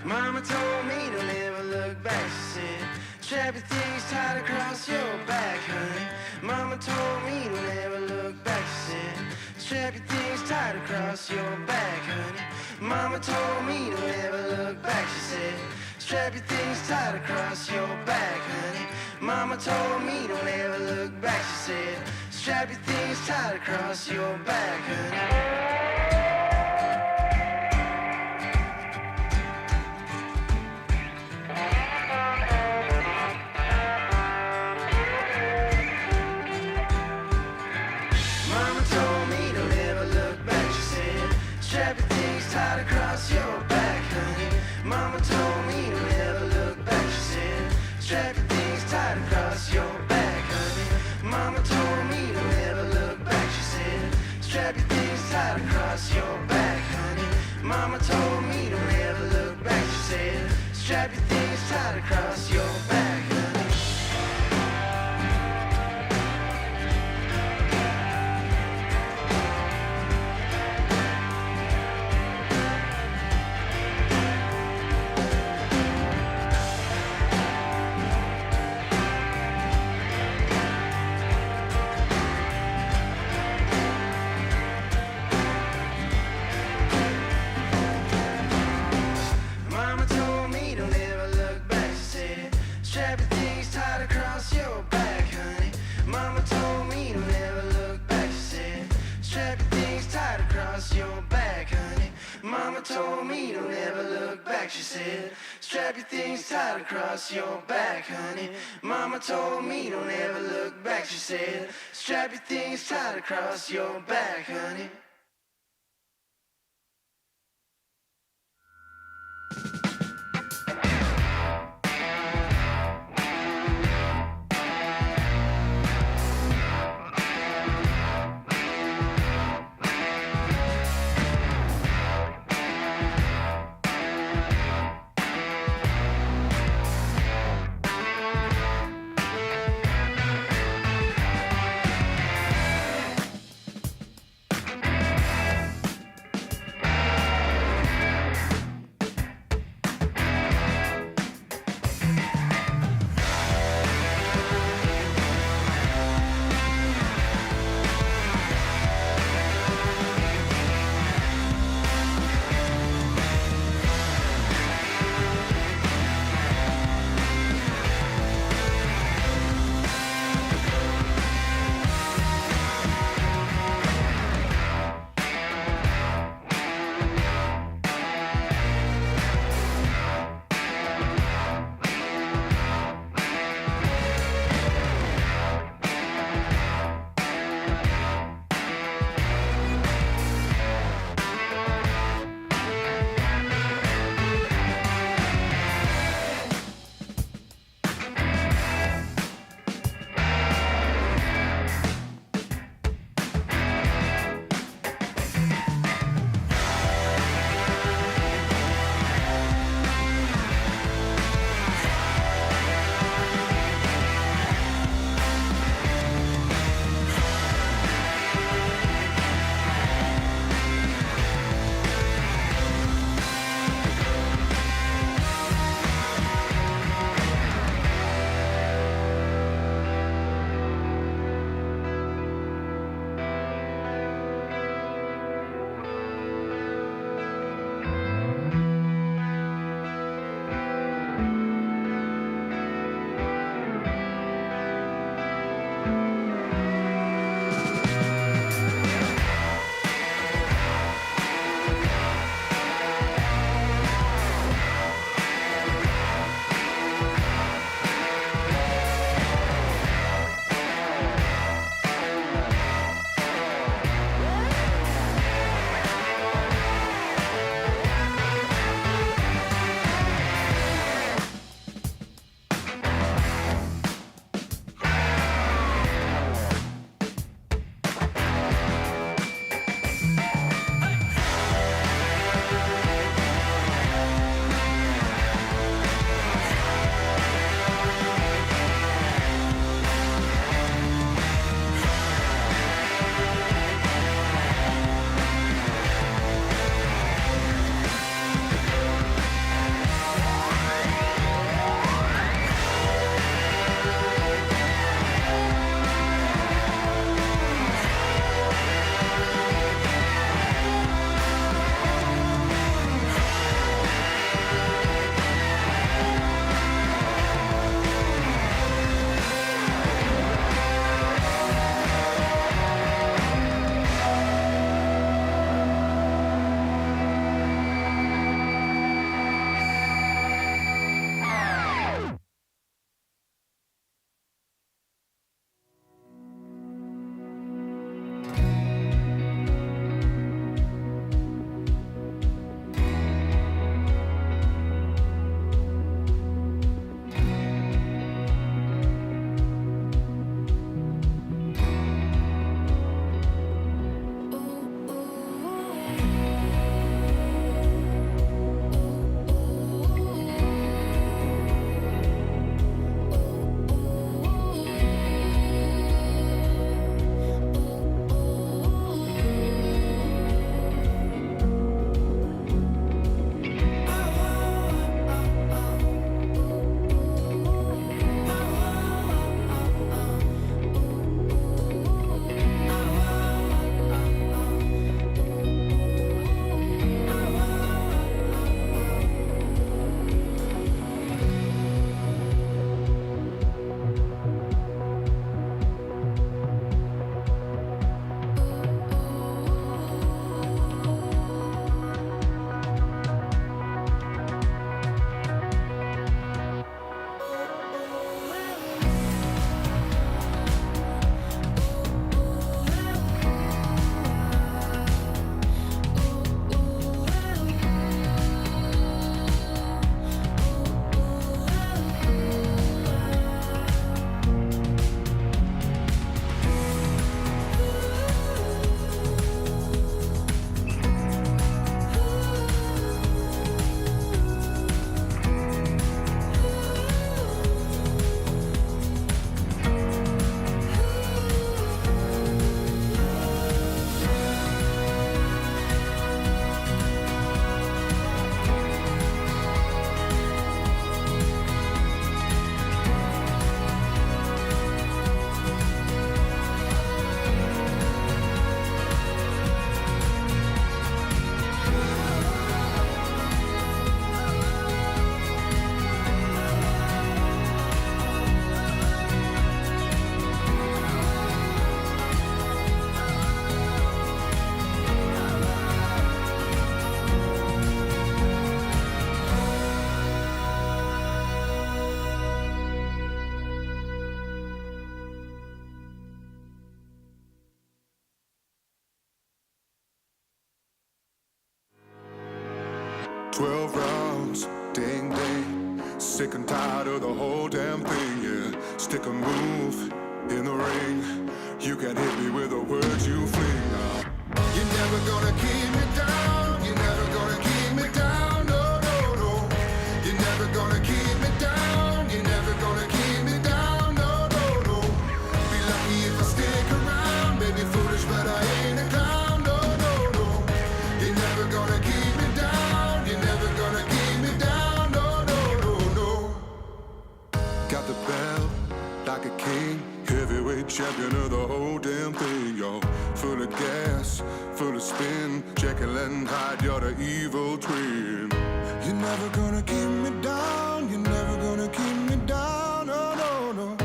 Mama told me to never look back, she said, strap your things tight across your back, honey. Mama told me to never look back, she said, strap your things tight across your back, honey. Mama told me to never look back, she said, strap your things tight across your back, honey. Mama told me to never look back, she said, strap your things tight across your back, honey. Strap your things tight across your back, honey. Mama told me to never look back, she said, strap your things tight across your back, honey. Mama told me to never look back, she said, strap your things tight across your back, honey. Mama told me to never look back, she said, strap your things tight across your back, honey. Told me to never look back, she said, strap your things tight across your back, honey. Mama told me to never look back, she said, strap your things tight across your back, honey. 12 rounds, ding ding. Sick and tired of the whole damn thing, yeah. Stick a move in the ring. You can hit me with the words you fling. You're never gonna keep me down. You're never gonna keep me down. No, no, no. You're never gonna keep me down. You're never gonna keep me down. No, no, no. Be lucky if I stick around. Maybe foolish, but I ain't a clown. No, no, no. You're never gonna keep me down. You're never gonna keep me down. No, no, no, no. Got the belt like a king. Heavyweight champion of the whole damn thing, yo. Full of gas, full of spin. Jekyll and Hyde, you're the evil twin. You're never gonna keep me down. You're never gonna keep me down. No, no, no.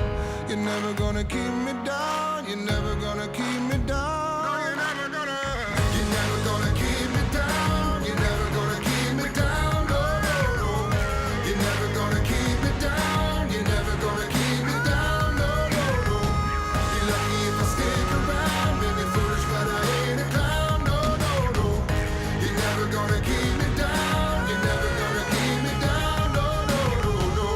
You're never gonna keep me down. You're never gonna keep me down. No, you're never gonna. You're never gonna keep me down. You're never gonna keep me down. No, no, no. You're never gonna keep me down. You're never gonna keep me down. No, no, no. Be lucky if I stick around. Maybe foolish, but I ain't a clown. No, no, no. You're never gonna keep me down. You're never gonna keep me down. No, no, no, no.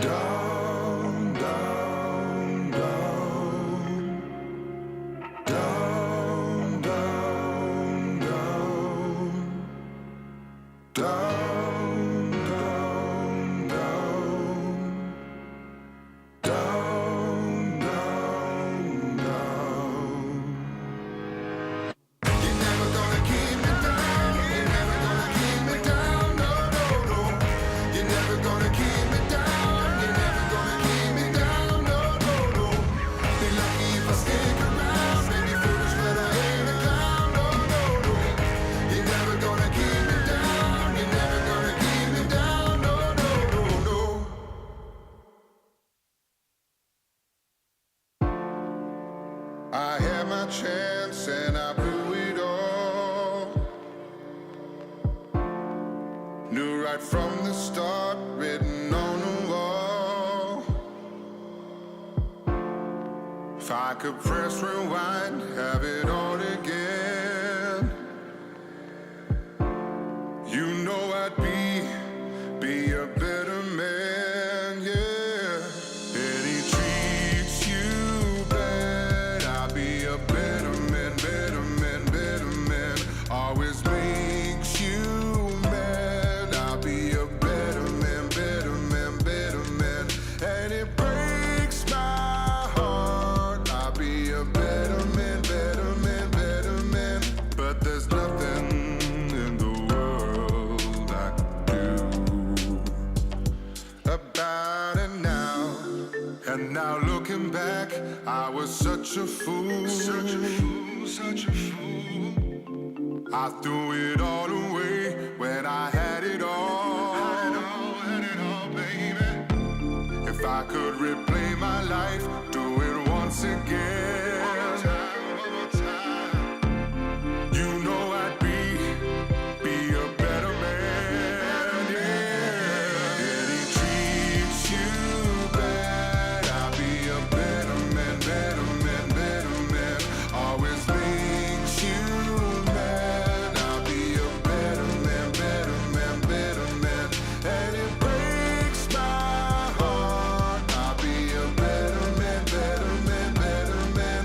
Down, down, down. Down, down, down. Down, down, down. Down, down, down. You're never gonna keep me down. You're never gonna keep me down. No, no, no. You're never gonna keep me down. You're never gonna keep me down. No, no, no. Be lucky if I stick around. Maybe foolish, but I ain't a clown. No, no, no. You're never gonna keep me down. You're never gonna keep me down. No, no, no, no. I had my chance and I blew it all. Knew right from the start, written on the wall. If I could press rewind, have it all again, you know I'd be a better man, yeah. And he treats you bad, I'll be a better man, better man, better man. Always makes you mad, I'll be a better man, better man, better man. And it breaks my heart, I'll be a better man, better man, better man. But there's nothing in the world I can do about it now. And now looking back, I was such a fool. Such a fool, such a fool. I threw it all away when I had it all. Had it all, baby. If I could replay my life, do it once again. One more time. You know I'd be a better man, yeah. And he treats you bad, I'll be a better man, better man, better man. Always makes you mad, I'll be a better man, better man, better man. And it breaks my heart, I'll be a better man, better man, better man.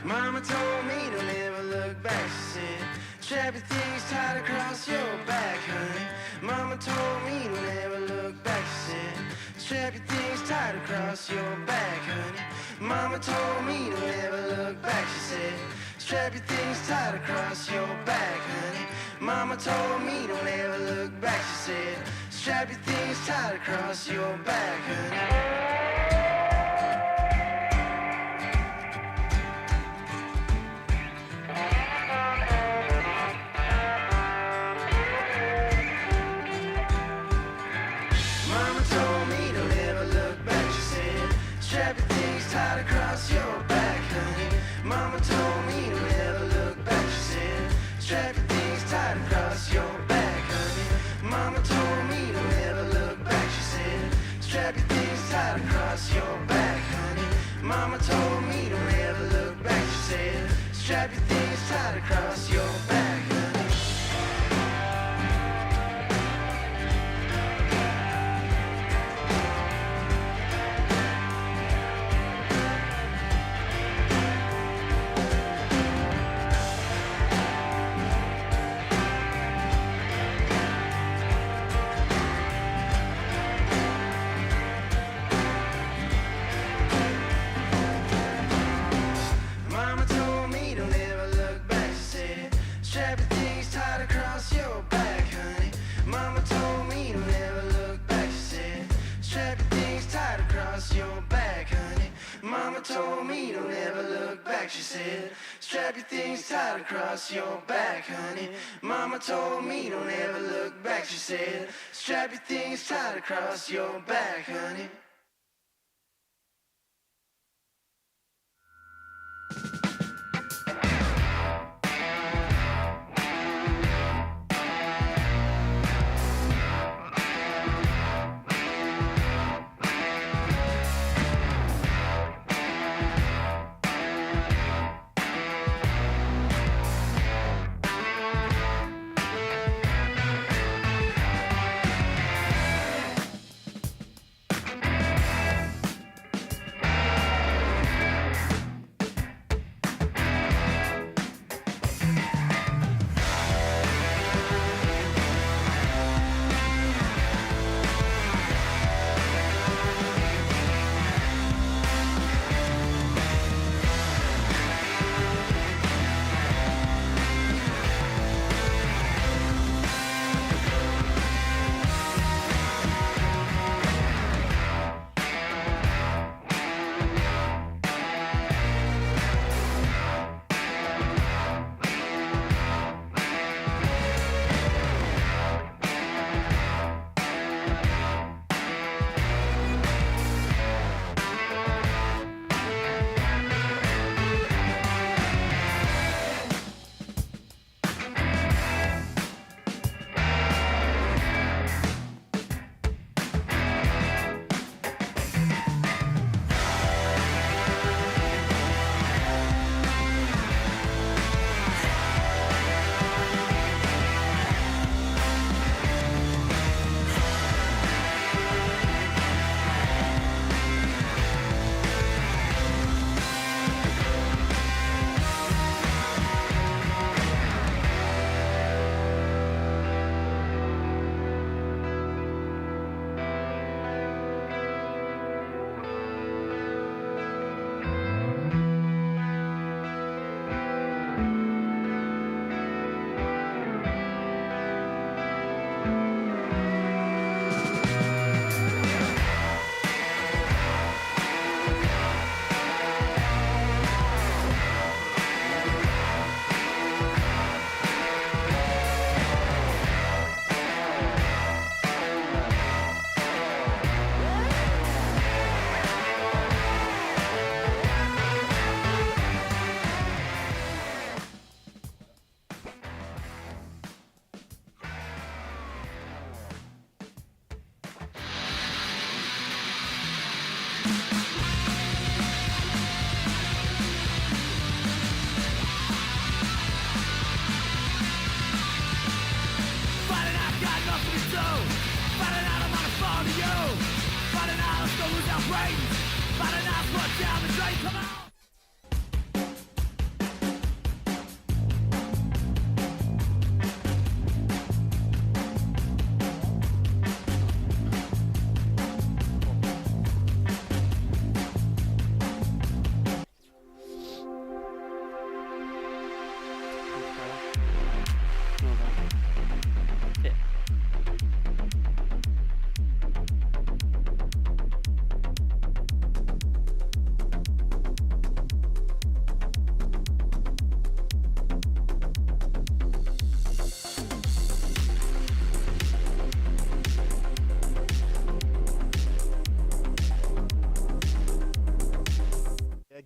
Mama told me to never look back, she said. Strap your things tight across your back, honey. Mama told me to never look back, she said. Strap your things tight across your back, honey. Mama told me to never look back, she said. Strap your things tight across your back, honey. Mama told me to never look back, she said. Strap your things tight across your back, honey. Strap your things tight across your back, honey. Mama told me to never look back, she said. Strap your things tight across your back, honey. Mama told me to never look back, she said. Strap your things tight across your back, honey. Mama told me to never look back, she said. Strap your things tight across your back, honey. Told me to never look back, she said. Strap your things tight across your back, honey. Mama told me to never look back, she said. Strap your things tight across your back, honey.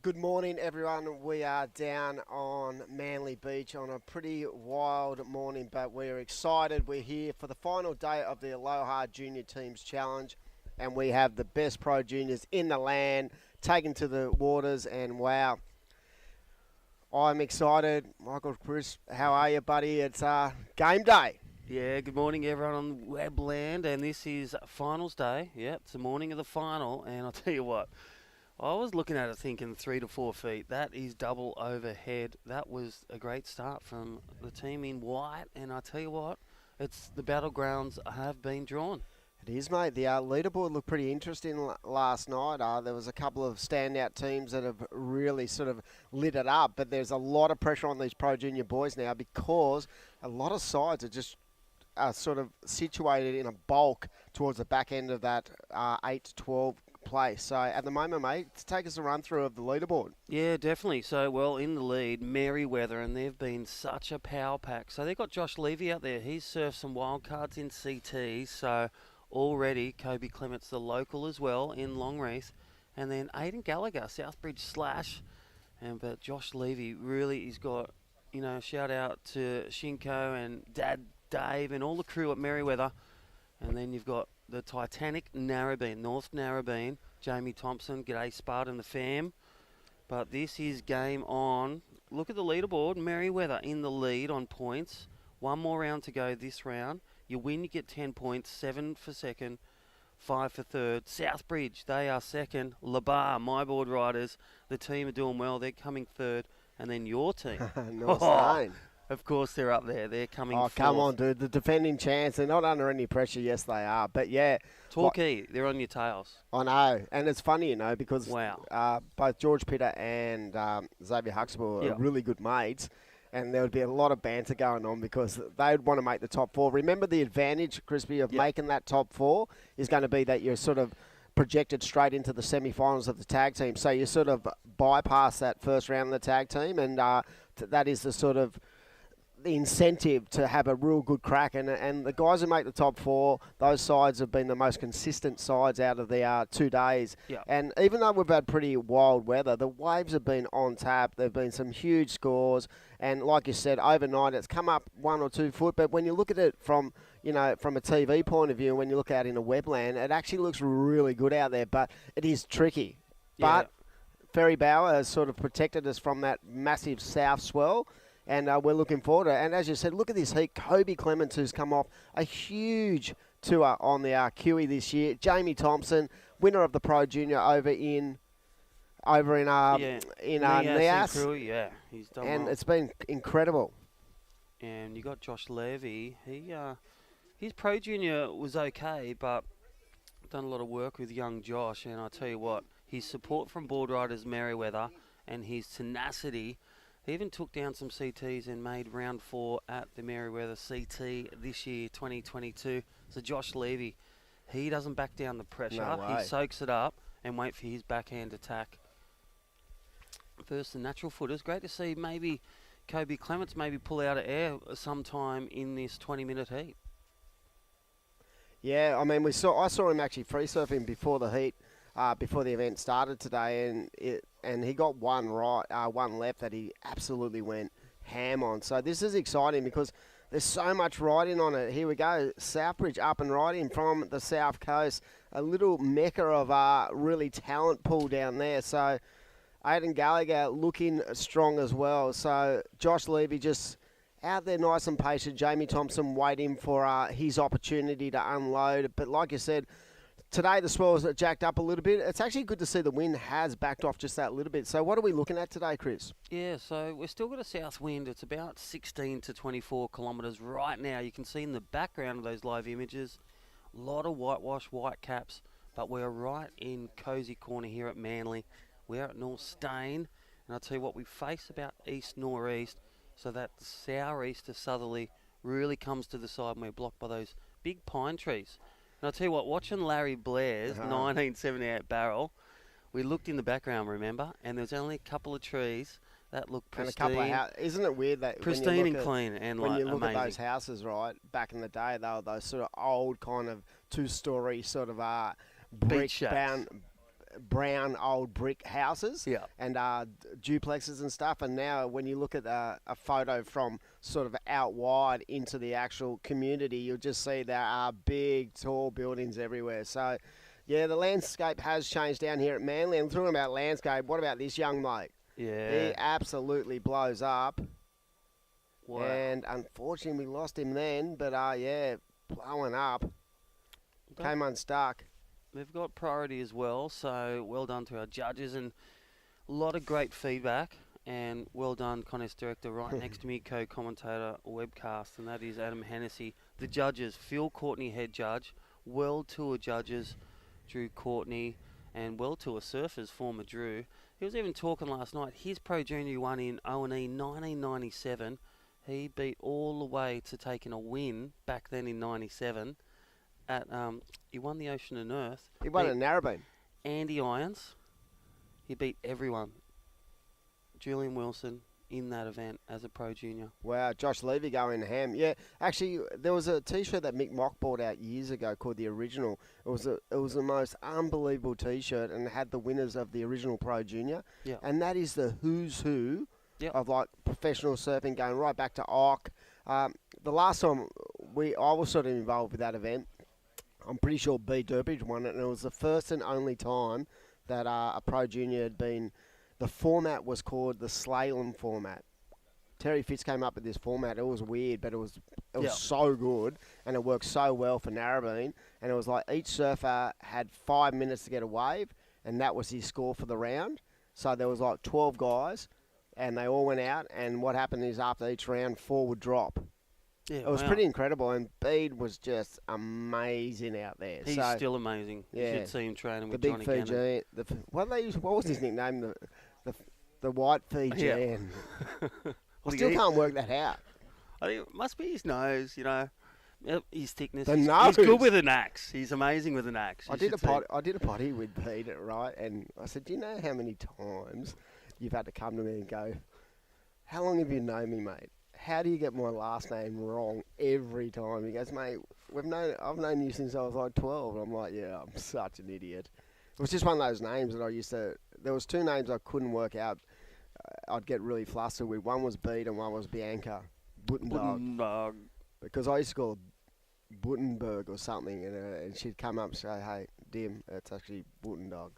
Good morning, everyone. We are down on Manly Beach on a pretty wild morning, but we're excited. We're here for the final day of the Aloha Junior Teams Challenge, and we have the best pro juniors in the land taken to the waters, and wow, I'm excited. Michael, Chris, how are you, buddy? It's game day. Yeah, good morning everyone on Webland, and this is finals day. Yeah, it's the morning of the final, and I'll tell you what, I was looking at it thinking 3 to 4 feet. That is double overhead. That was a great start from the team in white, and I tell you what, it's the battlegrounds have been drawn. It is, mate. The leaderboard looked pretty interesting last night. There was a couple of standout teams that have really sort of lit it up, but there's a lot of pressure on these pro junior boys now because a lot of sides are just sort of situated in a bulk towards the back end of that 8 to 12 place. So at the moment, mate, take us a run through of the leaderboard. Yeah, definitely. So, well, in the lead, Merryweather, and they've been such a power pack. So they've got Josh Levy out there. He's surfed some wild cards in CT. So already, Kobe Clements, the local as well, in Longreath. And then Aidan Gallagher, Southbridge Slash. But Josh Levy really, he's got, shout out to Shinko and Dad Dave and all the crew at Merryweather. And then you've got the Titanic Narrabeen, North Narrabeen, Jamie Thompson, g'day Spartan the fam. But this is game on. Look at the leaderboard. Merryweather in the lead on points. One more round to go this round. You win, you get 10 points. 7 for second, 5 for third. Southbridge, they are second. Labar, my board riders, the team are doing well. They're coming third. And then your team. North Lane. Of course, they're up there. They're coming fourth. Come on, dude. The defending champs, they're not under any pressure. Yes, they are. But, yeah. Torquay, they're on your tails. I know. And it's funny, because wow. Both George Pitter and Xavier Huxtable are really good mates. And there would be a lot of banter going on because they'd want to make the top four. Remember, the advantage, Crispy, of making that top four is going to be that you're sort of projected straight into the semi-finals of the tag team. So you sort of bypass that first round of the tag team. And that is the sort of the incentive to have a real good crack, and the guys who make the top four, those sides have been the most consistent sides out of the 2 days. Yep. And even though we've had pretty wild weather, the waves have been on tap. There've been some huge scores, and like you said, overnight it's come up 1 or 2 foot. But when you look at it from from a TV point of view, when you look out in a webland, it actually looks really good out there. But it is tricky. Yeah. But Ferry Bauer has sort of protected us from that massive south swell. And we're looking forward to it. And as you said, look at this heat. Kobe Clements, who's come off a huge tour on the QE this year. Jamie Thompson, winner of the Pro Junior over in Nias. Yeah, he's done and well. It's been incredible. And you got Josh Levy. His Pro Junior was okay, but done a lot of work with young Josh. And I tell you what, his support from board riders Merryweather and his tenacity. He even took down some CTs and made round 4 at the Merryweather CT this year, 2022. So Josh Levy, he doesn't back down the pressure. No way. He soaks it up and wait for his backhand attack. First, the natural footers. Great to see maybe Kobe Clements maybe pull out of air sometime in this 20-minute heat. Yeah, I mean, I saw him actually free surfing before the heat, before the event started today, and he got one left that he absolutely went ham on. So this is exciting because there's so much riding on it. Here we go, Southbridge up and riding from the south coast, a little mecca of really talent pool down there. So Aidan Gallagher looking strong as well. So Josh Levy just out there nice and patient. Jamie Thompson waiting for his opportunity to unload. But like you said, today the swells are jacked up a little bit. It's actually good to see the wind has backed off just that little bit. So what are we looking at today, Chris? Yeah, so we've still got a south wind. It's about 16 to 24 kilometres right now. You can see in the background of those live images, a lot of whitewash, white caps, but we're right in Cozy Corner here at Manly. We're at North Stain, and I'll tell you what, we face about east-northeast, so that southeast to southerly really comes to the side, and we're blocked by those big pine trees. And I'll tell you what, watching Larry Blair's 1978 barrel, we looked in the background, remember, and there's only a couple of trees that look pristine. And a couple of isn't it weird that pristine and clean and when like you look amazing. at those houses, right? Back in the day, they were those sort of old kind of 2-story sort of brick shacks. bound brown old brick houses Yeah. and duplexes and stuff. And now when you look at a photo from sort of out wide into the actual community, you'll just see there are big, tall buildings everywhere. So, yeah, the landscape has changed down here at Manly. And talking about landscape, what about this young mate? Yeah. He absolutely blows up. Wow. And unfortunately, we lost him then. But, yeah, blowing up. Came unstuck. They've got priority as well, so well done to our judges and a lot of great feedback. And well done, contest director, right next to me, co-commentator, webcast, and that is Adam Hennessy. The judges, Phil Courtney, head judge, World Tour judges, Drew Courtney, and World Tour surfers, former Drew. He was even talking last night, his Pro Junior won in O&E 1997. He beat all the way to taking a win back then in 97. He won the Ocean and Earth. He won beat at Narrabeen. Andy Irons. He beat everyone. Julian Wilson in that event as a Pro Junior. Wow, Josh Levy going ham. Yeah, actually, there was a T-shirt that Mick Mock bought out years ago called the Original. It was the most unbelievable T-shirt and it had the winners of the original Pro Junior. Yeah. And that is the who's who Yep. of like professional surfing, going right back to Ock. The last time I was sort of involved with that event, I'm pretty sure B. Durbridge won it, and it was the first and only time that a Pro Junior had been. The format was called the slalom format. Terry Fitz came up with this format. It was weird, but it was Yeah. so good, and it worked so well for Narrabeen. And it was like each surfer had 5 minutes to get a wave, and that was his score for the round. So there was like 12 guys, and they all went out. And what happened is after each round, 4 would drop. Yeah, It was wow. pretty incredible, and Bede was just amazing out there. He's so still amazing. You yeah. should see him training the with big Johnny Fiji, Gannon. what was his nickname? The white Fijian. I What still do you- can't work that out. I think it must be his nose, you know. Yep, his thickness. The He's nose. good with an axe. He's amazing with an axe. I did a potty with Peter, right? And I said, do you know how many times you've had to come to me and go, how long have you known me, mate? How do you get my last name wrong every time? He goes, mate, I've known you since I was like 12. I'm like, yeah, I'm such an idiot. It was just one of those names that I used to. There was 2 names I couldn't work out. I'd get really flustered with. One was Bede and one was Bianca. Buttendog. Because I used to call her Buttenberg or something, and she'd come up and say, hey, Dim, it's actually Buttendog.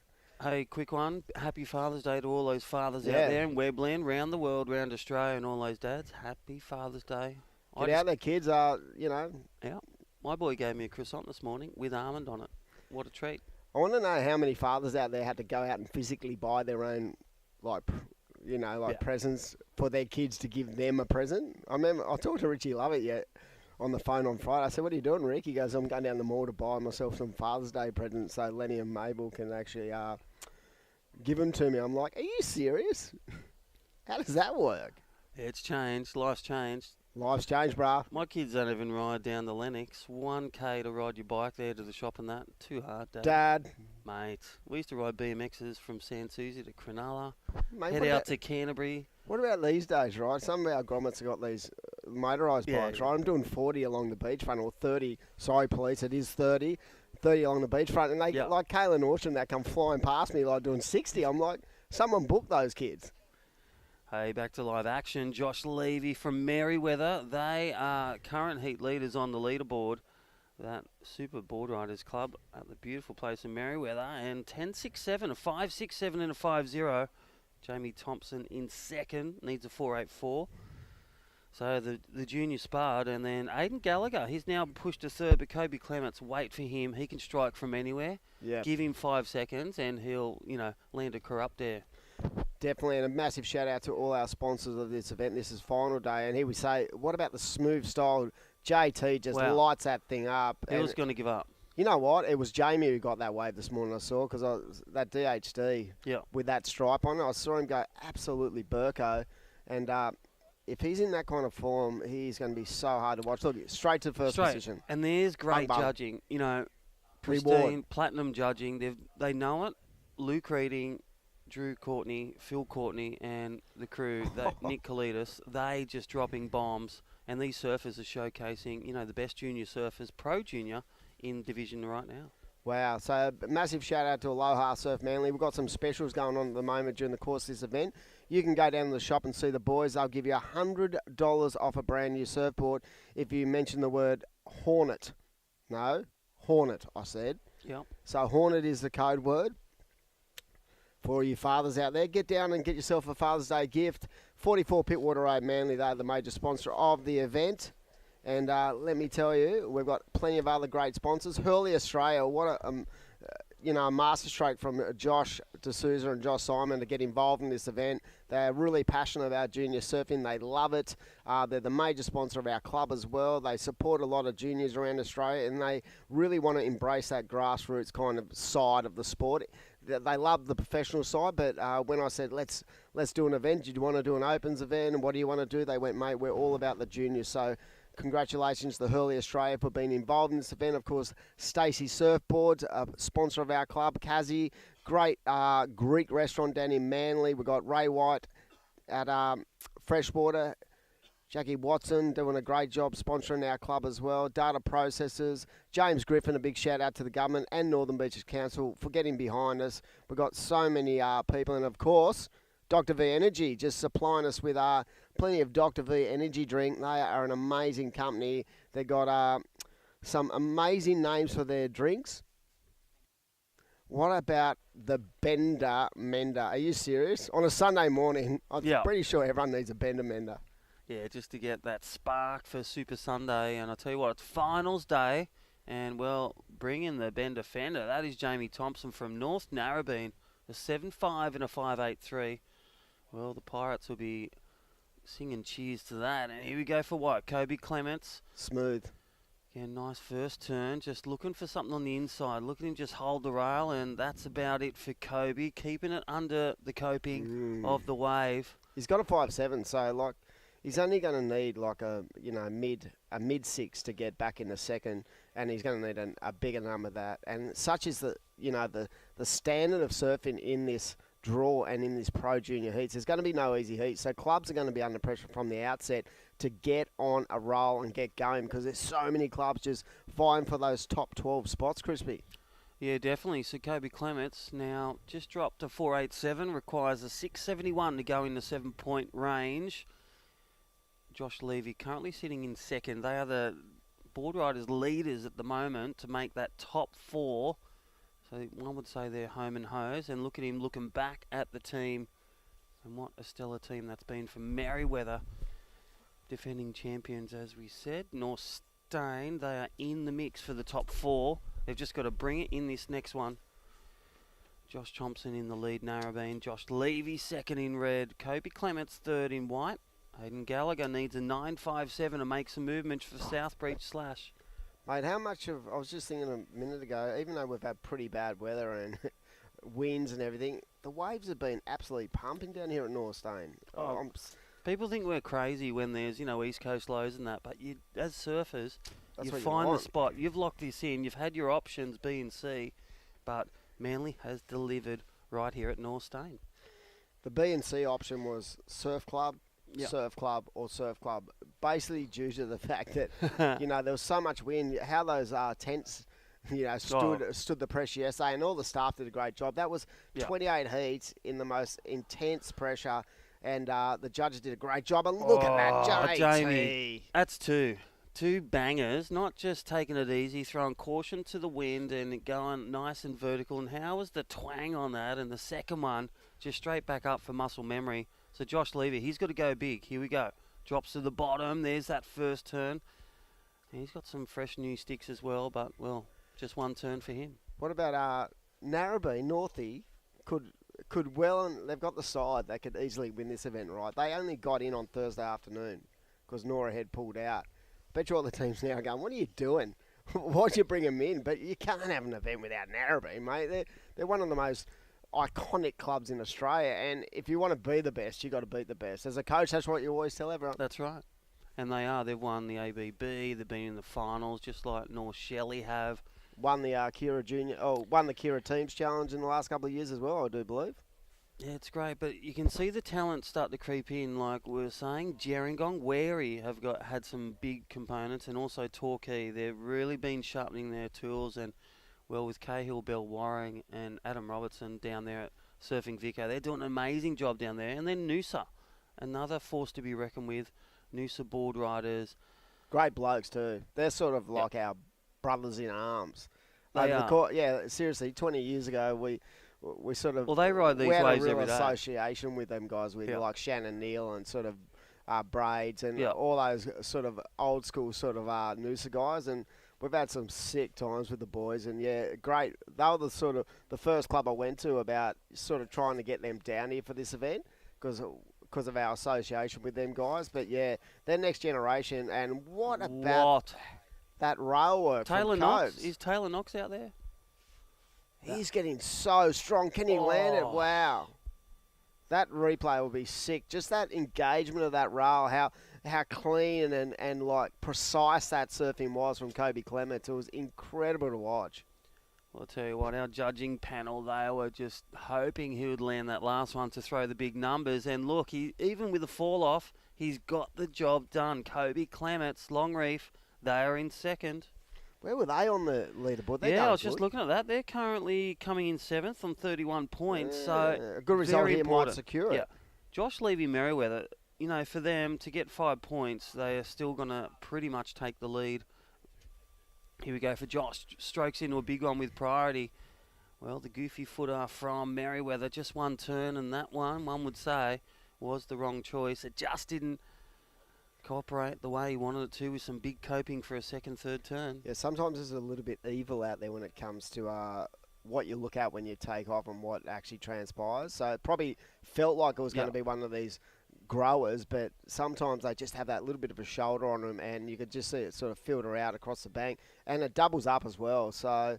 Hey, quick one. Happy Father's Day to all those fathers Yeah. out there in Webland, round the world, round Australia, and all those dads. Happy Father's Day. Get out there, kids. Yeah. My boy gave me a croissant this morning with almond on it. What a treat. I want to know how many fathers out there had to go out and physically buy their own, presents for their kids to give them a present. I remember I talked to Richie Lovett on the phone on Friday. I said, what are you doing, Rick? He goes, I'm going down the mall to buy myself some Father's Day presents so Lenny and Mabel can actually give them to me. I'm like, are you serious? How does that work? Yeah, it's changed. Life's changed. Life's changed, bruh. My kids don't even ride down the Lennox. 1K to ride your bike there to the shop and that. Too hard, Dad. Dad. Mate, we used to ride BMXs from San Susi to Cronulla. Mate, Head what out about- to Canterbury. What about these days, right? Some of our grommets have got these motorised Yeah, bikes, yeah. right? I'm doing 40 along the beachfront, or 30. Sorry, police, it is 30. 30 along the beachfront. And they, Yeah. like Kayla Nordstrom, that come flying past me, like doing 60. I'm like, someone book those kids. Hey, back to live action. Josh Levy from Merriweather. They are current heat leaders on the leaderboard. That Super Board Riders Club at the beautiful place in Merriweather. And 10.67, a 5.67 and a 5.0. Jamie Thompson in second, needs a 4.84. So the junior sparred, and then Aidan Gallagher, he's now pushed to third, but Kobe Clements, wait for him. He can strike from anywhere. Yeah. Give him 5 seconds, and he'll, land a corrupt there. Definitely, and a massive shout out to all our sponsors of this event. This is final day, and he would say, what about the smooth style? JT just Wow. lights that thing up. He And was going to give up. you know what? It was Jamie who got that wave this morning, I saw, because that DHD Yeah. with that stripe on it, I saw him go absolutely Burko. And if he's in that kind of form, he's going to be so hard to watch. Look, straight to first position. And there's great Bang, bang. judging. Pristine, Reward. platinum judging. They know it. Luke Reading, Drew Courtney, Phil Courtney, and the crew, Nick Kalidas, they just dropping bombs. And these surfers are showcasing, the best junior surfers, pro junior, in division right now. Wow. So massive shout out to Aloha Surf Manly. We've got some specials going on at the moment during the course of this event. You can go down to the shop and see the boys. They'll give you $100 off a brand new surfboard if you mention the word Hornet. No, Hornet, I said. Yep. So Hornet is the code word. For you fathers out there, get down and get yourself a Father's Day gift. 44 Pittwater Road Manly, they're the major sponsor of the event. And let me tell you, we've got plenty of other great sponsors. Hurley Australia, what a masterstroke from Josh D'Souza and Josh Simon to get involved in this event. They're really passionate about junior surfing. They love it. They're the major sponsor of our club as well. They support a lot of juniors around Australia, and they really want to embrace that grassroots kind of side of the sport. They love the professional side, but when I said, let's do an event, do you want to do an Opens event, and what do you want to do? They went, mate, we're all about the juniors. So congratulations to Hurley Australia for being involved in this event. Of course, Stacey Surfboards, a sponsor of our club. Kazi, great Greek restaurant down in Manly. We've got Ray White at Freshwater. Jackie Watson doing a great job sponsoring our club as well. Data Processors. James Griffin, a big shout out to the government and Northern Beaches Council for getting behind us. We've got so many people. And of course, Dr. V Energy just supplying us with plenty of Dr. V Energy drink. They are an amazing company. They've got some amazing names for their drinks. What about the Bender Mender? Are you serious? On a Sunday morning, I'm pretty sure everyone needs a Bender Mender. Yeah, just to get that spark for Super Sunday. And I tell you what, it's finals day. And, well, bring in the Bender Fender. That is Jamie Thompson from North Narrabeen. A 7.5 and a 5.83. Well, the Pirates will be singing cheers to that. And here we go for what? Kobe Clements. Smooth. Yeah, nice first turn. Just looking for something on the inside. Look at him just hold the rail. And that's about it for Kobe. Keeping it under the coping of the wave. He's got a 5.7, so, like, he's only going to need like a mid six to get back in the second, and he's going to need a bigger number than that. And such is the standard of surfing in this draw and in this pro junior heats. There's going to be no easy heats, so clubs are going to be under pressure from the outset to get on a roll and get going because there's so many clubs just vying for those top 12 spots, Crispy. Yeah, definitely. So Kobe Clements now just dropped to 4.87, requires a 6.71 to go in the 7-point range. Josh Levy currently sitting in second. They are the board riders leaders at the moment to make that top four. So one would say they're home and hose. And look at him looking back at the team. And what a stellar team that's been for Merriweather. Defending champions, as we said. North Stain, they are in the mix for the top four. They've just got to bring it in this next one. Josh Thompson in the lead, Narrabeen. Josh Levy second in red. Kobe Clements third in white. Hayden Gallagher needs a 9.57 to make some movement for Southbreach Slash. Mate, how much of... I was just thinking a minute ago, even though we've had pretty bad weather and winds and everything, the waves have been absolutely pumping down here at North Stain. People think we're crazy when there's, East Coast lows and that, but you, as surfers, you what find you the spot. You've locked this in. You've had your options, B and C, but Manly has delivered right here at North Stain. The B and C option was Surf Club, Surf Club or Surf Club, basically due to the fact that there was so much wind. How those tents stood the pressure yesterday, and all the staff did a great job. That was 28 heats in the most intense pressure, and the judges did a great job. And look at that, Jamie, that's two bangers, not just taking it easy, throwing caution to the wind and going nice and vertical. And how was the twang on that? And the second one just straight back up for muscle memory. So Josh Levy, he's got to go big. Here we go. Drops to the bottom. There's that first turn. And he's got some fresh new sticks as well, but, well, just one turn for him. What about Narrabeen, Northie, could well, and they've got the side, they could easily win this event, right? They only got in on Thursday afternoon because Nora had pulled out. Bet you all the teams now are going, what are you doing? Why'd you bring them in? But you can't have an event without Narrabeen, mate. They're one of the most iconic clubs in Australia, and if you want to be the best, you got to beat the best. As a coach, that's what you always tell everyone. That's right, and they are. They've won the ABB. They've been in the finals, just like North Shelley have. Won the Kira Teams Challenge in the last couple of years as well, I do believe. Yeah, it's great, but you can see the talent start to creep in. Like we were saying, Gerringong, Wary have had some big components, and also Torquay. They've really been sharpening their tools, and Well, with Cahill, Bell Waring and Adam Robertson down there at Surfing Vico, they're doing an amazing job down there. And then Noosa, another force to be reckoned with. Noosa board riders. Great blokes too. They're sort of like our brothers in arms. They Over the are. yeah, seriously, 20 years ago, we sort of... Well, they ride these we had waves a real every day. association with them guys, with Yeah. like Shannon Neal and sort of Braids and Yeah. all those sort of old school sort of Noosa guys. And we've had some sick times with the boys. And yeah, great. They were the sort of the first club I went to about sort of trying to get them down here for this event because of our association with them guys. But yeah, they're next generation. And what about that rail work Taylor from Knox? Coves? Is Taylor Knox out there? He's getting so strong. Can he land it? Oh. Wow. That replay will be sick. Just that engagement of that rail, how clean and like precise that surfing was from Kobe Clements. It was incredible to watch. Well, I'll tell you what, our judging panel, they were just hoping he would land that last one to throw the big numbers. And look, even with the fall off, he's got the job done. Kobe Clements, Longreef, they are in second. Where were they on the leaderboard? They're Yeah, I going was just good. looking at that. They're currently coming in 7th on 31 points. So A good result very here might important. secure it. Yeah. Josh Levy-Merriweather, for them to get 5 points, they are still going to pretty much take the lead. Here we go for Josh. Strokes into a big one with priority. Well, the goofy footer from Merriweather, just one turn, and that one would say, was the wrong choice. It just didn't cooperate the way he wanted it to, with some big coping for a second, third turn. Yeah, sometimes there's a little bit evil out there when it comes to what you look at when you take off and what actually transpires. So it probably felt like it was going to be one of these growers, but sometimes they just have that little bit of a shoulder on them, and you could just see it sort of filter out across the bank, and it doubles up as well. So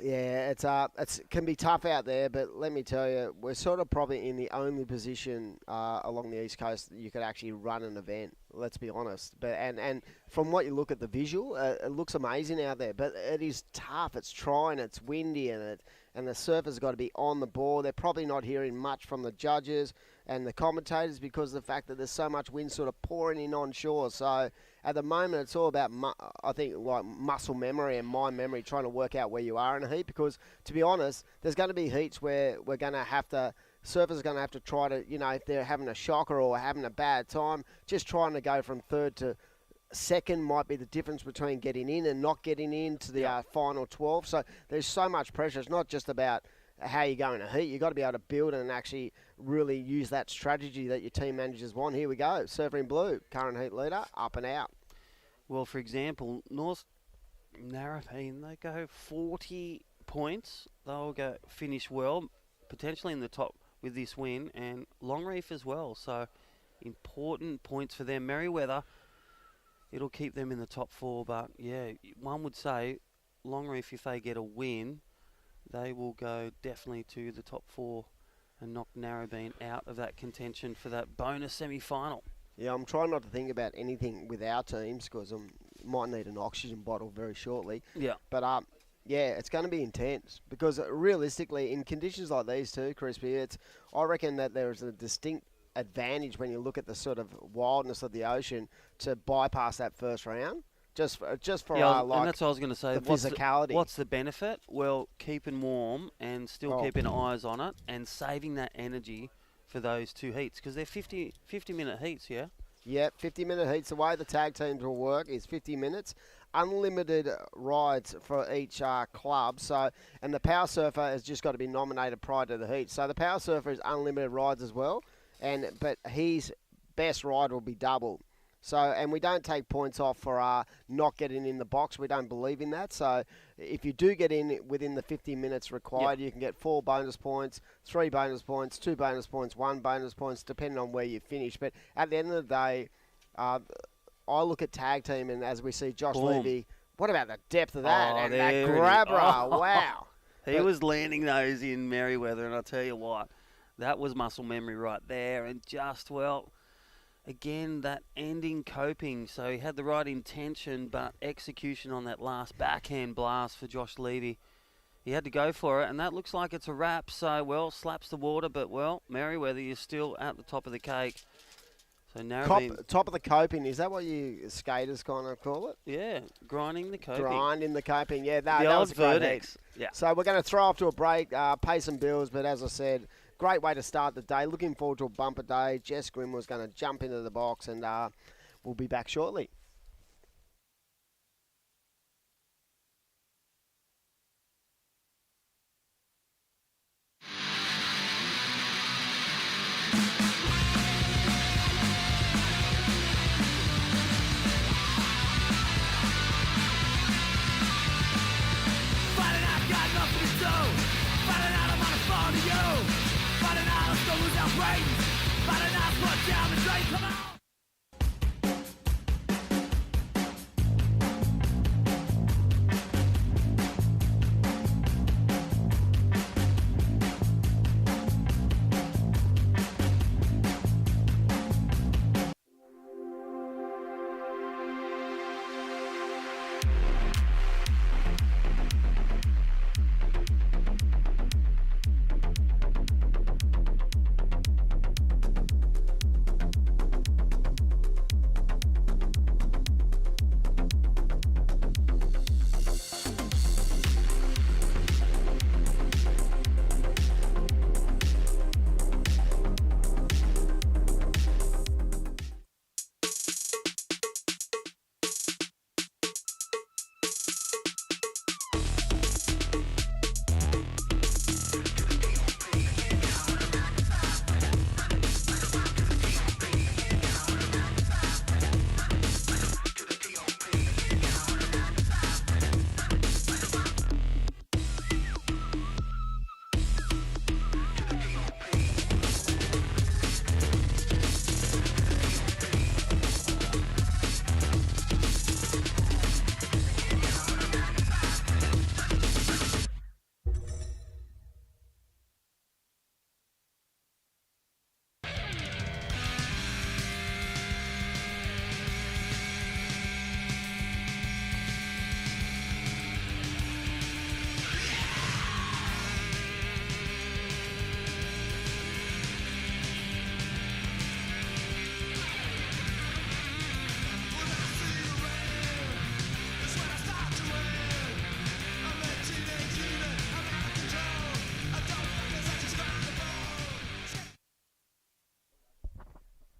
yeah, it's can be tough out there, but let me tell you, we're sort of probably in the only position along the East Coast that you could actually run an event. Let's be honest. But and from what you look at the visual, it looks amazing out there. But it is tough. It's trying. It's windy, and the surfers got to be on the ball. They're probably not hearing much from the judges and the commentators because of the fact that there's so much wind sort of pouring in on shore. So at the moment, it's all about, I think, like muscle memory and mind memory, trying to work out where you are in a heat. Because, to be honest, there's going to be heats where we're going to have to, surfers are going to have to try to, if they're having a shocker or having a bad time, just trying to go from third to second might be the difference between getting in and not getting into the final 12. So there's so much pressure. It's not just about how you go in a heat. You've got to be able to build and actually really use that strategy that your team managers want. Here we go. Surfer in blue, current heat leader, up and out. Well, for example, North Narrabeen, they go 40 points. They'll go finish well, potentially in the top with this win, and Longreef as well. So important points for them. Merriweather, it'll keep them in the top 4, but yeah, one would say Longreef, if they get a win, they will go definitely to the top 4 and knock Narrabeen out of that contention for that bonus semi-final. Yeah, I'm trying not to think about anything with our teams because I might need an oxygen bottle very shortly. Yeah. But yeah, it's going to be intense because realistically, in conditions like these too, Crispy, I reckon that there is a distinct advantage when you look at the sort of wildness of the ocean to bypass that first round. Just for and that's like what I was going to say. the physicality. What's the benefit? Well, keeping warm and still keeping eyes on it and saving that energy for those 2 heats because they're 50-minute heats, yeah? Yeah, 50-minute heats. The way the tag teams will work is 50 minutes, unlimited rides for each club. So, and the power surfer has just got to be nominated prior to the heat. So the power surfer is unlimited rides as well, but his best ride will be double. So, and we don't take points off for not getting in the box. We don't believe in that. So, if you do get in within the 50 minutes required, you can get 4 bonus points, 3 bonus points, 2 bonus points, 1 bonus points, depending on where you finish. But at the end of the day, I look at tag team, and as we see Josh Levy, what about the depth of that? And that grabber, wow. He was landing those in Merriweather, and I'll tell you what, that was muscle memory right there. And just, well, again, that ending coping. So he had the right intention, but execution on that last backhand blast for Josh Levy. He had to go for it, and that looks like it's a wrap. So, well, slaps the water, but, well, Merriweather is still at the top of the cake. So Narrabeen, Top of the coping, is that what you skaters kind of call it? yeah, grinding the coping. Grind in the coping, yeah. The That old was a great heat. Verdex. Yeah. So we're going to throw off to a break, pay some bills, but as I said, great way to start the day. Looking forward to a bumper day. Jess Grimm was going to jump into the box, and we'll be back shortly. Friday night, got nothing to do. Friday night, I'm on the phone to you. Friday night, let's go lose our brains. Friday night, put down the drain, come on.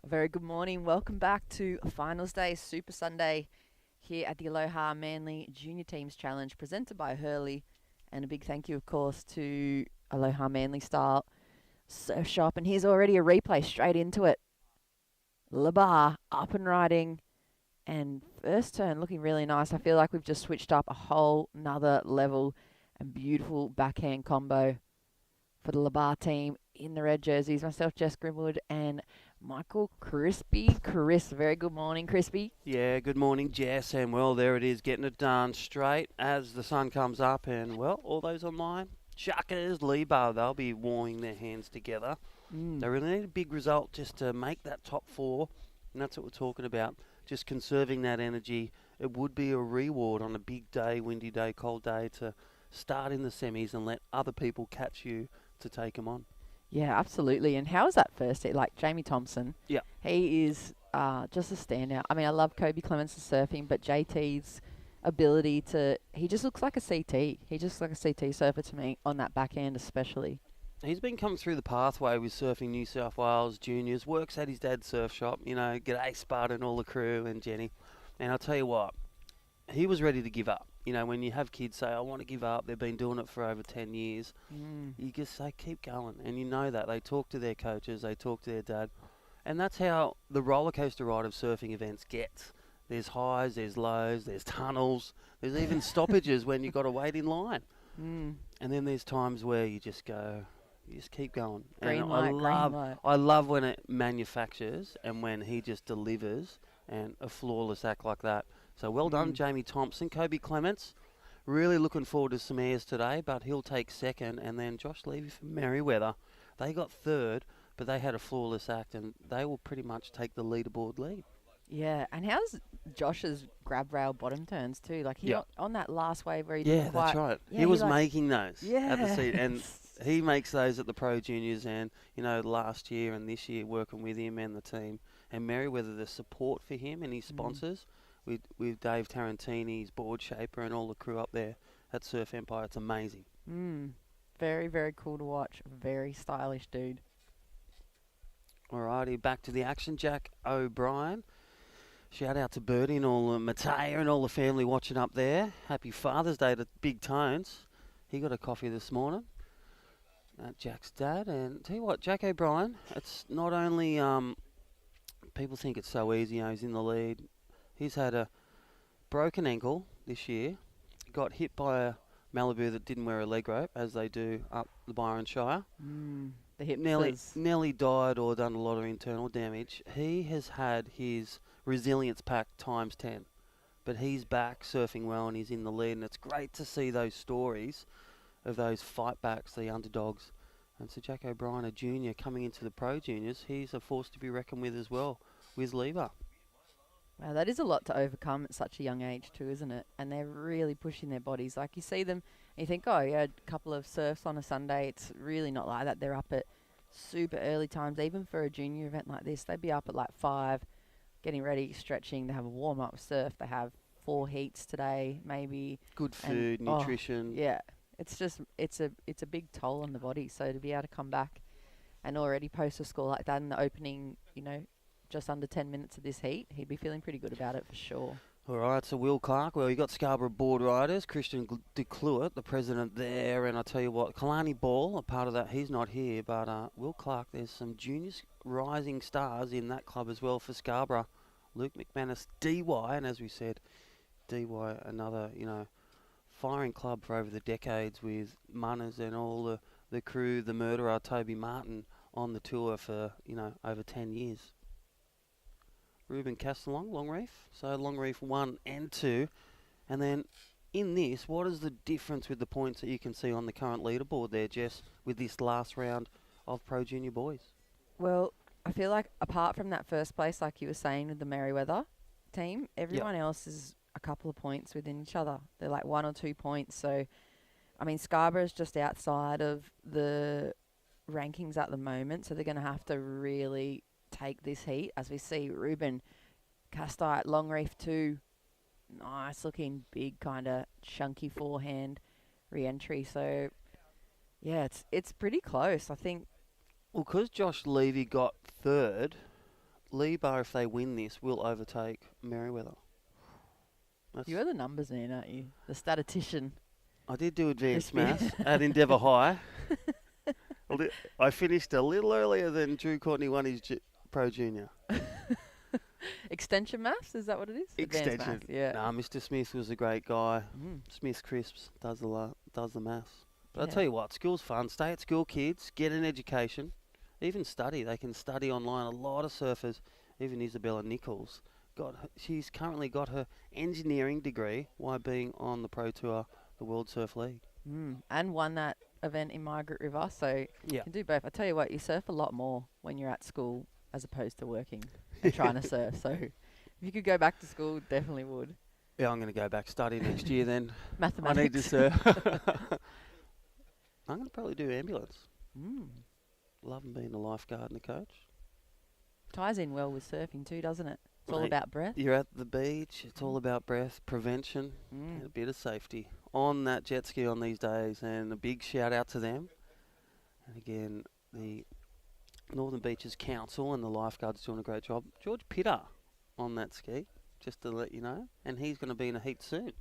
Very good morning. Welcome back to Finals Day Super Sunday here at the Aloha Manly Junior Teams Challenge presented by Hurley. And a big thank you, of course, to Aloha Manly Style Surf Shop. And here's already a replay straight into it. Labar up and riding. And first turn looking really nice. I feel like we've just switched up a whole nother level. And beautiful backhand combo for the Labar team in the red jerseys. Myself, Jess Grimwood, and Michael Crispy. Chris, very good morning, Crispy. Yeah, good morning, Jess. And, well, there it is, getting it done straight as the sun comes up. And, well, all those online, Chuckers, Libar, they'll be warming their hands together. They really need a big result just to make that top four. And that's what we're talking about, just conserving that energy. It would be a reward on a big day, windy day, cold day to start in the semis and let other people catch you to take them on. Yeah, absolutely. And how was that first hit? Like Jamie Thompson. Yeah. He is just a standout. I mean, I love Kobe Clements' surfing, but JT's ability to, he just looks like a CT. He just looks like a CT surfer to me on that backhand especially. He's been coming through the pathway with Surfing New South Wales Juniors, works at his dad's surf shop, you know, g'day Spud and all the crew and Jenny. And I'll tell you what, he was ready to give up. You know, when you have kids say, I want to give up, they've been doing it for over 10 years, you just say, keep going. And you know that. They talk to their coaches, they talk to their dad. And that's how the roller coaster ride of surfing events gets. There's highs, there's lows, there's tunnels, there's even stoppages when you've got to wait in line. And then there's times where you just go, you just keep going. Green And light. I love when it manufactures and when he just delivers and a flawless act like that. So well done, Jamie Thompson. Kobe Clements, really looking forward to some airs today, but he'll take second. And then Josh Levy from Merriweather, they got third, but they had a flawless act, and they will pretty much take the leaderboard lead. Yeah, and how's Josh's grab rail bottom turns too? Like he on that last wave where he Yeah, didn't quite. that's right. Yeah, he was like, making those at the seat, and yes. he makes those at the Pro Juniors. And you know, last year and this year, working with him and the team, and Merriweather, the support for him and his sponsors with Dave Tarantini's board shaper and all the crew up there at Surf Empire. It's amazing. Very, very cool to watch. Very stylish dude. Alrighty, back to the action. Jack O'Brien. Shout out to Bertie and all the Matea and all the family watching up there. Happy Father's Day to Big Tones. He got a coffee this morning. Jack's dad. And tell you what, Jack O'Brien, it's not only people think it's so easy, he's in the lead. He's had a broken ankle this year. Got hit by a Malibu that didn't wear a leg rope, as they do up the Byron Shire. The hip Nearly died or done a lot of internal damage. He has had his resilience pack times 10. But he's back surfing well and he's in the lead, and it's great to see those stories of those fight backs, the underdogs. And so Jack O'Brien, a junior, coming into the pro juniors, he's a force to be reckoned with as well, with Lever. Wow, that is a lot to overcome at such a young age too, isn't it? And they're really pushing their bodies. Like, you see them and you think, oh, yeah, a couple of surfs on a Sunday. It's really not like that. They're up at super early times. Even for a junior event like this, they'd be up at like 5, getting ready, stretching. They have a warm-up surf. They have 4 heats today, maybe. Good food, nutrition. Yeah. It's just, it's a big toll on the body. So to be able to come back and already post a score like that in the opening, just under 10 minutes of this heat, he'd be feeling pretty good about it for sure. All right, so Will Clark. Well, you got Scarborough Board Riders, Christian DeCluet, the president there, and I tell you what, Kalani Ball, a part of that, he's not here, but Will Clark, there's some juniors rising stars in that club as well for Scarborough. Luke McManus, DY, and as we said, DY, another, firing club for over the decades with Munners and all the crew, the murderer, Toby Martin, on the tour for, over 10 years. Ruben Castellong, Longreef. So Longreef 1 and 2. And then in this, what is the difference with the points that you can see on the current leaderboard there, Jess, with this last round of Pro Junior Boys? Well, I feel like apart from that first place, like you were saying with the Merriweather team, everyone else is a couple of points within each other. They're like 1 or 2 points. So, I mean, Scarborough's just outside of the rankings at the moment, so they're going to have to really take this heat. As we see, Ruben Castite, Longreef 2, nice looking, big kind of chunky forehand re-entry. So, yeah, it's pretty close, I think. Well, because Josh Levy got 3rd, Lebar, if they win this, will overtake Merriweather. You're the numbers man, aren't you? The statistician. I did do advanced maths at Endeavour High. I finished a little earlier than Drew Courtney won his Pro Junior. Extension maths, is that what it is? Extension. Maths, yeah. Nah, Mr. Smith was a great guy. Smith Crisps does the maths. But I'll tell you what, school's fun. Stay at school, kids. Get an education. Even study. They can study online. A lot of surfers, even Isabella Nichols, she's currently got her engineering degree while being on the Pro Tour, the World Surf League. And won that event in Margaret River, so you can do both. I tell you what, you surf a lot more when you're at school as opposed to working and trying to surf. So if you could go back to school, definitely would. Yeah, I'm going to go back study next year then. Mathematics. I need to surf. I'm going to probably do ambulance. Loving being a lifeguard and a coach. Ties in well with surfing too, doesn't it? It's all about breath. You're at the beach. It's all about breath, prevention, and a bit of safety on that jet ski on these days. And a big shout out to them. And again, the Northern Beaches Council and the lifeguards doing a great job. George Pitter on that ski, just to let you know. And he's going to be in a heat soon.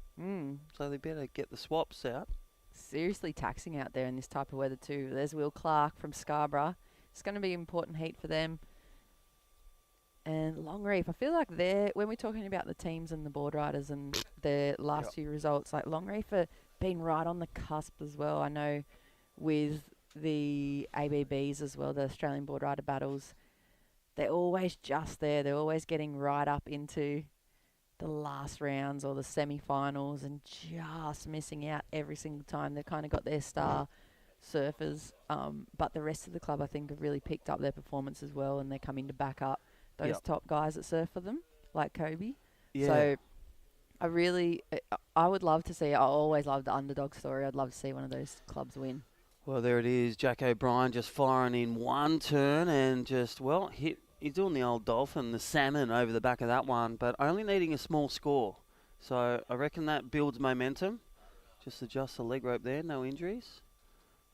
So they better get the swaps out. Seriously taxing out there in this type of weather too. There's Will Clark from Scarborough. It's going to be an important heat for them. And Longreef, I feel like when we're talking about the teams and the board riders and their last few results, like Longreef have been right on the cusp as well. I know with the ABBs as well, the Australian Board Rider Battles, they're always just there. They're always getting right up into the last rounds or the semi-finals and just missing out every single time. They've kind of got their star surfers, but the rest of the club, I think, have really picked up their performance as well, and they're coming to back up those top guys that surf for them, like Kobe. Yeah. So I would love to see, I always love the underdog story. I'd love to see one of those clubs win. Well, there it is. Jack O'Brien just firing in one turn and just, hit he's doing the old dolphin, the salmon over the back of that one, but only needing a small score. So I reckon that builds momentum. Just adjust the leg rope there, no injuries.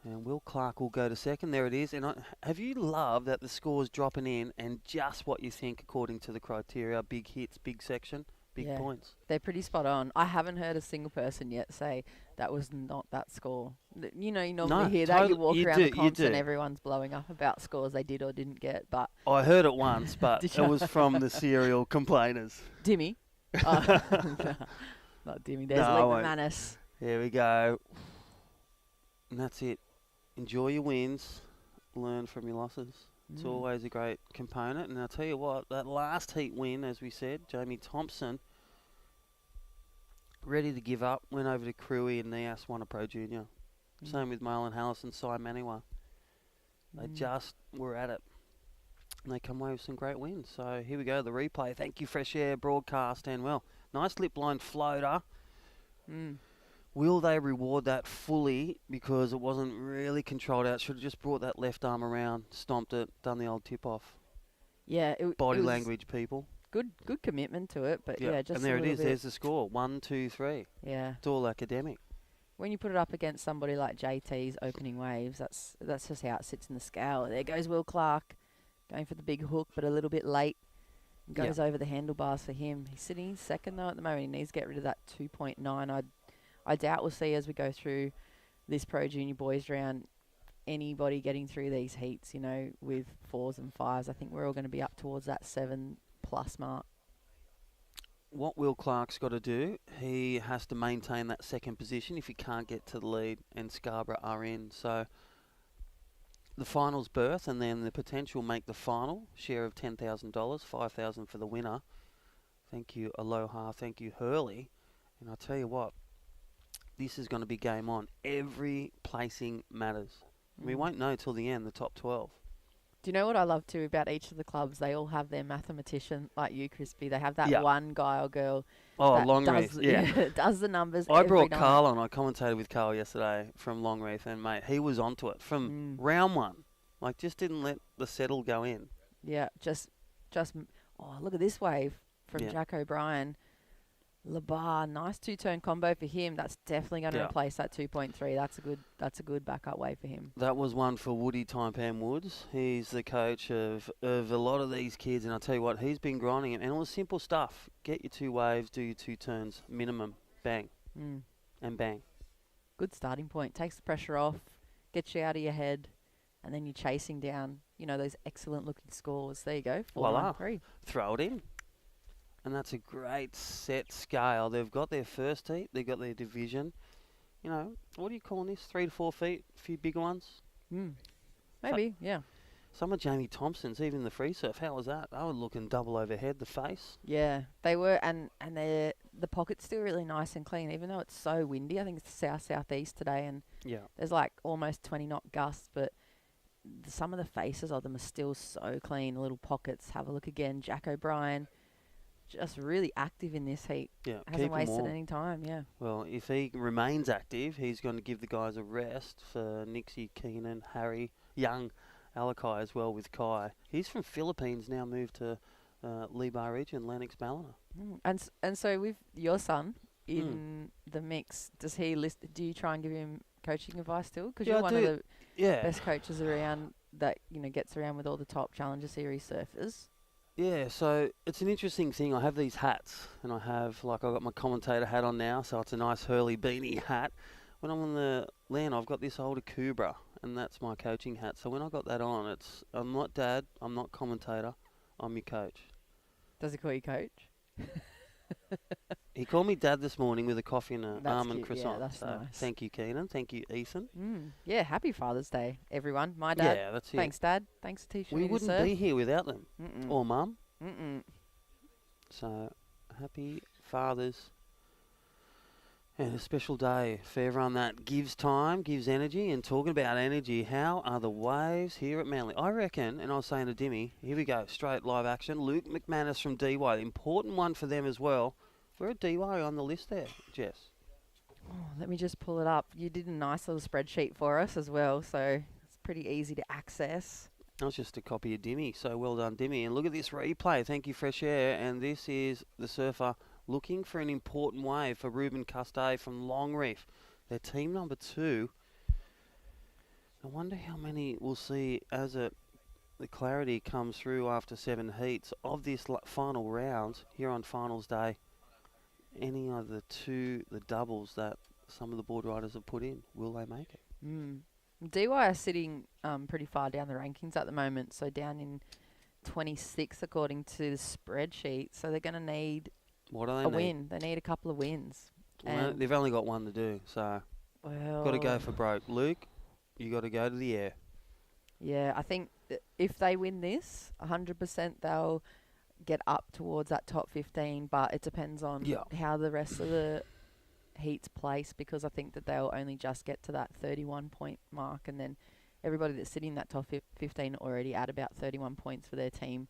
And Will Clark will go to second. There it is. And have you loved that the score's dropping in and just what you think according to the criteria? Big hits, big section, big Yeah. points. They're pretty spot on. I haven't heard a single person yet say that was not that score. You know, you normally No, hear that. You walk you around do, the you comps and do. everyone's blowing up about scores they did or didn't get. But I heard it once, but Did it ya? was from the serial complainers. Dimmy. Oh, not Dimmy. There's No, I Luke won't. McManus. Here we go. And that's it. Enjoy your wins. Learn from your losses. It's always a great component. And I'll tell you what, that last heat win, as we said, Jamie Thompson, ready to give up, went over to Cruey and Nias, won a Pro Junior. Same with Marlon Hallison, Cy Maniwa. They just were at it. And they come away with some great wins. So here we go, the replay. Thank you, Fresh Air Broadcast. And, well, nice lip line floater. Will they reward that fully because it wasn't really controlled out? Should have just brought that left arm around, stomped it, done the old tip-off. Yeah. Body it was language, people. Good commitment to it. But yeah, just and there a it little is. bit. There's the score. 1, 2, 3. Yeah. It's all academic. When you put it up against somebody like JT's opening waves, that's just how it sits in the scale. There goes Will Clark, going for the big hook, but a little bit late. Goes over the handlebars for him. He's sitting second though at the moment. He needs to get rid of that 2.9. I doubt we'll see as we go through this Pro Junior Boys round anybody getting through these heats, you know, with 4s and 5s. I think we're all going to be up towards that 7+ mark. What Will Clark's got to do, he has to maintain that second position if he can't get to the lead, and Scarborough are in. So the finals berth and then the potential make the final, share of $10,000, $5,000 for the winner. Thank you, Aloha. Thank you, Hurley. And I tell you what, this is going to be game on. Every placing matters. We won't know till the end, the top 12. Do you know what I love too about each of the clubs? They all have their mathematician, like you, Crispy. They have that one guy or girl. Oh, that Longreath, does, yeah. does the numbers. I every brought night. Carl on. I commentated with Carl yesterday from Longreath, and mate, he was onto it from round one. Like, just didn't let the settle go in. Yeah, just. Oh, look at this wave from Jack O'Brien. Labar, nice 2-turn combo for him. That's definitely going to replace that 2.3. That's a good backup wave for him. That was one for Woody Tympan Woods. He's the coach of a lot of these kids, and I'll tell you what, he's been grinding it. And all the simple stuff. Get your 2 waves, do your 2 turns, minimum, bang, and bang. Good starting point. Takes the pressure off, gets you out of your head, and then you're chasing down, you know, those excellent looking scores. There you go, 4-1-3. Throw it in. And that's a great set scale. They've got their first heat. They've got their division. You know, what are you calling this? 3 to 4 feet? A few bigger ones? Maybe, yeah. Some of Jamie Thompson's, even the free surf. How was that? They were looking double overhead, the face. Yeah, they were. And the pocket's still really nice and clean, even though it's so windy. I think it's south-southeast today. And there's like almost 20-knot gusts. But some of the faces of them are still so clean. Little pockets. Have a look again. Jack O'Brien. Just really active in this heat. Yeah, hasn't wasted any time. Yeah. Well, if he remains active, he's going to give the guys a rest for Nixie, Keenan, Harry, Young, Alakai as well with Kai. He's from Philippines now, moved to Libar region, Lennox Ballina. And so with your son in the mix, does he do you try and give him coaching advice still? Because you're one of the best coaches around that, you know, gets around with all the top Challenger Series surfers. Yeah, so it's an interesting thing. I have these hats, and I have, like, I've got my commentator hat on now, so it's a nice Hurley beanie hat. When I'm on the land, I've got this old Akubra, and that's my coaching hat. So when I got that on, I'm not dad, I'm not commentator, I'm your coach. Does he call you coach? He called me dad this morning with a coffee and an almond cute. croissant. Yeah, that's so nice. Thank you, Keenan. Thank you, Ethan. Yeah, happy Father's Day, everyone. My dad. Yeah, that's it. Thanks, Dad. Thanks for teaching We me to wouldn't surf. be here without them. Or Mum. So, happy Fathers. And a special day for everyone that gives time, gives energy. And talking about energy, how are the waves here at Manly? I reckon, and I was saying to Dimmy, here we go, straight live action. Luke McManus from DY, important one for them as well. We're at DY on the list there, Jess. Oh, let me just pull it up. You did a nice little spreadsheet for us as well, so it's pretty easy to access. That was just a copy of Dimmy, so well done, Dimmy. And look at this replay. Thank you, Fresh Air. And this is the surfer looking for an important wave for Ruben Castay from Longreef. They're team number 2. I wonder how many we'll see as the clarity comes through after 7 heats of this final round here on finals day. Any of the doubles that some of the board riders have put in, will they make it? DY are sitting pretty far down the rankings at the moment, so down in 26 according to the spreadsheet. So they're going to need What do they a need? win. They need a couple of wins. Well, And they've only got one to do, so got to go for broke. Luke, you got to go to the air. yeah, I think that if they win this, 100% they'll get up towards that top 15, but it depends on how the rest of the heats place, because I think that they'll only just get to that 31 point mark, and then everybody that's sitting in that top 15 already at about 31 points for their team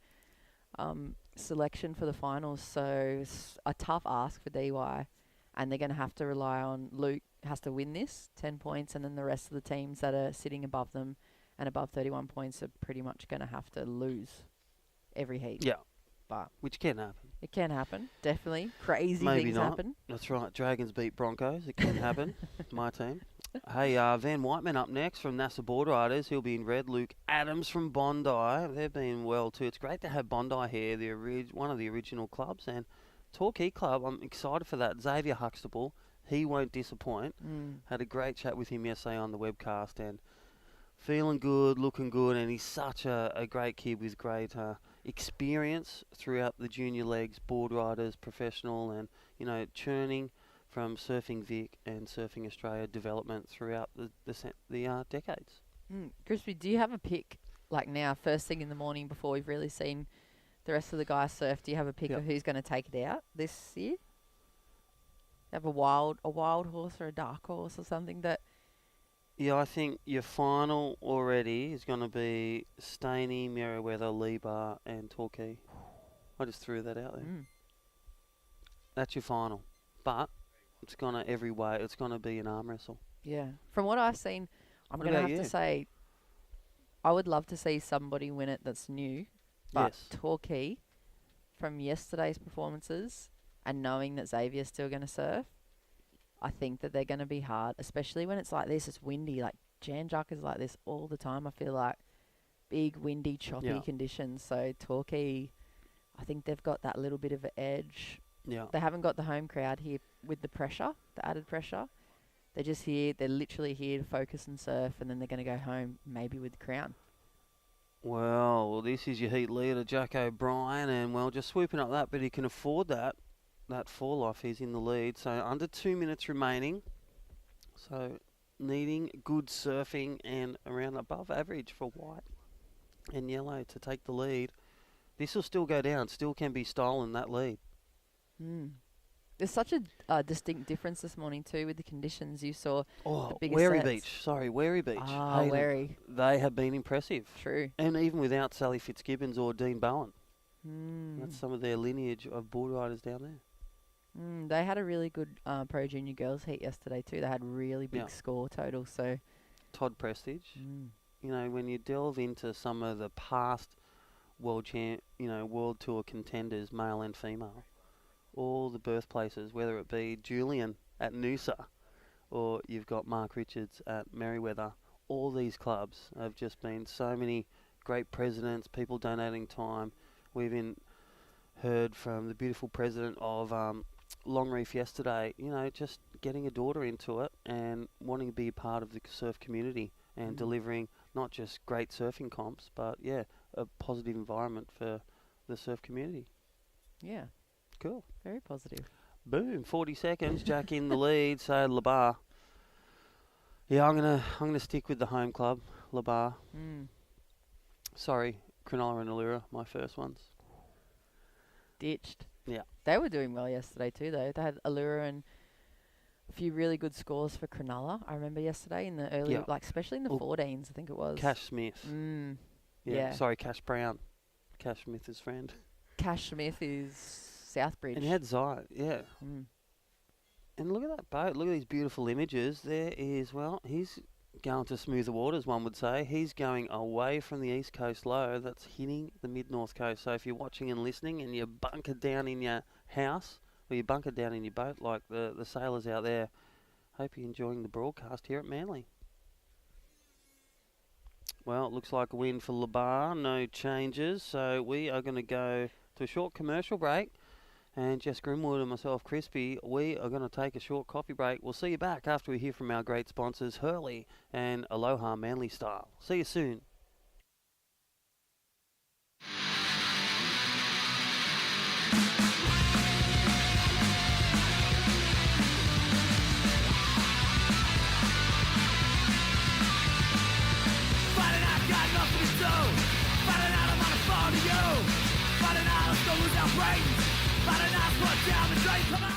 selection for the finals. So it's a tough ask for DY, and they're going to have to rely on Luke has to win this 10 points, and then the rest of the teams that are sitting above them and above 31 points are pretty much going to have to lose every heat. Yeah. But Which can happen. it can happen, definitely. Crazy Maybe things not. happen. That's right. Dragons beat Broncos. It can happen. My team. Hey, Van Whiteman up next from NASA Board Riders. He'll be in red. Luke Adams from Bondi. They've been well too. It's great to have Bondi here, one of the original clubs. And Torquay Club, I'm excited for that. Xavier Huxtable, he won't disappoint. Had a great chat with him yesterday on the webcast, and feeling good, looking good, and he's such a great kid with great experience throughout the junior legs, board riders, professional, and churning from Surfing Vic and Surfing Australia development throughout the decades. Crispy, do you have a pick, like now, first thing in the morning before we've really seen the rest of the guys surf? Do you have a pick of who's going to take it out this year? You have a wild horse or a dark horse or something that... Yeah, I think your final already is going to be Staney, Merriweather, Lebar, and Torquay. I just threw that out there. That's your final. But it's going to every way. It's going to be an arm wrestle. Yeah. From what I've seen, I'm going to have to say, I would love to see somebody win it that's new. But Torquay, from yesterday's performances and knowing that Xavier's still going to surf, I think that they're going to be hard, especially when it's like this. It's windy. Like Jan Juck is like this all the time. I feel like big, windy, choppy conditions. So Torquay, I think they've got that little bit of an edge. Yeah. They haven't got the home crowd here with the pressure, the added pressure. They're just here. They're literally here to focus and surf, and then they're going to go home maybe with the crown. Well, this is your heat leader, Jack O'Brien, and just swooping up that, but he can afford that fall off. He's in the lead, so under 2 minutes remaining. So needing good surfing and around above average for white and yellow to take the lead. This will still go down, still can be stolen, that lead. There's such a distinct difference this morning too with the conditions. You saw the bigger Wary sets. Beach. Sorry, Wary Beach. Wary. They have been impressive. True. And even without Sally Fitzgibbons or Dean Bowen. That's some of their lineage of board riders down there. They had a really good Pro Junior Girls heat yesterday too. They had really big score totals. So Todd Prestige. When you delve into some of the past world tour contenders, male and female, all the birthplaces, whether it be Julian at Noosa or you've got Mark Richards at Merriweather, all these clubs have just been so many great presidents, people donating time. We've even heard from the beautiful president of Longreef yesterday, just getting a daughter into it and wanting to be a part of the surf community and delivering not just great surfing comps, but a positive environment for the surf community. Yeah. Cool. Very positive. Boom. 40 seconds. Jack in the lead. So Labar. Yeah, I'm gonna stick with the home club, Labar. Sorry, Cronulla and Allura, my first ones. Ditched. Yeah. They were doing well yesterday too, though. They had Allura and a few really good scores for Cronulla. I remember yesterday in the early, especially in the 14s, I think it was. Cash Smith. Yeah. Sorry, Cash Brown. Cash Smith is friend. Cash Smith is Southbridge. And he had Zion, And look at that boat. Look at these beautiful images. There is, he's going to smoother waters, one would say. He's going away from the east coast low. That's hitting the mid-north coast. So if you're watching and listening and you're bunkered down in your house or you're bunkered down in your boat like the sailors out there, hope you're enjoying the broadcast here at Manly. Well, it looks like a win for Labar. No changes. So we are going to go to a short commercial break. And Jess Grimwood and myself, Crispy, we are going to take a short coffee break. We'll see you back after we hear from our great sponsors, Hurley and Aloha Manly Style. See you soon. Finding I've got nothing to do. Finding out I'm on the phone to you. Finding out let's go lose our brains. Finding out put down the drain. Come on.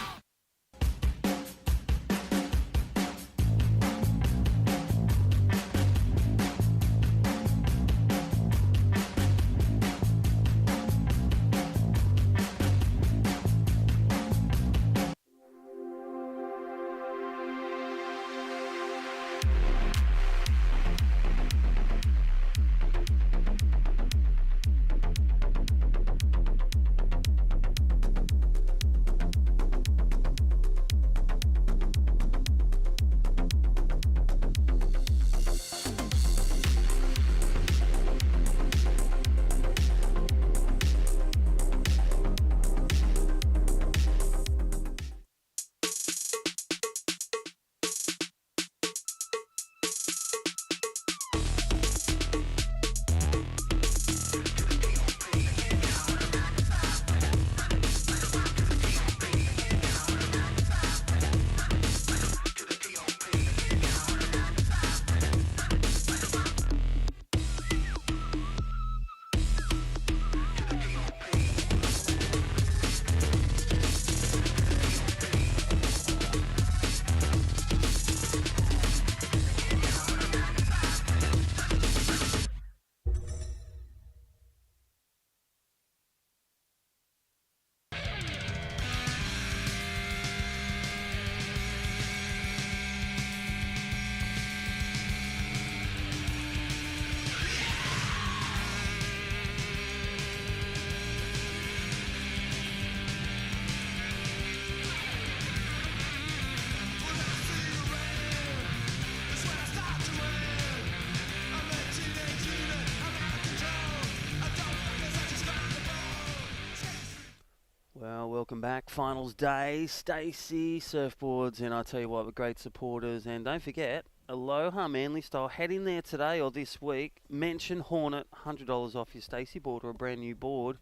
Well, welcome back. Finals day. Stacey, surfboards, and I tell you what, we're great supporters. And don't forget, Aloha Manly Style. Head in there today or this week. Mention Hornet, $100 off your Stacey board or a brand new board.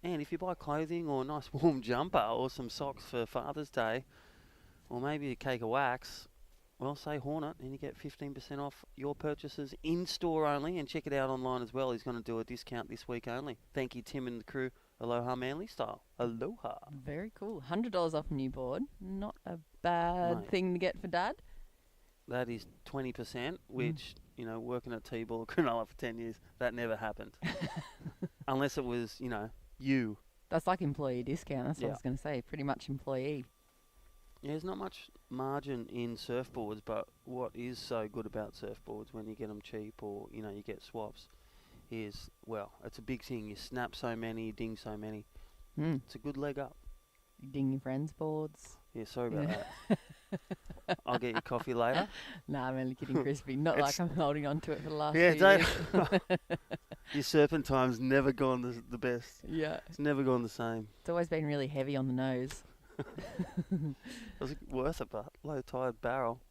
And if you buy clothing or a nice warm jumper or some socks for Father's Day, or maybe a cake of wax, well, say Hornet and you get 15% off your purchases in-store only. And check it out online as well. He's going to do a discount this week only. Thank you, Tim and the crew. Aloha Manly Style. Aloha. Very cool. $100 off a new board. Not a bad Mate. thing to get for Dad. That is 20%, which, you know, working at T-Ball Cronulla for 10 years, that never happened. Unless it was, you know, you. That's like employee discount. That's what I Yeah. was going to say. Pretty much employee. Yeah, there's not much margin in surfboards, but what is so good about surfboards when you get them cheap or, you know, you get swaps is, well, it's a big thing. You snap so many, you ding so many. Mm. It's a good leg up. You ding your friends' boards. Yeah, sorry about that. I'll get you coffee later. Nah, I'm only kidding, Crispy. Not like I'm holding on to it for the last Yeah, few don't. years. Your serpentine's never gone the best. Yeah. It's never gone the same. It's always been really heavy on the nose. It was worth it, but low tide barrel.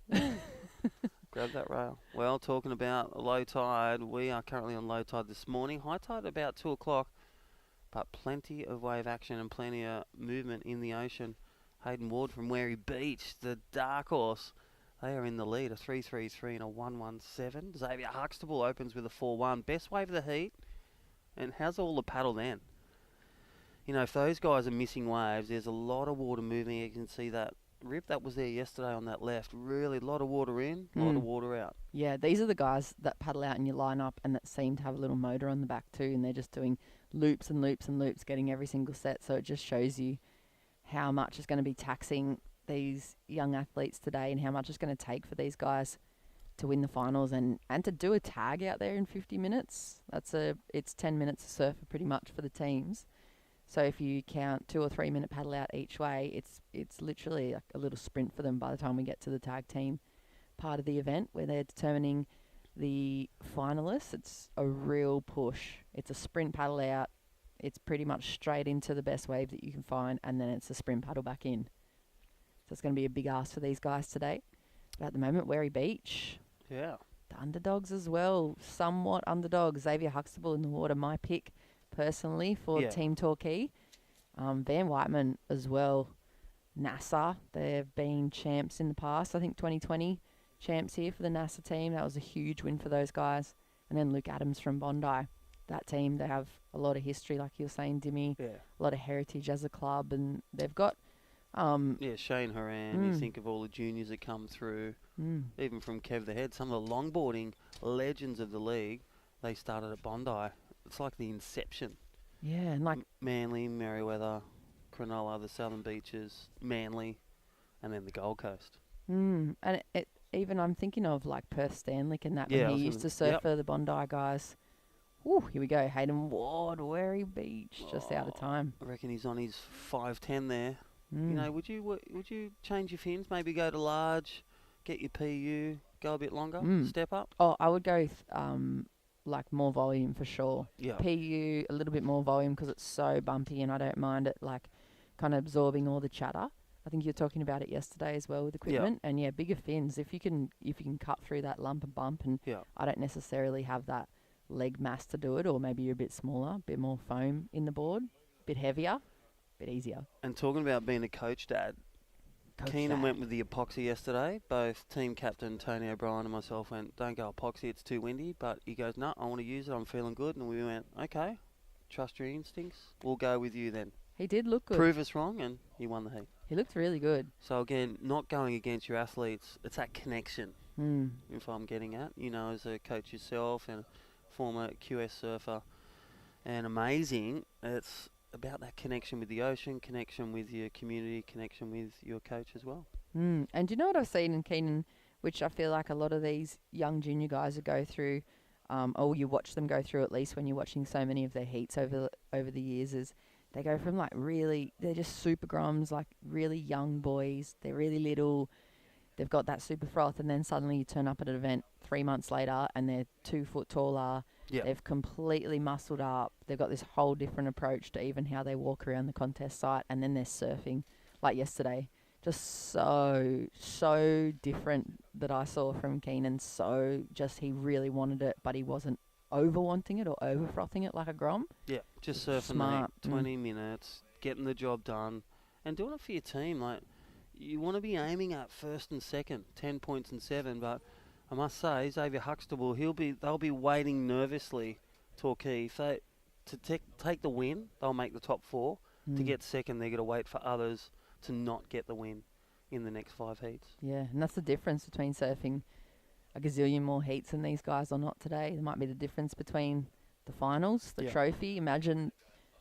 Grab that rail. Well, talking about low tide, we are currently on low tide this morning. High tide about 2 o'clock, but plenty of wave action and plenty of movement in the ocean. Hayden Ward from Wary Beach, the dark horse. They are in the lead, a 3.33 and a 1.17. Xavier Huxtable opens with a 4.1. Best wave of the heat. And how's all the paddle then? You know, if those guys are missing waves, there's a lot of water moving. You can see that rip that was there yesterday on that left. Really, a lot of water in, a lot of water out. Yeah, these are the guys that paddle out in your lineup and that seem to have a little motor on the back too, and they're just doing loops and loops and loops, getting every single set. So it just shows you how much is going to be taxing these young athletes today and how much it's going to take for these guys to win the finals and to do a tag out there in 50 minutes. It's 10 minutes of surfer pretty much for the teams. So if you count 2 or 3 minute paddle out each way, it's literally like a little sprint for them by the time we get to the tag team part of the event where they're determining the finalists. It's a real push. It's a sprint paddle out. It's pretty much straight into the best wave that you can find, and then it's a sprint paddle back in. So it's going to be a big ask for these guys today. But at the moment, Wary Beach, Yeah. the underdogs as well, somewhat underdogs. Xavier Huxtable in the water, my pick personally for Yeah. Team Torquay. Van Whiteman as well. NASA, they've been champs in the past. I think 2020 champs here for the NASA team. That was a huge win for those guys. And then Luke Adams from Bondi. That team, they have a lot of history, like you were saying, Dimmy. Yeah. A lot of heritage as a club, and they've got Yeah, Shane Horan, you think of all the juniors that come through, even from Kev the Head, some of the longboarding legends of the league, they started at Bondi. It's like the inception. yeah, and like Manly, Merewether, Cronulla, the Southern Beaches, Manly, and then the Gold Coast. and it even I'm thinking of like Perth Stanley and that Yeah, I when was he used to gonna- surf for the Bondi guys. Ooh, here we go. Hayden Ward, Wary Beach, just out of time. I reckon he's on his 5'10" there. Mm. You know, would you change your fins? Maybe go to large, get your PU, go a bit longer, step up. Oh, I would go with like more volume for sure. Yeah. PU a little bit more volume because it's so bumpy and I don't mind it like kind of absorbing all the chatter. I think you were talking about it yesterday as well with equipment, and yeah, bigger fins. If you can cut through that lump and bump, and Yeah. I don't necessarily have that leg mass to do it, or maybe you're a bit smaller, a bit more foam in the board, a bit heavier, a bit easier. And talking about being a coach dad, Coach Keenan Dad. went with the epoxy yesterday. Both team captain Tony O'Brien and myself went, don't go epoxy, it's too windy. But he goes, no, I want to use it, I'm feeling good. And we went, okay, trust your instincts. We'll go with you then. He did look good. Prove us wrong, and he won the heat. He looked really good. So again, not going against your athletes, it's that connection, if I'm getting at. You know, as a coach yourself and former QS surfer, and amazing, it's about that connection with the ocean, connection with your community, connection with your coach as well. And do you know what I've seen in Keenan, which I feel like a lot of these young junior guys that go through, or you watch them go through at least when you're watching so many of their heats over the years, is they go from like really, they're just super groms, like really young boys. They're really little. They've got that super froth, and then suddenly you turn up at an event 3 months later and they're 2 foot taller. Yeah. They've completely muscled up. They've got this whole different approach to even how they walk around the contest site, and then they're surfing like yesterday. Just so different that I saw from Keenan. So just he really wanted it, but he wasn't over wanting it or over frothing it like a grom. Yeah, just surfing Smart. mate, 20 minutes, getting the job done, and doing it for your team. Like, you want to be aiming at first and second, 10 points and 7, but I must say, Xavier Huxtable, they'll be waiting nervously, Torquay. If they, to take the win, they'll make the top 4. To get second, they're going to wait for others to not get the win in the next 5 heats. Yeah, and that's the difference between surfing a gazillion more heats than these guys or not today. There might be the difference between the finals, the trophy. Imagine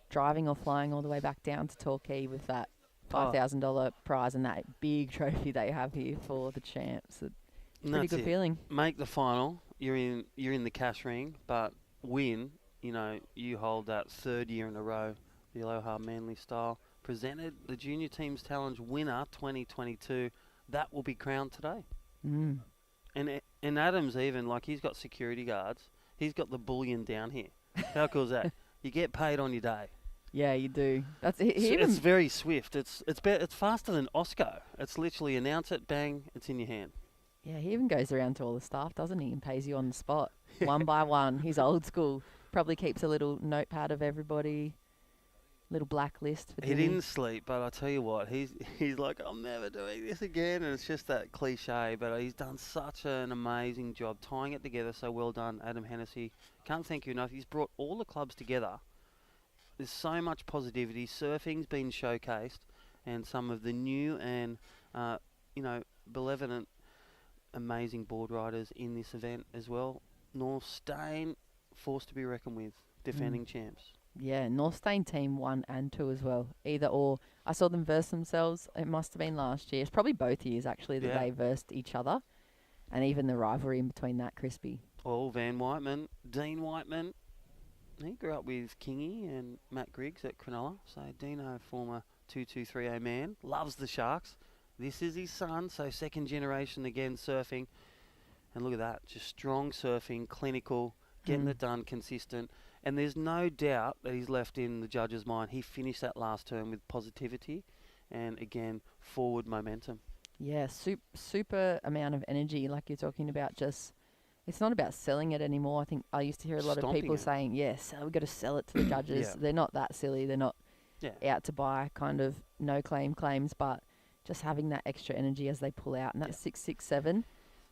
driving or flying all the way back down to Torquay with that $5,000 prize and that big trophy they have here for the champs. It's a pretty good feeling. Make the final, you're in the cash ring, but win, you know, you hold that 3rd year in a row, the Aloha Manly style. Presented the Junior Teams Challenge winner 2022. That will be crowned today. And Adams even, like, he's got security guards. He's got the bullion down here. How cool is that? You get paid on your day. Yeah, you do. That's It's very swift. It's faster than Oscar. It's literally announce it, bang, it's in your hand. Yeah, he even goes around to all the staff, doesn't he, and pays you on the spot, one by one. He's old school. Probably keeps a little notepad of everybody, little blacklist. For He Jimmy. didn't sleep, but I tell you what, he's like, I'm never doing this again, and it's just that cliche, but he's done such an amazing job tying it together. So well done, Adam Hennessy. Can't thank you enough. He's brought all the clubs together. There's so much positivity. Surfing's been showcased, and some of the new and benevolent, amazing board riders in this event as well. North Stain, forced to be reckoned with, defending champs. Yeah, North Stain team 1 and 2 as well. Either or. I saw them verse themselves. It must have been last year. It's probably both years actually that they versed each other. and even the rivalry in between that, Crispy. Oh, Van Whiteman, Dean Whiteman. He grew up with Kingy and Matt Griggs at Cronulla. So Dino, former 223A man, loves the Sharks. This is his son, so second generation again surfing. And look at that, just strong surfing, clinical, getting it done, consistent. And there's no doubt that he's left in the judge's mind. He finished that last term with positivity and, again, forward momentum. Yeah, super amount of energy, like you're talking about. Just, it's not about selling it anymore. I think I used to hear a lot of Stomping people it. saying, yes, we've got to sell it to the judges. Yeah. They're not that silly. They're not out to buy kind of no claim claims, but just having that extra energy as they pull out. And that's 667.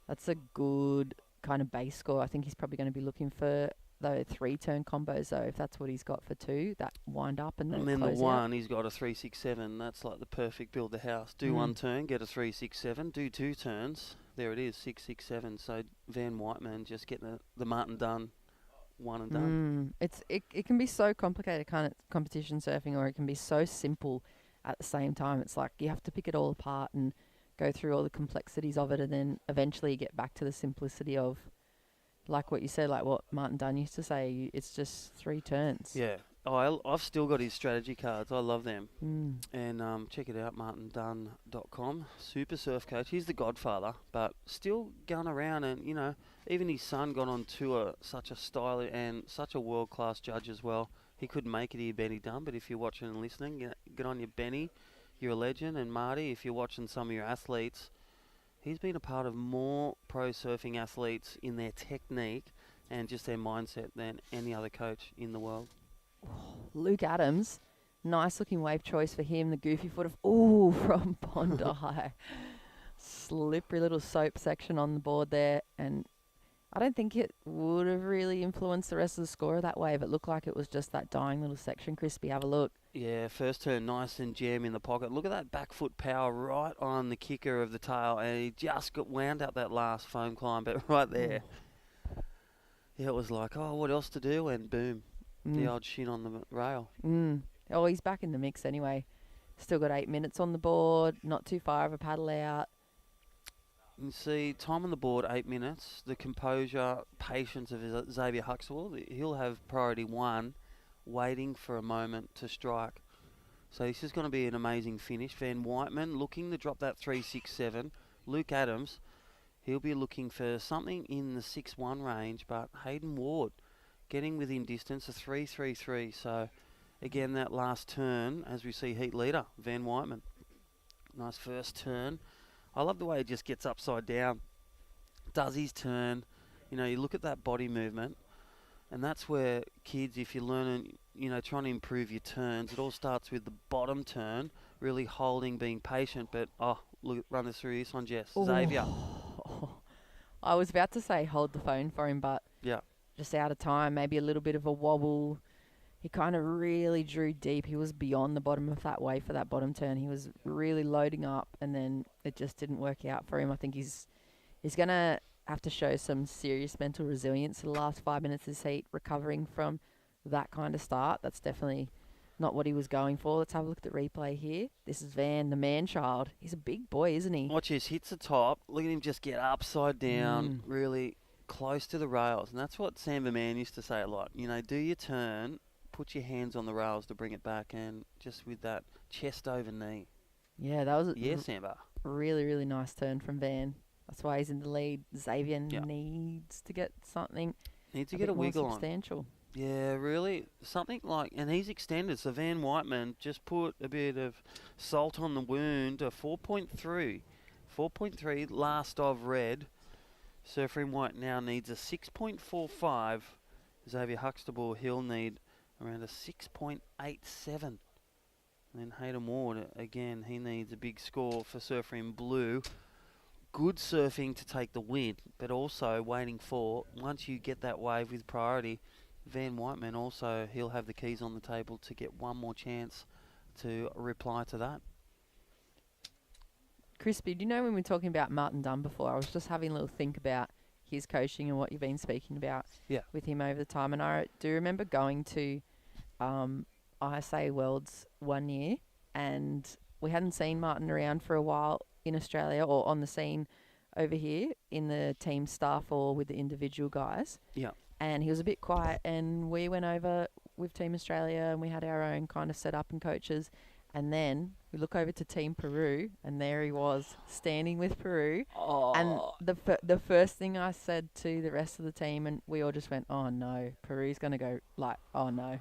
That's a good kind of base score. I think he's probably going to be looking for the 3-turn combos, though, if that's what he's got for 2, that wind up and then the close one, out. he's got a 367. That's like the perfect build the house. Do one turn, get a 367. Do 2 turns. There it is, 667. So Van Whiteman just getting the Martin done, one and done. It can be so complicated, kind of competition surfing, or it can be so simple at the same time. It's like you have to pick it all apart and go through all the complexities of it, and then eventually get back to the simplicity of, like what you said, like what Martin Dunn used to say, it's just 3 turns. Yeah. Oh, I've still got his strategy cards. I love them. And check it out, martindunn.com. Super surf coach. He's the godfather, but still going around, and, you know, even his son got on tour, such a styler and such a world-class judge as well. He couldn't make it here, Benny Dunn, but if you're watching and listening, get on your Benny. You're a legend. And Marty, if you're watching some of your athletes, he's been a part of more pro surfing athletes in their technique and just their mindset than any other coach in the world. Luke Adams, nice looking wave choice for him. The goofy foot of from Bondi. Slippery little soap section on the board there, and I don't think it would have really influenced the rest of the score of that wave. It looked like it was just that dying little section. Crispy, have a look. Yeah, first turn nice and jam in the pocket. Look at that back foot power right on the kicker of the tail, and he just got wound out that last foam climb, but right there. Yeah, it was like, oh, what else to do? And boom, the old shin on the rail. Oh, he's back in the mix anyway. Still got 8 minutes on the board, not too far of a paddle out. You see, time on the board, 8 minutes. The composure, patience of Xavier Huxtable. He'll have priority 1, waiting for a moment to strike. So this is going to be an amazing finish. Van Whiteman looking to drop that 367. Luke Adams, he'll be looking for something in the 6-1 range, but Hayden Ward getting within distance, a 333. So again, that last turn, as we see heat leader, Van Whiteman. Nice first turn. I love the way he just gets upside down, does his turn. You know, you look at that body movement, and that's where kids, if you're learning, you know, trying to improve your turns, it all starts with the bottom turn, really holding, being patient. But, look, run us through this one, Jess. Xavier. I was about to say hold the phone for him, but just out of time, maybe a little bit of a wobble. He kind of really drew deep. He was beyond the bottom of that wave for that bottom turn. He was really loading up, and then it just didn't work out for him. I think he's going to have to show some serious mental resilience in the last 5 minutes of this heat, recovering from that kind of start. That's definitely not what he was going for. Let's have a look at the replay here. This is Van, the man-child. He's a big boy, isn't he? Watch this, hits the top. Look at him just get upside down, really close to the rails. And that's what Sam the Man used to say a lot. You know, do your turn, put your hands on the rails to bring it back, and just with that chest over knee. Yeah, that was Samba. Really, really nice turn from Van. That's why he's in the lead. Xavier needs to get something. Needs to get a wiggle substantial. on. Yeah, really. Something like, and he's extended. So Van Whiteman just put a bit of salt on the wound, a 4.3. 4.3, last of red. Surfer in White now needs a 6.45. Xavier Huxtable, he'll need around a 6.87. And then Hayden Ward, again, he needs a big score for Surfer in Blue. Good surfing to take the win, but also waiting for, once you get that wave with priority, Van Whiteman also, he'll have the keys on the table to get one more chance to reply to that. Crispy, do you know when we were talking about Martin Dunn before, I was just having a little think about his coaching and what you've been speaking about with him over the time. And I do remember going to ISA Worlds one year, and we hadn't seen Martin around for a while in Australia or on the scene over here in the team staff or with the individual guys. Yeah. And he was a bit quiet, and we went over with Team Australia and we had our own kind of setup and coaches. And then we look over to Team Peru, and there he was standing with Peru. Oh. And the first thing I said to the rest of the team, and we all just went, oh no, Peru's going to go, like, oh no.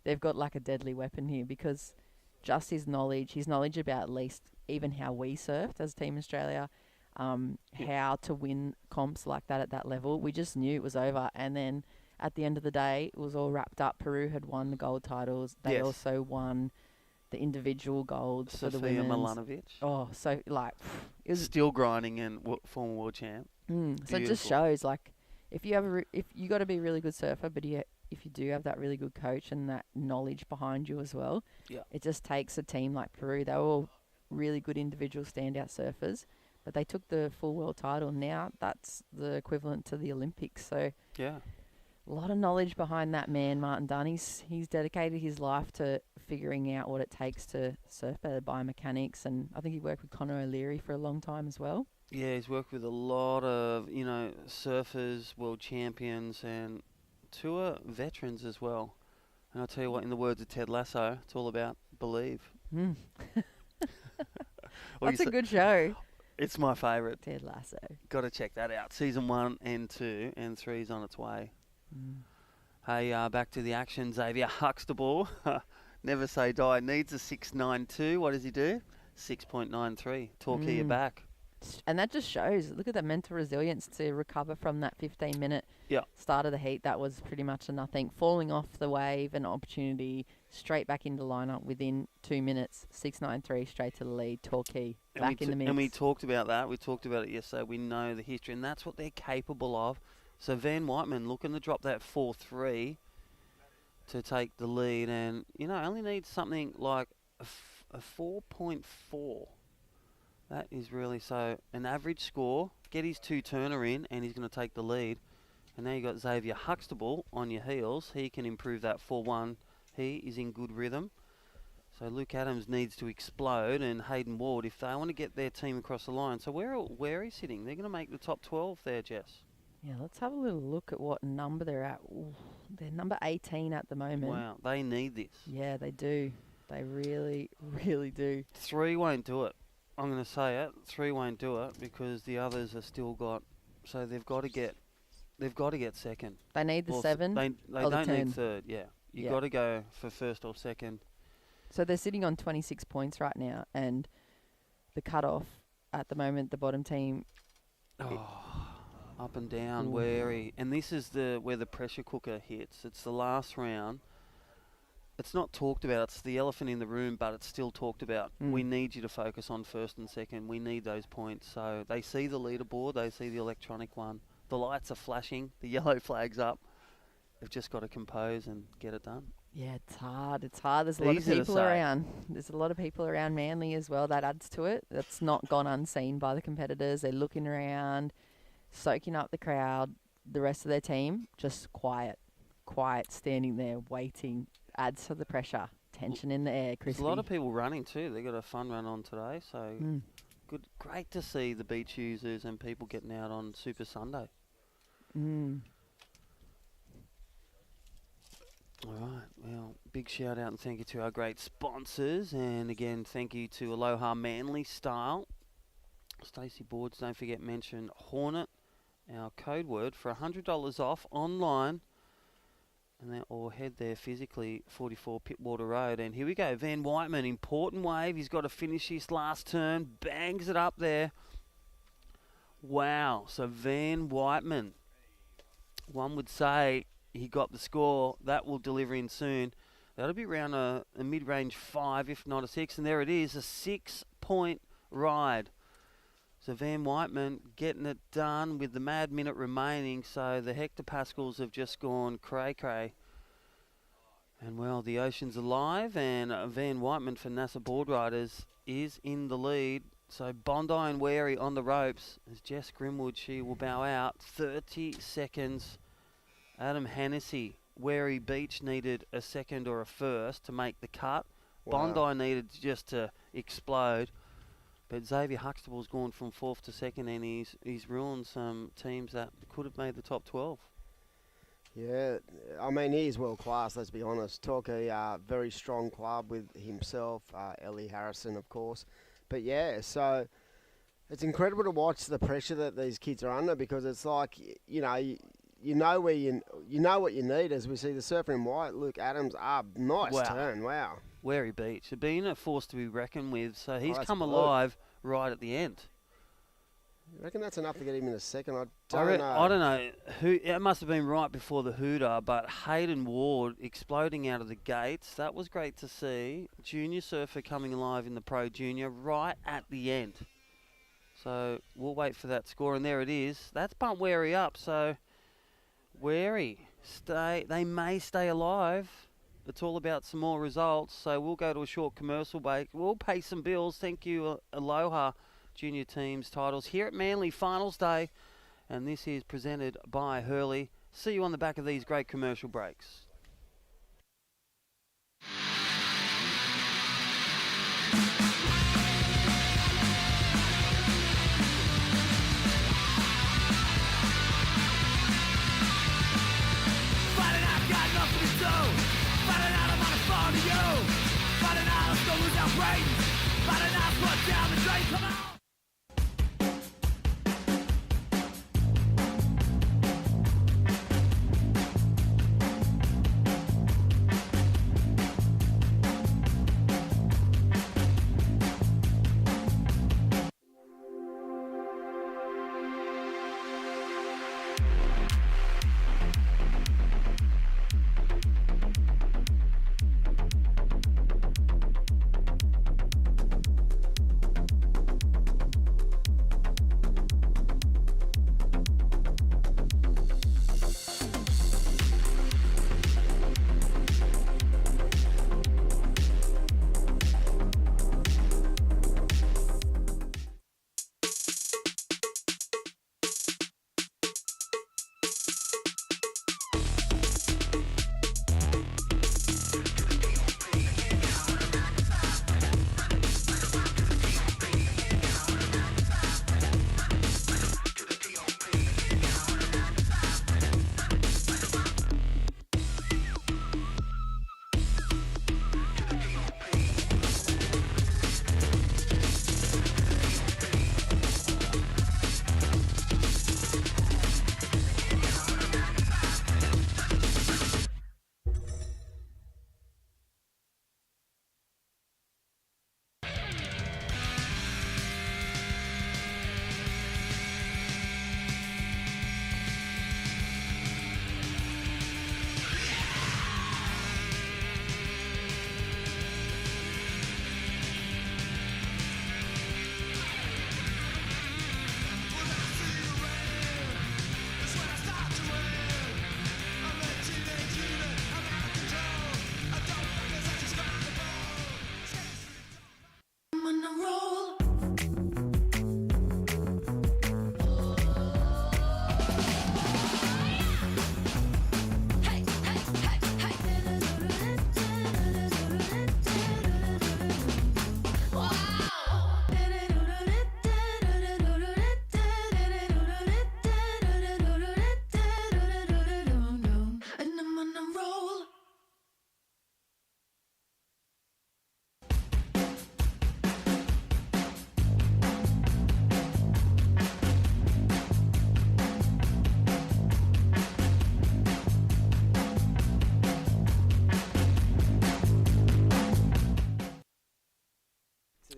They've got like a deadly weapon here, because just his knowledge about at least even how we surfed as Team Australia, how to win comps like that at that level, we just knew it was over. And then at the end of the day, it was all wrapped up. Peru had won the gold titles. They Yes. also won the individual golds for the Sofia women's. Milanovic. Oh, so like it was Still grinding and former world champ. so it just Beautiful. shows, like, if you have if you got to be a really good surfer, but if you do have that really good coach and that knowledge behind you as well, Yeah. it just takes a team like Peru. They were all really good individual standout surfers, but they took the full world title. Now that's the equivalent to the Olympics. So Yeah. a lot of knowledge behind that man, Martin Dunn. He's dedicated his life to figuring out what it takes to surf better, biomechanics, and I think he worked with Conor O'Leary for a long time as well. Yeah, he's worked with a lot of, surfers, world champions, and tour veterans as well. And I'll tell you what, in the words of Ted Lasso, it's all about believe. Mm. Or That's you a sa- good show, It's my favourite. Ted Lasso. Got to check that out. Season 1 and 2 and 3 is on its way. Hey, back to the action. Xavier Huxtable, never say die, needs a 6.92. What does he do? 6.93. Torquay back. And that just shows, look at that mental resilience to recover from that 15-minute Yeah. start of the heat. That was pretty much a nothing. Falling off the wave, an opportunity, straight back into lineup within 2 minutes. 6.93 straight to the lead. Torquay back in the mix. And we talked about that. We talked about it yesterday. We know the history, and that's what they're capable of. So Van Whiteman looking to drop that 4.3 to take the lead, and, only needs something like a 4.4. That is really so. An average score, get his 2-turner in, and he's going to take the lead. And now you got Xavier Huxtable on your heels. He can improve that 4.1. He is in good rhythm. So Luke Adams needs to explode, and Hayden Ward, if they want to get their team across the line. So where are he sitting? They're going to make the top 12 there, Jess. Yeah, let's have a little look at what number they're at. Ooh, they're number 18 at the moment. Wow, they need this. Yeah, they do. They really, really do. 3 won't do it. I'm going to say it. 3 won't do it because the others are still got. So they've got to get second. They need the Or 7. They or the don't 10. need third. Yeah, you Yeah. got to go for first or second. So they're sitting on 26 points right now, and the cutoff at the moment, the bottom team. Up and down, Ooh. wary, and this is where the pressure cooker hits. It's the last round. It's not talked about. It's the elephant in the room, but it's still talked about. We need you to focus on first and second. We need those points. So they see the leaderboard. They see the electronic one. The lights are flashing. The yellow flag's up. They've just got to compose and get it done. Yeah, it's hard. It's hard. There's a lot of Easy to people say. around. There's a lot of people around Manly as well. That adds to it. That's not gone unseen by the competitors. They're looking around, soaking up the crowd. The rest of their team, just quiet, standing there, waiting. Adds to the pressure. Tension in the air, There's crispy. a lot of people running too. They got a fun run on today. So good, great to see the beach users and people getting out on Super Sunday. All right, well, big shout out and thank you to our great sponsors, and again, thank you to Aloha Manly Style. Stacey Boards, don't forget, mention Hornet, our code word, for $100 off online, and then, or head there physically, 44 Pittwater Road. And here we go, Van Whiteman, important wave, he's got to finish his last turn, bangs it up there. Wow, so Van Whiteman, one would say, he got the score. That will deliver in soon. That'll be around a mid-range 5, if not a 6. And there it is, a 6-point ride. So Van Whiteman getting it done with the mad minute remaining. So the hectopascals have just gone cray-cray. And, well, the ocean's alive. And Van Whiteman for NASA Board Riders is in the lead. So Bondi and Wary on the ropes. As Jess Grimwood, she will bow out. 30 seconds. Adam Hennessy, Wary Beach needed a second or a first to make the cut. Wow. Bondi needed just to explode. But Xavier Huxtable's gone from 4th to 2nd, and he's ruined some teams that could have made the top 12. Yeah, I mean, he is world class, let's be honest. Torquay, very strong club with himself, Ellie Harrison, of course. But yeah, so it's incredible to watch the pressure that these kids are under, because it's like, you know where you know what you need, as we see the surfer in white, Luke Adams, nice Wow. turn, wow. Wary Beach. Being a force to be reckoned with, so he's that's come blue. alive right at the end. You reckon that's enough to get him in a second? I I don't know. don't know. It must have been right before the hooter, but Hayden Ward exploding out of the gates. That was great to see. Junior surfer coming alive in the Pro Junior right at the end. So we'll wait for that score, and there it is. That's bumped Wary up, so Wary, they may stay alive. It's all about some more results, so we'll go to a short commercial break. We'll pay some bills. Thank you, Aloha Junior Teams titles here at Manly Finals Day, and this is presented by Hurley. See you on the back of these great commercial breaks. Finding I've got nothing to do. Finding out I'm on the phone to you. Finding out I'm gonna lose our brains. Finding out what's down the drain. Come on.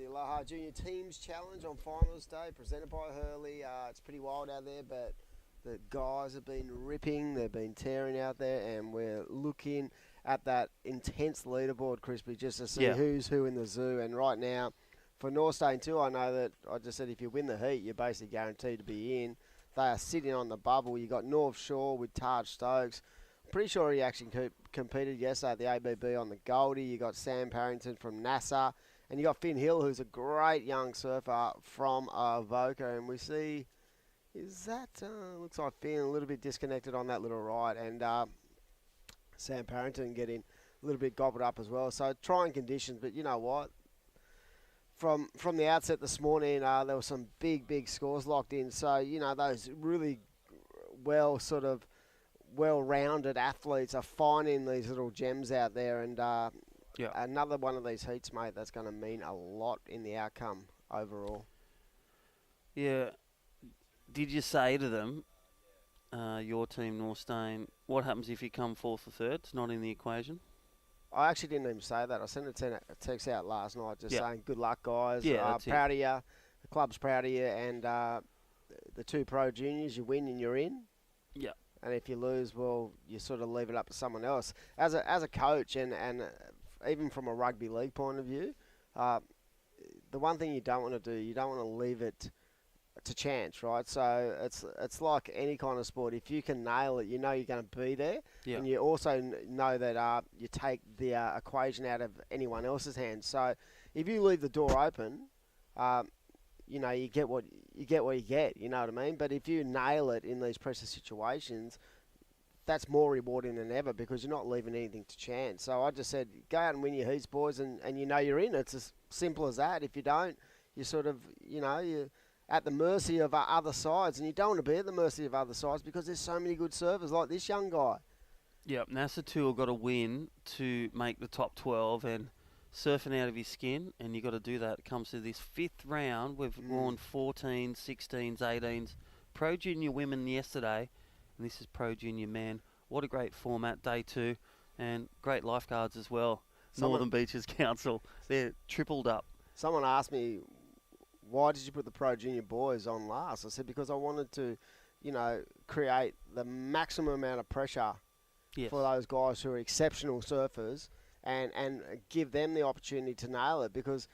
Aloha Junior Teams Challenge on Finals Day, presented by Hurley. It's pretty wild out there, but the guys have been ripping, they've been tearing out there, and we're looking at that intense leaderboard, Crispy, just to see who's who in the zoo. And right now, for North State 2, I know that I just said if you win the heat, you're basically guaranteed to be in. They are sitting on the bubble. You got North Shore with Taj Stokes. Pretty sure he actually competed yesterday at the ABB on the Goldie. You got Sam Parrington from NASA. And you got Finn Hill, who's a great young surfer from Avoca. And we see, looks like Finn a little bit disconnected on that little ride. And Sam Parrington getting a little bit gobbled up as well. So trying conditions, but you know what? from the outset this morning, there were some big scores locked in. So, those really well-rounded athletes are finding these little gems out there. And another one of these heats, mate, that's going to mean a lot in the outcome overall. Yeah. Did you say to them, your team, Northstein, what happens if you come fourth or third? It's not in the equation. I actually didn't even say that. I sent a text out last night just saying, good luck, guys. Yeah, proud of you. The club's proud of you. And the 2 pro juniors, you win and you're in. Yeah. And if you lose, well, you sort of leave it up to someone else. As a coach and even from a rugby league point of view, the one thing you don't want to do, you don't want to leave it to chance, right? So it's like any kind of sport. If you can nail it, you know you're going to be there. Yeah. And you also know that you take the equation out of anyone else's hands. So if you leave the door open, you get what you get, you know what I mean? But if you nail it in these pressure situations, that's more rewarding than ever because you're not leaving anything to chance. So I just said, go out and win your heats, boys, and you know you're in. It's as simple as that. If you don't, you sort of, you're at the mercy of other sides, and you don't want to be at the mercy of other sides because there's so many good servers like this young guy. Yeah, NASA 2 have got to win to make the top 12 and surfing out of his skin, and you've got to do that. It comes to this 5th round. We've won 14s, 16s, 18s. Pro Junior women yesterday, and this is Pro Junior men. What a great format, day 2, and great lifeguards as well. Northern Beaches Council, they're tripled up. Someone asked me, why did you put the Pro Junior boys on last? I said, because I wanted to, create the maximum amount of pressure for those guys who are exceptional surfers and give them the opportunity to nail it because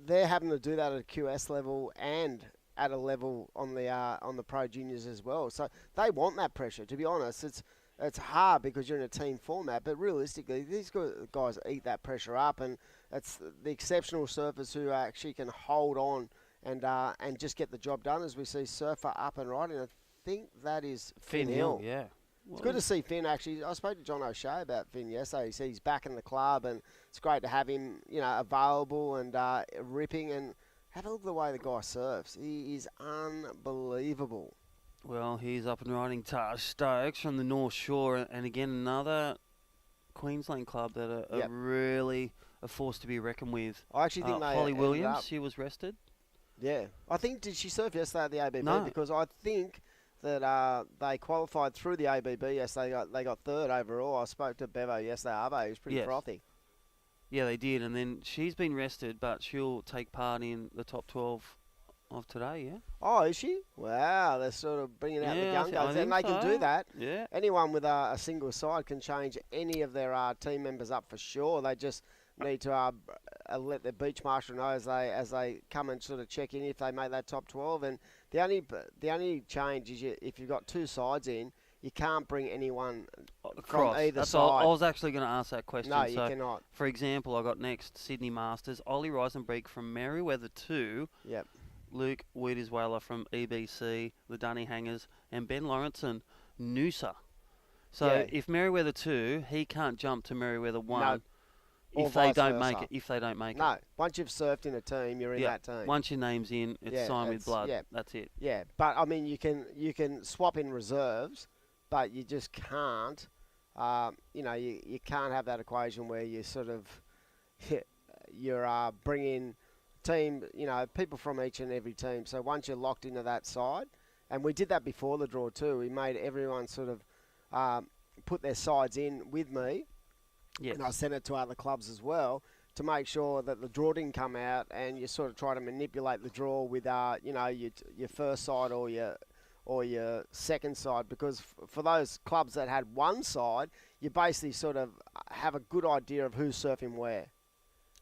they're having to do that at a QS level and at a level on the Pro Juniors as well. So they want that pressure. To be honest, it's hard because you're in a team format, but realistically, these guys eat that pressure up, and it's the exceptional surfers who actually can hold on and just get the job done, as we see Surfer up and riding. I think that is Finn Hill. Yeah. It's good to see Finn, actually. I spoke to John O'Shea about Finn yesterday. He said he's back in the club, and it's great to have him, available and ripping. And have a look at the way the guy surfs. He is unbelievable. Well, he's up and riding Taj Stokes from the North Shore, and again, another Queensland club that are really a force to be reckoned with. I actually think they Holly Williams, she was rested. Yeah. I think, did she surf yesterday at the ABB? No. Because I think that they qualified through the ABB yesterday. They got 3rd overall. I spoke to Bevo yesterday. Arvo, he was pretty frothy. Yeah, they did. And then she's been rested, but she'll take part in the top 12 of today, yeah? Oh, is she? Wow, they're sort of bringing out the young guys. And they can do that. Yeah. Anyone with a single side can change any of their team members up for sure. They just need to let their beach marshal know as they come and sort of check in if they make that top 12. And the only change is if you've got 2 sides in, you can't bring anyone from either side. I was actually going to ask that question. No, you cannot. For example, I got next Sydney Masters, Ollie Reisenbrink from Merewether 2. Yep. Luke Wiedesweiler from EBC, the Dunny Hangers, and Ben Lawrenson, Noosa. So if Merewether 2, he can't jump to Merewether 1. No. If they don't make it. No. Once you've surfed in a team, you're in that team. Once your name's in, it's signed with blood. Yeah. That's it. Yeah, but I mean, you can swap in reserves, but you just can't. You can't have that equation where you sort of you're bringing team, people from each and every team. So once you're locked into that side, and we did that before the draw too. We made everyone sort of put their sides in with me. Yes. And I sent it to other clubs as well to make sure that the draw didn't come out, and you sort of try to manipulate the draw with your first side or your second side, because for those clubs that had one side, you basically sort of have a good idea of who's surfing where.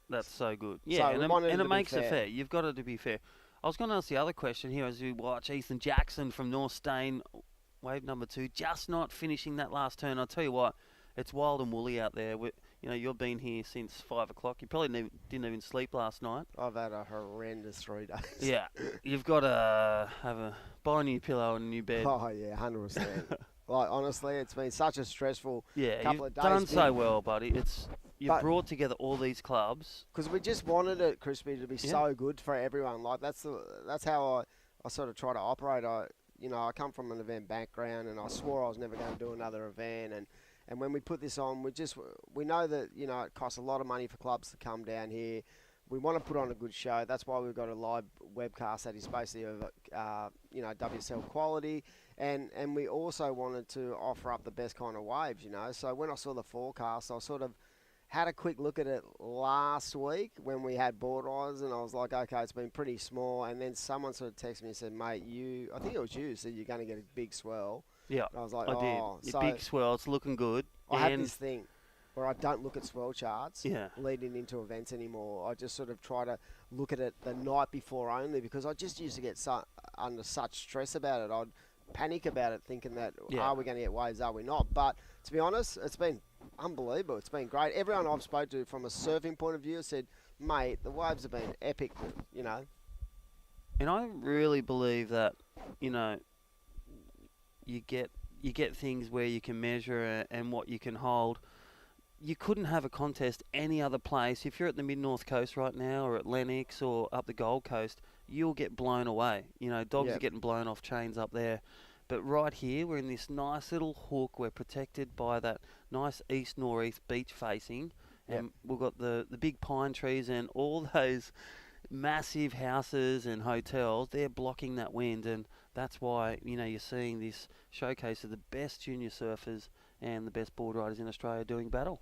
That's so good. Yeah, so and it makes it fair. You've got it to be fair. I was going to ask the other question here as we watch Ethan Jackson from North Stain, wave number 2, just not finishing that last turn. I'll tell you what, it's wild and woolly out there. You've been here since 5 o'clock. You probably didn't even sleep last night. I've had a horrendous 3 days. Yeah, you've got to buy a new pillow and a new bed. Oh yeah, 100%. Like honestly, it's been such a stressful couple of days. You've done so well, buddy. But- brought together all these clubs. Because we just wanted it, Crispy, to be Yeah. so good for everyone. Like that's how I sort of try to operate. I come from an event background, and I swore I was never going to do another event. And when we put this on, we know that it costs a lot of money for clubs to come down here. We want to put on a good show. That's why we've got a live webcast that is basically of WSL quality. And we also wanted to offer up the best kind of waves. So when I saw the forecast, I sort of had a quick look at it last week when we had board riders, and I was like, okay, it's been pretty small. And then someone sort of texted me and said, mate, I think it was you, said you're going to get a big swell. Yeah, And I was like, I oh. did. So Your big swell, it's looking good. I have And this thing where I don't look at swell charts Yeah. leading into events anymore. I just sort of try to look at it the night before only, because I just used to get under such stress about it. I'd panic about it, thinking that, Yeah. are we going to get waves, are we not? But to be honest, it's been unbelievable. It's been great. Everyone I've spoken to from a surfing point of view said, mate, the waves have been epic, And I really believe that, you get things where you can measure and what you can hold. You couldn't have a contest any other place. If you're at the Mid-North Coast right now, or at Lennox, or up the Gold Coast, you'll get blown away. Dogs Yep. are getting blown off chains up there. But right here, we're in this nice little hook. We're protected by that nice east-northeast beach facing. And Yep. we've got the big pine trees and all those massive houses and hotels. They're blocking that wind, and that's why, you're seeing this showcase of the best junior surfers and the best board riders in Australia doing battle.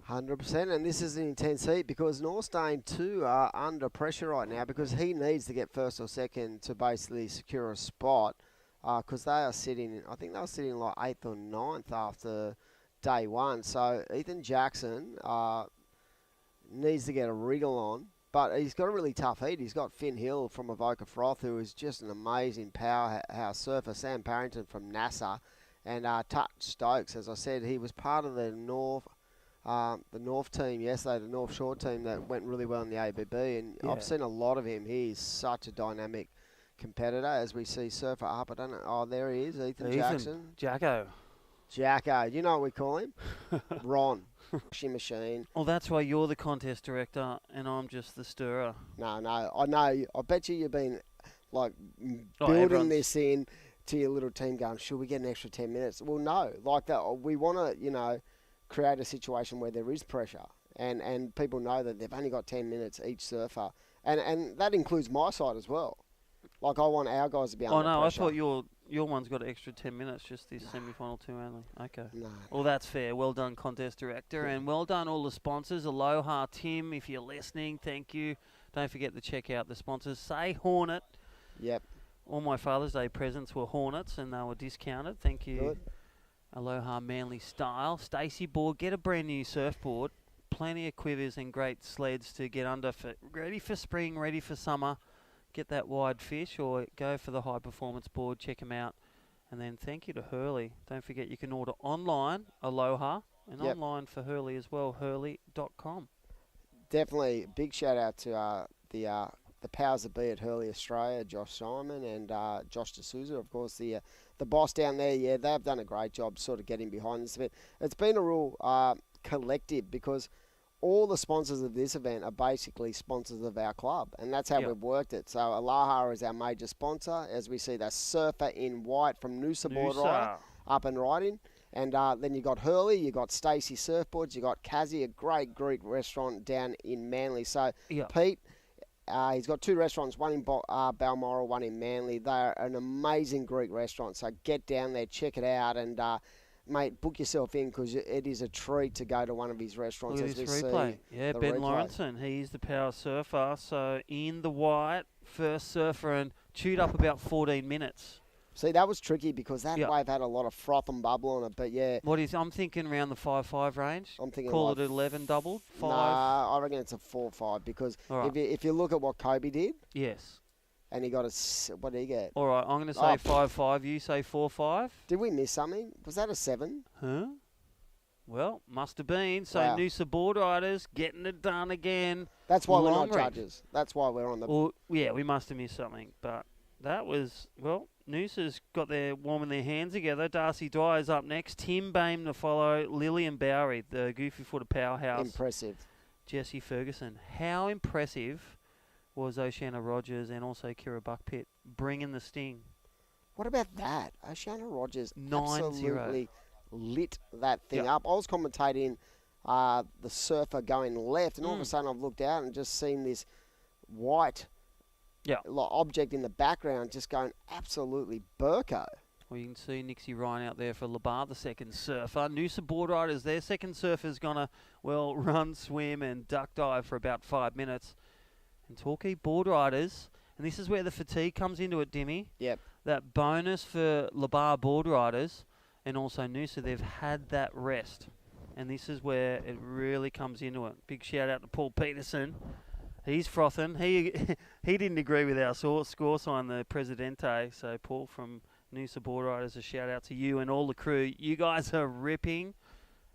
100%, and this is an intense heat because Norstein too are under pressure right now, because he needs to get first or second to basically secure a spot, because they are sitting, I think they were sitting like 8th or 9th after day one. So Ethan Jackson needs to get a wriggle on, but he's got a really tough heat. He's got Finn Hill from Avoca Froth, who is just an amazing powerhouse surfer, Sam Parrington from NASA, and Touch Stokes. As I said, he was part of the North team yesterday, the North Shore team that went really well in the ABB, and Yeah. I've seen a lot of him. He's such a dynamic competitor, as we see surfer up. I don't know. Oh, there he is, Ethan Jackson. Jacko. Jacko. You know what we call him? Ron. Washing machine. Well, that's why you're the contest director and I'm just the stirrer. No, I know. I bet you've been like Oh, building everyone's- this in to your little team, going, should we get an extra 10 minutes? Well, no. Like that, we want to, create a situation where there is pressure, and people know that they've only got 10 minutes each surfer, and that includes my side as well. Like, I want our guys to be under Oh, no, pressure. I thought your one's got an extra 10 minutes, just this semi-final two only. Okay. No. Well, that's fair. Well done, contest director, and well done all the sponsors. Aloha, Tim, if you're listening, thank you. Don't forget to check out the sponsors. Say Hornet. Yep. All my Father's Day presents were Hornets, and they were discounted. Thank you. Good. Aloha Manly Style. Stacey Board, get a brand new surfboard. Plenty of quivers and great sleds to get under. Ready for spring, ready for summer. Get that wide fish or go for the high performance board. Check them out. And then thank you to Hurley. Don't forget you can order online, Aloha, and Yep. online for Hurley as well, hurley.com. Definitely big shout out to the powers that be at Hurley Australia, Josh Simon and Josh D'Souza, of course, the boss down there. Yeah, they've done a great job sort of getting behind this event. It's been a real collective, because all the sponsors of this event are basically sponsors of our club, and that's how Yep. we've worked it. So Aloha is our major sponsor, as we see the surfer in white from Noosa Board Rider up and riding. And then you got Hurley, you got Stacey Surfboards, you got Kazi, a great Greek restaurant down in Manly. So Yeah. Pete, he's got two restaurants, one in Balmoral, one in Manly. They're an amazing Greek restaurant, so get down there, check it out, and mate, book yourself in, because it is a treat to go to one of his restaurants. Look at as this we replay. see Yeah, the Ben replay. Lawrenson. He's the power surfer. So in the white, first surfer, and chewed up about 14 minutes. See, that was tricky, because that Yeah. wave had a lot of froth and bubble on it, but yeah, I'm thinking around the 5.5 range. I'm thinking Call like it 11 doubled. 5. Nah, I reckon it's a 4-5, because All right. if you look at what Kobe did, Yes. and he got what did he get? All right. I'm going to Oh. say 5.5. You say 4.5. Did we miss something? Was that a 7? Huh? Well, must have been. So Wow. Noosa Board Riders getting it done again. That's why we're Long not reach. judges. That's why we're on the... Well, yeah, we must have missed something. But that was, well, Noosa's got their warming their hands together. Darcy Dwyer's up next. Tim Bame to follow. Lillian Bowery, the goofy-footed powerhouse. Impressive. Jesse Ferguson. How impressive was Oceana Rogers and also Kira Buckpitt bringing the sting? What about that? Oceana Rogers 9-0. absolutely lit that thing Yep. up. I was commentating the surfer going left, and all of a sudden I've looked out and just seen this white object in the background just going absolutely burko. Well, you can see Nixie Ryan out there for Labar, the second surfer. Noosa board riders, their second surfer's going to, well, run, swim and duck dive for about 5 minutes. And Torquay board riders, and this is where the fatigue comes into it, Dimmy. Yep. That bonus for Labar board riders and also Noosa, they've had that rest. And this is where it really comes into it. Big shout out to Paul Peterson. He's frothing. He didn't agree with our score sign, the Presidente. So, Paul from Noosa Board Riders, a shout out to you and all the crew. You guys are ripping,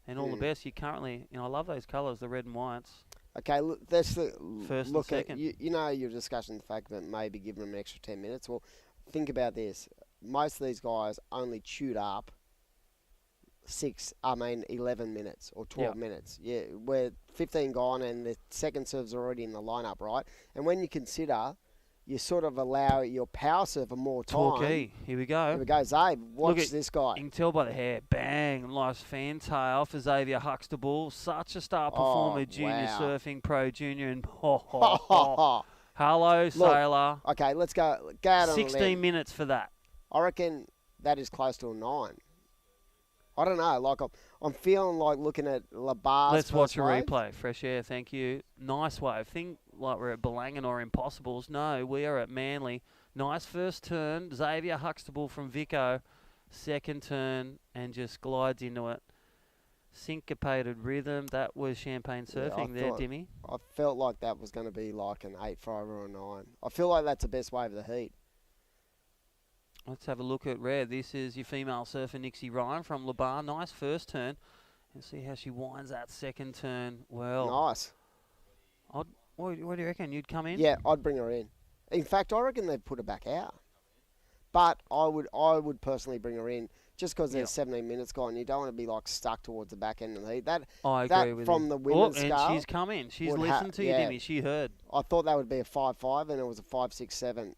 and all the best. You currently, I love those colours, the red and whites. Okay, look, that's the First look and at second. you know you're discussing the fact that maybe giving them an extra 10 minutes. Well, think about this. Most of these guys only chewed up 11 minutes or 12 minutes. Yeah, we're 15 gone and the second serve's already in the lineup, right? And when you consider you sort of allow your power server more time. Torquay, here we go. Here we go, Zabe. Watch Look at- this guy. You can tell by the hair. Bang. Nice fantail for Xavier Huxtable. Such a star performer. Junior wow. surfing pro junior. And hello, Sailor. Okay, let's go out on 16 minutes for that. I reckon that is close to a 9. I don't know. Like I'm feeling like looking at Labar's Let's watch first a wave. replay. Fresh air, thank you. Nice wave. Think like we're at Belangen or Impossibles. No, we are at Manly. Nice first turn. Xavier Huxtable from Vico. Second turn and just glides into it. Syncopated rhythm. That was champagne surfing there, Dimmy. I felt like that was going to be like an 8-5 or a 9. I feel like that's the best wave of the heat. Let's have a look at red. This is your female surfer, Nixie Ryan from Labar. Nice first turn. And see how she winds that second turn. Well, Nice. what do you reckon? You'd come in? Yeah, I'd bring her in. In fact, I reckon they'd put her back out. But I would personally bring her in just because there's 17 minutes gone. You don't want to be like stuck towards the back end of the heat. I agree with from you. the women's and scale. she's come in. She's would listened to you, Dimmy. She heard. I thought that would be a 5-5 and it was a 5-6-7.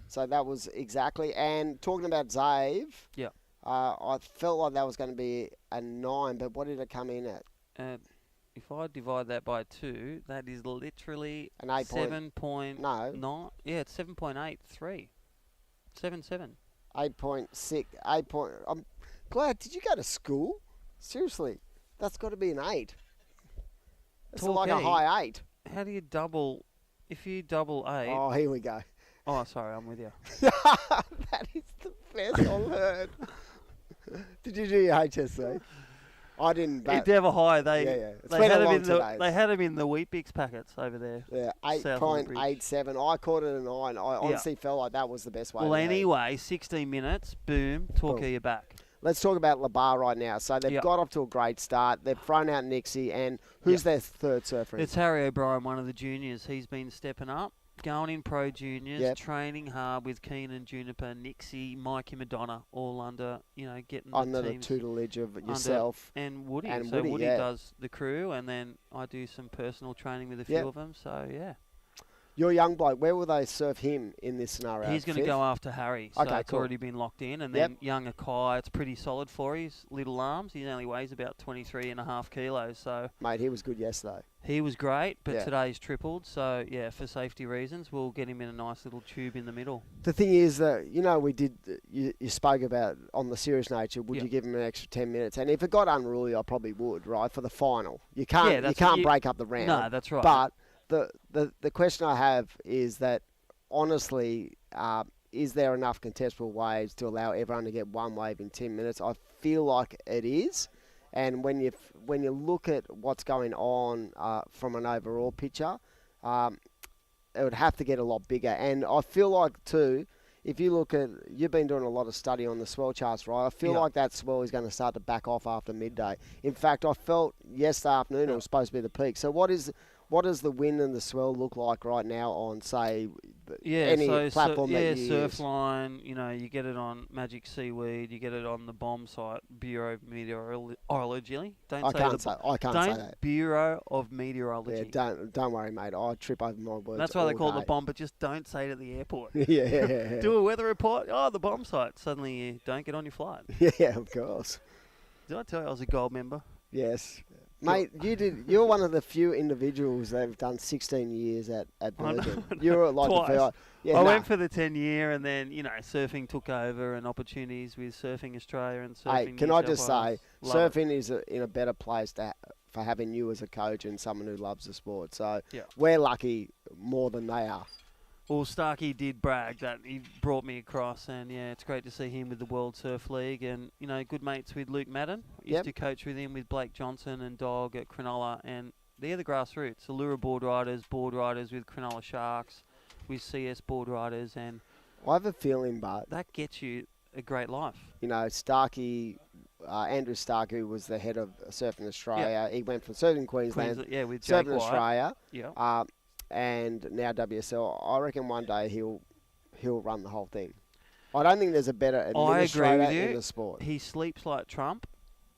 So that was exactly. And talking about Zave, I felt like that was going to be a 9, but what did it come in at? If I divide that by 2, that is literally An 8 7.9. Yeah, it's 7.83. 7.7. 8.6. I'm glad. Did you go to school? Seriously, that's got to be an 8. It's like a Torquay. high 8. How do you double? If you double 8. Oh, here we go. Oh, sorry, I'm with you. That is the best I've heard. Did you do your HSC? I didn't. But Endeavour High, yeah. they It's they been had a them long in the 2 they had them in the Wheat Bix packets over there. Yeah, South of the bridge. 8.87. I caught it a 9. I honestly felt like that was the best way. Well, to go. anyway, 16 minutes, boom, Torquay are back. Let's talk about Labar right now. So they've got off to a great start. They've thrown out Nixie, and who's their third surfer? It's Harry O'Brien, one of the juniors. He's been stepping up, going in pro juniors, training hard with Keenan, Juniper, Nixie, Mikey Madonna, all under, getting Under the the teams tutelage of yourself. and Woody. and So Woody, does the crew, and then I do some personal training with a few of them. So, yeah. Your young bloke, where will they surf him in this scenario? He's going to go after Harry, so Okay, it's cool. already been locked in. And then young Akai, it's pretty solid for his little arms. He only weighs about 23.5 kilos, so... Mate, he was good yesterday. He was great, but today's tripled. So, yeah, for safety reasons, we'll get him in a nice little tube in the middle. The thing is that, we did, you spoke about on the serious nature, would you give him an extra 10 minutes? And if it got unruly, I probably would, right, for the final. You can't break up the round. No, that's right. But the question I have is that, honestly, is there enough contestable waves to allow everyone to get one wave in 10 minutes? I feel like it is. And when you look at what's going on from an overall picture, it would have to get a lot bigger. And I feel like, too, if you look at, you've been doing a lot of study on the swell charts, right? I feel like that swell is going to start to back off after midday. In fact, I felt yesterday afternoon it was supposed to be the peak. So what is what does the wind and the swell look like right now on, say, Yeah, any so platform that you use? Surfline, you get it on Magic Seaweed, you get it on the bomb site, Bureau of Meteorology. I can't say that. Bureau of Meteorology. Yeah, don't worry, mate. I trip over my words. That's why they call it day. the bomb, but just don't say it at the airport. Yeah. Do a weather report. Oh, the bomb site. Suddenly you don't get on your flight. Yeah, of course. Did I tell you I was a gold member? Yes. Mate, you're one of the few individuals that have done 16 years at Virgin. You're like Twice. the first. Yeah, I went for the 10-year, and then surfing took over, and opportunities with Surfing Australia and Surfing. Hey, can New I South just say, Wales. Love surfing is in a better place for having you as a coach and someone who loves the sport. So Yeah. we're lucky more than they are. Well, Starkey did brag that he brought me across, and it's great to see him with the World Surf League, and good mates with Luke Madden. Used to coach with him with Blake Johnson and Dog at Cronulla, and they're the grassroots. Allura board riders with Cronulla Sharks, with CS board riders, and I have a feeling, but that gets you a great life. Starkey, Andrew Starkey was the head of Surfing Australia. He went from Surfing Queensland, with Jake Surfing White. Australia. Yeah. And now WSL. I reckon one day he'll run the whole thing. I don't think there's a better administrator in the sport. He sleeps like Trump.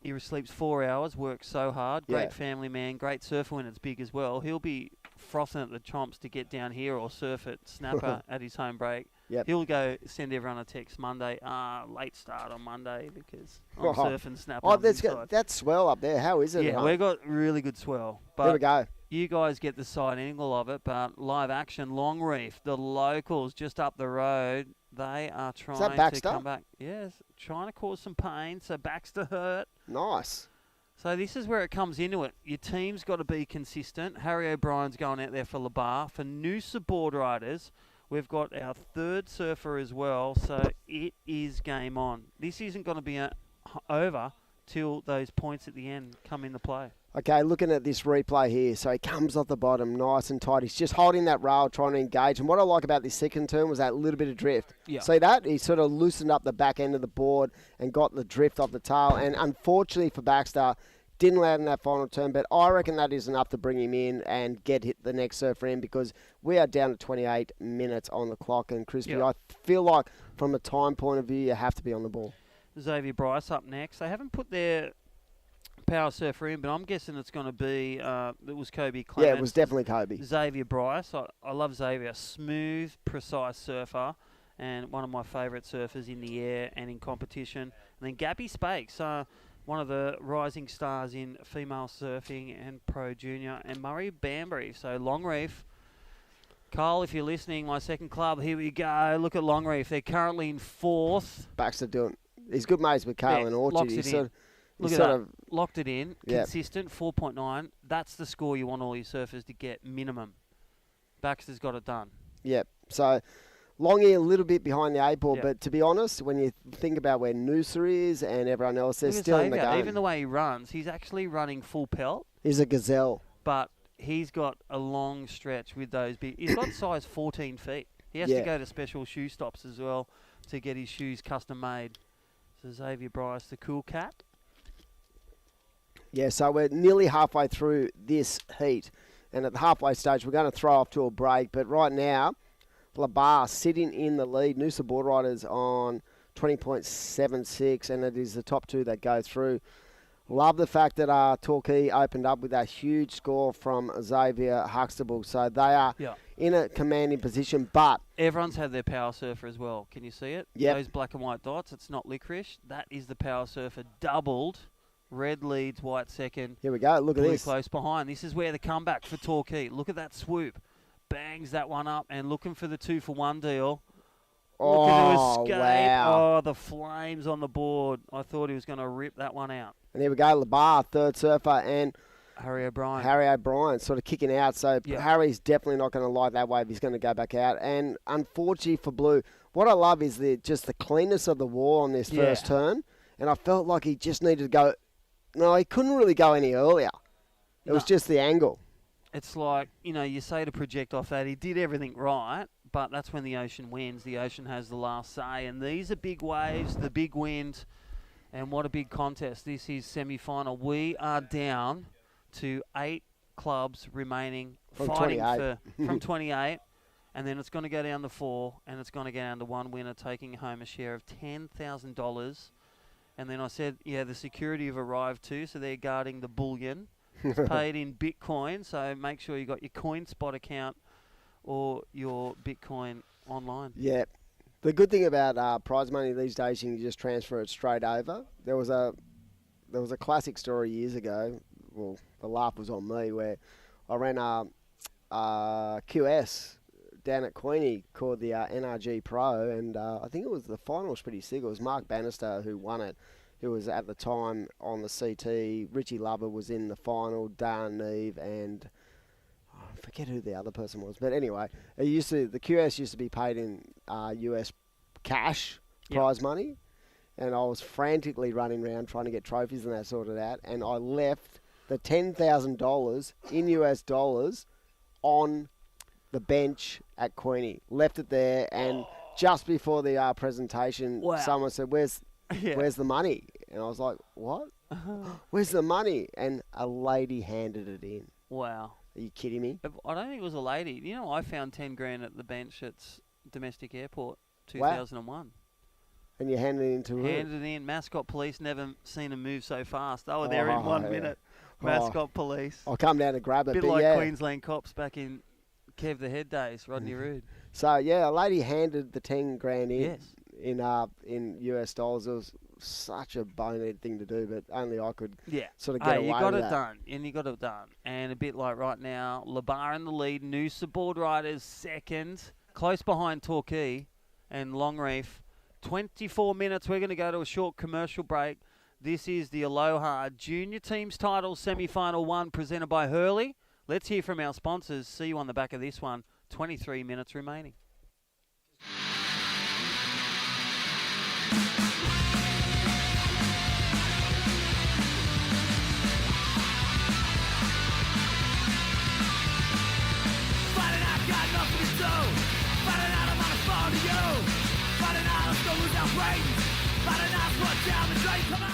He sleeps 4 hours, works so hard. Great family man, great surfer when it's big as well. He'll be frothing at the chomps to get down here or surf at Snapper at his home break. Yep. He'll go send everyone a text Monday. Late start on Monday because I'm surfing Snapper. Oh, that's swell up there. How is it? Yeah, we've got really good swell. But there we go. You guys get the side angle of it, but live action, Long Reef, the locals just up the road, they are trying to come back. Yes, trying to cause some pain, so Baxter hurt. Nice. So this is where it comes into it. Your team's got to be consistent. Harry O'Brien's going out there for Labar. For Noosa board riders, we've got our third surfer as well, so it is game on. This isn't going to be over till those points at the end come into play. Okay, looking at this replay here, so he comes off the bottom nice and tight. He's just holding that rail, trying to engage. And what I like about this second turn was that little bit of drift. Yeah. See that? He sort of loosened up the back end of the board and got the drift off the tail. And unfortunately for Baxter, didn't land in that final turn. But I reckon that is enough to bring him in and get the next surfer in, because we are down to 28 minutes on the clock. And Crispy, I feel like from a time point of view, you have to be on the ball. Xavier Bryce up next. They haven't put their power surfer in, but I'm guessing it's going to be, it was Kobe Clements. Yeah, it was definitely Kobe. Xavier Bryce. I love Xavier. Smooth, precise surfer, and one of my favourite surfers in the air and in competition. And then Gabby Spakes, one of the rising stars in female surfing and pro junior. And Murray Banbury. So Long Reef. Carl, if you're listening, my second club, here we go. Look at Long Reef. They're currently in fourth. Baxter doing. He's good mates with Kale and Orchard. Locks it in. Look at that. Locked it in. Yep. Consistent, 4.9. That's the score you want all your surfers to get, minimum. Baxter's got it done. Yep. So, Longy a little bit behind the 8 ball, but to be honest, when you think about where Noosa is and everyone else, they're still in the game. Even the way he runs, he's actually running full pelt. He's a gazelle. But he's got a long stretch with those big... He's got size 14 feet. He has to go to special shoe stops as well to get his shoes custom made. So Xavier Bryce, the cool cat. Yeah, so we're nearly halfway through this heat. And at the halfway stage, we're going to throw off to a break. But right now, Labar sitting in the lead. Noosa board riders on 20.76, and it is the top two that go through. Love the fact that Torquay opened up with that huge score from Xavier Huxtable. So they are in a commanding position, but... Everyone's had their power surfer as well. Can you see it? Yep. Those black and white dots, it's not licorice. That is the power surfer doubled. Red leads, white second. Here we go. Look at blue this. Close behind. This is where the comeback for Torquay. Look at that swoop. Bangs that one up and looking for the 2-for-1 deal. Looking to escape. Wow. Oh, the flames on the board. I thought he was going to rip that one out. And here we go. Labar, third surfer, and Harry O'Brien. Harry O'Brien sort of kicking out. So Harry's definitely not going to like that wave. He's going to go back out. And unfortunately for Blue, what I love is just the cleanness of the wall on this first turn. And I felt like he just needed to go. No, he couldn't really go any earlier. It was just the angle. It's like, you say to project off that, he did everything right, but that's when the ocean wins. The ocean has the last say. And these are big waves, the big wind, and what a big contest. This is semi-final. We are down to 8 clubs remaining From fighting 28. from 28. And then it's going to go down to 4, and it's going to go down to one winner taking home a share of $10,000. And then I said, yeah, the security have arrived too, so they're guarding the bullion. It's paid in Bitcoin, so make sure you got your CoinSpot account or your Bitcoin online. Yeah. The good thing about prize money these days, you can just transfer it straight over. There was a classic story years ago. Well, the laugh was on me, where I ran a QS down at Queenie called the NRG Pro, and I think it was the final was pretty sick. It was Mark Bannister who won it, who was at the time on the CT. Richie Lover was in the final, Dan Neve, and I forget who the other person was. But anyway, the QS used to be paid in US cash prize money, and I was frantically running around trying to get trophies and that sorted out, and I left the $10,000 in US dollars on the bench at Queenie. Left it there, and just before the presentation, someone said, where's the money? And I was like, what? Where's the money? And a lady handed it in. Wow. Are you kidding me? I don't think it was a lady. You know, I found 10 grand at the bench at domestic airport, 2001. Wow. And you handed it in to her? Handed it in. Mascot police, never seen them move so fast. They were there in 1 minute. Mascot police. I'll come down and grab it. Bit like Queensland cops back in Kev the Head days, Rodney Rood. So, yeah, a lady handed the 10 grand in in US dollars. It was such a bonehead thing to do, but only I could sort of get away with that. You got it done, and you got it done. And a bit like right now, Labar in the lead, Noosa Board Riders second, close behind Torquay and Longreef. 24 minutes, we're going to go to a short commercial break. This is the Aloha Junior Teams Title Semi-Final 1 presented by Hurley. Let's hear from our sponsors. See you on the back of this one. 23 minutes remaining. Fighting out, got nothing to do. Fighting out, I'm on a phone to you. Fighting out, let's go lose our brains. Fighting out, put down the drain, come on.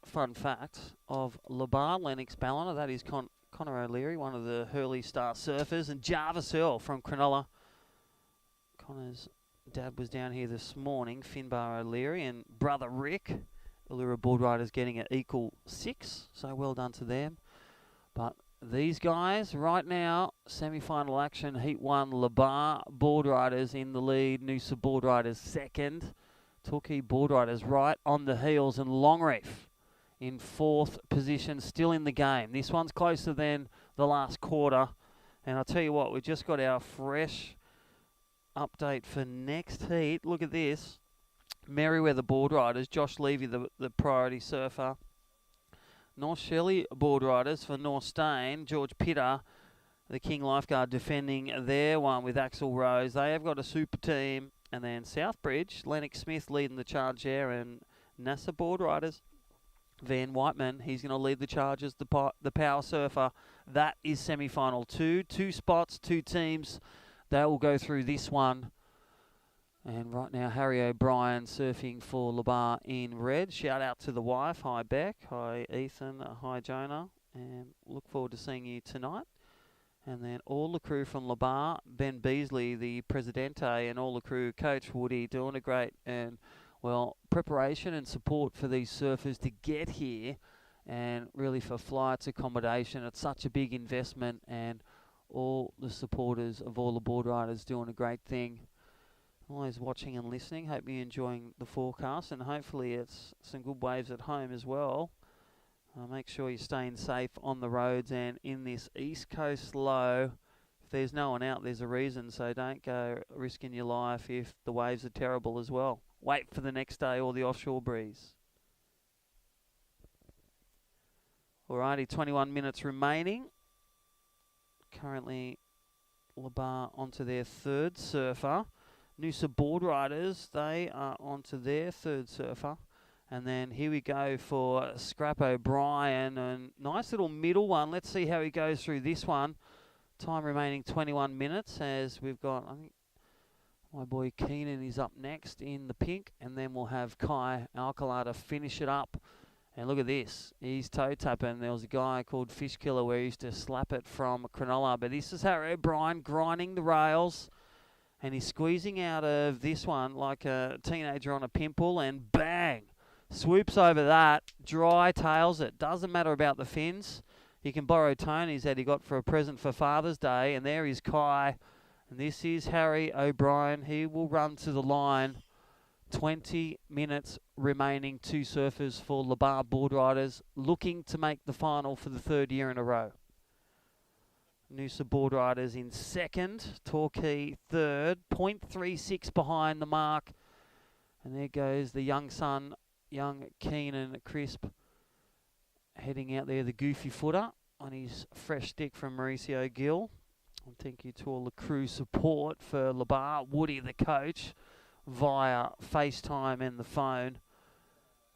Fun fact of Labar, Lennox Ballina, that is Connor O'Leary, one of the Hurley star surfers, and Jarvis Earl from Cronulla. Connor's dad was down here this morning, Finbar O'Leary, and brother Rick. Allura Board Riders getting an equal 6, so well done to them. But these guys right now, semi-final action, Heat 1, Labar Board Riders in the lead, Noosa Board Riders second, Torquay Board Riders right on the heels, and Longreef in 4th position, still in the game. This one's closer than the last quarter. And I'll tell you what, we've just got our fresh update for next heat. Look at this. Merriweather Board Riders, Josh Levy, the priority surfer. North Shelley Board Riders for North Stain, George Pitter, the King Lifeguard, defending their one with Axel Rose. They have got a super team. And then Southbridge, Lennox Smith leading the charge there, and NASA Board Riders. Van Whiteman, he's going to lead the charge as the power surfer. That is semi-final 2. 2 spots, 2 teams. They will go through this one. And right now, Harry O'Brien surfing for Labar in red. Shout out to the wife. Hi, Beck. Hi, Ethan. Hi, Jonah. And look forward to seeing you tonight. And then all the crew from Labar, Ben Beasley, the Presidente, and all the crew, Coach Woody, doing a great and preparation and support for these surfers to get here, and really for flights, accommodation. It's such a big investment, and all the supporters of all the board riders doing a great thing. Always watching and listening. Hope you're enjoying the forecast, and hopefully it's some good waves at home as well. Make sure you're staying safe on the roads and in this East Coast low. If there's no one out, there's a reason, so don't go risking your life if the waves are terrible as well. Wait for the next day or the offshore breeze. Alrighty, 21 minutes remaining. Currently, Labar onto their 3rd surfer. Noosa Board Riders, they are onto their 3rd surfer. And then here we go for Scrap O'Brien. And nice little middle one. Let's see how he goes through this one. Time remaining 21 minutes as we've got, I think, my boy Keenan is up next in the pink. And then we'll have Kai Alcala to finish it up. And look at this. He's toe tapping. There was a guy called Fish Killer where he used to slap it from Cronulla. But this is Harry O'Brien grinding the rails. And he's squeezing out of this one like a teenager on a pimple. And bang! Swoops over that. Dry tails it. Doesn't matter about the fins. He can borrow Tony's that he got for a present for Father's Day. And there is Kai. And this is Harry O'Brien. He will run to the line. 20 minutes remaining. 2 surfers for Labar Board Riders looking to make the final for the 3rd year in a row. Noosa Board Riders in 2nd. Torquay 3rd. 0.36 behind the mark. And there goes the young son, young Keenan Crisp, heading out there, the goofy footer on his fresh stick from Mauricio Gill. And thank you to all the crew support for Labar. Woody, the coach, via FaceTime and the phone.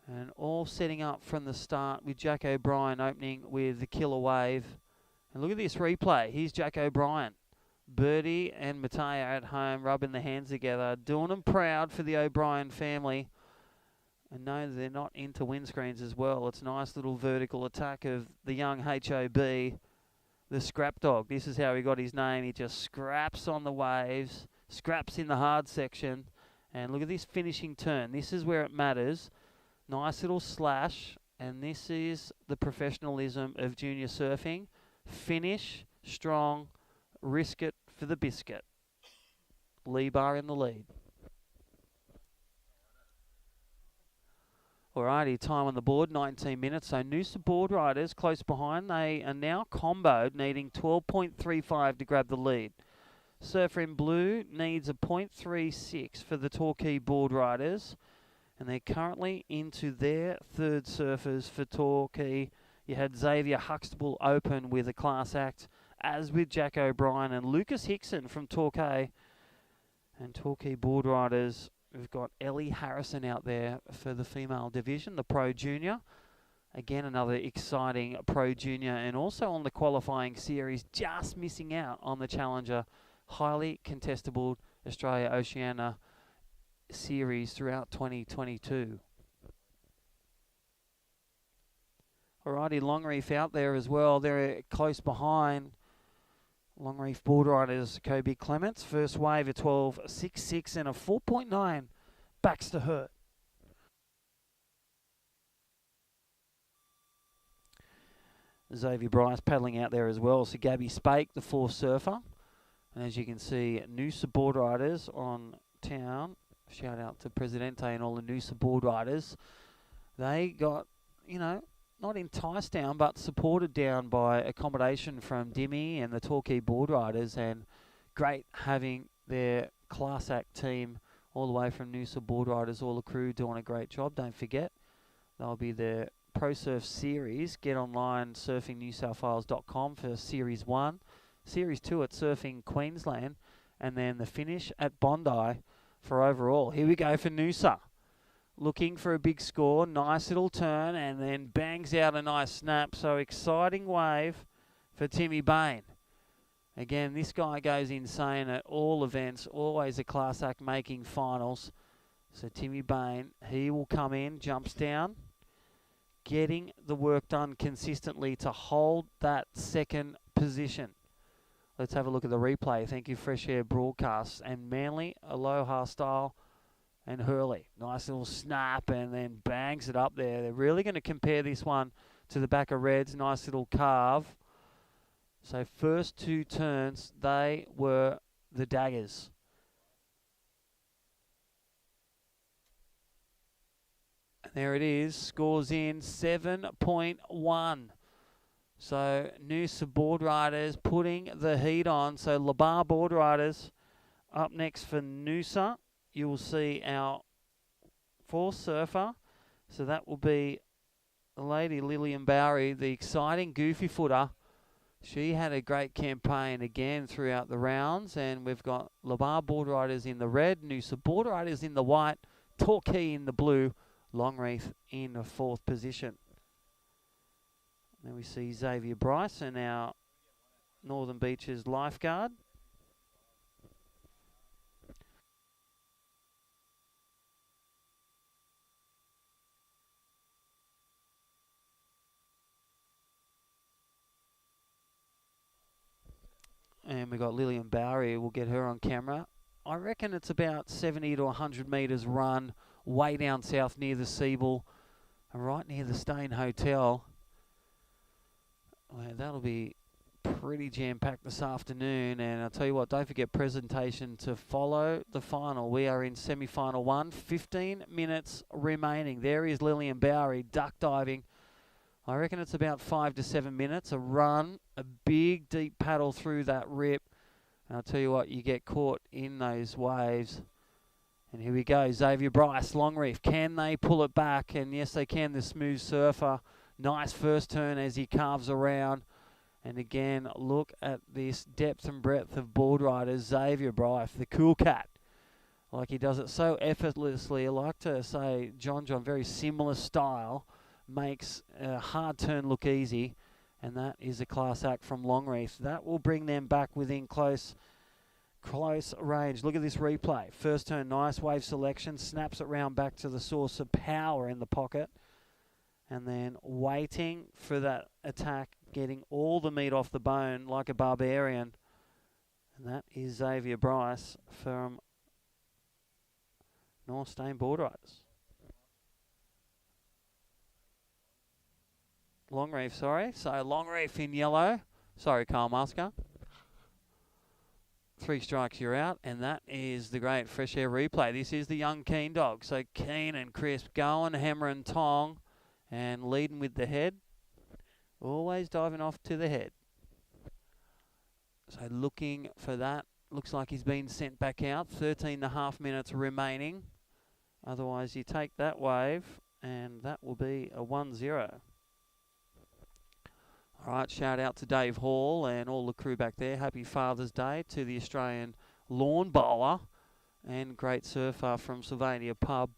And all setting up from the start with Jack O'Brien opening with the Killer Wave. And look at this replay. Here's Jack O'Brien. Birdie and Mateo at home rubbing their hands together. Doing them proud for the O'Brien family. And no, they're not into windscreens as well. It's a nice little vertical attack of the young HOB, the scrap dog. This is how he got his name. He just scraps on the waves, scraps in the hard section. And look at this finishing turn. This is where it matters. Nice little slash. And this is the professionalism of junior surfing. Finish strong, risk it for the biscuit. Lebar in the lead. Alrighty, time on the board, 19 minutes. So Noosa Board Riders close behind. They are now comboed, needing 12.35 to grab the lead. Surfer in blue needs a 0.36 for the Torquay Board Riders. And they're currently into their 3rd surfers for Torquay. You had Xavier Huxtable open with a class act, as with Jack O'Brien and Lucas Hickson from Torquay. And Torquay Board Riders, we've got Ellie Harrison out there for the female division, the Pro Junior. Again, another exciting Pro Junior, and also on the qualifying series, just missing out on the Challenger. Highly contestable Australia-Oceania series throughout 2022. Alrighty, Longreef out there as well. They're close behind. Longreef Board Riders, Kobe Clements. First wave, a 12.66 and a 4.9. Baxter Hurt. Xavier Bryce paddling out there as well. So Gabby Spake, the 4th surfer. And as you can see, Noosa Board Riders on town. Shout out to Presidente and all the Noosa Board Riders. They got, not enticed down, but supported down by accommodation from Dimmy and the Torquay Board Riders, and great having their class act team all the way from Noosa Board Riders, all the crew doing a great job. Don't forget, they'll be the Pro Surf Series. Get online, surfingnewsouthwales.com for Series 1, Series 2 at Surfing Queensland, and then the finish at Bondi for overall. Here we go for Noosa. Looking for a big score, nice little turn, and then bangs out a nice snap. So exciting wave for Timmy Bain. Again, this guy goes insane at all events, always a class act making finals. So Timmy Bain, he will come in, jumps down, getting the work done consistently to hold that 2nd position. Let's have a look at the replay. Thank you, Fresh Air Broadcasts. And Manly, Aloha style, and Hurley. Nice little snap and then bangs it up there. They're really going to compare this one to the back of Reds. Nice little carve. So first 2 turns, they were the daggers. And there it is. Scores in 7.1. So Noosa Board Riders putting the heat on. So Labar Board Riders up next for Noosa. You will see our 4th surfer. So that will be the lady Lillian Bowery, the exciting goofy footer. She had a great campaign again throughout the rounds. And we've got Labar Board Riders in the red, Noosa Board Riders in the white, Torquay in the blue, Longreath in 4th position. Then we see Xavier Bryson, our Northern Beaches lifeguard. And we got Lillian Bowery. We'll get her on camera. I reckon it's about 70 to 100 metres run, way down south near the Siebel, right near the Stain Hotel. Well, that'll be pretty jam-packed this afternoon. And I'll tell you what, don't forget presentation to follow the final. We are in semi-final 1, 15 minutes remaining. There is Lillian Bowery duck diving. I reckon it's about 5 to 7 minutes. A run, a big deep paddle through that rip. And I'll tell you what, you get caught in those waves. And here we go, Xavier Bryce, Longreath. Can they pull it back? And yes, they can, the smooth surfer. Nice first turn as he carves around. And again, look at this depth and breadth of board riders. Xavier Bryce, the cool cat. Like he does it so effortlessly. I like to say John, very similar style. Makes a hard turn look easy. And that is a class act from Longreath. That will bring them back within close range. Look at this replay. First turn, nice wave selection. Snaps it round back to the source of power in the pocket. And then waiting for that attack, getting all the meat off the bone like a barbarian. And that is Xavier Bryce from North Stain Board Riders. Longreath, sorry. So Longreath in yellow. Sorry, Carl Musker. 3 strikes, you're out. And that is the great fresh air replay. This is the young Keen dog. So Keen and Crisp going, hammer and tong. And leading with the head. Always diving off to the head. So looking for that. Looks like he's been sent back out. 13.5 minutes remaining. Otherwise, you take that wave. And that will be a 1-0. All right, shout out to Dave Hall and all the crew back there. Happy Father's Day to the Australian lawn bowler and great surfer from Sylvania Pub.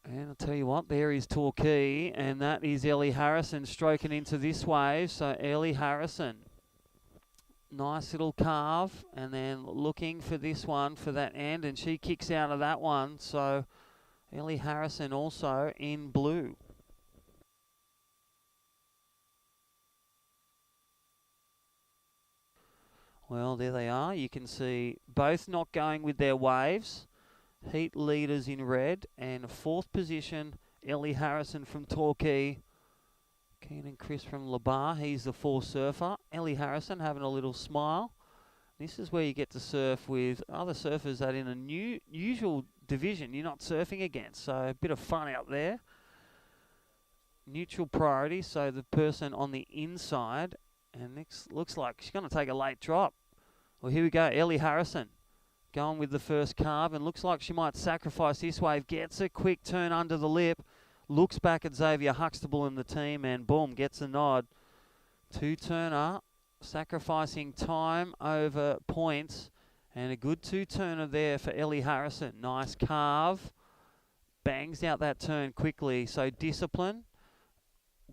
And I'll tell you what, there is Torquay, and that is Ellie Harrison stroking into this wave. So Ellie Harrison, nice little carve, and then looking for this one for that end, and she kicks out of that one. So Ellie Harrison also in blue. Well, there they are. You can see both not going with their waves. Heat leaders in red. And 4th position, Ellie Harrison from Torquay. Keenan Chris from Labar. He's the 4 surfer. Ellie Harrison having a little smile. This is where you get to surf with other surfers that in a usual division you're not surfing against. So a bit of fun out there. Neutral priority, so the person on the inside. And next looks like she's going to take a late drop. Well, here we go. Ellie Harrison going with the first carve. And looks like she might sacrifice this wave. Gets a quick turn under the lip. Looks back at Xavier Huxtable and the team. And boom, gets a nod. 2-turner. Sacrificing time over points. And a good 2-turner there for Ellie Harrison. Nice carve. Bangs out that turn quickly. So discipline.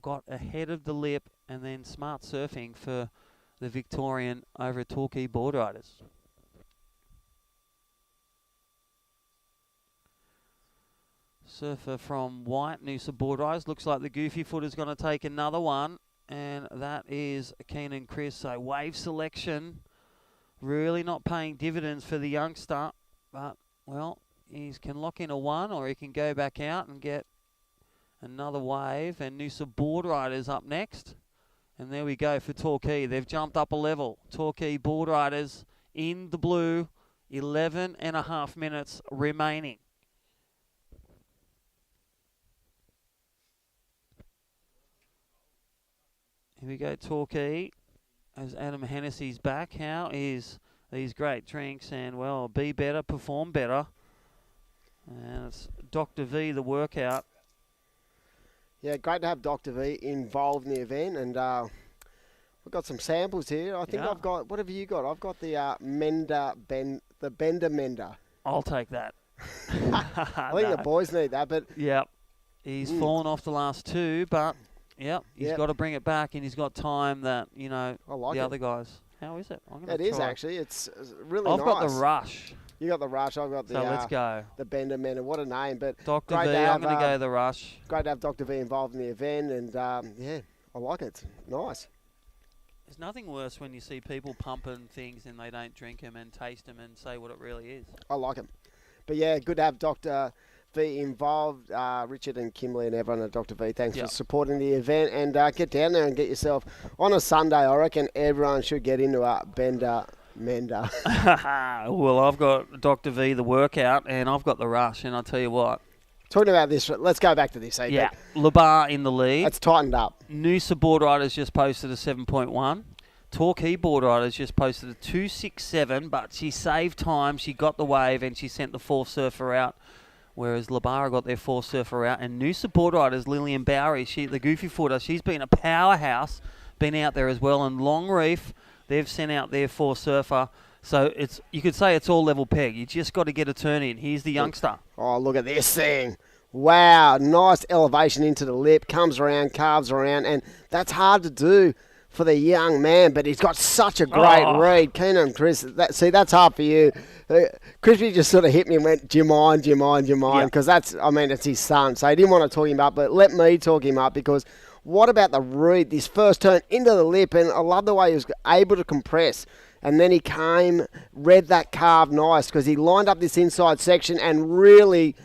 Got ahead of the lip. And then smart surfing for the Victorian over at Torquay Board Riders. Surfer from White, Noosa Board Riders. Looks like the Goofy Footer's going to take another one. And that is Keenan Chris. So wave selection. Really not paying dividends for the youngster. But, well, he can lock in a 1 or he can go back out and get another wave. And Noosa Board Riders up next. And there we go for Torquay. They've jumped up a level. Torquay Board Riders in the blue. 11.5 minutes remaining. Here we go, Torquay. As Adam Hennessy's back. How is these great drinks? And, well, be better, perform better. And it's Dr. V, the workout. Yeah, great to have Dr. V involved in the event, and we've got some samples here. I think I've got, what have you got? I've got the Bender Mender. I'll take that. I think the boys need that, but Yep. He's fallen off the last two, but he's got to bring it back, and he's got time that, I like the it. other guys. How is it? I'm gonna It is try. actually. It's really I've nice. got the rush. You got the rush. I've got the So let's go. the Bender Man, and what a name! But Dr. great V, to I'm have, going to go the rush. great to have Dr. V involved in the event, and yeah, I like it. It's nice. There's nothing worse when you see people pumping things and they don't drink them and taste them and say what it really is. I like it. But yeah, good to have Dr. V involved. Richard and Kimberly and everyone at Dr. V, thanks for supporting the event, and get down there and get yourself on a Sunday. I reckon everyone should get into a Bender Mender. Well, I've got Dr. V, the workout, and I've got the rush, and I'll tell you what. Talking about this, let's go back to this. Yeah, Labar in the lead. That's tightened up. Noosa board riders just posted a 7.1. Torquay board riders just posted a 2.67, but she saved time. She got the wave and she sent the fourth surfer out, whereas Labar got their fourth surfer out. And Noosa board riders, Lillian Bowery, the goofy footer, she's been a powerhouse, been out there as well. And Long Reef, they've sent out their fourth surfer. So you could say it's all level peg. You just got to get a turn in. Here's the youngster. Oh, look at this thing. Wow, nice elevation into the lip, comes around, carves around, and that's hard to do for the young man, but he's got such a great read. Keenan, Chris, that's hard for you. Crispy just sort of hit me and went, do you mind? Because it's his son, so he didn't want to talk him up, but let me talk him up, because what about the read, this first turn into the lip, and I love the way he was able to compress. And then he read that carve nice, because he lined up this inside section and really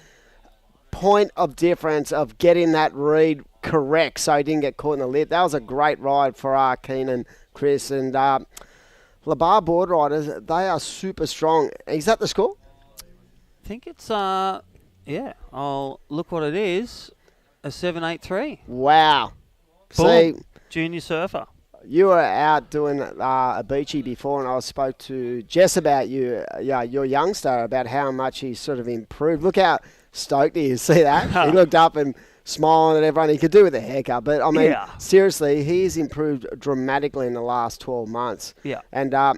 point of difference of getting that read correct so he didn't get caught in the lip. That was a great ride for Keenan, Chris. And Labar board riders, they are super strong. Is that the score? I think it's, I'll look what it is, a 7.83. Wow. Boom. See, Junior surfer. you were out doing a beachy before, and I spoke to Jess about you, your youngster, about how much he's sort of improved. Look how stoked he is. See that? He looked up and smiling at everyone. He could do with a haircut, but I mean, seriously, he's improved dramatically in the last 12 months. Yeah. And I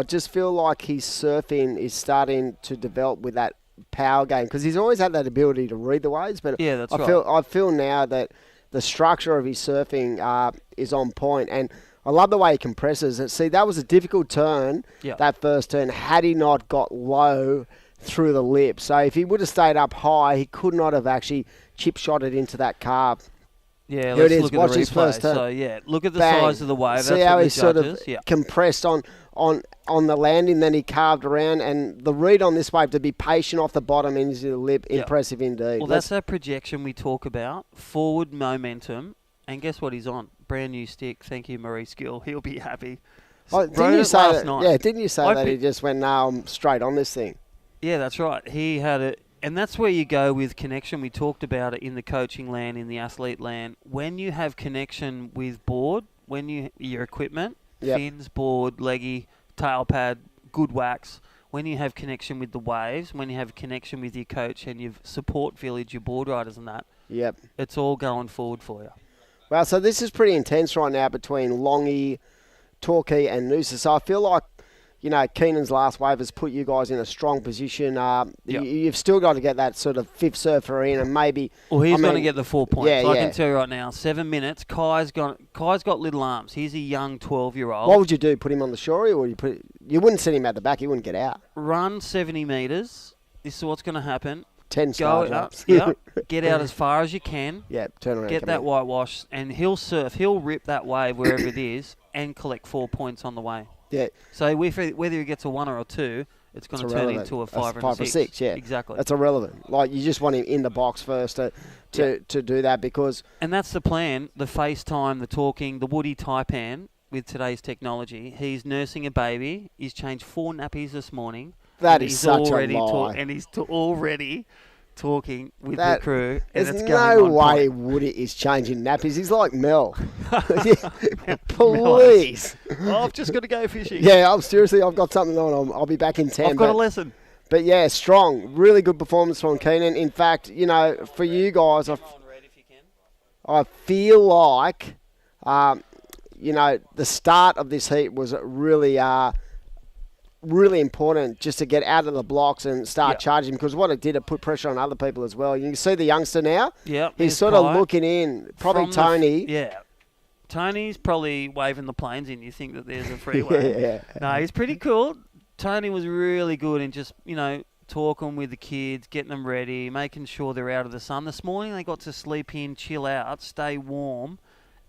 just feel like his surfing is starting to develop with that power game, because he's always had that ability to read the waves. But yeah, that's right. I feel now that the structure of his surfing is on point, and I love the way he compresses it. See, that was a difficult turn, that first turn, had he not got low through the lip. So if he would have stayed up high, he could not have actually chip-shotted into that carve. Yeah, Here let's it is. look Watch at the his replay. first turn. So, yeah, look at the Bang. size of the wave. See That's how what he the sort judges. of compressed on the landing, then he carved around, and the read on this wave to be patient off the bottom into the lip, impressive indeed. Well, that's that projection we talk about, forward momentum, and guess what he's on? Brand new stick. Thank you, Maurice Gill. He'll be happy. Didn't you say last night. Yeah, didn't you say that he just went, no, I'm straight on this thing? Yeah, that's right. He had it, and that's where you go with connection. We talked about it in the coaching land, in the athlete land. When you have connection with board, your equipment, fins, board, leggy, tail pad, good wax. When you have connection with the waves, when you have connection with your coach and your support village, your board riders and that, it's all going forward for you. Well, so this is pretty intense right now between Longy, Torquay and Noosa. So I feel like, Keenan's last wave has put you guys in a strong position. You've still got to get that sort of fifth surfer in, and maybe... Well, he's going to get the 4 points. Yeah, I can tell you right now, 7 minutes. Kai's got little arms. He's a young 12-year-old. What would you do? Put him on the shore, or you wouldn't send him at the back? He wouldn't get out. Run 70 metres. This is what's going to happen. 10 Go star up, drops. get out as far as you can. Turn around. Get that whitewash, and he'll surf. He'll rip that wave wherever it is and collect 4 points on the way. Yeah. So whether he gets a 1 or a 2, it's going to turn into a 5 or a 6. Yeah, exactly. That's irrelevant. Like, you just want him in the box first to do that, because... And that's the plan, the FaceTime, the talking, the Woody Taipan with today's technology. He's nursing a baby. He's changed 4 nappies this morning. That is such a lie. And he's already talking with the crew. There's and it's no going way Woody is changing nappies. He's like Mel. Please. I've just got to go fishing. Yeah, I've got something on. I'll be back in 10. I've got a lesson. But yeah, strong. Really good performance from Keenan. In fact, for you guys, I feel like, the start of this heat was really really important just to get out of the blocks and start Yep. charging, because what it did, it put pressure on other people as well. You can see the youngster now. Yep, He's here's sort of Kai. looking in. Probably From the f- Tony. Yeah. Tony's probably waving the planes in. You think that there's a freeway. Yeah. No, he's pretty cool. Tony was really good in just, talking with the kids, getting them ready, making sure they're out of the sun. This morning they got to sleep in, chill out, stay warm.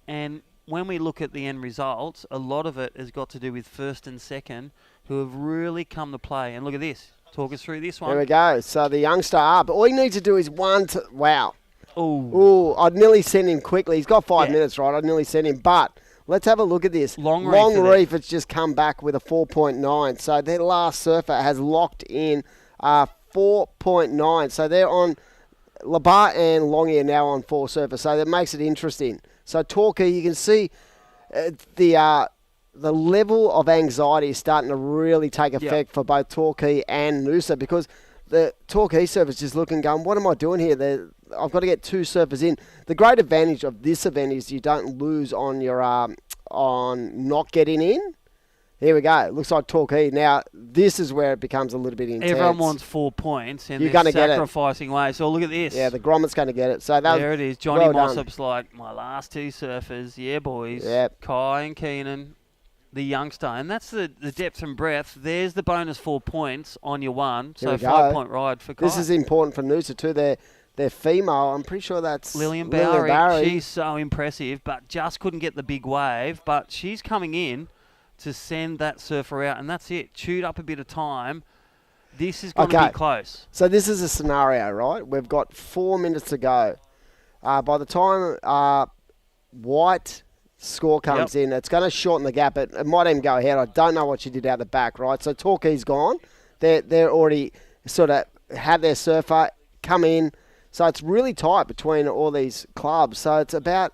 And when we look at the end results, a lot of it has got to do with first and second, who have really come to play. And look at this. Talk us through this There one. we go. So the youngster up. All you need to do is wow. Oh, Ooh, I'd nearly send him quickly. He's got 5 Yeah. minutes, right? I'd nearly send him. But let's have a look at this. Long Reef Reef has just come back with a 4.9. So their last surfer has locked in 4.9. So they're on, Labar and Longy are now on 4 surfers. So that makes it interesting. So Torquay, you can see the level of anxiety is starting to really take effect for both Torquay and Noosa, because the Torquay surfers just looking, going, what am I doing here? I've got to get 2 surfers in. The great advantage of this event is you don't lose on your on not getting in. Here we go. Looks like Torquay. Now, this is where it becomes a little bit intense. everyone wants 4 points, and You're they're gonna get it. sacrificing ways. So look at this. Yeah, the Grommet's going to get it. So that, There it is. Johnny well done. Mossop's like, my last 2 surfers. Yeah, boys. Yep. Kai and Keenan, the youngster. And that's the depth and breadth. There's the bonus 4 points on your one. Here So we go. 5-point ride for Kai. This is important for Noosa too. They're female. I'm pretty sure that's Lillian Lillian Bowery. She's so impressive, but just couldn't get the big wave. But she's coming in to send that surfer out, and that's it. Chewed up a bit of time. This is going to Okay. be close. So this is a scenario, right? We've got 4 minutes to go. By the time White score comes in, it's going to shorten the gap. It might even go ahead. I don't know what she did out the back, right? So Torquay's gone. They're already sort of had their surfer come in. So it's really tight between all these clubs. So it's about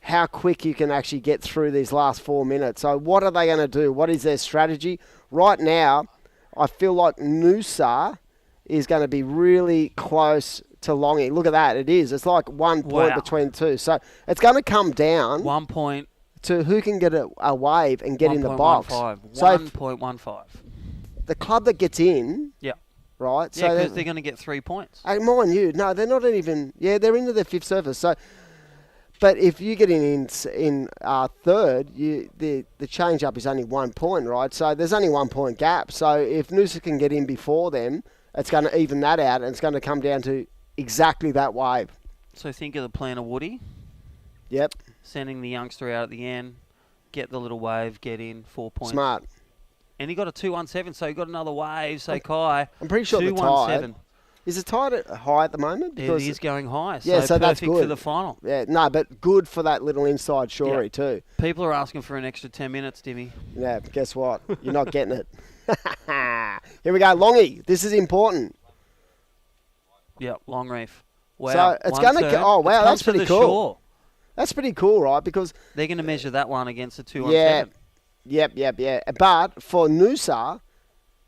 how quick you can actually get through these last 4 minutes. So what are they going to do? What is their strategy? Right now, I feel like Noosa is going to be really close to Longy. Look at that. It is. It's like 1 point Wow. between 2. So it's going to come down 1 point. to who can get a wave and get in the box. 1.15. So if 1.15. the club that gets in, Yeah. right? Yeah, So because they're going to get 3 points. hey, mind you, no, they're not even. Yeah, they're into their 5th surface. So, but if you get in third, the change up is only 1 point, right? So there's only 1 point gap. So if Noosa can get in before them, it's going to even that out, and it's going to come down to exactly that wave. So think of the plan of Woody, Yep, sending the youngster out at the end, get the little wave, get in, 4 points. smart. And he got a 217, so he got another wave. So Kai, I'm pretty sure the tide 217. is it tied at high at the moment? It is going high. Yeah, so perfect that's for good. the final. Yeah, no, but good for that little inside shory too. People are asking for an extra 10 minutes, Dimmy. Yeah, but guess what? You're not getting it. Here we go, Longy. This is important. Yep, long reef. Wow. So it's one gonna turn. go- oh, wow, It's come that's to pretty the cool. shore. That's pretty cool, right? Because They're going to measure that one against the 217. Yep. But for Noosa,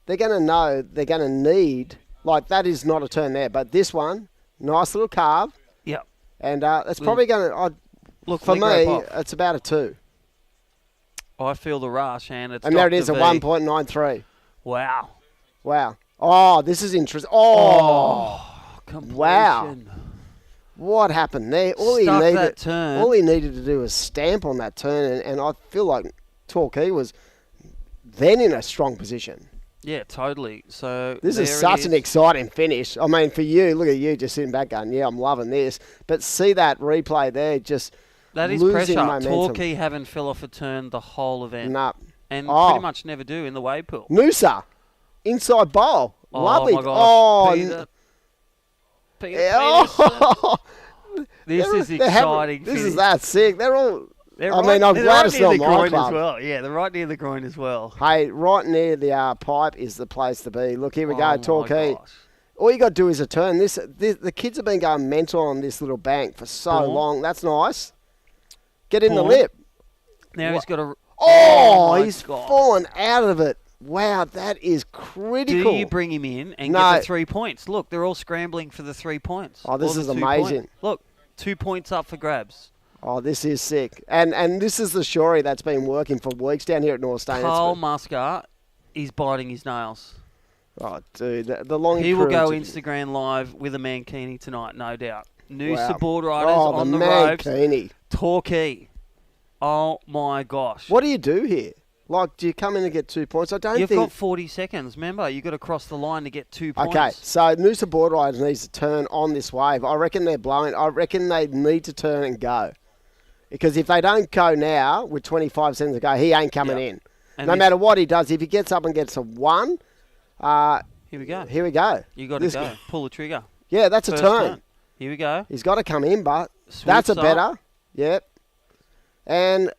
they're going to know they're going to need, like that is not a turn there, but this one, nice little carve, Yep. and it's probably going to, Look, for leg rope me, off. it's about a 2. I feel the rush, and it's And there it Dr. is, a V. 1.93. Wow. Wow. Oh, this is interesting. Oh, Completion. wow. What happened there? All he Stuck needed, that turn. all he needed to do was stamp on that turn, and I feel like Torquay was then in a strong position. Yeah, totally. So This is there it such an exciting finish. I mean, for you, look at you just sitting back going, yeah, I'm loving this. But see that replay there, just That is losing pressure. momentum. Torquay haven't fell off a turn the whole event. Nah. And Oh. pretty much never do in the wave pool. Noosa, inside bowl. Lovely. Oh, my gosh. Oh, Peter yeah. Peterson. This They're- is they're having- exciting. This is finish. that sick. They're all. They're I mean, I'm they're glad right it's near not the my groin club. as well. Yeah, they're right near the groin as well. Hey, right near the pipe is the place to be. Look, here we Oh go, my Torquay. gosh. All you got to do is a turn. The kids have been going mental on this little bank for so Boom. long. That's nice. Get in the Boom. lip. Now he's got a. Oh, my he's God. fallen out of it. Wow, that is critical. Do you bring him in and No. get the 3 points? Look, they're all scrambling for the 3 points. Oh, this Or the is 2 amazing. point. Look, 2 points up for grabs. Oh, this is sick. And this is the shory that's been working for weeks down here at North Stain. Carl Muscat He's biting his nails. Oh, dude, the long. He will go Instagram live with a mankini tonight, no doubt. Noosa board riders Oh, on the ropes. Torquay. Oh my gosh. What do you do here? Like, do you come in and get 2 points? I don't You've think. got 40 seconds. Remember, you've got to cross the line to get 2 points. Okay, so Noosa board riders needs to turn on this wave. I reckon they're blowing. I reckon they need to turn and go. Because if they don't go now, with 25 seconds to go, he ain't coming in. And no matter what he does, if he gets up and gets a 1, here we go. Here we go. You got to go. Pull the trigger. Yeah, that's First a turn. Here we go. He's got to come in, but Sweeps that's a up. better. Yep. And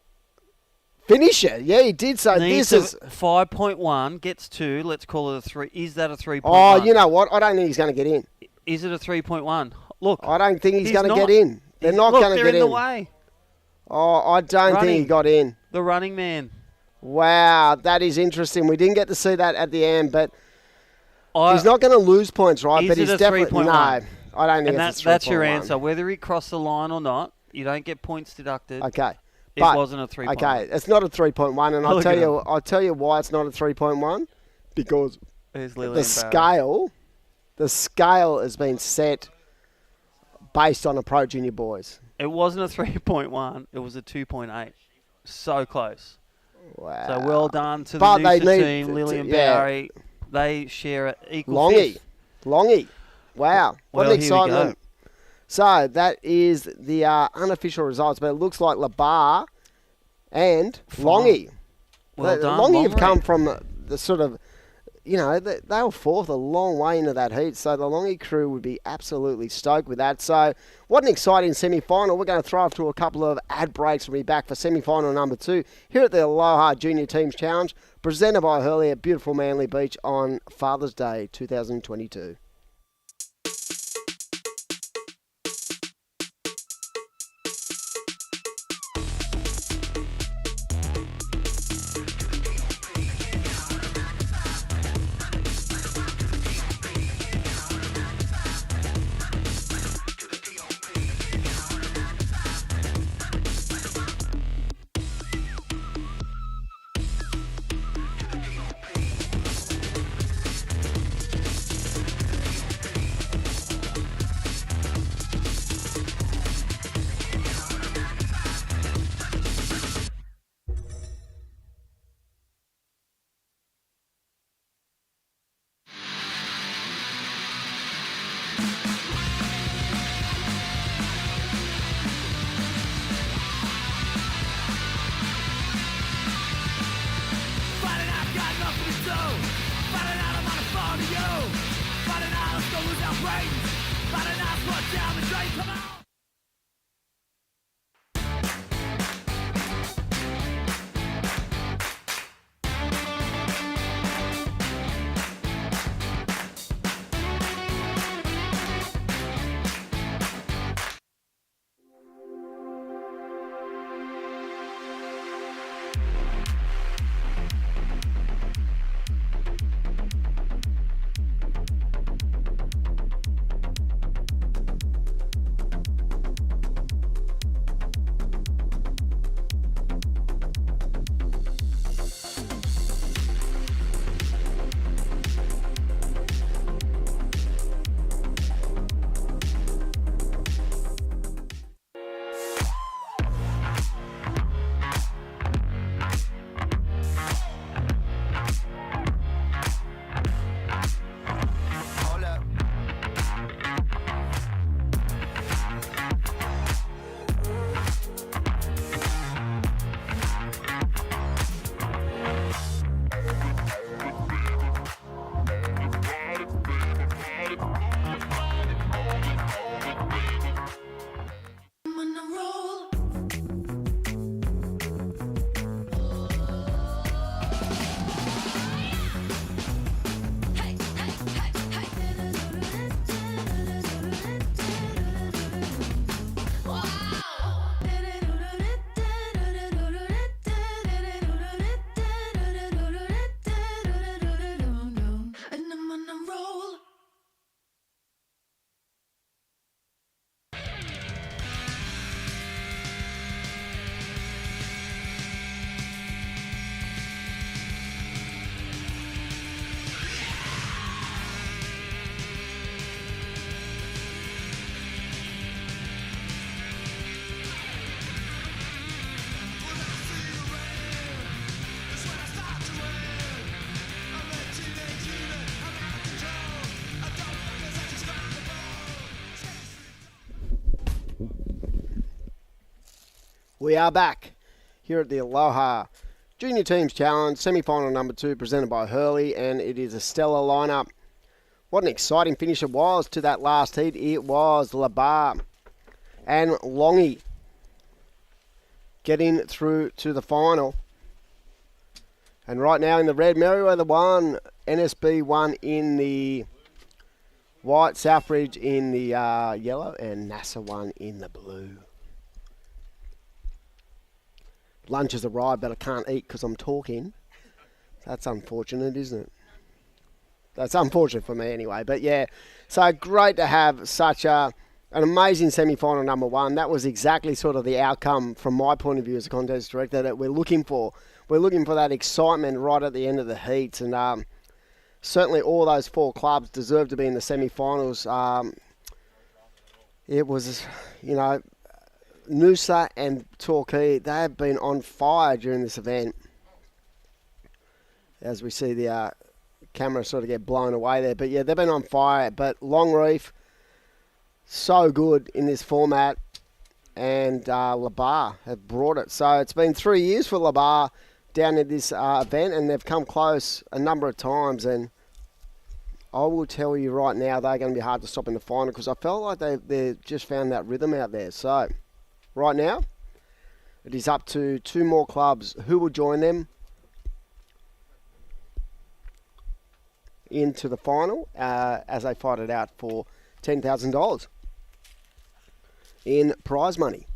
finish it. Yeah, he did. So Needs this is 5.1, gets 2. Let's call it a 3. Is that a 3.1? Oh, you know what? I don't think he's going to get in. Is it a 3.1? Look. I don't think he's going to not. get in. They're not Look, going to they're get in in. the way. Oh, I don't think he got in. The running man. Wow, that is interesting. We didn't get to see that at the end, but he's not going to lose points, right? Is But it he's a definitely 3.1? No, I don't think And it's a 3.1. that's your answer. Whether he crossed the line or not, you don't get points deducted. Okay. It But, wasn't a 3.1. Okay, it's not a 3.1, and Look at him. I'll tell you why it's not a 3.1. Because There's Lily the scale has been set based on a Pro Junior boys. It wasn't a 3.1. It was a 2.8. So close. Wow. So well done to But the they Noosa need team, to- Lily and yeah. Barry. They share an equal fifth. Longy. Wow. What Well, an here we go. excitement. So that is the unofficial results, but it looks like Labar and Longy. Well done, Longy have Longry. come from the sort of, you know, they were fourth a long way into that heat, so the Longy crew would be absolutely stoked with that. So what an exciting semi-final. We're going to throw off to a couple of ad breaks and be back for semi-final number 2 here at the Aloha Junior Teams Challenge, presented by Hurley at beautiful Manly Beach on Father's Day 2022. Fighting out, got nothing to do. Fighting out, I'm on a phone to you. Fighting out, let's go lose our brains. Fighting out, put down the drain, come on. We are back here at the Aloha Junior Teams Challenge, semi-final number 2, presented by Hurley, and it is a stellar lineup. What an exciting finish it was to that last heat. It was Labar and Longy getting through to the final. And right now in the red, Merriweather 1, NSB 1 in the white, Southbridge in the yellow, and NASA 1 in the blue. Lunch has arrived, but I can't eat because I'm talking. That's unfortunate, isn't it? That's unfortunate for me anyway. But yeah, so great to have such an amazing semi-final number 1. That was exactly sort of the outcome from my point of view as a contest director that we're looking for. We're looking for that excitement right at the end of the heats. And certainly all those 4 clubs deserve to be in the semi-finals. It was, Noosa and Torquay, they have been on fire during this event. As we see the camera sort of get blown away there. But yeah, they've been on fire. But Longreef, so good in this format. And Labar have brought it. So it's been 3 years for Labar down at this event, and they've come close a number of times. And I will tell you right now, they're going to be hard to stop in the final because I felt like they just found that rhythm out there. So right now, it is up to 2 more clubs who will join them into the final as they fight it out for $10,000 in prize money.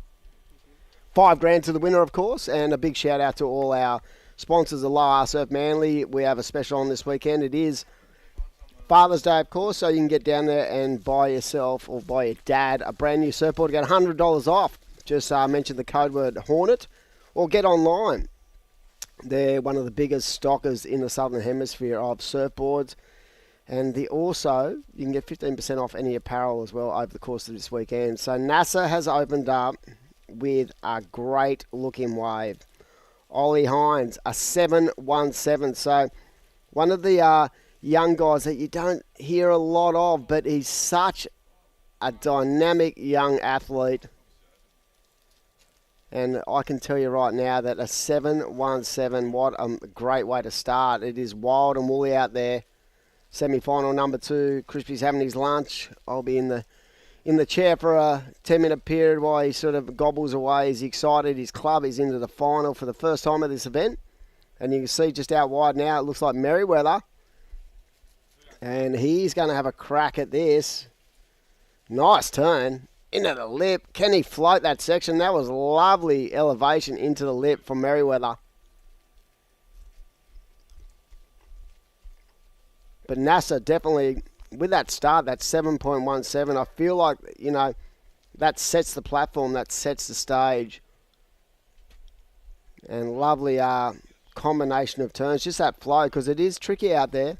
$5,000 to the winner, of course, and a big shout out to all our sponsors, Aloha Surf Manly. We have a special on this weekend. It is Father's Day, of course, so you can get down there and buy yourself or buy your dad a brand new surfboard. Get $100 off. Just mention the code word Hornet or get online. They're one of the biggest stockers in the Southern Hemisphere of surfboards. And also, you can get 15% off any apparel as well over the course of this weekend. So NASA has opened up with a great looking wave. Ollie Hines, a 717. So one of the young guys that you don't hear a lot of, but he's such a dynamic young athlete. And I can tell you right now that a 717, what a great way to start. It is wild and woolly out there. Semi-final number 2. Crispy's having his lunch. I'll be in the chair for a 10-minute period while he sort of gobbles away. He's excited. His club is into the final for the first time at this event. And you can see just out wide now, it looks like Merriweather. And he's going to have a crack at this. Nice turn. Into the lip. Can he float that section? That was lovely elevation into the lip from Merriweather. But NASA definitely, with that start, that 7.17, I feel like, that sets the platform, that sets the stage. And lovely combination of turns, just that flow, because it is tricky out there.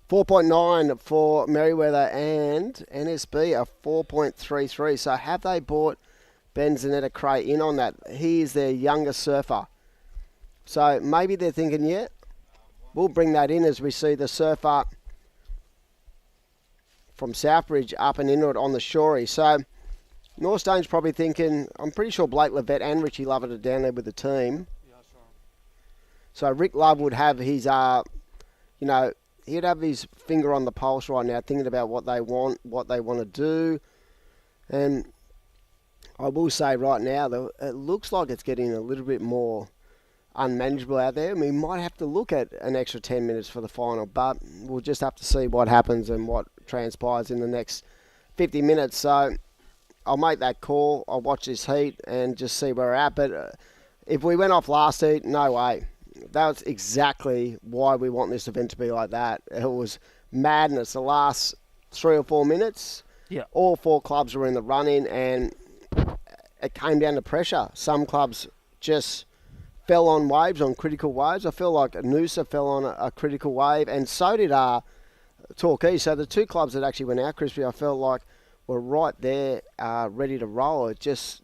4.9 for Merriweather and NSB, a 4.33. So have they brought Ben Zanetta-Cray in on that? He is their younger surfer. So maybe they're thinking, yeah, we'll bring that in as we see the surfer from Southbridge up and into it on the shorey. So Northstone's probably thinking, I'm pretty sure Blake Levette and Richie Lovett are down there with the team. Yeah, sure. So Rick Love would have his, he'd have his finger on the pulse right now, thinking about what they want to do. And I will say right now, though, it looks like it's getting a little bit more unmanageable out there. We might have to look at an extra 10 minutes for the final, but we'll just have to see what happens and what transpires in the next 50 minutes. So I'll make that call. I'll watch this heat and just see where we're at. But if we went off last heat, no way. That's exactly why we want this event to be like that. It was madness. The last 3 or 4 minutes, all 4 clubs were in the run-in, and it came down to pressure. Some clubs just fell on waves, on critical waves. I feel like Noosa fell on a critical wave, and so did Torquay. So the 2 clubs that actually went out, Crispy, I felt like were right there, ready to roll. It just,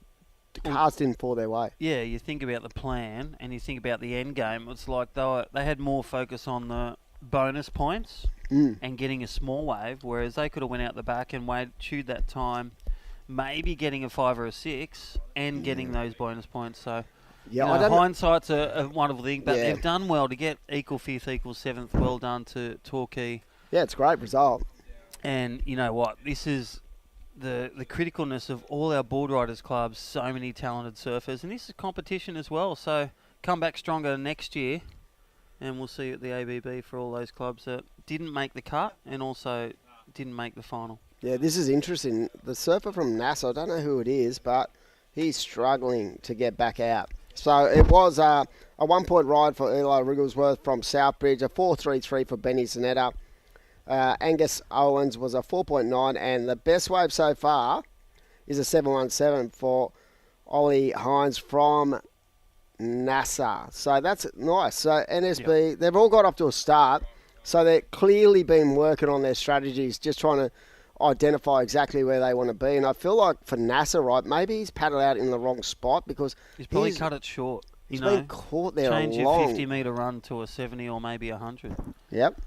the cards didn't fall their way. Yeah, you think about the plan and you think about the end game. It's like they had more focus on the bonus points and getting a small wave, whereas they could have went out the back and chewed that time, maybe getting a 5 or a 6 and getting those bonus points. So, Yeah, you I know, don't know. hindsight's a wonderful thing, but Yeah. they've done well to get equal 5th, equal 7th. Well done to Torquay. Yeah, it's a great result. And you know what? This is the criticalness of all our board riders clubs, so many talented surfers, and this is competition as well. So come back stronger next year, and we'll see you at the ABB for all those clubs that didn't make the cut and also didn't make the final. Yeah, this is interesting. The surfer from NASA, I don't know who it is, but he's struggling to get back out. So it was a 1-point ride for Eli Wrigglesworth from Southbridge, a 4.33 for Benny Zanetta. Angus Owens was a 4.9, and the best wave so far is a 7.17 for Ollie Hines from NASA. So that's nice. So NSB, they've all got off to a start. So they're clearly been working on their strategies, just trying to identify exactly where they want to be. And I feel like for NASA, right, maybe he's paddled out in the wrong spot because He's probably cut it short. he's You know, been caught there change a your long. 50-metre run to a 70 or maybe 100. Yep.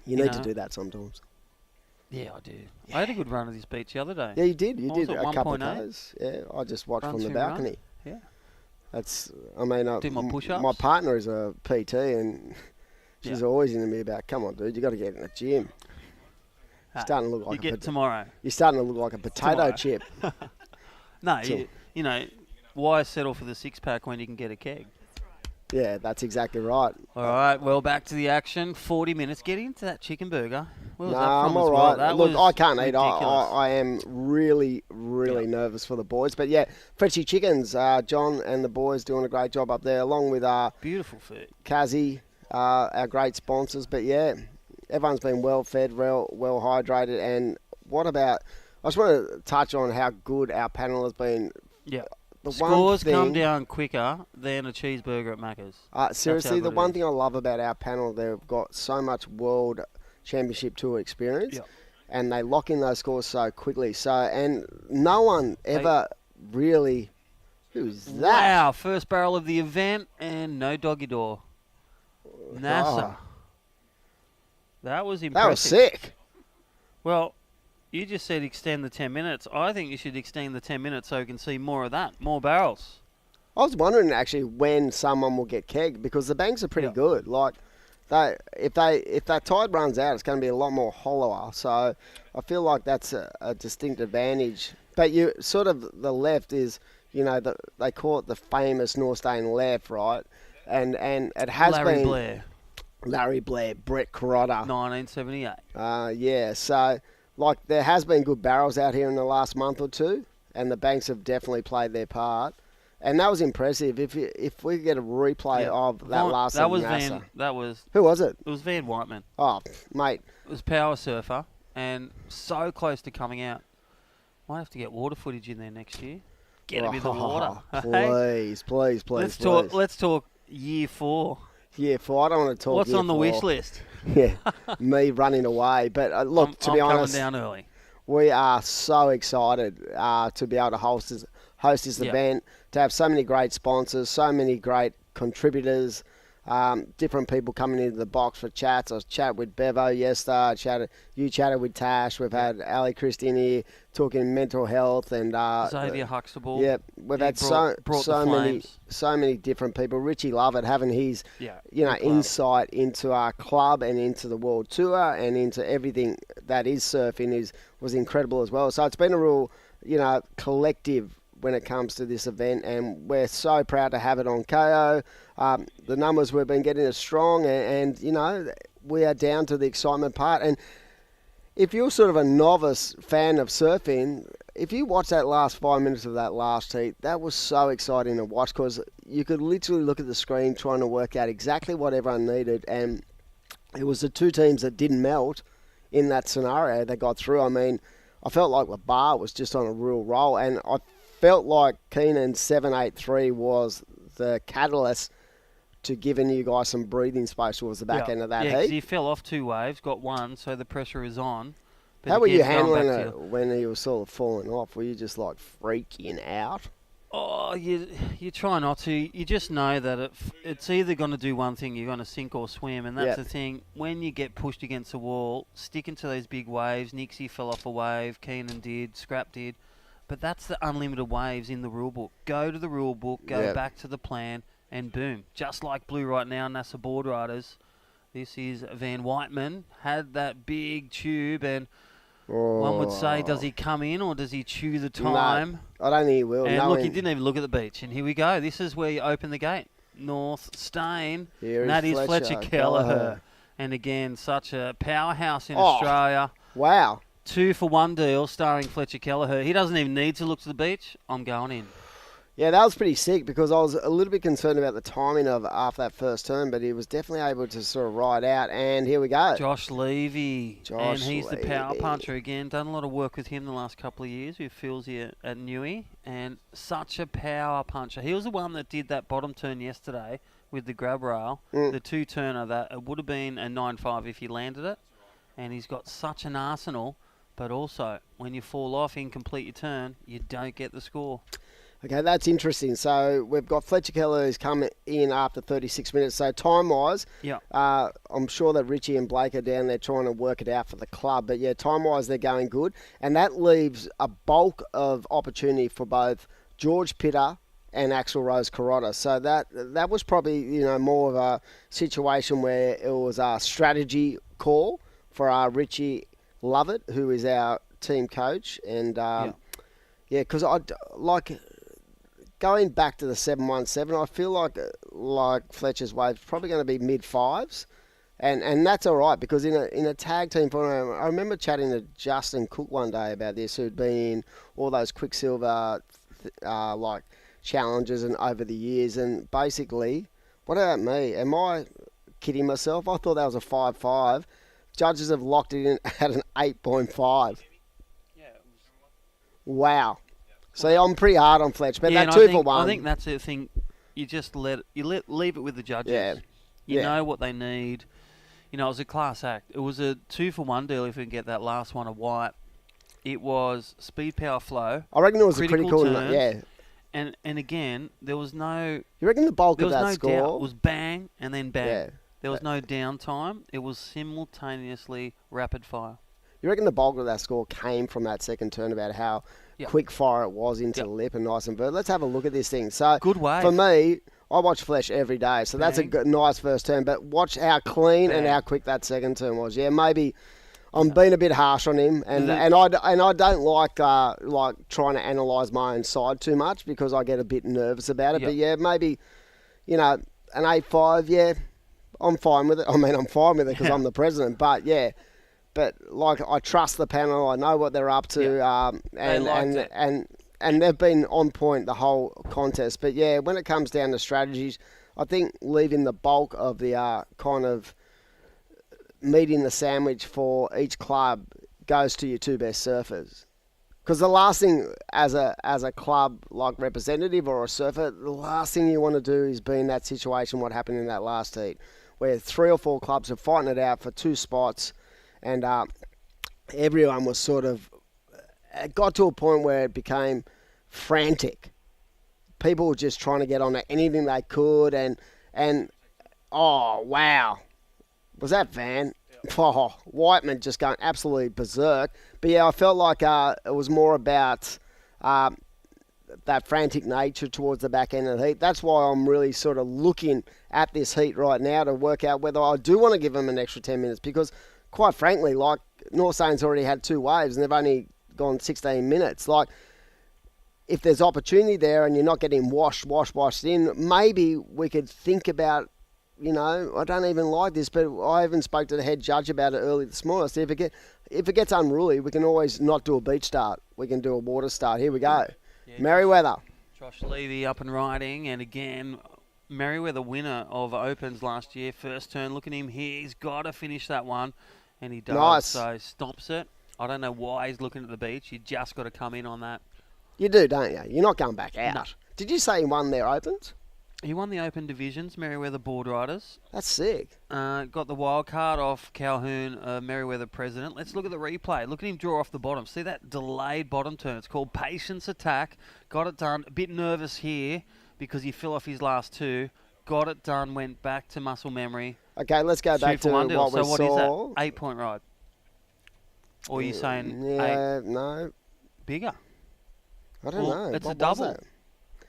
You You need to know. do that sometimes. Yeah, I do. I had a good run at this beach the other day. Yeah, you did. You I was did at a couple of 1.8. Ks. Yeah, I just watched Run from the through run. balcony. Yeah. That's, I mean, Do my push-ups. my partner is a PT and she's Yeah. always into me about, come on, dude, you got to get in the gym. Hey, You're starting to look you like get tomorrow. you're starting to look like a potato Tomorrow. chip. No, So- you know, why settle for the 6-pack when you can get a keg? Yeah, that's exactly right. All right, well, back to the action. 40 minutes. Get into that chicken burger. Where was No, that from I'm as all well? right. That Look, was I can't eat. ridiculous. I am really, really nervous for the boys. But yeah, Frenchie Chickens, John and the boys doing a great job up there, along with Beautiful food. Kazi, our great sponsors. But yeah, everyone's been well fed, well hydrated. And what about? I just want to touch on how good our panel has been. Yeah. The Scores one come thing, down quicker than a cheeseburger at Macca's. seriously, how the good it one is. thing I love about our panel, they've got so much World Championship Tour experience. Yep. And they lock in those scores so quickly. So, and no one ever really. Who's that? Wow, first barrel of the event and no doggy door. NASA. Oh, That was that impressive. was sick. Well, you just said extend the 10 minutes. I think you should extend the 10 minutes so we can see more of that, more barrels. I was wondering actually when someone will get kegged because the banks are pretty Yeah. good. Like, if that tide runs out, it's going to be a lot more hollower. So, I feel like that's a distinct advantage. But you sort of the left is, you know, they call it the famous Norstein left, right? And it has Larry been Blair, Larry Blair, Brett Carrotta. 1978. Yeah, so like there has been good barrels out here in the last month or two, and the banks have definitely played their part, and that was impressive. If we get a replay Yeah. of that last That was NASA. It Who was it? was Van Whiteman. Oh, mate, It was Power Surfer and so close to coming out. Might have to get water footage in there next year. Get him in the water. Hey? please. Let's talk year 4. Yeah, I don't want to talk. What's year on the 4. wish list? Yeah, me running away. But look, to I'm be coming honest, down early. we are so excited to be able to host this Yeah. event, to have so many great sponsors, so many great contributors, different people coming into the box for chats. I was chatting with Bevo yesterday. You chatted with Tash. We've had Ali Christine here talking mental health and Xavier Huxtable. yeah, we've He had brought the flames. so many different people. Richie Lovett having his Yeah, you know good club. insight into our club and into the world tour and into everything that is surfing was incredible as well. So it's been a real collective when it comes to this event, and we're so proud to have it on KO. The numbers we've been getting are strong, and we are down to the excitement part. And if you're sort of a novice fan of surfing, if you watch that last 5 minutes of that last heat, that was so exciting to watch because you could literally look at the screen trying to work out exactly what everyone needed, and it was the two teams that didn't melt in that scenario that got through. I mean, I felt like the bar was just on a real roll, and I felt like Keenan's 783 was the catalyst to giving you guys some breathing space towards the back end of that Yeah, 'cause heat. he fell off 2 waves, got 1, so the pressure is on. But How were you again, going handling back it to when he was sort of falling off? Were you just like freaking out? Oh, you try not to. You just know that it's either going to do one thing, you're going to sink or swim, and that's Yep. the thing. When you get pushed against a wall, stick into those big waves. Nixie fell off a wave, Keenan did, Scrap did, but that's the unlimited waves in the rule book. Go to the rule book, go Yep. back to the plan, and boom. Just like Blue right now, NASA Board Riders. This is Van Whiteman, had that big tube, and one would say, does he come in or does he chew the time? No, I don't think he will. And no, look, he didn't even look at the beach. And here we go. This is where you open the gate. North Stain. Here And that is Fletcher Fletcher Kelleher. And again, such a powerhouse in Oh. Australia. Wow. 2-for-1 deal starring Fletcher Kelleher. He doesn't even need to look to the beach. I'm going in. Yeah, that was pretty sick because I was a little bit concerned about the timing of after that first turn, but he was definitely able to sort of ride out. And here we go. Josh Levy. And Josh he's the power Levy. puncher again. Done a lot of work with him the last couple of years with Phil's here at Newey. And such a power puncher. He was the one that did that bottom turn yesterday with the grab rail. The two-turner that it would have been a 9.5 if he landed it. And he's got such an arsenal. But also, when you fall off, incomplete your turn, you don't get the score. Okay, that's interesting. So we've got Fletcher Keller who's come in after 36 minutes. So time-wise, Yeah. I'm sure that Richie and Blake are down there trying to work it out for the club. But yeah, time-wise, they're going good. And that leaves a bulk of opportunity for both George Pitter and Axel Rose Carota. So that was probably, more of a situation where it was a strategy call for Richie Lovett, who is our team coach. And because going back to the 717, I feel like Fletcher's wave's probably going to be mid-5s. And that's all right because in a tag team format, I remember chatting to Justin Cook one day about this, who'd been in all those Quicksilver challenges and over the years. And basically, what about me? Am I kidding myself? I thought that was a 5.5. Judges have locked it in at an 8.5. Wow. So I'm pretty hard on Fletch, but that 2-for-1. I think that's the thing. You just leave it with the judges. Yeah. You know what they need. It was a class act. It was a 2-for-1 deal if we can get that last one a white. It was speed, power, flow. I reckon it was a critical turns, yeah. And again, there was no. You reckon the bulk There of was that no score? doubt. It was bang and then bang. Yeah. There was no downtime. It was simultaneously rapid fire. You reckon the bulk of that score came from that second turn about how quick fire it was into the lip and nice and vert? Let's have a look at this thing. So Good wave. For me, I watch Flesh every day, so that's a good, nice first turn. But watch how clean and how quick that second turn was. Yeah, maybe I'm being a bit harsh on him, and I don't like trying to analyse my own side too much because I get a bit nervous about it. But yeah, maybe an 8.5. Yeah, I'm fine with it. I mean, I'm fine with it because I'm the president. But yeah. But I trust the panel. I know what they're up to, and they've been on point the whole contest. But yeah, when it comes down to strategies, I think leaving the bulk of the kind of meat in the sandwich for each club goes to your two best surfers. Because the last thing as a club like representative or a surfer, the last thing you want to do is be in that situation. What happened in that last heat, where 3 or 4 clubs are fighting it out for 2 spots. And everyone was sort of it got to a point where it became frantic. People were just trying to get on to anything they could, and oh wow, was that Van? Oh, Whiteman just going absolutely berserk. But yeah, I felt like it was more about that frantic nature towards the back end of the heat. That's why I'm really sort of looking at this heat right now to work out whether I do want to give them an extra 10 minutes because. Quite frankly, North Saints already had 2 waves and they've only gone 16 minutes. If there's opportunity there and you're not getting washed in, maybe we could think about, I don't even like this, but I even spoke to the head judge about it early this morning. I said, if it gets unruly, we can always not do a beach start. We can do a water start. Here we go. Yeah, Merriweather. Josh Levy up and riding, and again, Merriweather winner of Opens last year. First turn, look at him here. He's got to finish that one. And he does, nice. So stops it. I don't know why he's looking at the beach. You just got to come in on that. You do, don't you? You're not going back out. No. Did you say he won their Opens? He won the Open Divisions, Merriweather Board Riders. That's sick. Got the wild card off Calhoun, Merriweather president. Let's look at the replay. Look at him draw off the bottom. See that delayed bottom turn? It's called patience attack. Got it done. A bit nervous here because he fell off his last two. Got it done. Went back to muscle memory. Okay, let's go back to what we so saw. what is that? 8 point ride. Or are you saying eight? No. Bigger? I don't know. It's What a double. was that?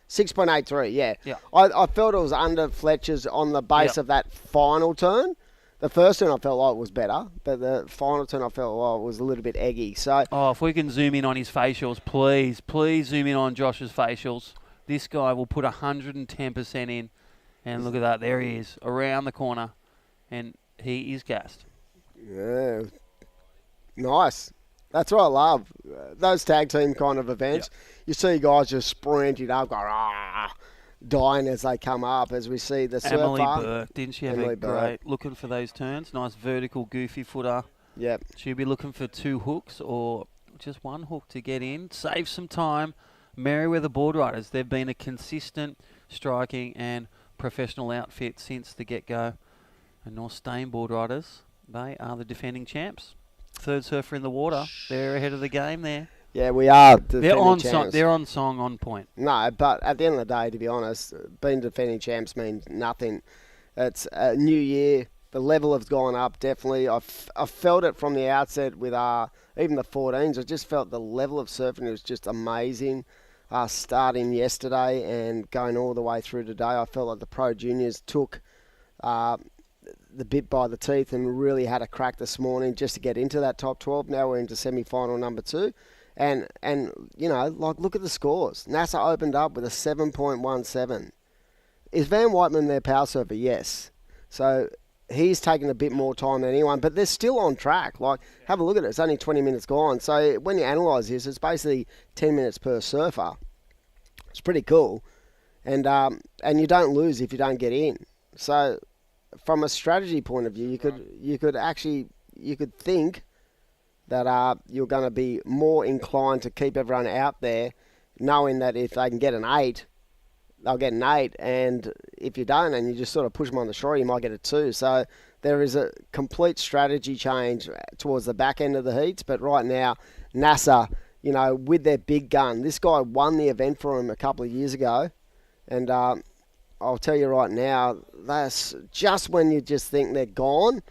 6.83, yeah. Yeah. I felt it was under Fletcher's on the base of that final turn. The first turn I felt like was better, but the final turn I felt like was a little bit eggy. So Oh, if we can zoom in on his facials, please zoom in on Josh's facials. This guy will put 110% in. And look at that, there he is, around the corner. And he is gassed. yeah, nice. That's what I love. Those tag team kind of events. You see guys just sprinting up, going, dying as they come up, as we see the surfer. Emily Burke, didn't she have Emily a Burke. great looking for those turns? Nice vertical, goofy footer. Yep. She'll be looking for 2 hooks or just 1 hook to get in. Save some time. Merriweather Board Riders, they've been a consistent striking and professional outfit since the get-go. And North Stain Board Riders, they are the defending champs. Third surfer in the water. They're ahead of the game there. Yeah, we are. They're on song. They're on song, on point. No, but at the end of the day, to be honest, being defending champs means nothing. It's a new year. The level has gone up, definitely. I felt it from the outset with even the 14s. I just felt the level of surfing was just amazing. Starting yesterday and going all the way through today, I felt like the Pro Juniors took the bit by the teeth and really had a crack this morning just to get into that top 12. Now we're into semi-final number 2. And you know, like, look at the scores. NASA opened up with a 7.17. Is Van Whiteman their power surfer? Yes. So he's taken a bit more time than anyone, but they're still on track. Like, have a look at it. It's only 20 minutes gone. So when you analyse this, it's basically 10 minutes per surfer. It's pretty cool. And you don't lose if you don't get in. So from a strategy point of view, you could think that you're going to be more inclined to keep everyone out there, knowing that if they can get an 8, they'll get an 8, and if you don't and you just sort of push them on the shore, you might get a 2. So there is a complete strategy change towards the back end of the heats, but right now, NASA, you know, with their big gun, this guy won the event for him a couple of years ago, and I'll tell you right now, that's just when you just think they're gone,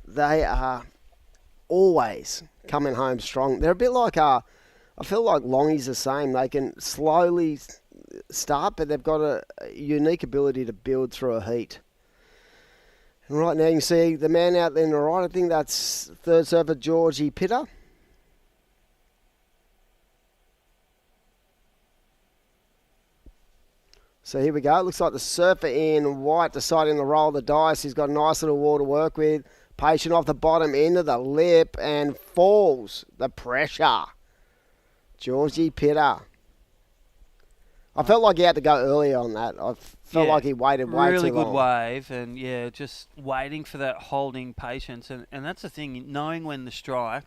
they are always coming home strong. They're a bit like, I feel like Longie's the same. They can slowly start, but they've got a unique ability to build through a heat. And right now you can see the man out there on the right, I think that's third surfer Georgie Pitter. So here we go. It looks like the surfer in white deciding to roll the dice. He's got a nice little wall to work with. Patient off the bottom end of the lip and falls. The pressure. Georgie Pitter. I felt like he had to go earlier on that. I felt like he waited way too long. Really good wave, and just waiting for that holding patience. And that's the thing, knowing when to strike.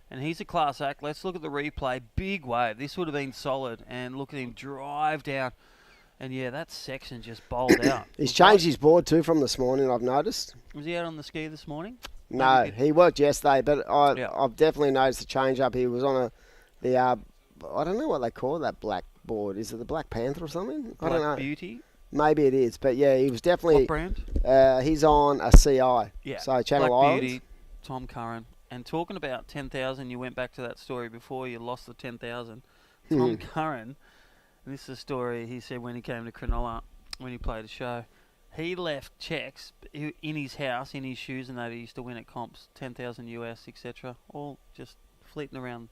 And he's a class act. Let's look at the replay. Big wave. This would have been solid. And look at him drive down. And that section just bowled out. He's changed his board too from this morning, I've noticed. Was he out on the ski this morning? No, he worked yesterday, but I've definitely noticed a change up. He was on I don't know what they call that black board. Is it the Black Panther or something? I don't know. Black Beauty? Maybe it is, but he was definitely... What brand? He's on a CI. Yeah. So Channel Black Islands. Beauty, Tom Curran. And talking about 10,000, you went back to that story before you lost the 10,000. Tom Curran, and this is a story he said when he came to Cronulla, when he played a show, he left checks in his house, in his shoes, and that he used to win at comps, 10,000 US, etc. All just fleeting around.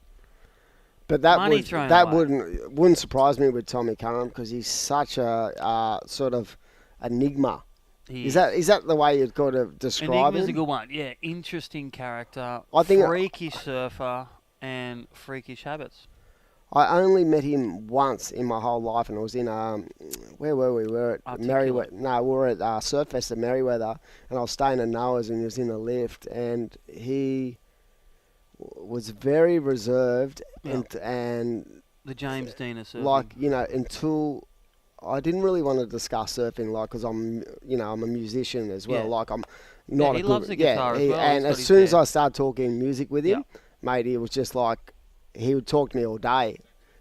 But that Money thrown that away. wouldn't surprise me with Tommy Curran because he's such a sort of enigma. Is that the way you'd kind of describe him? Enigma's a good one. Yeah, interesting character, I think freakish surfer, and freakish habits. I only met him once in my whole life, and it was in where were we? We were at Merriweather. No, we were at Surf Fest at Merriweather, and I was staying at Noah's, and he was in a lift, and he was very reserved and the James Dean of surfing. like until I didn't really want to discuss surfing, like, because I'm a musician as well. Yeah. Like, I'm not he a good... loves the guitar as well. And He's as got soon his as I started talking music with him, Yeah. mate, it was just like, he would talk to me all day.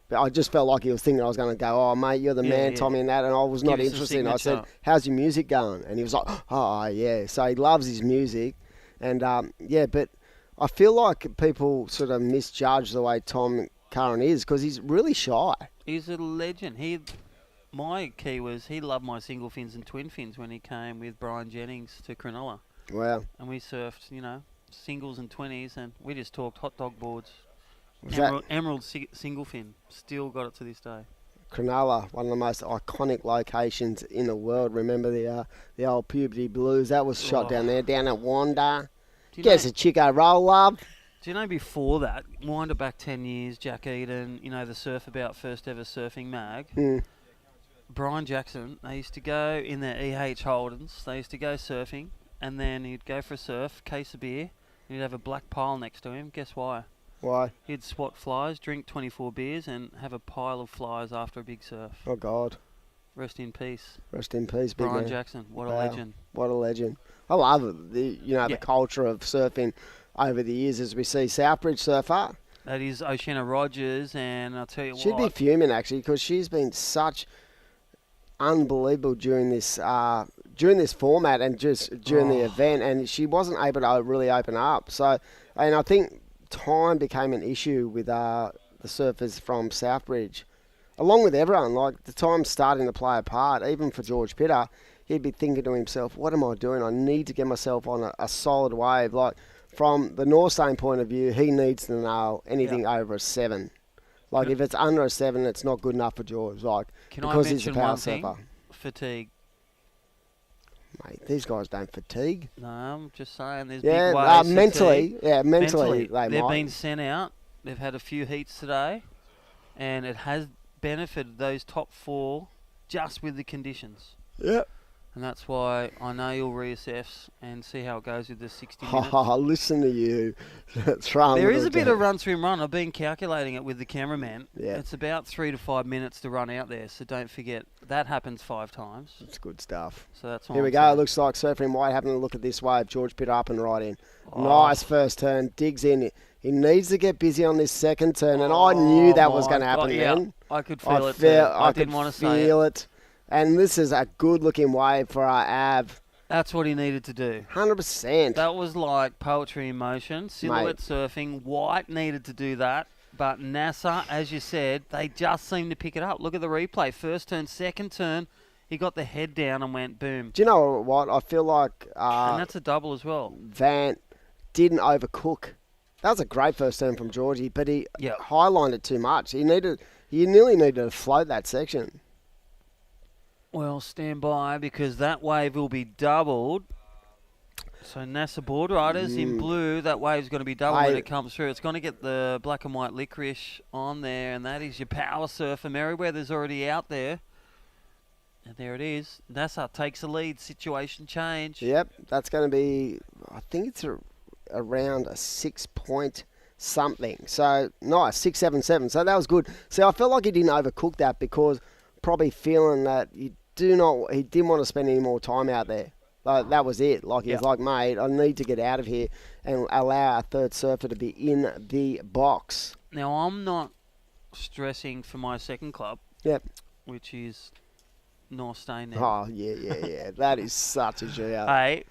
But I just felt like he was thinking I was going to go, oh, mate, you're the Yeah, man, yeah. Tommy, and that. And I was not Give us a interested. I said, signature. how's your music going? And he was like, oh, yeah. So he loves his music. And, but I feel like people sort of misjudge the way Tom Curran is because he's really shy. He's a legend. My key was he loved my single fins and twin fins when he came with Brian Jennings to Cronulla. Wow. And we surfed, singles and 20s, and we just talked hot dog boards. Was that Emerald single fin. Still got it to this day. Cronulla, one of the most iconic locations in the world? Remember the old Puberty Blues? That was shot down there, down at Wanda. Do you Get us know- a Chico roll, love. Do you know before that, wind it back 10 years, Jack Eden, the Surf About first ever surfing mag, Mm. Brian Jackson, they used to go in their EH Holdens, they used to go surfing, and then he'd go for a surf, case of beer, and he'd have a black pile next to him. Guess why? Why? He'd swat flies, drink 24 beers, and have a pile of flies after a big surf. Oh, God. Rest in peace. Rest in peace, big Brian man. Jackson, what a Wow. legend. What a legend. I love it. The Yeah. culture of surfing over the years as we see Southbridge surfer. That is Oceana Rogers, and I'll tell you She'd be what. fuming, actually, because she's been such unbelievable during this format and just during the event, and she wasn't able to really open up. So, and I think time became an issue with the surfers from Southbridge, along with everyone. Like, the time's starting to play a part, even for George Pitter. He'd be thinking to himself, what am I doing? I need to get myself on a solid wave. Like, from the Northstone point of view, he needs to know anything over a 7. Like, if it's under a 7, it's not good enough for George. Like, Can I because he's a mention power one thing? surfer. Fatigue. Mate, these guys don't fatigue. No, I'm just saying there's Yeah, big waves. mentally, fatigue. yeah, mentally they they've might. been sent out. They've had a few heats today, and it has benefited those top 4 just with the conditions. Yep. And that's why I know you'll reassess and see how it goes with the 60 minutes. Listen to you. Throwing There is little a bit down. of run through run. I've been calculating it with the cameraman. Yeah. It's about 3 to 5 minutes to run out there, so don't forget that happens 5 times. It's good stuff. So that's all Here we I'm go. saying. Looks like Surfing White having a look at this wave. George Pitt up and right in. Oh. Nice first turn. Digs in. He needs to get busy on this second turn, and I knew that was my going to happen God, yeah. then. I could feel it. I didn't could want to say feel it. it. And this is a good-looking wave for our Av. That's what he needed to do. 100%. That was like poetry in motion. Silhouette surfing. White needed to do that. But NASA, as you said, they just seemed to pick it up. Look at the replay. First turn, second turn. He got the head down and went boom. Do you know what? I feel like And that's a double as well. Vant didn't overcook. That was a great first turn from Georgie, but he highlined it too much. He nearly needed to float that section. Well, stand by because that wave will be doubled. So NASA board riders in blue, that wave's going to be doubled when it comes through. It's going to get the black and white licorice on there, and that is your power surfer. Merriweather's already out there. And there it is. NASA takes the lead. Situation change. Yep, that's going to be, I think it's around a 6 point something. So, nice, 677. So that was good. See, I felt like he didn't overcook that because probably feeling that he didn't want to spend any more time out there. Like, that was it. Like, he's like, mate, I need to get out of here and allow our third surfer to be in the box. Now, I'm not stressing for my second club. Yep. Which is North Stain now. Oh, yeah. That is such a shout. Hey,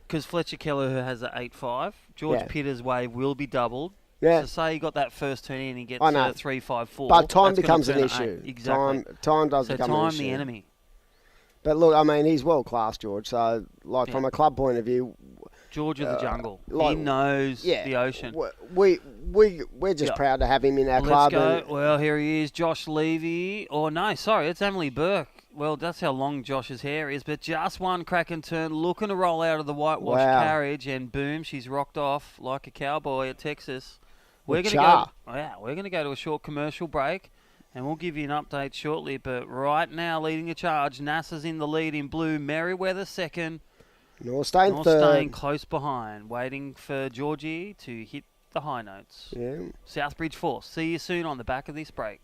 because Fletcher Keller, who has an 8.5, George Pitter's wave will be doubled. Yeah. So say he got that first turn in and he gets I know. 3.54. But time that's becomes an gonna turn issue. at 8. Exactly. Time does so become an time issue. the enemy. But look, I mean, he's world class, George. So, like, from a club point of view, George of the jungle. like, he knows the ocean. We're just proud to have him in our club. Let's go. Well, here he is, Josh Levy. Oh, no, sorry, it's Emily Burke. Well, that's how long Josh's hair is. But just one crack and turn, looking to roll out of the whitewash carriage, and boom, she's rocked off like a cowboy at Texas. We're going to go to a short commercial break, and we'll give you an update shortly. But right now, leading the charge, NASA's in the lead in blue, Merriweather second. North Stain third. Close behind, waiting for Georgie to hit the high notes. Yeah. Southbridge 4. See you soon on the back of this break.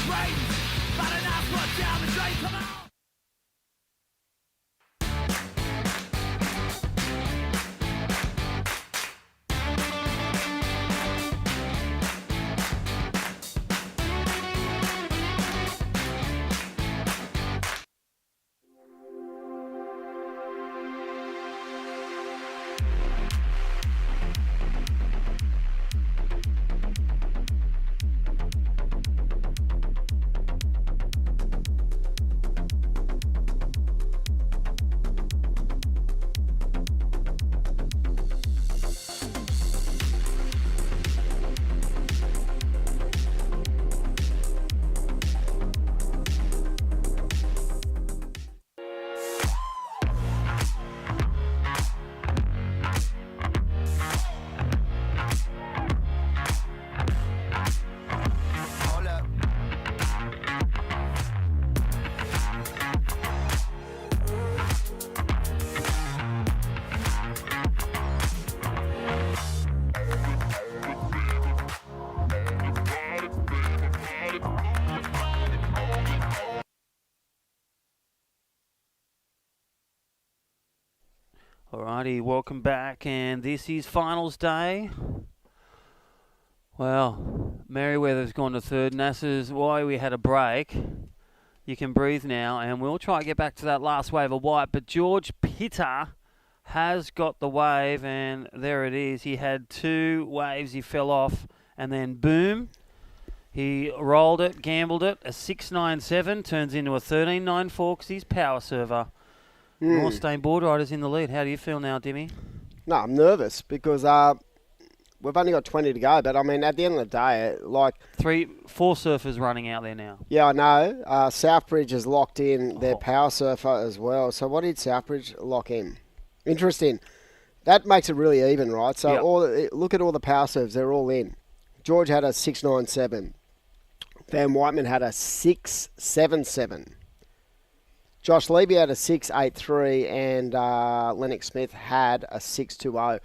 brains. But enough put down the drain, come on! Alrighty, welcome back, and this is finals day. Well, Merriweather's gone to third. NASA's why we had a break. You can breathe now, and we'll try to get back to that last wave of white. But George Pitter has got the wave, and there it is. He had 2 waves, he fell off, and then boom, he rolled it, gambled it. A 6.97 turns into a 13.94 because he's power server. North Stain Board Riders in the lead. How do you feel now, Dimmy? No, I'm nervous because we've only got 20 to go. But, I mean, at the end of the day, 4 surfers running out there now. Yeah, I know. Southbridge has locked in their power surfer as well. So what did Southbridge lock in? Interesting. That makes it really even, right? So look at all the power serves. They're all in. George had a 6.97. Van Whiteman had a 6.77. Josh Levy had a 6.83 and Lennox Smith had a 6.20.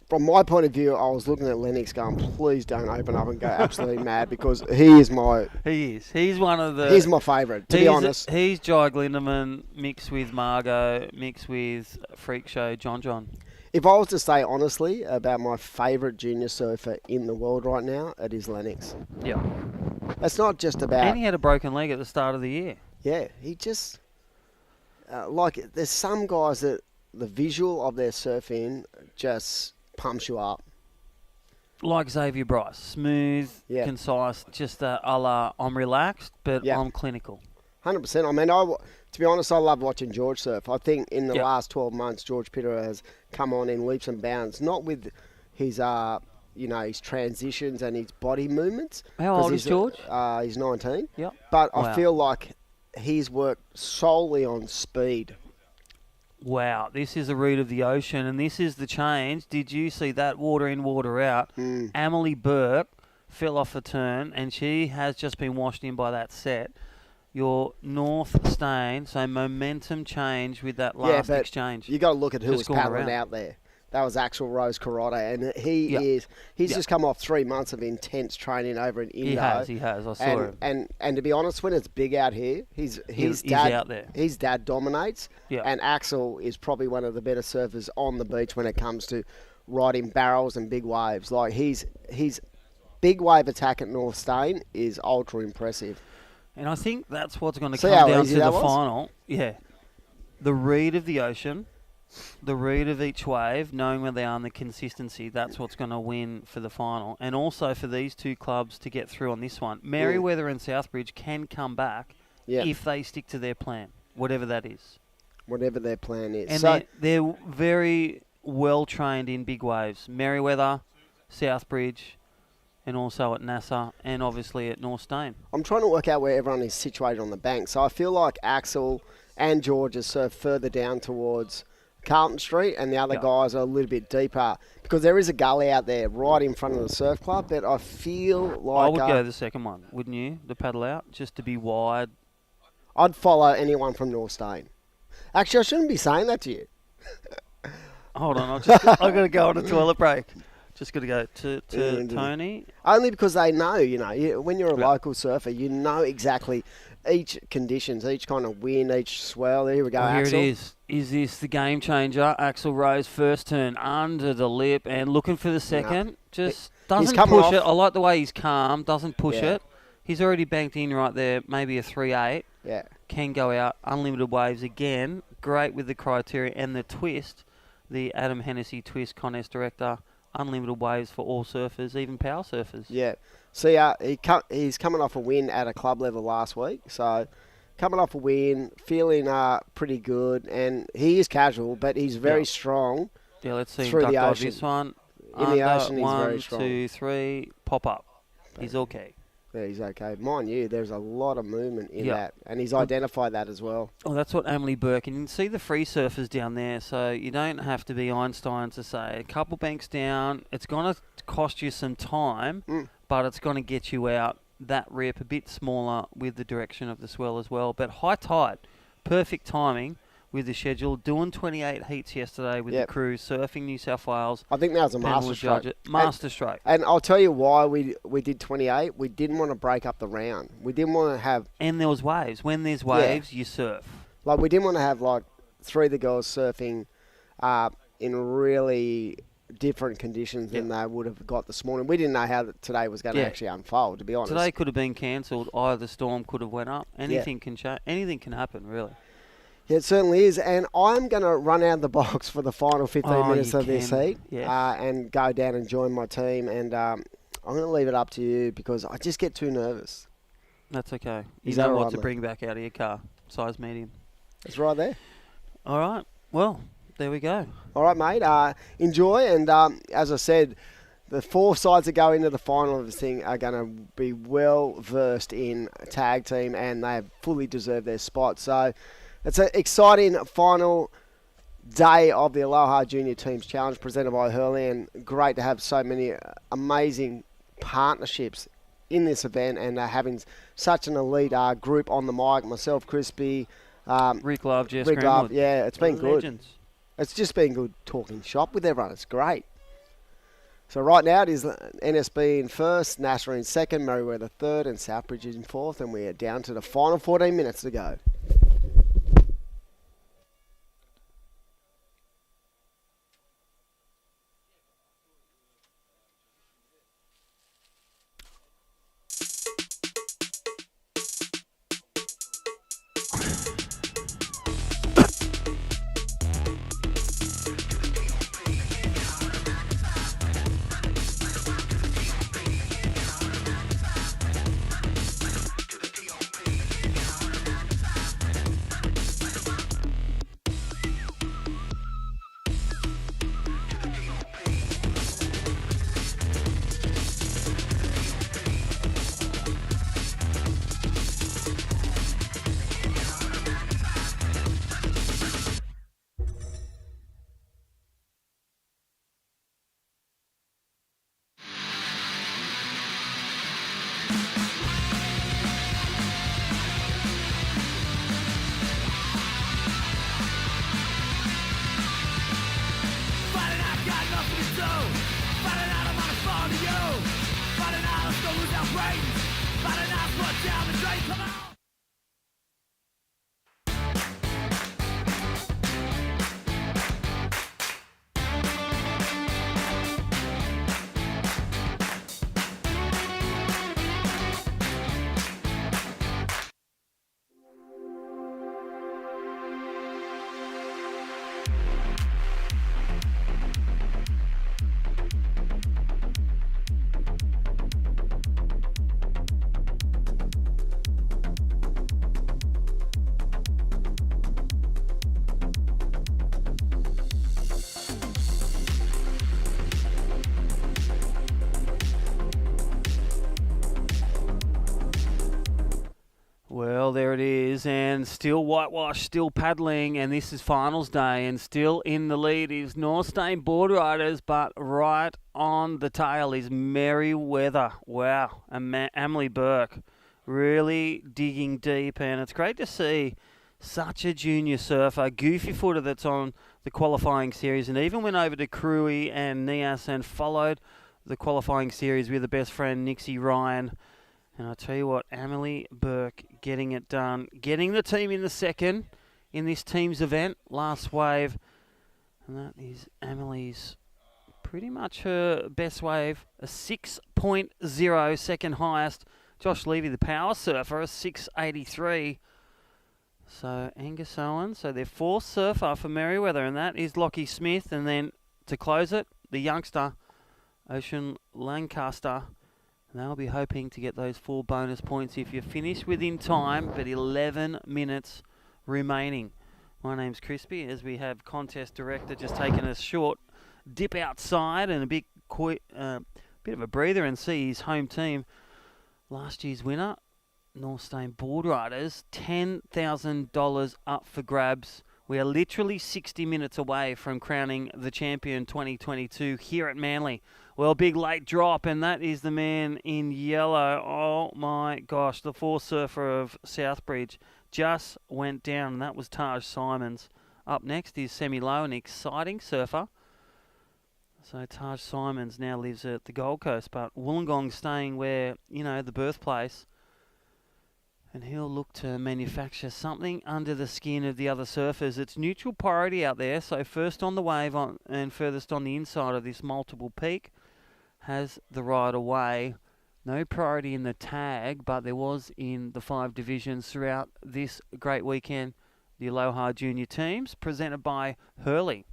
From my point of view, I was looking at Lennox going, please don't open up and go absolutely mad because he is my... He is. He's one of the... He's my favourite, to be honest. He's Jai Glindemann mixed with Margot, mixed with Freak Show John. If I was to say honestly about my favourite junior surfer in the world right now, it is Lennox. Yeah. It's not just about... And he had a broken leg at the start of the year. Yeah, he just... there's some guys that the visual of their surfing just pumps you up. Like Xavier Bryce. Smooth, concise, just a la I'm relaxed, but I'm clinical. 100%. I mean, to be honest, I love watching George surf. I think in the last 12 months, George Pitter has come on in leaps and bounds, not with his, his transitions and his body movements. How old is George? He's 19. Yep. But I feel like he's worked solely on speed. Wow, this is a read of the ocean, and this is the change. Did you see that water in, water out? Emily Burke fell off a turn, and she has just been washed in by that set. Your North Stain, so momentum change with that last exchange. You got to look at who was paddling out there. That was Axel Rose Karate, and he's just come off 3 months of intense training over in Indo. He has. I saw him. And to be honest, when it's big out here, his dad out there. His dad dominates. Yeah. And Axel is probably one of the better surfers on the beach when it comes to riding barrels and big waves. Like his big wave attack at North Stain is ultra impressive. And I think that's what's going to come down to the final. Yeah. The read of the ocean. The read of each wave, knowing where they are and the consistency, that's what's going to win for the final. And also for these 2 clubs to get through on this one. Merriweather and Southbridge can come back if they stick to their plan, whatever that is. Whatever their plan is. And so they're very well trained in big waves. Merriweather, Southbridge, and also at NASA, and obviously at North Stain. I'm trying to work out where everyone is situated on the bank. So I feel like Axel and George are surf further down towards Carlton Street, and the other guys are a little bit deeper because there is a gully out there right in front of the surf club. But I feel like I would go the second one, wouldn't you? The paddle out, just to be wide. I'd follow anyone from North Stain. Actually, I shouldn't be saying that to you. Hold on, I've got to go on a toilet break. Just got to go to Yeah, Tony. Only because they know, when you're a Yeah. local surfer, you know exactly each conditions, each kind of wind, each swell. Here we go, Oh, here Axel. it is. Is this the game changer? Axel Rose first turn under the lip and looking for the second. Just doesn't coming push it. off. I like the way he's calm. Doesn't push Yeah. it. He's already banked in right there. Maybe a 3-8. Yeah. Can go out. Unlimited waves again. Great with the criteria and the twist. The Adam Hennessy twist contest director. Unlimited waves for all surfers, even power surfers. Yeah. See, he's coming off a win at a club level last week. So, coming off a win, feeling pretty good. And he is casual, but he's very strong. Yeah, let's see him through duck the dive ocean. this one. In the ocean, he's very 1, strong. 2, 3, pop up. He's okay. Yeah, he's okay. Mind you, there's a lot of movement in Yeah. that. And he's identified that as well. Oh, that's what Emily Burke. And you can see the free surfers down there, so you don't have to be Einstein to say a couple banks down. It's going to cost you some time, but it's going to get you out that rip a bit smaller with the direction of the swell as well. But high tide, perfect timing with the schedule. Doing 28 heats yesterday with the crew, surfing New South Wales. I think that was a Panel master will stroke. judge it. Master stroke. And I'll tell you why we did 28. We didn't want to break up the round. We didn't want to have... And there was waves. When there's waves, you surf. Like, we didn't want to have, like, 3 of the girls surfing in really different conditions than they would have got this morning. We didn't know how today was going to actually unfold, to be honest. Today could have been cancelled. Either the storm could have went up. Anything can change. Anything can happen, really. Yeah, it certainly is. And I'm going to run out of the box for the final 15 minutes of this heat and go down and join my team. And I'm going to leave it up to you because I just get too nervous. That's okay. Is You that know all what right, to mate? bring back out of your car. Size medium. It's right there. All right. Well, there we go. All right, mate. Enjoy. And as I said, the 4 sides that go into the final of this thing are going to be well versed in tag team and they have fully deserved their spot. So it's an exciting final day of the Aloha Junior Teams Challenge presented by Hurley, and great to have so many amazing partnerships in this event and having such an elite group on the mic. Myself, Crispy, Rick Love, Jess Rick Love. Granwood. Yeah, it's been good. Legends. It's just been good talking shop with everyone. It's great. So right now it is NSB in first, Nasser in second, Merriweather third, and Southbridge in fourth, and we are down to the final 14 minutes to go. Fighting out, got nothing to do. Fighting out, I'm on the phone to you. Fighting out, let's go lose our brains. Fighting out, put down the drain, come on. Well, there it is, and still whitewash, still paddling, and this is finals day, and still in the lead is North Stain Board Riders, but right on the tail is Merriweather. Wow, and Emily Burke really digging deep, and it's great to see Such a junior surfer, goofy footer that's on the qualifying series, and even went over to Cruy and Nias and followed the qualifying series with the best friend Nixie Ryan. And I tell you what, Amelie Burke getting it done, getting the team in the second in this team's event, last wave. And that is Amelie's pretty much her best wave, a 6.0, second highest. Josh Levy, the power surfer, a 6.83. So Angus Owen, so their fourth surfer for Merriweather, and that is Lockie Smith. And then to close it, the youngster, Ocean Lancaster. And they'll be hoping to get those 4 bonus points if you finish within time, but 11 minutes remaining. My name's Crispy, as we have contest director just taking a short dip outside and a bit of a breather and see his home team, last year's winner, North Stain Board Riders, $10,000 up for grabs. We are literally 60 minutes away from crowning the champion 2022 here at Manly. Well, big late drop, and that is the man in yellow. Oh my gosh, the 4th surfer of Southbridge just went down, and that was Taj Simons. Up next is Semi Low, an exciting surfer. So Taj Simons now lives at the Gold Coast, but Wollongong staying where, the birthplace. And he'll look to manufacture something under the skin of the other surfers. It's neutral priority out there, so first on the wave and furthest on the inside of this multiple peak has the right away. No priority in the tag, but there was in the 5 divisions throughout this great weekend. The Aloha Junior teams, presented by Hurley.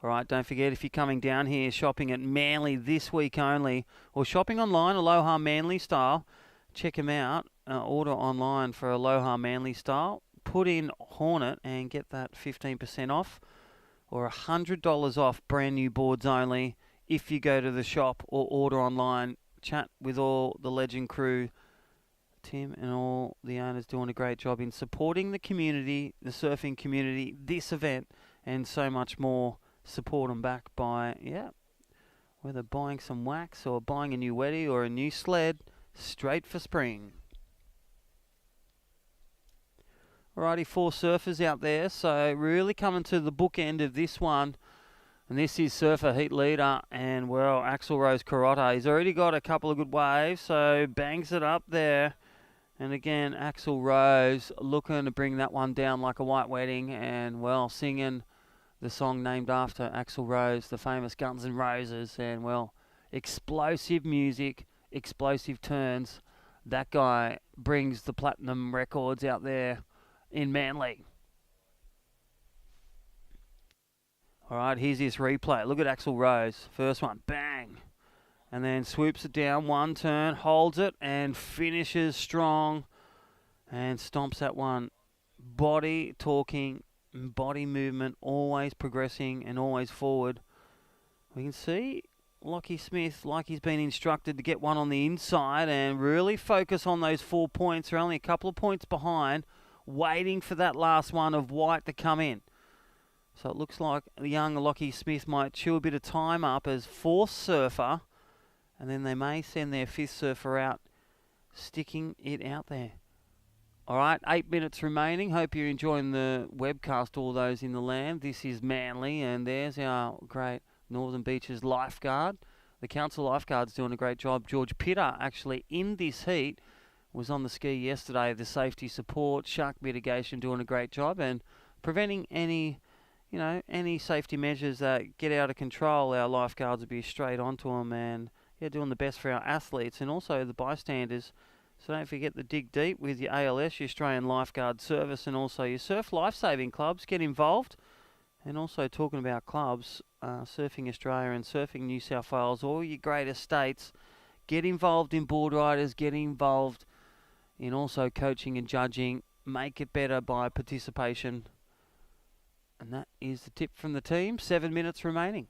All right, don't forget, if you're coming down here shopping at Manly this week only, or shopping online, Aloha Manly style, check them out. Order online for Aloha Manly style. Put in Hornet and get that 15% off, or $100 off brand new boards only if you go to the shop or order online. Chat with all the legend crew. Tim and all the owners doing a great job in supporting the community, the surfing community, this event, and so much more. Support them back by, whether buying some wax or buying a new weddy or a new sled, straight for spring. Alrighty, 4 surfers out there, so really coming to the bookend of this one. And this is surfer heat leader, and well, Axel Rose Carota. He's already got a couple of good waves, so bangs it up there. And again, Axel Rose looking to bring that one down like a white wedding, and well, singing the song named after Axl Rose, the famous Guns N' Roses, and well, explosive music, explosive turns. That guy brings the platinum records out there in Manly. All right, here's his replay. Look at Axl Rose. First one, bang. And then swoops it down, one turn, holds it, and finishes strong. And stomps that one. Body talking, body movement, always progressing and always forward. We can see Lockie Smith, like he's been instructed to get one on the inside and really focus on those 4 points. They're only a couple of points behind, waiting for that last one of white to come in. So it looks like the young Lockie Smith might chew a bit of time up as 4th surfer, and then they may send their 5th surfer out, sticking it out there. All right, 8 minutes remaining. Hope you're enjoying the webcast, all those in the land. This is Manly, and there's our great Northern Beaches lifeguard. The council lifeguard's doing a great job. George Pitter, actually, in this heat, was on the ski yesterday. The safety support, shark mitigation, doing a great job, and preventing any safety measures that get out of control. Our lifeguards will be straight onto them, and doing the best for our athletes and also the bystanders. So don't forget to dig deep with your ALS, your Australian Lifeguard Service, and also your surf lifesaving clubs. Get involved. And also talking about clubs, Surfing Australia and Surfing New South Wales, all your great estates, get involved in board riders, get involved in also coaching and judging. Make it better by participation. And that is the tip from the team. 7 minutes remaining.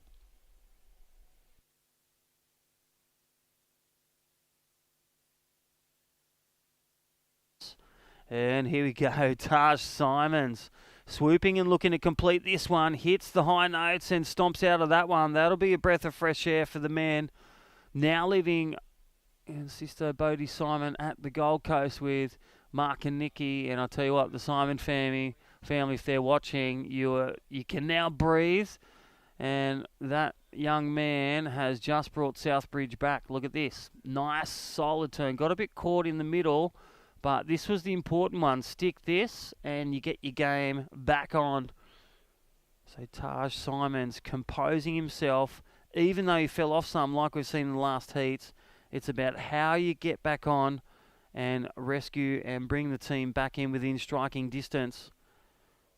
And here we go, Taj Simons swooping and looking to complete this one. Hits the high notes and stomps out of that one. That'll be a breath of fresh air for the man now living in Sister Bodie Simon at the Gold Coast with Mark and Nikki, and I'll tell you what, the Simon family, if they're watching, you can now breathe. And that young man has just brought Southbridge back. Look at this. Nice, solid turn. Got a bit caught in the middle, but this was the important one. Stick this, and you get your game back on. So Taj Simons composing himself, even though he fell off some, like we've seen in the last heats. It's about how you get back on and rescue and bring the team back in within striking distance.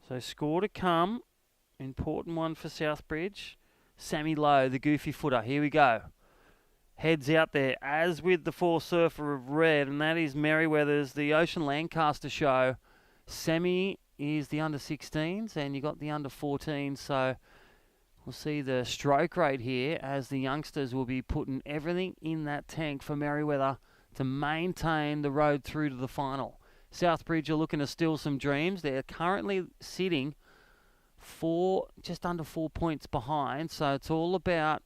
So score to come. Important one for Southbridge. Sammy Lowe, the goofy footer. Here we go. Heads out there, as with the 4 surfer of red, and that is Merriweather's, the Ocean Lancaster show. Sammy is the under-16s, and you got the under-14s, so we'll see the stroke rate here as the youngsters will be putting everything in that tank for Merriweather to maintain the road through to the final. Southbridge are looking to steal some dreams. They're currently sitting just under 4 points behind, so it's all about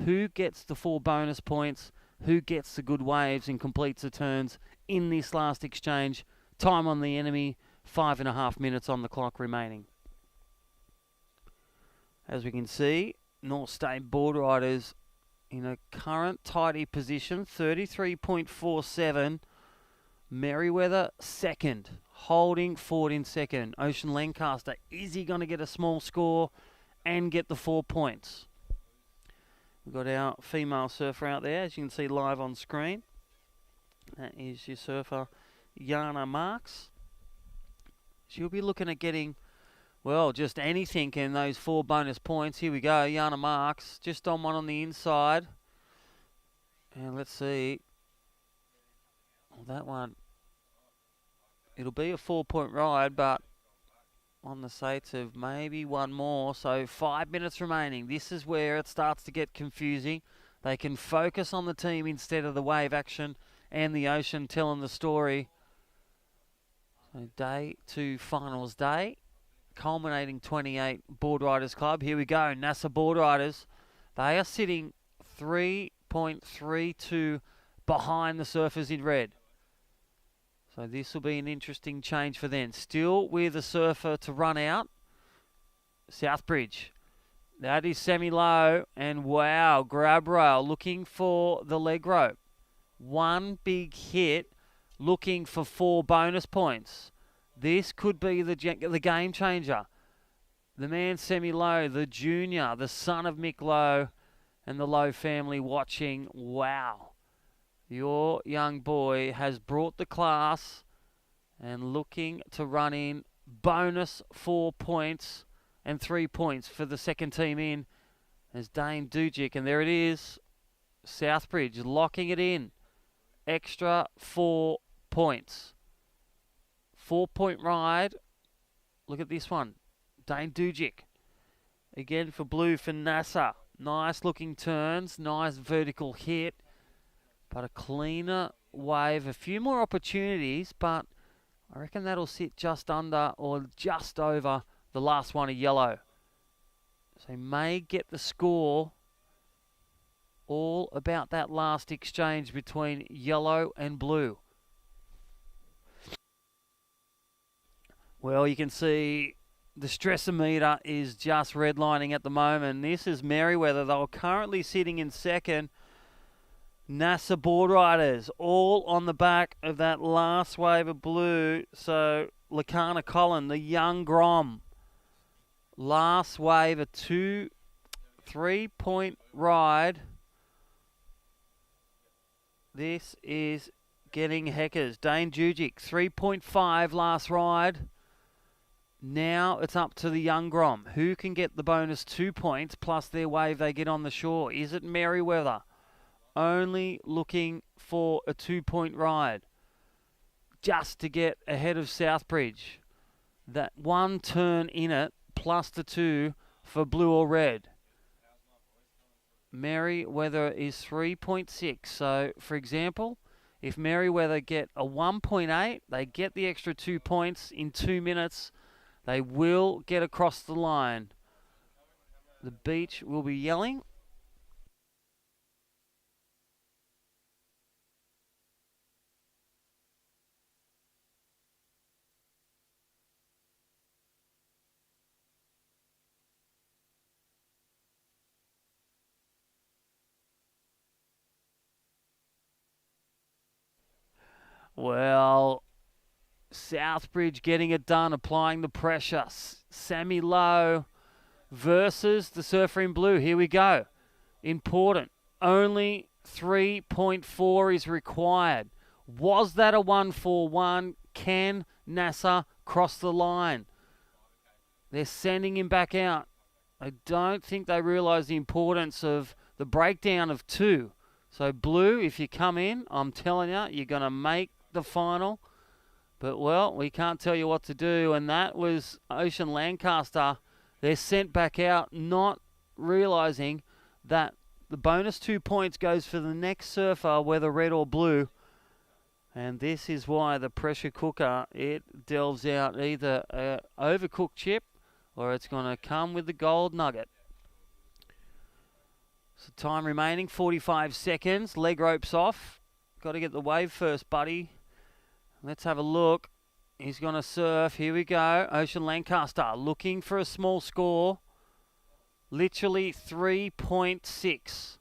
who gets the 4 bonus points, who gets the good waves and completes the turns in this last exchange. Time on the enemy, 5.5 minutes on the clock remaining. As we can see, North State Board Riders in a current tidy position, 33.47. Merriweather second, holding Ford in second. Ocean Lancaster, is he going to get a small score and get the 4 points? We've got our female surfer out there, as you can see live on screen. That is your surfer, Jana Marks. She'll be looking at getting, well, just anything in those 4 bonus points. Here we go, Jana Marks, just on one on the inside. And let's see. Well, that one, it'll be a 4-point ride, but on the sights of maybe one more. So 5 minutes remaining. This is where it starts to get confusing. They can focus on the team instead of the wave action and the ocean telling the story. So day 2 finals day, culminating 28 Board Riders Club. Here we go, NASA Board Riders. They are sitting 3.32 behind the surfers in red. So this will be an interesting change for them. Still with a surfer to run out. Southbridge. That is Sammy Lowe. And wow, grab rail looking for the leg rope. One big hit looking for 4 bonus points. This could be the game changer. The man Sammy Lowe, the junior, the son of Mick Lowe and the Lowe family watching. Wow. Your young boy has brought the class and looking to run in bonus 4 points and 3 points for the second team in as Dane Dujic. And there it is. Southbridge locking it in. Extra 4 points. 4-point ride. Look at this one. Dane Dujic. Again for blue for NASA. Nice looking turns. Nice vertical hit. But a cleaner wave, a few more opportunities, but I reckon that'll sit just under or just over the last one of yellow. So he may get the score. All about that last exchange between yellow and blue. Well, you can see the stressometer is just redlining at the moment. This is Merriweather. They were currently sitting in second. NASA Board Riders, all on the back of that last wave of blue. So, Lakana Collin, the young Grom. Last wave, a 3-point ride. This is getting heckers. Dane Dujic, 3.5 last ride. Now it's up to the young Grom. Who can get the bonus 2 points plus their wave they get on the shore? Is it Merriweather? Only looking for a 2-point ride just to get ahead of Southbridge. That one turn in it plus the 2 for blue or red. Merriweather is 3.6. So, for example, if Merriweather get a 1.8, they get the extra 2 points in 2 minutes. They will get across the line. The beach will be yelling. Well, Southbridge getting it done, applying the pressure. Sammy Lowe versus the surfer in blue. Here we go. Important. Only 3.4 is required. Was that a 1-4-1? Can NASA cross the line? They're sending him back out. I don't think they realise the importance of the breakdown of 2. So blue, if you come in, I'm telling you, you're going to make the final. But, well, we can't tell you what to do. And that was Ocean Lancaster. They're sent back out, not realising that the bonus 2 points goes for the next surfer, whether red or blue. And this is why the pressure cooker, it delves out either an overcooked chip or it's going to come with the gold nugget. So time remaining, 45 seconds. Leg ropes off. Got to get the wave first, buddy. Let's have a look. He's going to surf. Here we go. Ocean Lancaster looking for a small score. Literally 3.6.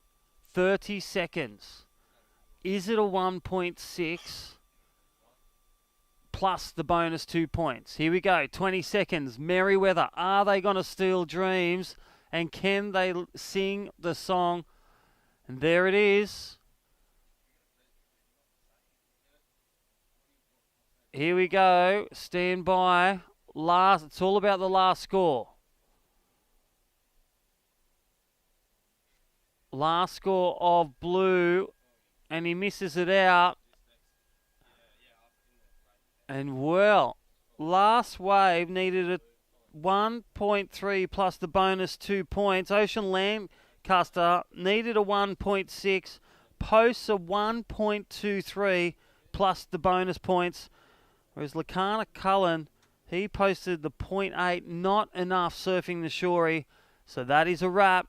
30 seconds. Is it a 1.6 plus the bonus 2 points? Here we go. 20 seconds. Merriweather. Are they going to steal dreams? And can they sing the song? And there it is. Here we go. Stand by. Last. It's all about the last score. Last score of blue. And he misses it out. And well, last wave needed a 1.3 plus the bonus 2 points. Ocean Lancaster needed a 1.6. Posts a 1.23 plus the bonus points. Whereas Lakana Cullen, he posted the 0.8, not enough surfing the Shorey. So that is a wrap.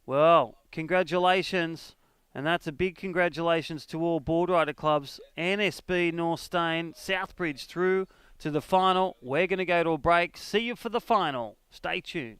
Well, congratulations. And that's a big congratulations to all board rider clubs. NSB, North Stain, Southbridge through to the final. We're going to go to a break. See you for the final. Stay tuned.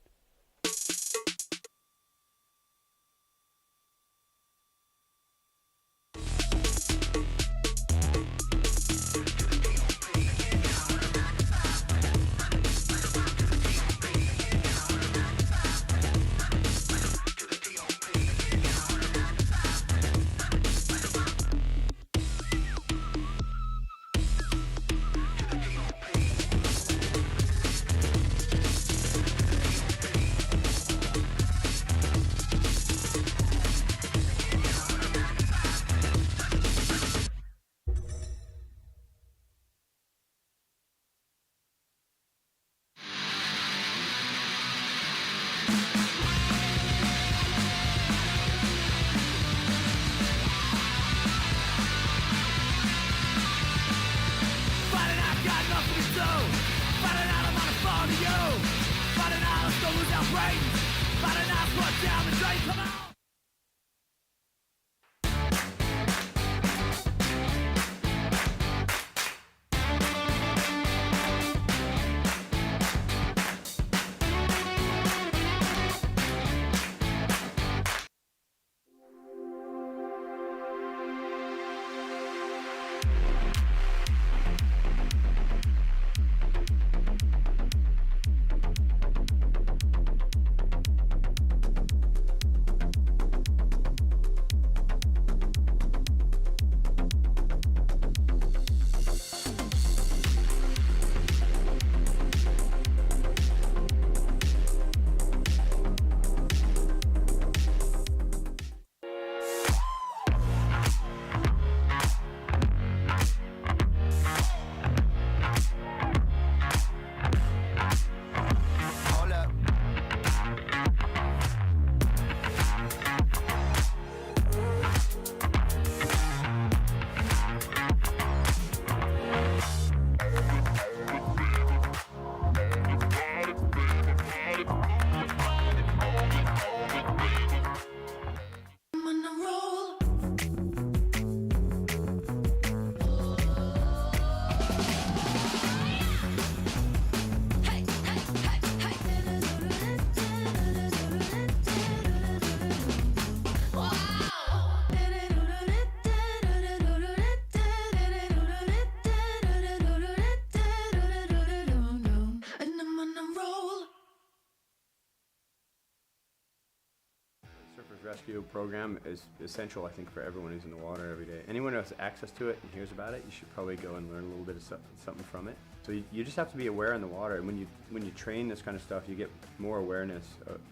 rescue program is essential, I think, for everyone who's in the water every day. Anyone who has access to it and hears about it, you should probably go and learn a little bit of something from it. So you just have to be aware in the water, and when you train this kind of stuff, you get more awareness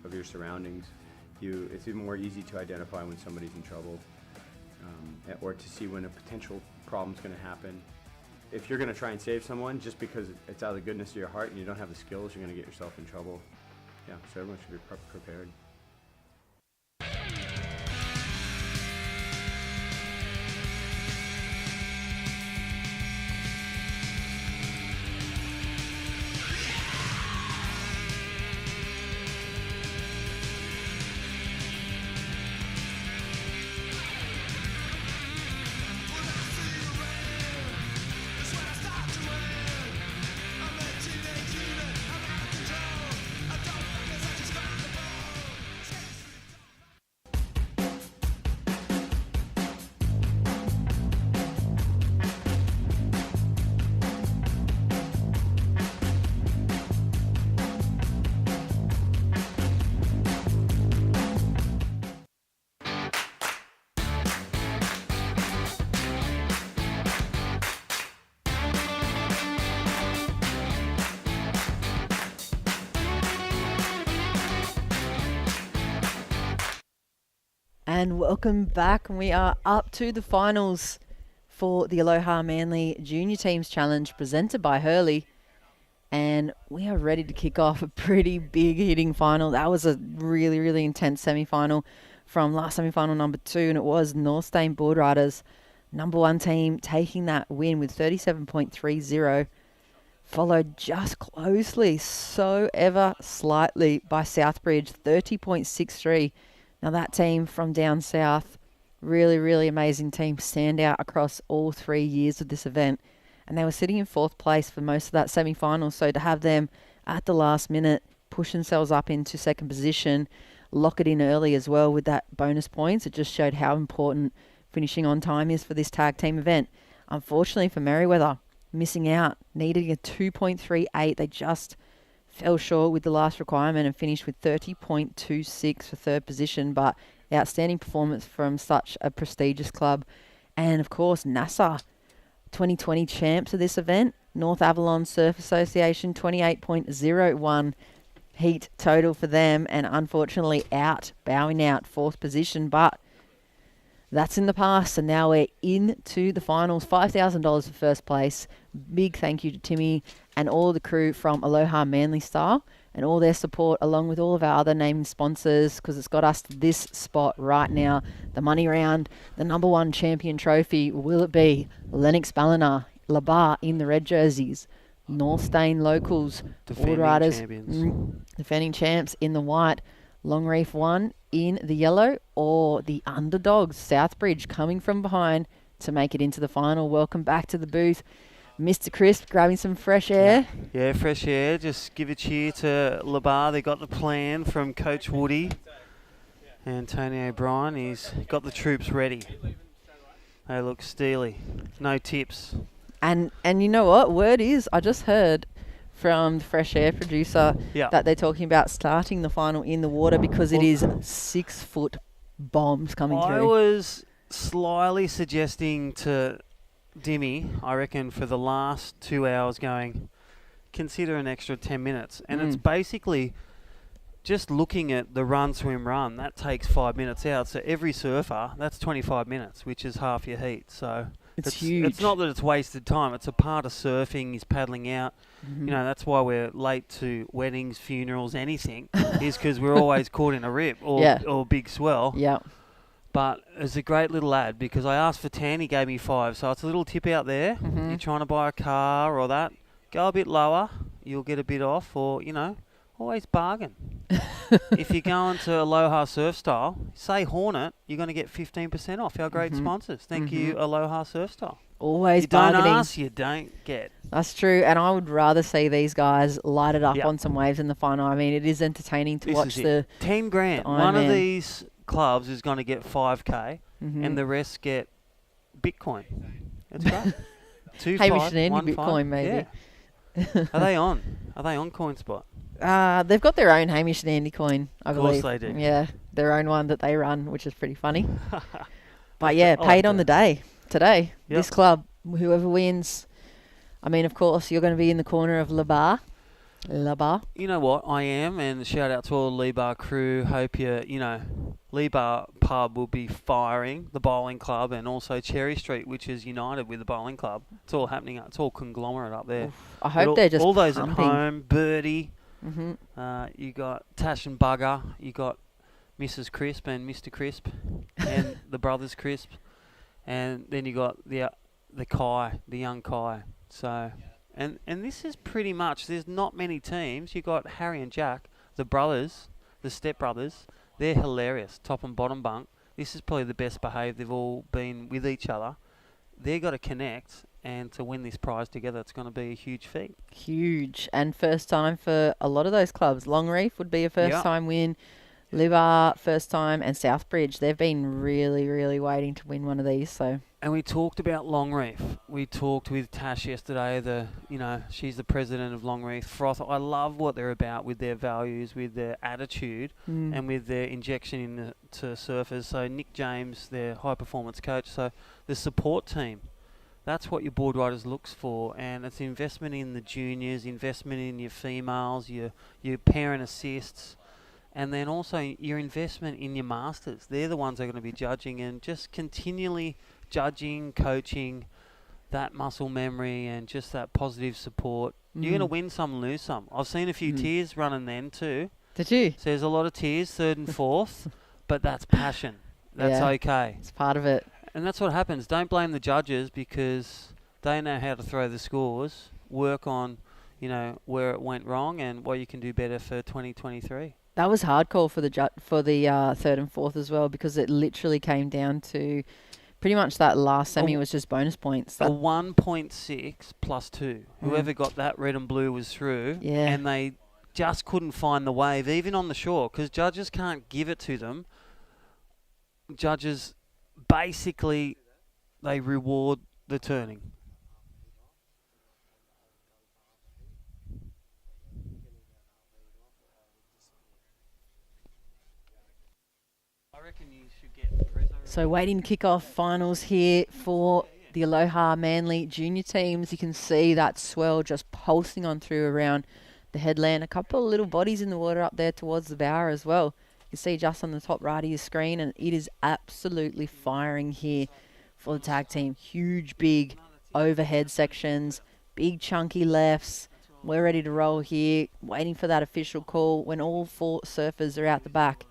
of your surroundings. It's even more easy to identify when somebody's in trouble, or to see when a potential problem's going to happen. If you're going to try and save someone just because it's out of the goodness of your heart and you don't have the skills, you're going to get yourself in trouble. Yeah, so everyone should be prepared. And welcome back. We are up to the finals for the Aloha Manly Junior Teams Challenge presented by Hurley. And we are ready to kick off a pretty big hitting final. That was a really, really intense semi-final from last semi-final number 2. And it was North Stain Board Riders, number 1 team, taking that win with 37.30. Followed just closely, so ever slightly, by Southbridge, 30.63. Now that team from down south, really, really amazing team, stand out across all 3 years of this event. And they were sitting in 4th place for most of that semi-final. So to have them at the last minute push themselves up into 2nd position, lock it in early as well with that bonus points, it just showed how important finishing on time is for this tag team event. Unfortunately for Merriweather, missing out, needing a 2.38. They just fell short with the last requirement and finished with 30.26 for 3rd position, but outstanding performance from such a prestigious club. And of course, NASA 2020 champs of this event, North Avalon Surf Association, 28.01 heat total for them, and unfortunately bowing out 4th position, but that's in the past, and now we're into the finals. $5,000 for first place. Big thank you to Timmy and all the crew from Aloha Manly Style and all their support, along with all of our other named sponsors, because it's got us to this spot right now. The money round, the number 1 champion trophy. Will it be Lennox Ballina, Labar in the red jerseys, North Stain locals, Defending Riders, champions. defending champs in the white, Long Reef 1 in the yellow, or the underdogs, Southbridge, coming from behind to make it into the final. Welcome back to the booth, Mr. Crisp, grabbing some fresh air. Yeah, fresh air. Just give a cheer to Labar. They got the plan from Coach Woody and Tony O'Brien. He's got the troops ready. They look steely. No tips. And you know what? Word is, I just heard from the fresh air producer that they're talking about starting the final in the water because it is 6-foot bombs coming through. I was slyly suggesting to Dimmy, I reckon, for the last 2 hours going, consider an extra 10 minutes. And it's basically just looking at the run, swim, run. That takes 5 minutes out. So every surfer, that's 25 minutes, which is half your heat. So it's huge. It's not that it's wasted time. It's a part of surfing is paddling out. You know, that's why we're late to weddings, funerals, anything, is because we're always caught in a rip or big swell. Yeah. But it's a great little ad because I asked for 10, he gave me 5. So it's a little tip out there. You're trying to buy a car or that, go a bit lower, you'll get a bit off, or, you know, always bargain. If you're going to Aloha Surf Style, say Hornet, you're going to get 15% off our great sponsors. Thank you, Aloha Surf Style. Always you bargaining. don't ask, you don't get. That's true, and I would rather see these guys light it up on some waves in the final. I mean, it is entertaining to watch the 10 grand. One of these clubs is going to get 5K, and the rest get Bitcoin. That's great. 2 Hamish 5, and Andy 1 Bitcoin, 5. maybe. Yeah. Are they on? Are they on CoinSpot? They've got their own Hamish and Andy coin, I believe. Of course they do. Yeah. their own one that they run, which is pretty funny. But yeah, I paid like on the that. day today. Yep. This club, whoever wins. I mean, of course, you're going to be in the corner of La Bar. La Bar. You know what? I am, and shout out to all the Lee Bar crew. Hope Lee Bar pub will be firing, the bowling club, and also Cherry Street, which is united with the bowling club. It's all happening. It's all conglomerate up there. I But hope they're just all those pumping. at home. Birdie. Mm-hmm. You got Tash and Bugger. You got Mrs. Crisp and Mr. Crisp, and the brothers Crisp, and then you got the Kai, the young Kai. So. And this is pretty much, there's not many teams. You got Harry and Jack, the brothers, the step brothers. They're hilarious, top and bottom bunk. This is probably the best behaved they've all been with each other. They've got to connect, and to win this prize together, it's going to be a huge feat. Huge. And first time for a lot of those clubs. Longreef would be a first Yep. time win. Libar, first time. And Southbridge, they've been really, really waiting to win one of these. So And we talked about Longreef. We talked with Tash yesterday. She's the president of Longreef. Froth. I love what they're about with their values, with their attitude, and with their injection into surfers. So Nick James, their high performance coach. So the support team. That's what your board riders looks for, and it's investment in the juniors, investment in your females, your parent assists, and then also your investment in your masters. They're the ones that are going to be judging, and just continually judging, coaching, that muscle memory and just that positive support. You're going to win some, lose some. I've seen a few tears running then too. did you? So there's a lot of tears, third and fourth, but that's passion. That's Yeah. okay. It's part of it. And that's what happens. Don't blame the judges because they know how to throw the scores. Work on, where it went wrong and what you can do better for 2023. That was hardcore for the third and fourth as well, because it literally came down to pretty much that last semi was just bonus points. A That, 1.6 plus 2. Whoever got that red and blue was through. Yeah. And they just couldn't find the wave, even on the shore, because judges can't give it to them. Judges, basically, they reward the turning. I reckon you should get so waiting to kick off finals here for the Aloha Manly junior teams. You can see that swell just pulsing on through around the headland. A couple of little bodies in the water up there towards the bower as well. You see just on the top right of your screen, and it is absolutely firing here for the tag team. Huge, big overhead sections, big chunky lefts. We're ready to roll here, waiting for that official call when all 4 surfers are out the back.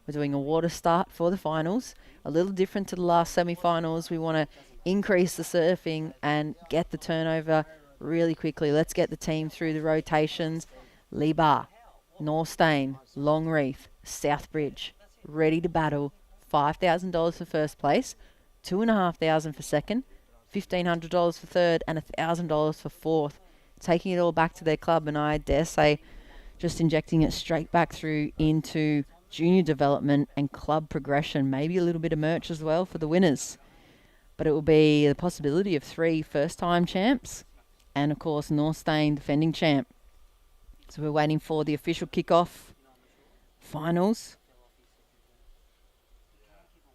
We're doing a water start for the finals. A little different to the last semi-finals. We want to increase the surfing and get the turnover really quickly. Let's get the team through the rotations. Libar, Northstain, Longreef, Southbridge, ready to battle. $5,000 for first place, $2,500 for second, $1,500 for third, and $1,000 for fourth. Taking it all back to their club, and I dare say just injecting it straight back through into junior development and club progression. Maybe a little bit of merch as well for the winners. But it will be the possibility of 3 first-time champs and, of course, Northstain defending champ. So we're waiting for the official kickoff. Finals.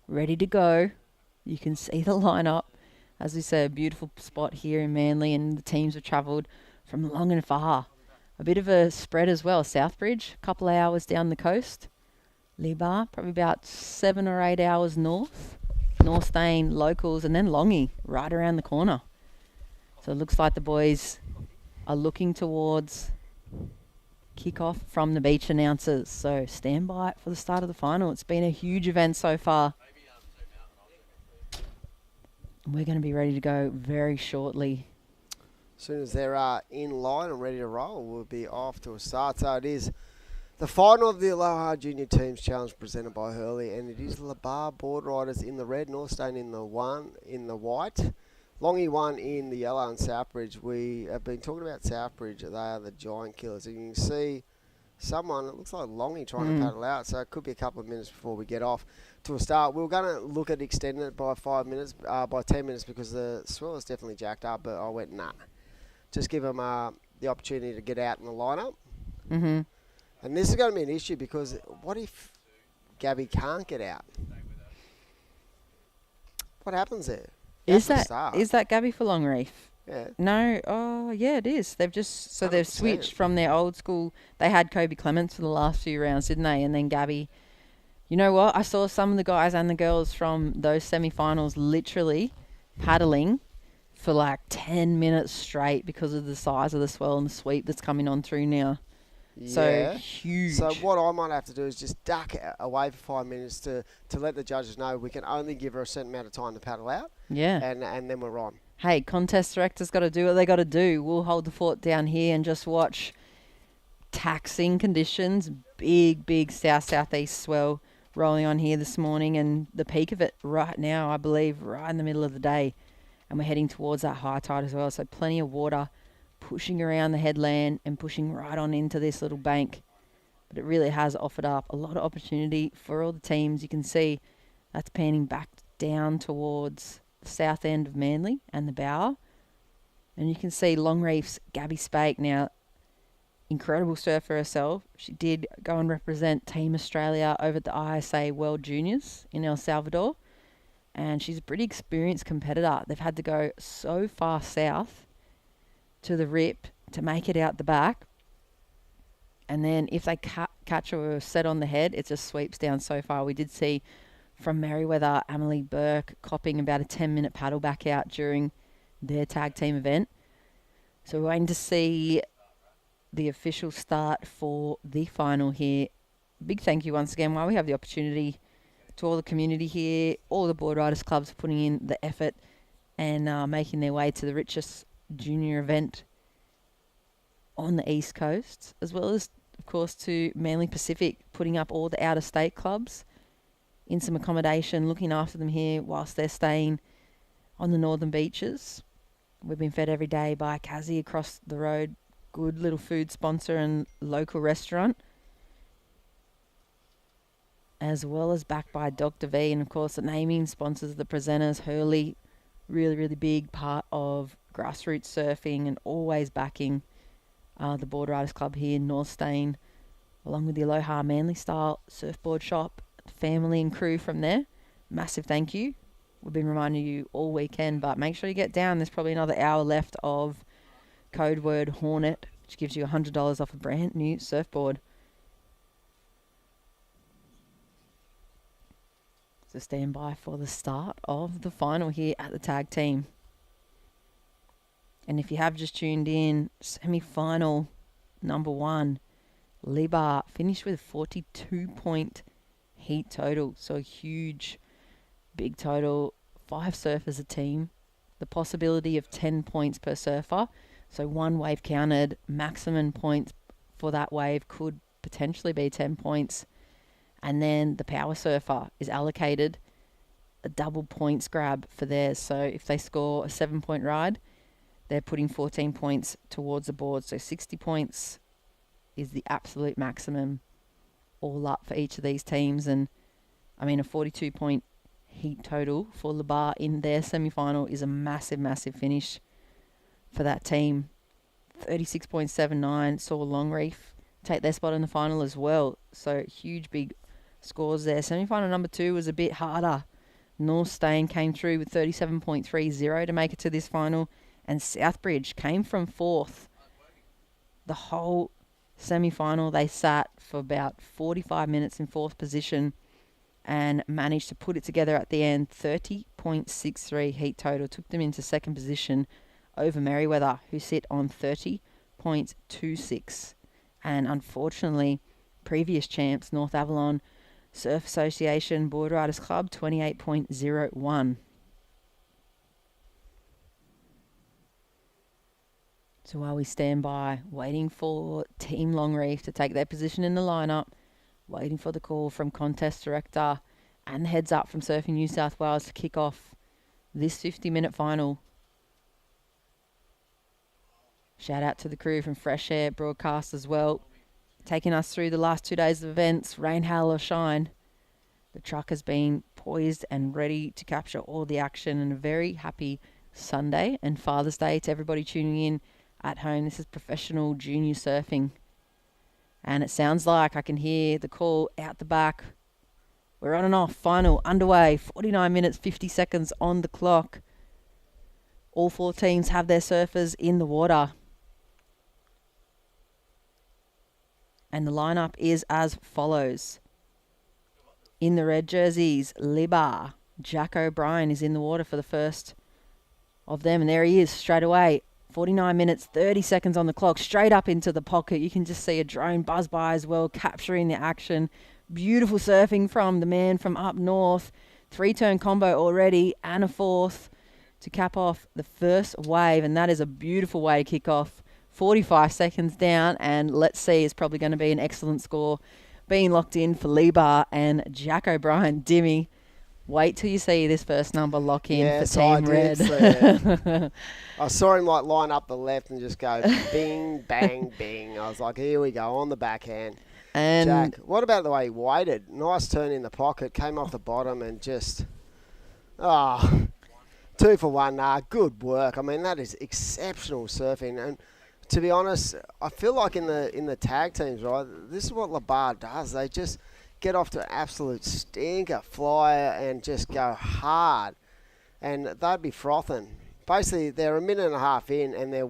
Ready to go. You can see the lineup. As we say, a beautiful spot here in Manly, and the teams have travelled from long and far. A bit of a spread as well. Southbridge, a couple of hours down the coast. Libar, probably about 7 or 8 hours north. Northstain, locals, and then Longy, right around the corner. So it looks like the boys are looking towards kick-off from the beach announcers. So stand by for the start of the final. It's been a huge event so far. We're going to be ready to go very shortly. As soon as they're in line and ready to roll, we'll be off to a start. So it is the final of the Aloha Junior Teams Challenge presented by Hurley, and it is Labar board riders in the red, Northstain in the white, Longy one in the yellow, and Southbridge. We have been talking about Southbridge. They are the giant killers. And you can see someone, it looks like Longy, trying to paddle out, so it could be a couple of minutes before we get off to a start. We were going to look at extending it by 5 minutes, by 10 minutes, because the swell is definitely jacked up, but I went, nah. Just give them the opportunity to get out in the lineup. Mm-hmm. And this is going to be an issue, because what if Gabby can't get out. What happens there? Is That's the that start. Gabby for Longreef? Yeah. No, oh yeah, it is. They've just they've 100%. switched from their old school. They had Kobe Clements for the last few rounds, didn't they? And then Gabby. You know what? I saw some of the guys and the girls from those semi-finals literally paddling for like 10 minutes straight because of the size of the swell and the sweep that's coming on through now. So Yeah. huge. So what I might have to do is just duck away for 5 minutes to let the judges know we can only give her a certain amount of time to paddle out, Yeah. and then we're on. Hey, contest directors got to do what they got to do. We'll hold the fort down here and just watch taxing conditions. Big south-southeast swell rolling on here this morning, and the peak of it right now, I believe, right in the middle of the day. And we're heading towards that high tide as well. So plenty of water pushing around the headland and pushing right on into this little bank. But it really has offered up a lot of opportunity for all the teams. You can see that's panning back down towards the south end of Manly and the Bower. And you can see Longreef's Gabby Spake now. Incredible surfer herself. She did go and represent Team Australia over at the ISA World Juniors in El Salvador. And she's a pretty experienced competitor. They've had to go so far south to the rip to make it out the back. And then if they catch her set on the head, it just sweeps down so far. We did see from Merriweather, Emily Burke copping about a 10-minute paddle back out during their tag team event. So we're waiting to see the official start for the final here. Big thank you once again while we have the opportunity to all the community here, all the board riders clubs for putting in the effort and making their way to the richest junior event on the East Coast, as well as, of course, to Manly Pacific, putting up all the out-of-state clubs in some accommodation, looking after them here whilst they're staying on the northern beaches. We've been fed every day by Kazi across the road, good little food sponsor and local restaurant, as well as backed by Dr. V, and of course the naming sponsors of the presenters, Hurley, really big part of grassroots surfing and always backing the Board Riders Club here in North Stain, along with the Aloha Manly Style Surfboard Shop, family and crew from there. Massive thank you. We've been reminding you all weekend, but make sure you get down. There's probably another hour left of code word Hornet, which gives you $100 off a brand new surfboard. So stand by for the start of the final here at the tag team. And if you have just tuned in, semi-final number 1, Libar finished with a 42-point heat total. So a huge, big total. 5 surfers a team. The possibility of 10 points per surfer. So 1 wave counted. Maximum points for that wave could potentially be 10 points. And then the power surfer is allocated a double points grab for theirs. So if they score a 7-point ride, they're putting 14 points towards the board. So 60 points is the absolute maximum all up for each of these teams. And I mean, a 42-point heat total for Libar in their semi-final is a massive finish for that team. 36.79 saw Longreef take their spot in the final as well. So huge big scores there. Semi-final number 2 was a bit harder. North Stain came through with 37.30 to make it to this final. And Southbridge came from 4th. The whole semi-final, they sat for about 45 minutes in 4th position and managed to put it together at the end. 30.63 heat total took them into 2nd position over Merriweather, who sit on 30.26. And unfortunately, previous champs, North Avalon Surf Association Board Riders Club, 28.01. So while we stand by, waiting for Team Longreef to take their position in the lineup, waiting for the call from contest director and the heads up from Surfing New South Wales to kick off this 50-minute final. Shout out to the crew from Fresh Air Broadcast as well, taking us through the last 2 days of events, rain, hail or shine. The truck has been poised and ready to capture all the action, and a very happy Sunday and Father's Day to everybody tuning in at home. This is professional junior surfing. And it sounds like I can hear the call out the back We're on and off. Final underway. 49 minutes, 50 seconds on the clock. All 4 teams have their surfers in the water. And the lineup is as follows. In the red jerseys, Libar. Jack O'Brien is in the water for the first of them. And there he is straight away. 49 minutes, 30 seconds on the clock. Straight up into the pocket. You can just see a drone buzz by as well, capturing the action. Beautiful surfing from the man from up north. 3-turn combo already and a 4th to cap off the first wave. And that is a beautiful way to kick off. 45 seconds down, and let's see, it's probably going to be an excellent score being locked in for Libar and Jack O'Brien. Dimmy, wait till you see this first number lock in for Team Red. I saw him line up the left and just go bing, bang, bing. I was like, here we go, on the backhand. And Jack, what about the way he waited? Nice turn in the pocket, came off the bottom and just, 2 for 1. Good work. I mean, that is exceptional surfing. And to be honest, I feel like in the tag teams, right, this is what Libar does. They just get off to an absolute stinker flyer and just go hard. And they'd be frothing. Basically, they're a minute and a half in and they're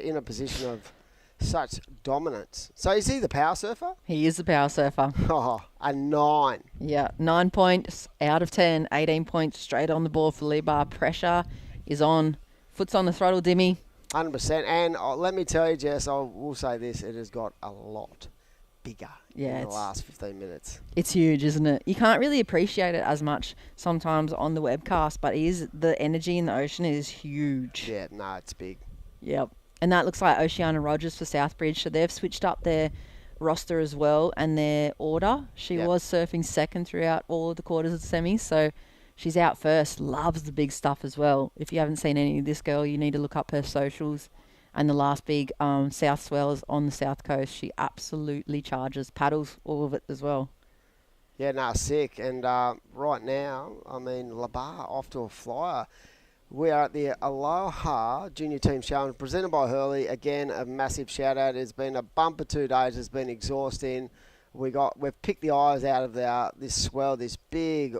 in a position of such dominance. So is he the power surfer? he is the power surfer. Oh, a 9. Yeah, 9 points out of 10. 18 points straight on the board for Libar. Pressure is on. Foot's on the throttle, Dimmy. 100%. And let me tell you, Jess, I will say this, it has got a lot bigger in the last 15 minutes. It's huge, isn't it? You can't really appreciate it as much sometimes on the webcast, but the energy in the ocean is huge. Yeah, no, it's big. Yep. And that looks like Oceana Rogers for Southbridge. So they've switched up their roster as well and their order. She was surfing second throughout all of the quarters of the semis. So she's out first. Loves the big stuff as well. If you haven't seen any of this girl, you need to look up her socials. And the last big South Swells on the South Coast, she absolutely charges. Paddles all of it as well. Yeah, no, sick. And right now, I mean, Libar off to a flyer. We are at the Aloha Junior Teams Challenge presented by Hurley. Again, a massive shout out. It's been a bumper 2 days. It's been exhausting. We've picked the eyes out of this swell, this big,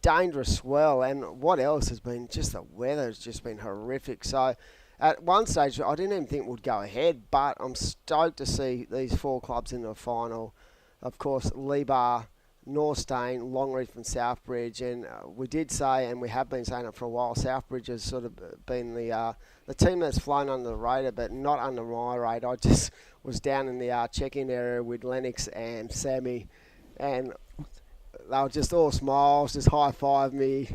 dangerous swell. And what else has been? Just the weather has just been horrific. So at one stage, I didn't even think we'd go ahead, but I'm stoked to see these 4 clubs in the final. Of course, Libar, Northstein, Longreef and Southbridge, and we did say, and we have been saying it for a while, Southbridge has sort of been the team that's flown under the radar, but not under my radar. I just was down in the check-in area with Lennox and Sammy, and they were just all smiles, just high-five me,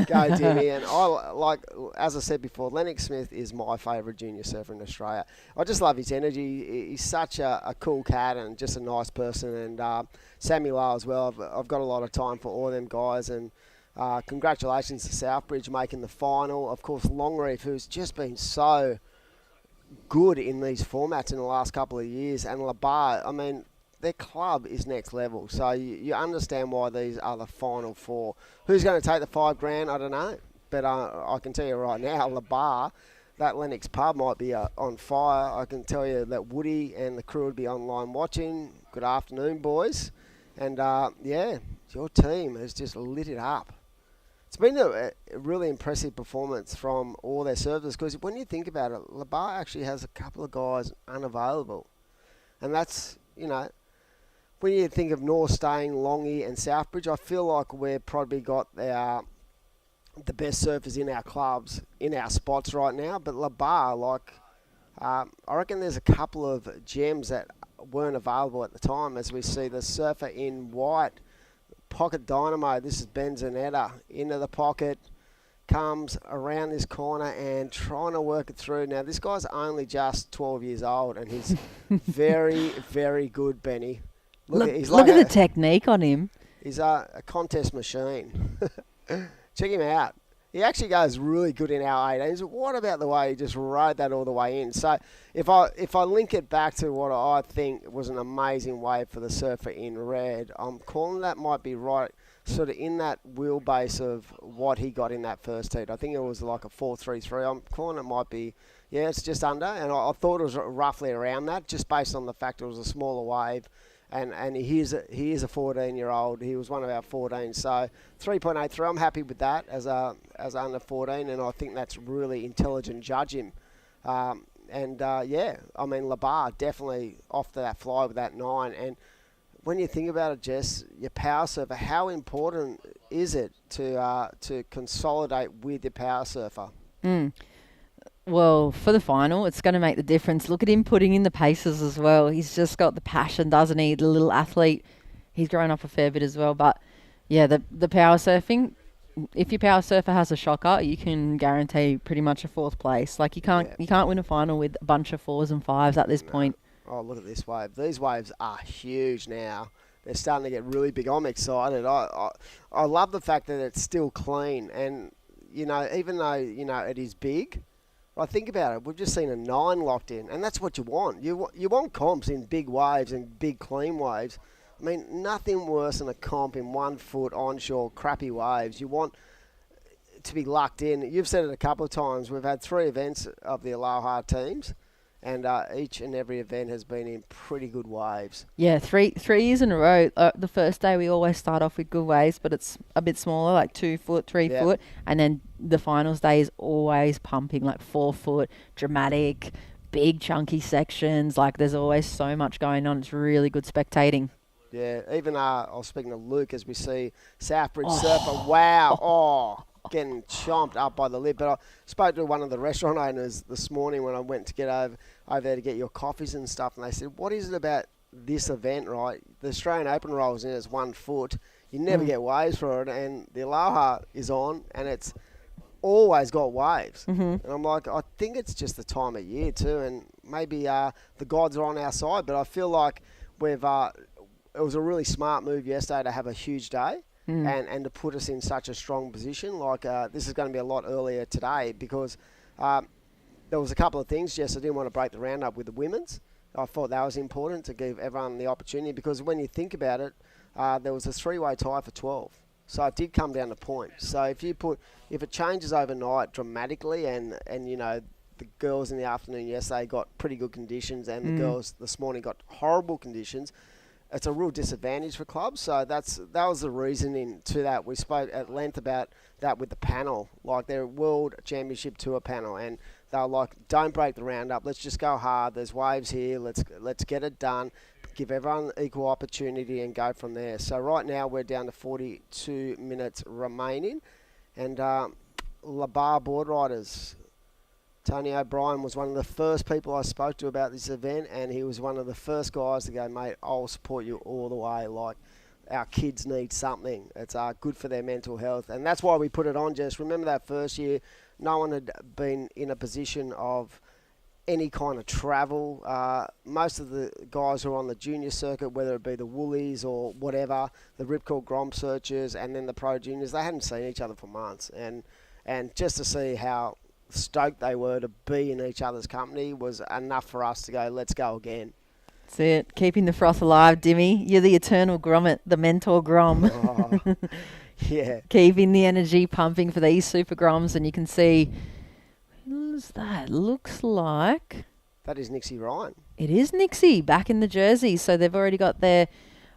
go Dimmy. And as I said before, Lennox Smith is my favourite junior surfer in Australia. I just love his energy. He's such a cool cat and just a nice person. And Sammy Lowe as well. I've got a lot of time for all them guys. And congratulations to Southbridge making the final. Of course, Longreef, who's just been so good in these formats in the last couple of years. And Libar, I mean, their club is next level. So you understand why these are the final 4. Who's going to take the $5,000? I don't know. But I can tell you right now, Libar, that Lennox pub might be on fire. I can tell you that Woody and the crew would be online watching. Good afternoon, boys. And your team has just lit it up. It's been a really impressive performance from all their surfers, because when you think about it, Libar actually has a couple of guys unavailable. And that's, when you think of Northstein, Longy and Southbridge, I feel like we've probably got the best surfers in our clubs, in our spots right now. But Libar, I reckon there's a couple of gems that weren't available at the time, as we see the surfer in white, pocket dynamo. This is Ben Zanetta, into the pocket, comes around this corner and trying to work it through. Now, this guy's only just 12 years old, and he's very, very good, Benny. Look at the technique on him. He's a contest machine. Check him out. He actually goes really good in our 18s. What about the way he just rode that all the way in? So if I link it back to what I think was an amazing wave for the surfer in red, I'm calling that might be right sort of in that wheelbase of what he got in that first heat. I think it was like a 4.33. I'm calling it might be, it's just under. And I thought it was roughly around that, just based on the fact it was a smaller wave. And he is a 14-year-old. He was one of our 14. So 3.83. I'm happy with that as under 14, and I think that's really intelligent judging. I mean, Labar definitely off to that fly with that 9. And when you think about it, Jess, your power surfer, how important is it to consolidate with your power surfer? Well, for the final, it's going to make the difference. Look at him putting in the paces as well. He's just got the passion, doesn't he? The little athlete. He's grown up a fair bit as well. But, yeah, the power surfing, if your power surfer has a shocker, you can guarantee pretty much a 4th place. Like, you can't win a final with a bunch of 4s and 5s at this point. Oh, look at this wave. These waves are huge now. They're starting to get really big. I'm excited. I love the fact that it's still clean. And, even though, it is big, I think about it. We've just seen a 9 locked in, and that's what you want. You want comps in big waves and big clean waves. I mean, nothing worse than a comp in 1 foot onshore crappy waves. You want to be locked in. You've said it a couple of times. We've had 3 events of the Aloha teams, and each and every event has been in pretty good waves. Yeah, three years in a row. The first day we always start off with good waves, but it's a bit smaller, like 2 foot, 3 foot, and then the finals day is always pumping, like 4 foot, dramatic, big chunky sections. Like there's always so much going on. It's really good spectating. Yeah, even I was speaking to Luke as we see Southbridge Surfer. Wow, getting chomped up by the lid. But I spoke to one of the restaurant owners this morning when I went to get over there to get your coffees and stuff, and they said, what is it about this event, right? The Australian Open rolls in as 1 foot. You never get waves for it, and the Aloha is on, and it's always got waves. And I'm like, I think it's just the time of year too, and maybe the gods are on our side, but I feel like it was a really smart move yesterday to have a huge day and to put us in such a strong position. Like this is going to be a lot earlier today because there was a couple of things. Yes, I didn't want to break the round up with the women's. I thought that was important to give everyone the opportunity because when you think about it, there was a 3-way tie for 12. So it did come down to points. So if it changes overnight dramatically and the girls in the afternoon yesterday got pretty good conditions and the girls this morning got horrible conditions, it's a real disadvantage for clubs. So that was the reasoning to that. We spoke at length about that with the panel, like their World Championship Tour panel, and they were like, don't break the round up. Let's just go hard. There's waves here. Let's get it done. Give everyone equal opportunity and go from there. So right now we're down to 42 minutes remaining. And Labar board riders, Tony O'Brien was one of the first people I spoke to about this event, and he was one of the first guys to go, mate, I'll support you all the way. Like, our kids need something. It's good for their mental health. And that's why we put it on, Jess. Remember that first year, no one had been in a position of any kind of travel. Most of the guys who are on the junior circuit, whether it be the Woolies or whatever, the Ripcord Grom Searchers and then the Pro Juniors, they hadn't seen each other for months. And just to see how stoked they were to be in each other's company was enough for us to go, let's go again. That's it. Keeping the froth alive, Dimmy. You're the eternal grommet, the mentor grom. Oh, yeah. Keeping the energy pumping for these super groms, and you can see, who's that? Looks like... That is Nixie Ryan. It is Nixie back in the jersey. So they've already got their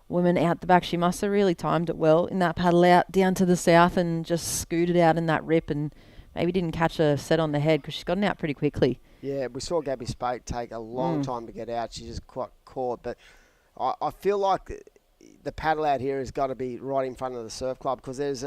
women out the back. She must have really timed it well in that paddle out down to the south and just scooted out in that rip and maybe didn't catch a set on the head because she's gotten out pretty quickly. Yeah, we saw Gabby Spate take a long time to get out. She just got caught. But I feel like the paddle out here has got to be right in front of the surf club because there's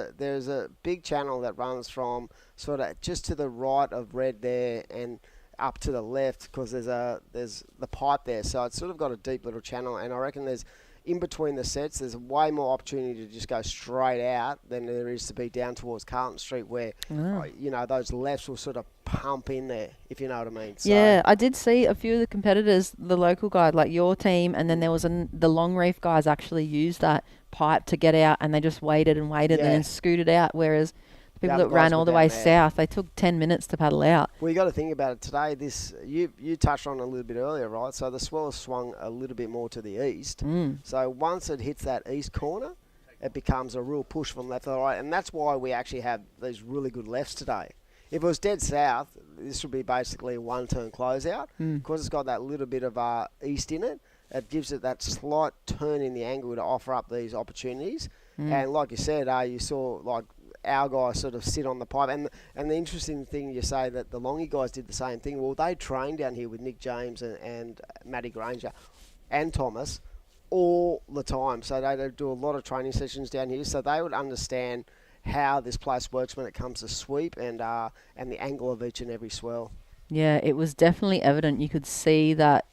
a big channel that runs from sort of just to the right of Red there and up to the left because there's the pipe there. So it's sort of got a deep little channel, and I reckon there's in between the sets, there's way more opportunity to just go straight out than there is to be down towards Carlton Street where, those lefts will sort of pump in there, if you know what I mean. So yeah, I did see a few of the competitors, the local guys, like your team, and then there was the Long Reef guys actually used that pipe to get out, and they just waited and then scooted out, whereas the people that ran all the way south, they took 10 minutes to paddle out. Well, you got to think about it today. You touched on it a little bit earlier, right? So the swell swung a little bit more to the east. So once it hits that east corner, it becomes a real push from left to right, and that's why we actually have these really good lefts today. If it was dead south, this would be basically a one-turn closeout because it's got that little bit of east in it. it gives it that slight turn in the angle to offer up these opportunities. And like you said, you saw like our guys sort of sit on the pipe. And the interesting thing you say that the Longy guys did the same thing. Well, they trained down here with Nick James and Matty Granger and Thomas all the time. So they do a lot of training sessions down here. So they would understand how this place works when it comes to sweep and the angle of each and every swell. Yeah, it was definitely evident. You could see that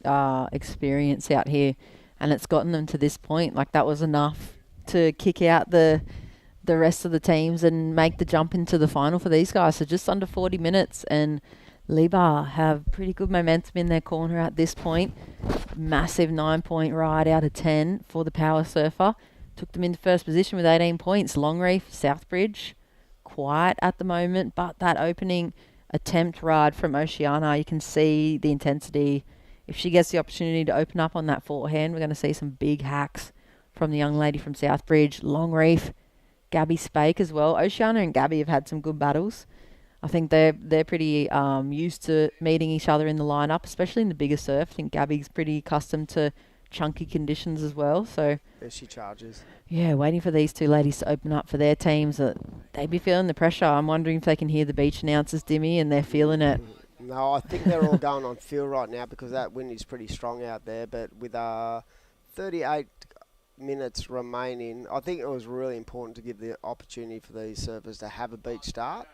experience out here, and it's gotten them to this point. Like, that was enough to kick out the rest of the teams and make the jump into the final for these guys. So just under 40 minutes, and Liba have pretty good momentum in their corner at this point. Massive 9-point ride out of 10 for the Power Surfer. Took them into first position with 18 points. Longreef, Southbridge, quiet at the moment, but that opening attempt ride from Oceana, you can see the intensity. If she gets the opportunity to open up on that forehand, we're going to see some big hacks from the young lady from Southbridge. Longreef, Gabby Spake as well. Oceana and Gabby have had some good battles. I think they're pretty used to meeting each other in the lineup, especially in the bigger surf. I think Gabby's pretty accustomed to chunky conditions as well. So There she charges. yeah, waiting for these two ladies to open up for their teams. They'd be feeling the pressure. I'm wondering if they can hear the beach announcers, Dimmy, and they're feeling it. No, I think they're all going on feel right now because that wind is pretty strong out there. But with 38 minutes remaining, I think it was really important to give the opportunity for these surfers to have a beach start,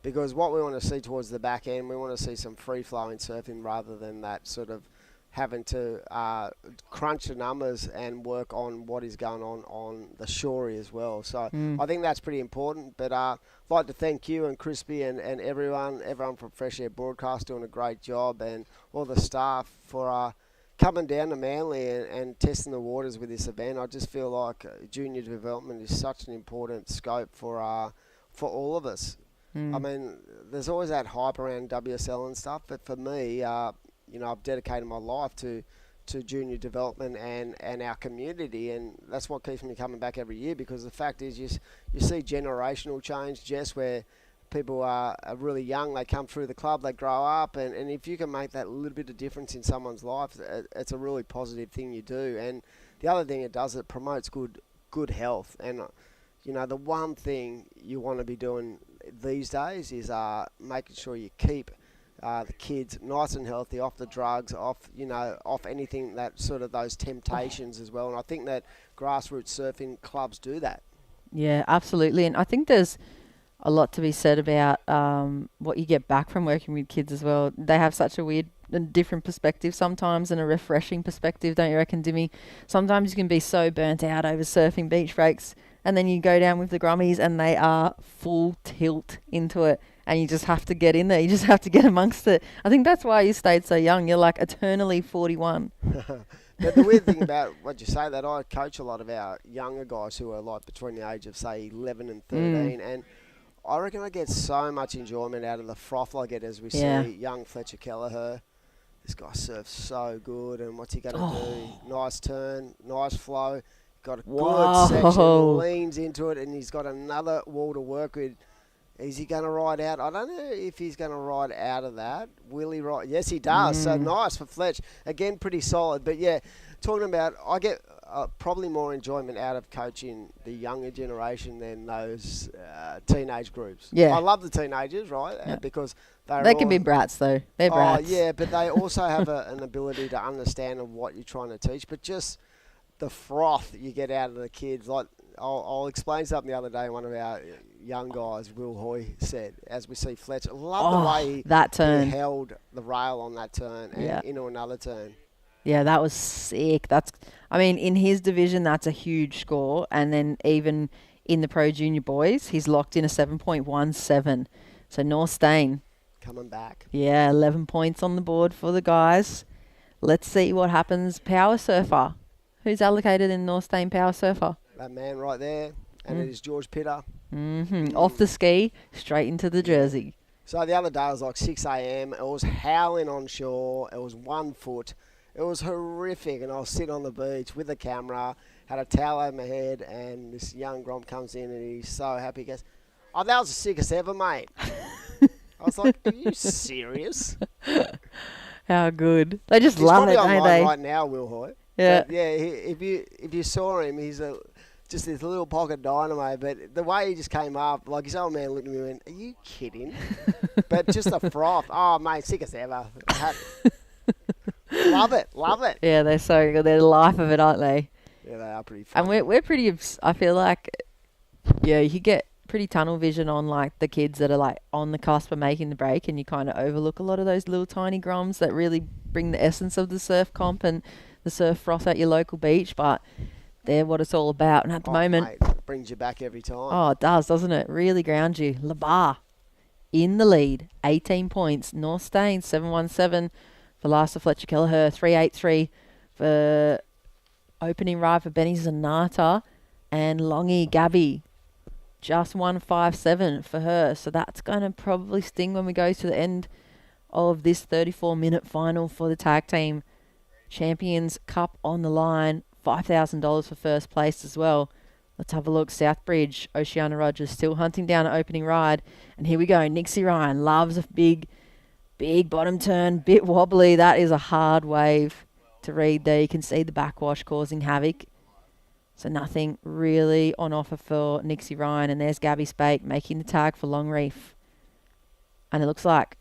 because what we want to see towards the back end, we want to see some free-flowing surfing rather than that sort of having to crunch the numbers and work on what is going on the shore as well. So I think that's pretty important. But I'd like to thank you and Crispy and everyone from Fresh Air Broadcast doing a great job, and all the staff for coming down to Manly and testing the waters with this event. I just feel like junior development is such an important scope for all of us. I mean, there's always that hype around WSL and stuff, but for me, I've dedicated my life to junior development and our community, and that's what keeps me coming back every year, because the fact is you see generational change, Jess, where people are really young, they come through the club, they grow up, and if you can make that little bit of difference in someone's life, it's a really positive thing you do. And the other thing it does, it promotes good health. And the one thing you want to be doing these days is making sure you keep the kids nice and healthy, off the drugs, off anything that sort of those temptations as well. And I think that grassroots surfing clubs do that. Yeah, absolutely. And I think there's a lot to be said about what you get back from working with kids as well. They have such a weird and different perspective sometimes, and a refreshing perspective, don't you reckon, Dimmy? Sometimes you can be so burnt out over surfing beach breaks, and then you go down with the grummies and they are full tilt into it, and you just have to get in there. You just have to get amongst it. I think that's why you stayed so young. You're like eternally 41. But the weird thing about what you say, that I coach a lot of our younger guys who are like between the age of, say, 11 and 13, and I reckon I get so much enjoyment out of the froth I get as we see young Fletcher Kelleher. This guy surfs so good, and what's he going to do? Nice turn, nice flow, got a good section, leans into it, and he's got another wall to work with. Is he going to ride out? I don't know if he's going to ride out of that. Will he ride? Yes, he does. So nice for Fletch. Again, pretty solid. But yeah, talking about, I get probably more enjoyment out of coaching the younger generation than those teenage groups. Yeah. I love the teenagers, right? Because they can be brats, though. They're brats. Oh, yeah, but they also have an ability to understand of what you're trying to teach. But just the froth you get out of the kids, like, I'll explain something the other day. One of our young guys, Will Hoy, said, as we see Fletcher, love the way he held the rail on that turn and into another turn. Yeah, that was sick. In his division, that's a huge score. And then even in the Pro Junior Boys, he's locked in a 7.17. So North Stain coming back. Yeah, 11 points on the board for the guys. Let's see what happens. Power Surfer. Who's allocated in North Stain Power Surfer? That man right there, and it is George Pitter. Off the ski, straight into the jersey. So the other day it was like 6 a.m. It was howling on shore. It was 1 foot. It was horrific, and I was sitting on the beach with a camera, had a towel over my head, and this young gromp comes in, and he's so happy. He goes, "Oh, that was the sickest ever, mate." I was like, "Are you serious?" How good. They just love it, don't He's they? probably online right now, Will Hoy. Yeah. But yeah, if you saw him, he's just this little pocket dynamo. But the way he just came up, like his old man looked at me and went, "Are you kidding?" But just a froth. Oh, mate, sickest ever. Love it, love it. Yeah, they're so good. They're the life of it, aren't they? Yeah, they are pretty fun. And we're pretty. I feel like, yeah, you get pretty tunnel vision on like the kids that are like on the cusp of making the break, and you kind of overlook a lot of those little tiny groms that really bring the essence of the surf comp and the surf froth at your local beach. But they're what it's all about. And at the moment, mate, it brings you back every time. oh, it does, doesn't it? Really grounds you. Labar in the lead, 18 points. North Stain 717 for Larsa Fletcher Kelleher, 383 for opening ride for Benny Zanata, and Longy Gabby just 157 for her. So that's going to probably sting when we go to the end of this 34-minute final for the Tag Team Champions Cup on the line. $5,000 for first place as well. Let's have a look. Southbridge, Oceana Rogers still hunting down an opening ride. And here we go. Nixie Ryan loves a big bottom turn, bit wobbly. That is a hard wave to read there. You can see the backwash causing havoc. So nothing really on offer for Nixie Ryan. And there's Gabby Spake making the tag for Long Reef. And it looks like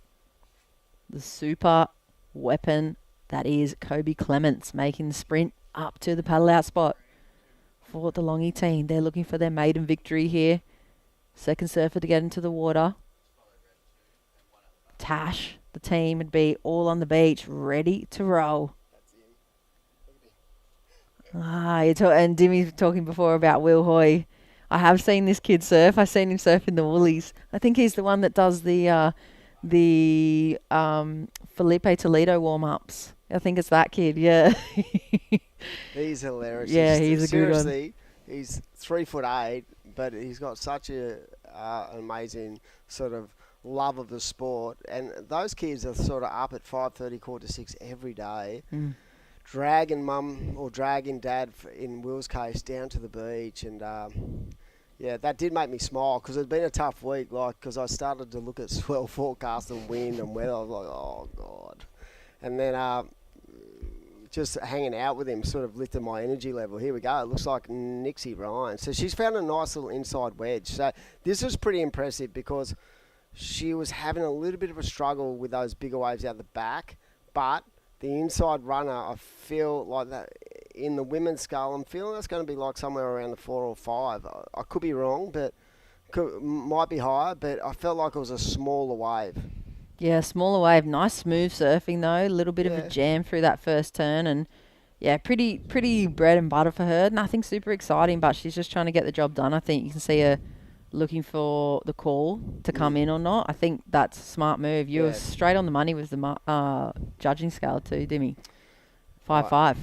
the super weapon that is Kobe Clements making the sprint up to the paddle out spot for the Longy team. They're looking for their maiden victory here. Second surfer to get into the water. Tash, the team, would be all on the beach, ready to roll. And Dimmy's talking before about Will Hoy. I have seen this kid surf. I've seen him surf in the Woolies. I think he's the one that does the Felipe Toledo warm-ups. I think it's that kid, yeah. He's hilarious. Yeah, he's a good one. Seriously, he's 3'8", but he's got such a amazing sort of love of the sport. And those kids are sort of up at 5:30, 5:45 every day, dragging mum or dragging dad, in Will's case, down to the beach. And yeah, that did make me smile because it's been a tough week. Like, because I started to look at swell forecast and wind and weather. I was like, oh god. And then just hanging out with him sort of lifted my energy level. Here we go. It looks like Nixie Ryan. So she's found a nice little inside wedge. So this was pretty impressive because she was having a little bit of a struggle with those bigger waves out the back. But the inside runner, I feel like that in the women's scull, I'm feeling that's going to be like somewhere around the 4 or 5. I could be wrong, but might be higher. But I felt like it was a smaller wave. Yeah, smaller wave. Nice smooth surfing though. A little bit of a jam through that first turn, and yeah, pretty bread and butter for her. Nothing super exciting, but she's just trying to get the job done. I think you can see her looking for the call to come in or not. I think that's a smart move. You were straight on the money with the judging scale too, Dimmy. 5-5.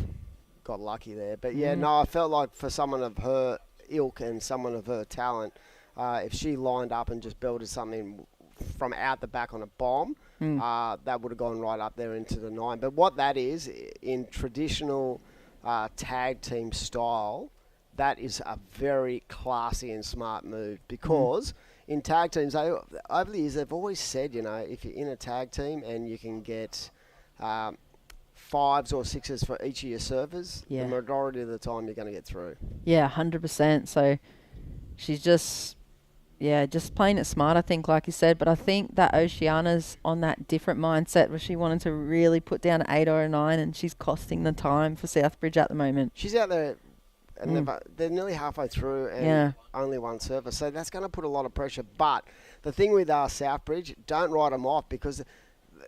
Got lucky there, but yeah, no, I felt like for someone of her ilk and someone of her talent, if she lined up and just belted something from out the back on a bomb, that would have gone right up there into the 9. But what that is, in traditional tag team style, that is a very classy and smart move because in tag teams, over the years, they've always said, you know, if you're in a tag team and you can get 5s or 6s for each of your surfers, the majority of the time you're going to get through. Yeah, 100%. So she's just playing it smart, I think, like you said. But I think that Oceana's on that different mindset where she wanted to really put down an 8 or a 9, and she's costing the time for Southbridge at the moment. She's out there, and they're nearly halfway through, and only one surfer. So that's going to put a lot of pressure. But the thing with Southbridge, don't write them off because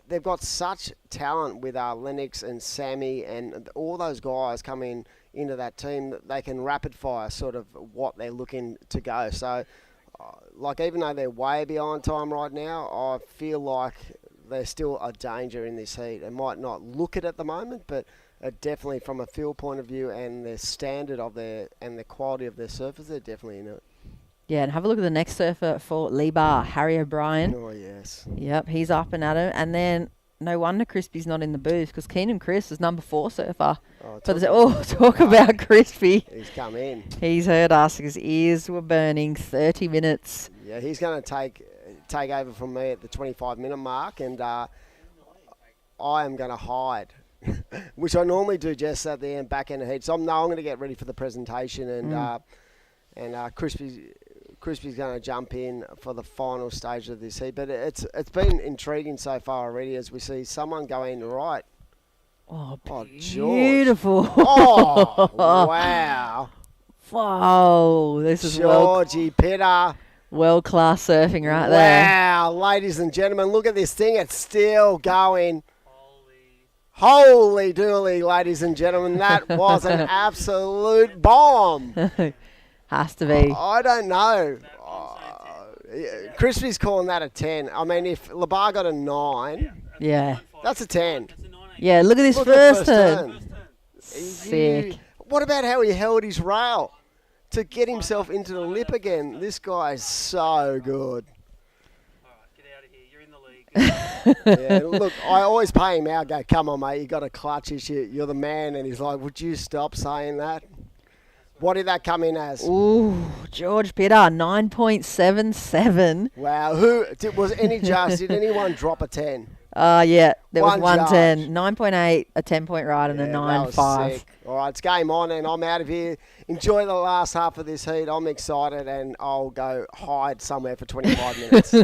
they've got such talent with Lennox and Sammy and all those guys coming into that team that they can rapid fire sort of what they're looking to go. So, like, even though they're way behind time right now, I feel like they're still a danger in this heat. They might not look it at the moment, but definitely from a feel point of view and their standard of their and the quality of their surfers, they're definitely in it. Yeah, and have a look at the next surfer for Lee Bar, Harry O'Brien. Oh, yes. Yep, he's up and at it. And then no wonder Crispy's not in the booth because Keenan Chris is number 4 surfer. Talk about Crispy. He's come in. He's heard us. His ears were burning. 30 minutes. Yeah, he's going to take over from me at the 25-minute mark, and I am going to hide which I normally do just at the end, back end of heat. So I'm going to get ready for the presentation, and Crispy's going to jump in for the final stage of this heat. But it's been intriguing so far already as we see someone going right. Oh, George. beautiful. Oh, wow. Whoa, this is Georgie Pitta. world-class surfing right there. Wow, ladies and gentlemen, look at this thing. It's still going. Holy dooly, ladies and gentlemen. That was an absolute bomb. Has to be. I don't know. Crispy's calling that a 10. I mean, if Labar got a 9, Yeah. that's a 10. Yeah, look at this Look at the first turn. Sick. What about how he held his rail to get himself into the lip again? This guy's so good. Get out of here. You're in the league. Yeah, look, I always pay him out. Go, come on, mate. You got a clutch issue. You're the man. And he's like, would you stop saying that? What did that come in as? Ooh, George Pitta, 9.77. Wow. Was any judge? Did anyone drop a 10? Yeah, there was One 110, 9.8, a 10-point ride, and a that was 9.5. sick. All right, it's game on, and I'm out of here. Enjoy the last half of this heat. I'm excited, and I'll go hide somewhere for 25 minutes.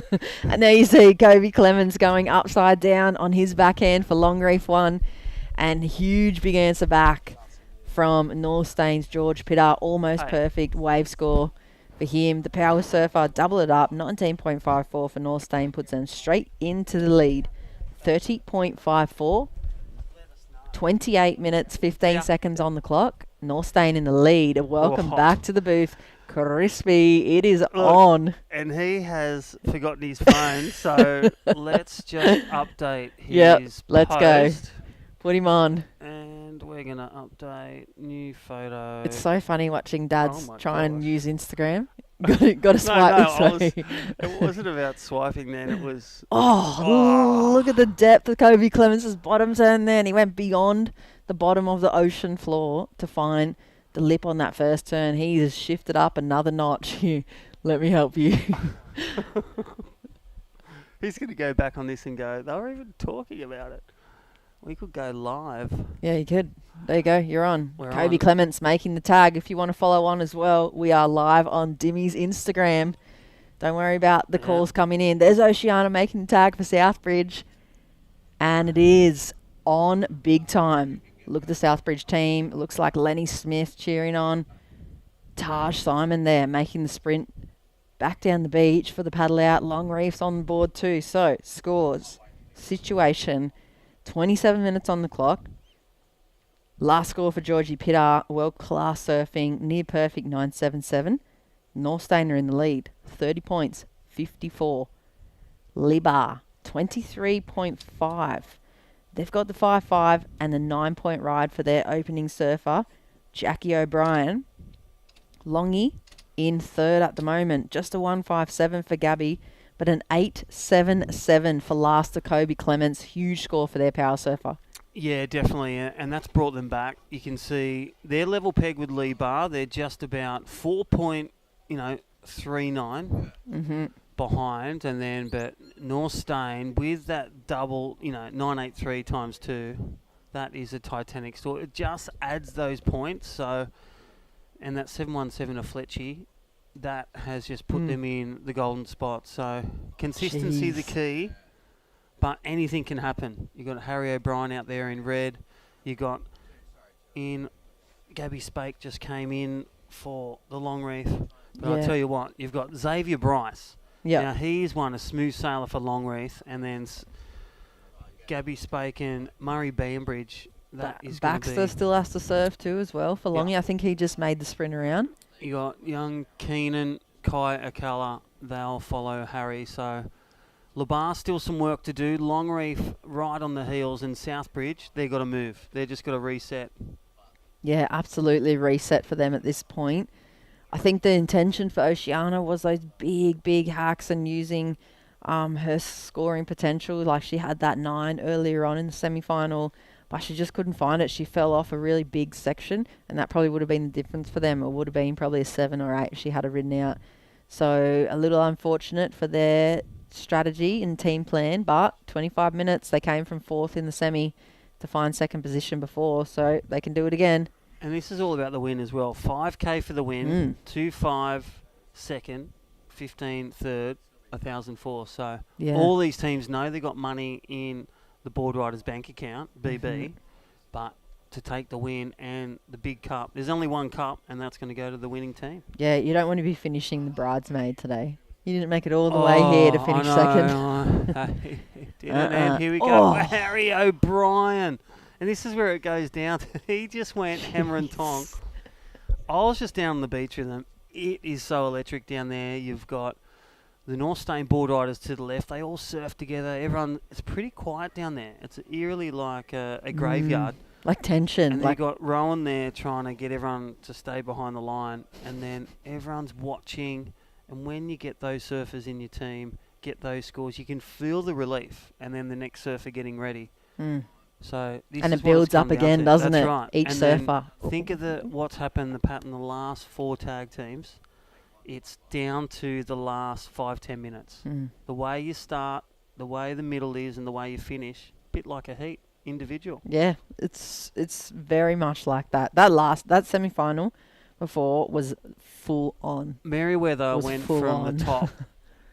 And there you see Kobe Clemens going upside down on his backhand for long reef 1, and huge big answer back from North Staines George Pitta. Almost perfect wave score for him. The power surfer double it up. 19.54 for North Stain puts them straight into the lead. 30.54. 28 minutes, 15 seconds on the clock. North Stain in the lead. Welcome back to the booth. Crispy, it is on. And he has forgotten his phone, so let's just update his Yep, let's go. post. Put him on. And we're going to update new photo. It's so funny watching dads my try and gosh. use Instagram. Got to swipe this way. It wasn't about swiping then, it was... Look at the depth of Kobe Clemens' bottom turn there. And he went beyond the bottom of the ocean floor to find the lip on that first turn. He has shifted up another notch. Let me help you. He's going to go back on this and go, they were even talking about it. We could go live. Yeah, you could. There you go. You're on. We're Kobe on. Clements making the tag. If you want to follow on as well, we are live on Dimmy's Instagram. Don't worry about the calls coming in. There's Oceana making the tag for Southbridge. And it is on big time. Look at the Southbridge team. It looks like Lenny Smith cheering on. Taj Simon there making the sprint back down the beach for the paddle out. Long Reef's on board too. So, scores, situation, 27 minutes on the clock. Last score for Georgie Pitta, world-class surfing, near perfect 9.77. North Stainer in the lead, 30 points, 54. Libar, 23.5. They've got the 5.5 and the 9-point ride for their opening surfer, Jackie O'Brien. Longy in third at the moment, just a 1.57 for Gabby, but an 8.77 for last to Kobe Clements. Huge score for their power surfer. Yeah, definitely, and that's brought them back. You can see their level peg with Lee Bar. They're just about 4.39 behind, and then but North Stain with that double, 983 times 2, that is a Titanic store. It just adds those points. So, and that 717 of Fletchy, that has just put them in the golden spot. So consistency the key. But anything can happen. You got Harry O'Brien out there in red. You got Gabby Spake just came in for the long reef. But I'll tell you what, you've got Xavier Bryce. Yeah. Now he's won a smooth sailor for long reef, and then Gabby Spake and Murray Bainbridge. That is going to be. Baxter still has to serve too as well for Longy. I think he just made the sprint around. You got young Keenan, Kai Akala. They'll follow Harry. So. Labar still some work to do. Long Reef right on the heels, and Southbridge, they've got to move. They've just got to reset. Yeah, absolutely reset for them at this point. I think the intention for Oceana was those big hacks and using her scoring potential. Like she had that 9 earlier on in the semi-final, but she just couldn't find it. She fell off a really big section, and that probably would have been the difference for them. It would have been probably a 7 or 8 if she had it ridden out. So a little unfortunate for their strategy and team plan, but 25 minutes, they came from 4th in the semi to find second position before, so they can do it again. And this is all about the win as well. 5K for the win, 2.5 second, 15 third, 1,004. So Yeah. all these teams know they got money in the Board Riders bank account, BB, but to take the win and the big cup, there's only one cup, and that's going to go to the winning team. Yeah, you don't want to be finishing the bridesmaid today. You didn't make it all the way here to finish second. He didn't. And here we go. Harry O'Brien. And this is where it goes down. He just went hammer and tonk. I was just down on the beach with him. It is so electric down there. You've got the North Stain Board Riders to the left. They all surf together. It's pretty quiet down there. It's eerily like a graveyard. Like tension. And Like you got Rowan there trying to get everyone to stay behind the line. And then everyone's watching. And when you get those surfers in your team, get those scores, you can feel the relief. And then the next surfer getting ready. So this and is it what it's builds up come down again, to. doesn't That's it? Right. Each And surfer. then think of what's happened in the last 4 tag teams. It's down to the last 5-10 minutes. The way you start, the way the middle is, and the way you finish, bit like a heat individual. Yeah, it's very much like that. That semi-final before was full on. Merriweather Was went full from on. the top,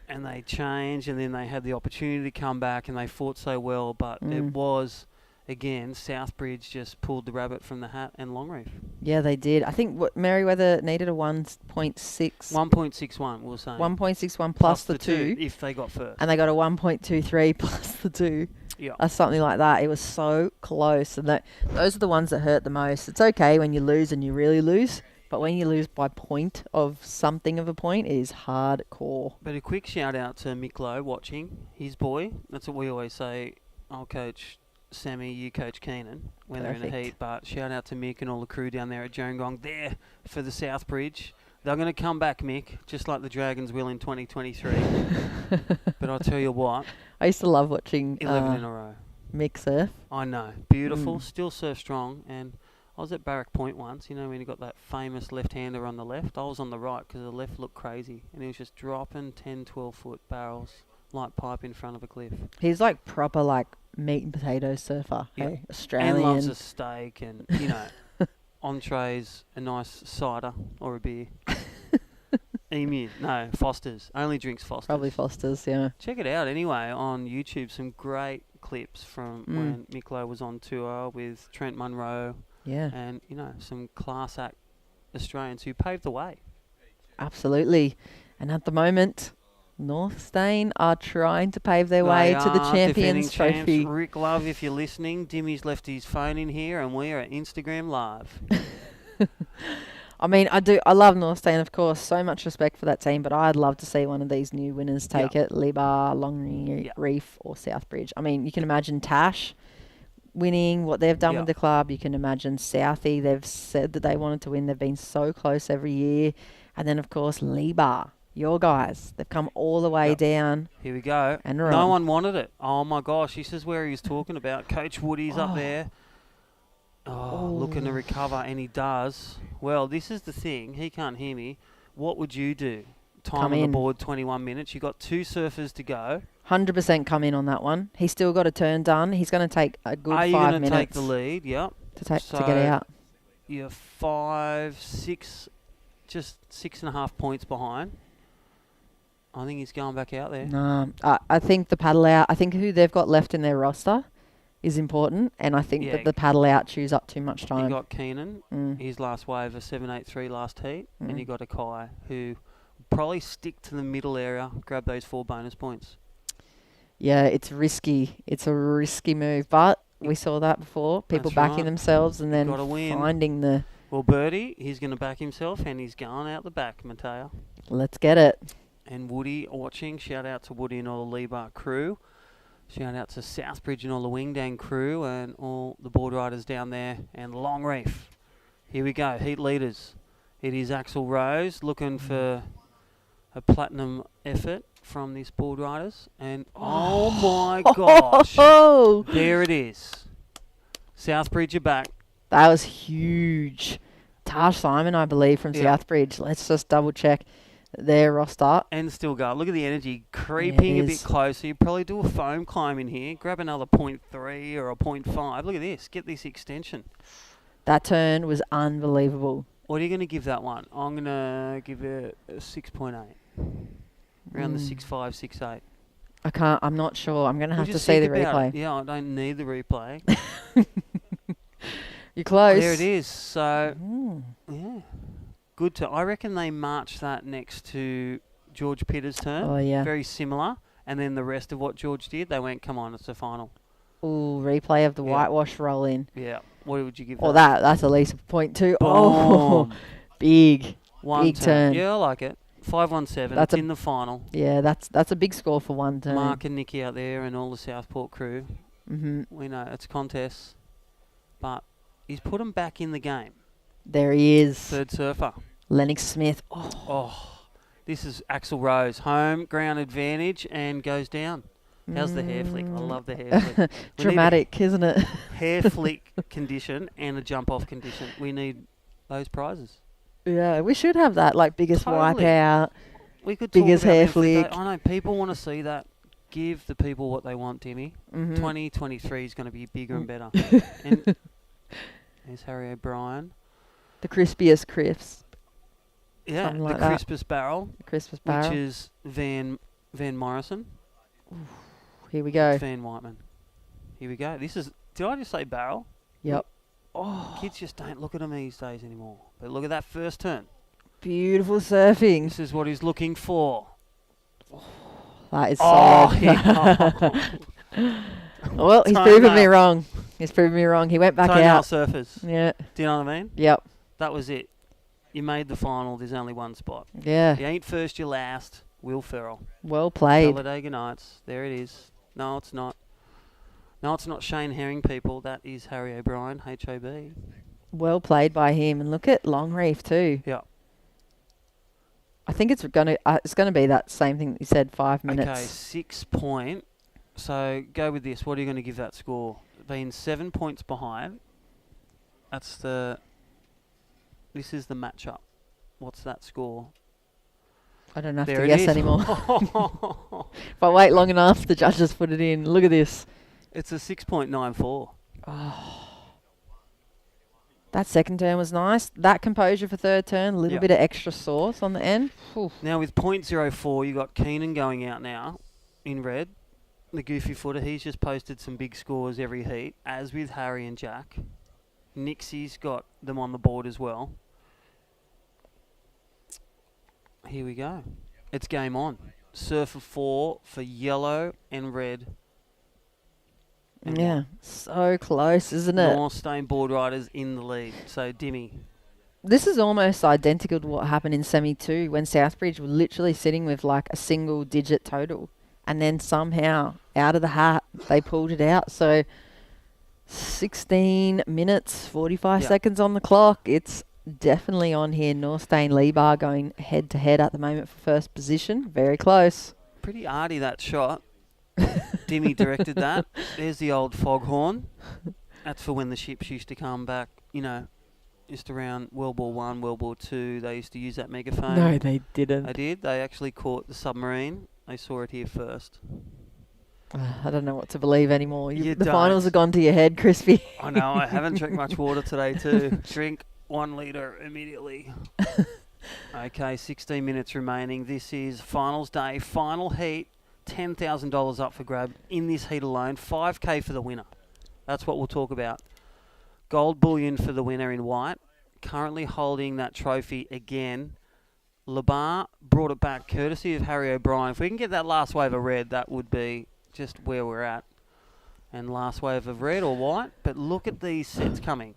and they changed, and then they had the opportunity to come back, and they fought so well. But it was, again, Southbridge just pulled the rabbit from the hat, and Longreef. Yeah, they did. I think Merriweather needed a 1.6. 1.61, we'll say. 1.61 plus the 2. if they got first. And they got a 1.23 plus the 2. Yeah. Something like that. It was so close. And those are the ones that hurt the most. It's okay when you lose and you really lose. But when you lose by point of something of a point, it is hardcore. But a quick shout out to Mick Lowe watching. His boy. That's what we always say. I'll coach Sammy, you coach Keenan when they're in the heat. But shout out to Mick and all the crew down there at Gerringong there for the Southbridge. They're going to come back, Mick, just like the Dragons will in 2023. But I'll tell you what. I used to love watching 11 in a row. Mick surf. I know. Beautiful. Still surf strong. And I was at Barrack Point once, when you got that famous left-hander on the left. I was on the right because the left looked crazy. And he was just dropping 10, 12-foot barrels like pipe in front of a cliff. He's like proper like meat and potato surfer. Yeah. Hey, Australian. And loves a steak and, entrees, a nice cider or a beer. Emu. No, Foster's. Only drinks Foster's. Probably Foster's, yeah. Check it out anyway on YouTube. Some great clips from when Mick Lowe was on tour with Trent Munro. Yeah. And, some class act Australians who paved the way. Absolutely. And at the moment, North Stain are trying to pave their way to the Champions Trophy. Rick Love, if you're listening, Dimmy's left his phone in here and we are at Instagram Live. I mean, I love North Stain, of course. So much respect for that team, but I'd love to see one of these new winners take it. Libar, Longreef or Southbridge. I mean, you can imagine Tash winning what they've done with the club. You can imagine Southie. They've said that they wanted to win. They've been so close every year. And then, of course, Libar. Your guys, they've come all the way down. Here we go. And no one wanted it. Oh, my gosh. This is where he was talking about. Coach Woody's up there. Looking to recover, and he does. Well, this is the thing. He can't hear me. What would you do? Time on the board, 21 minutes. You got 2 surfers to go. 100% come in on that one. He's still got a turn done. He's going to take a good 5 minutes. Are you going to take the lead? Yep. To get out. You're 5, 6, just 6.5 points behind. I think he's going back out there. No, I think the paddle out. I think who they've got left in their roster is important, and I think that the paddle out chews up too much time. You got Keenan, his last wave of 7.83 last heat, and you got Akai, who probably stick to the middle area, grab those 4 bonus points. Yeah, it's risky. It's a risky move, but we saw that before. People backing themselves and then finding the... Well, Birdie, he's going to back himself, and he's going out the back, Mateo. Let's get it. And Woody watching. Shout out to Woody and all the Libar crew. Shout out to Southbridge and all the Wingdang crew and all the board riders down there and Longreef. Here we go, heat leaders. It is Axel Rose looking for a platinum effort from these board riders. And oh my gosh, there it is. Southbridge are back. That was huge. Tash Simon, I believe, from Southbridge. Let's just double check. their roster. And still go. Look at the energy creeping a bit is. closer. You probably do a foam climb in here. Grab another 0.3 or a 0.5. Look at this. Get this extension. That turn was unbelievable. What are you going to give that one? I'm going to give it a 6.8. Around the 6.5, 6.8. I can't. I'm not sure. I'm going to have to just see the think about replay. it. Yeah, I don't need the replay. You're close. There it is. So, Mm. yeah. Good to. I reckon they marched that next to George Pitter's turn. Oh, yeah. Very similar. And then the rest of what George did, they went, come on, it's the final. Ooh, replay of the Yeah. whitewash roll in. Yeah. What would you give Well, that? that's at least a 0.2. Oh, Boom. big. One big turn. Yeah, I like it. 517. That's It's a- in the final. Yeah, that's a big score for one turn. Mark and Nicky out there and all the Southport crew. Mm-hmm. We know it's contests. But he's put him back in the game. There he is. Third surfer. Lennox Smith. Oh, Oh, this is Axel Rose. Home ground advantage and goes down. How's the hair flick? I love the hair flick. We need a dramatic, isn't it? hair flick condition and a jump off condition. We need those prizes. Yeah, we should have that, like biggest Totally. wipeout. We could Biggest talk about hair them for days. flick. I know people want to see that. Give the people what they want, Timmy. Mm-hmm. 2023 is going to be bigger and better. And there's Harry O'Brien. The crispiest crisp. Yeah, Something the like that. crispest barrel, The crispest barrel. which is Van Morrison. Here we go. It's Van Whiteman. Here we go. This is. Did I just say barrel? Yep. Kids just don't look at them these days anymore. But look at that first turn. Beautiful surfing. This is what he's looking for. That is Oh, solid. yeah. Well, he's Time proven me out. wrong. He's proven me wrong. He went back Toenail out. surfers. Yeah. Do you know what I mean? Yep. That was it. You made the final. There's only one spot. Yeah. You ain't first, you're last. Will Ferrell. Well played. Talladega Nights. There it is. No, it's not. No, it's not Shane Herring, people. That is Harry O'Brien, HOB. Well played by him. And look at Longreef too. Yeah. I think it's gonna be that same thing that you said. 5 minutes. Okay, 6 point. So go with this. What are you going to give that score? Being 7 points behind. This is the matchup. What's that score? I don't have There to it guess is. anymore. If I wait long enough, the judges put it in. Look at this. It's a 6.94. That second turn was nice. That composure for third turn, a little Yep. bit of extra sauce on the end. Oof. Now with 0.04, you got Keenan going out now in red. The goofy footer, he's just posted some big scores every heat, as with Harry and Jack. Nixie's got them on the board as well. Here we go. It's game on. Surfer 4 for yellow and red. And Yeah, so close, isn't it? North Stain board riders in the lead. So Dimmy. This is almost identical to what happened in Semi 2 when Southbridge were literally sitting with like a single digit total. And then somehow, out of the hat, they pulled it out. So 16 minutes, 45 Yeah. seconds on the clock. It's definitely on here. Northstain Lebar going head to head at the moment for first position. Very close. Pretty arty that shot. Dimmy directed that. There's the old foghorn. That's for when the ships used to come back, just around World War One, World War Two. They used to use that megaphone. No, they didn't. They did. They actually caught the submarine. They saw it here first. I don't know what to believe anymore. You The finals don't. have gone to your head, Crispy. I know. I haven't drank much water today too. Drink 1 litre immediately. Okay, 16 minutes remaining. This is finals day, final heat. $10,000 up for grab in this heat alone. 5K for the winner. That's what we'll talk about. Gold bullion for the winner in white. Currently holding that trophy again. Labar brought it back courtesy of Harry O'Brien. If we can get that last wave of red, that would be just where we're at. And last wave of red or white. But look at these sets coming.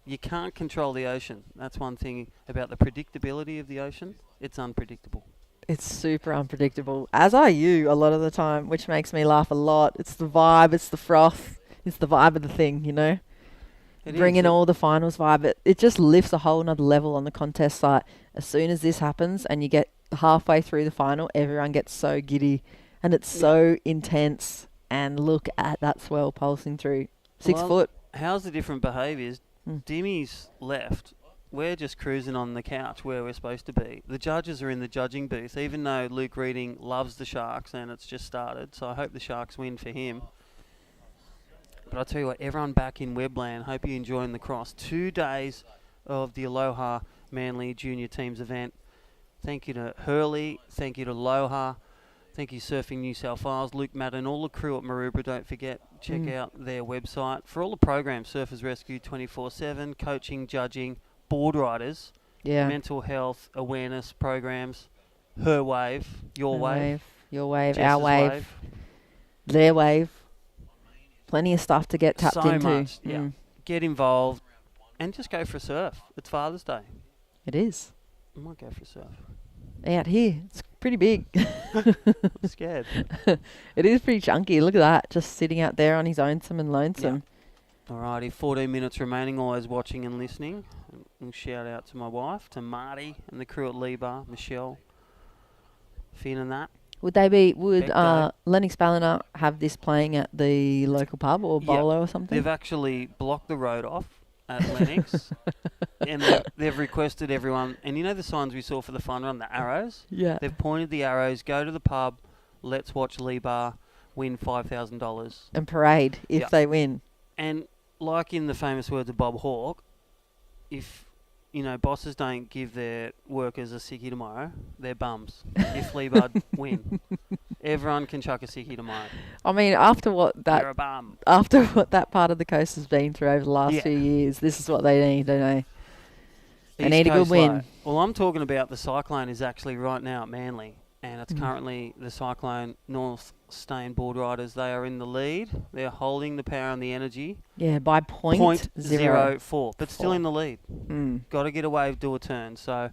You can't control the ocean. That's one thing about the predictability of the ocean. It's unpredictable. It's super unpredictable, as are you a lot of the time, which makes me laugh a lot. It's the vibe, it's the froth, it's the vibe of the thing, It Bring is. in all the finals vibe. It just lifts a whole nother level on the contest site. As soon as this happens and you get halfway through the final, everyone gets so giddy and it's so intense. And look at that swell pulsing through. 6 Well, foot. How's the different behaviours? Hmm. Dimmy's left we're just cruising on the couch where we're supposed to be. The judges are in the judging booth, even though Luke Reading loves the Sharks and it's just started. So I hope the Sharks win for him. But I'll tell you what, everyone back in Webland, hope you're enjoying the cross. 2 days of the Aloha Manly Junior Teams event. Thank you to Hurley, thank you to Aloha, thank you Surfing New South Wales, Luke Madden, all the crew at Maroubra. Don't forget, check out their website for all the programs, Surfers Rescue 24/7, coaching, judging, board riders, mental health, awareness programs, her wave, your wave, your wave, Jess's our wave, their wave. Plenty of stuff to get tapped so into. much, yeah. Get involved and just go for a surf. It's Father's Day. It is. I might go for a surf. Out here, it's pretty big. I'm scared. It is pretty chunky. Look at that, just sitting out there on his lonesome and lonesome. Yeah. Alrighty, 14 minutes remaining. Always watching and listening. And shout out to my wife, to Marty, and the crew at Libar, Michelle, Finn, and that. Would Lennox Ballina have this playing at the local pub or bowler or something? They've actually blocked the road off at Lennox, and they've requested everyone. And you know the signs we saw for the fun run, the arrows. Yeah. They've pointed the arrows. Go to the pub. Let's watch Libar win $5,000 and parade if they win. And like in the famous words of Bob Hawke, if bosses don't give their workers a sickie tomorrow, they're bums. If Libar win, everyone can chuck a sickie tomorrow. I mean, after what You're a bum. that part of the coast has been through over the last few years, this is what they need, don't they? They need a good win. Well, I'm talking about the Cyclone is actually right now at Manly, and it's currently the Cyclone North Stain Board Riders. They are in the lead. They're holding the power and the energy. Yeah, by point 0.04, but still in the lead. Mm. Got to get a wave, do a turn. So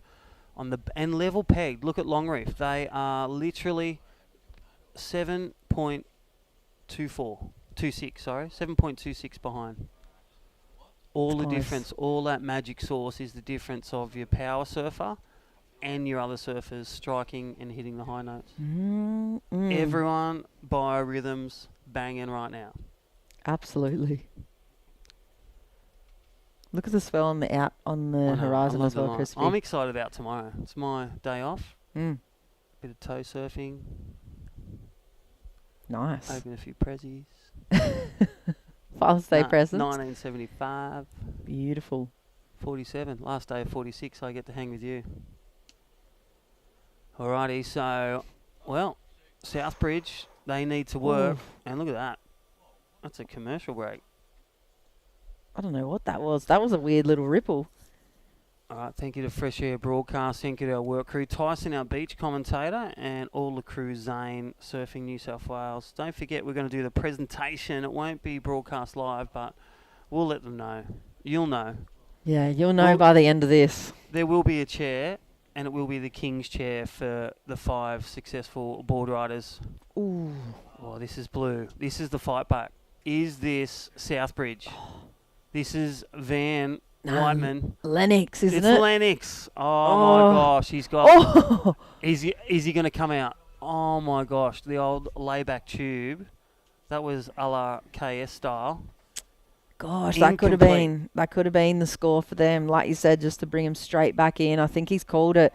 and level pegged. Look at Longreef. They are literally 7.26 behind. All the difference, all that magic sauce is the difference of your power surfer and your other surfers striking and hitting the high notes. Everyone biorhythms banging right now. Absolutely. Look at the swell on the horizon as well, Crispy. I'm excited about tomorrow. It's my day off. Bit of toe surfing. Nice. Open a few prezzies. Father's Day presents. 1975. Beautiful. 47. Last day of 46. I get to hang with you. Alrighty, so, Southbridge, they need to work. And look at that. That's a commercial break. I don't know what that was. That was a weird little ripple. All right, thank you to Fresh Air Broadcast. Thank you to our work crew. Tyson, our beach commentator, and all the crew, Zane, Surfing New South Wales. Don't forget, we're going to do the presentation. It won't be broadcast live, but we'll let them know. You'll know. Yeah, you'll know by the end of this. There will be a chair, and it will be the King's chair for the 5 successful board riders. Ooh. Oh, this is blue. This is the fight back. Is this Southbridge? This is Van Whiteman. Lennox, isn't it? It's Lennox. Oh my gosh, he's got. Is he going to come out? Oh my gosh, the old layback tube. That was a la KS style. Gosh, that could have been the score for them. Like you said, just to bring him straight back in. I think he's called it.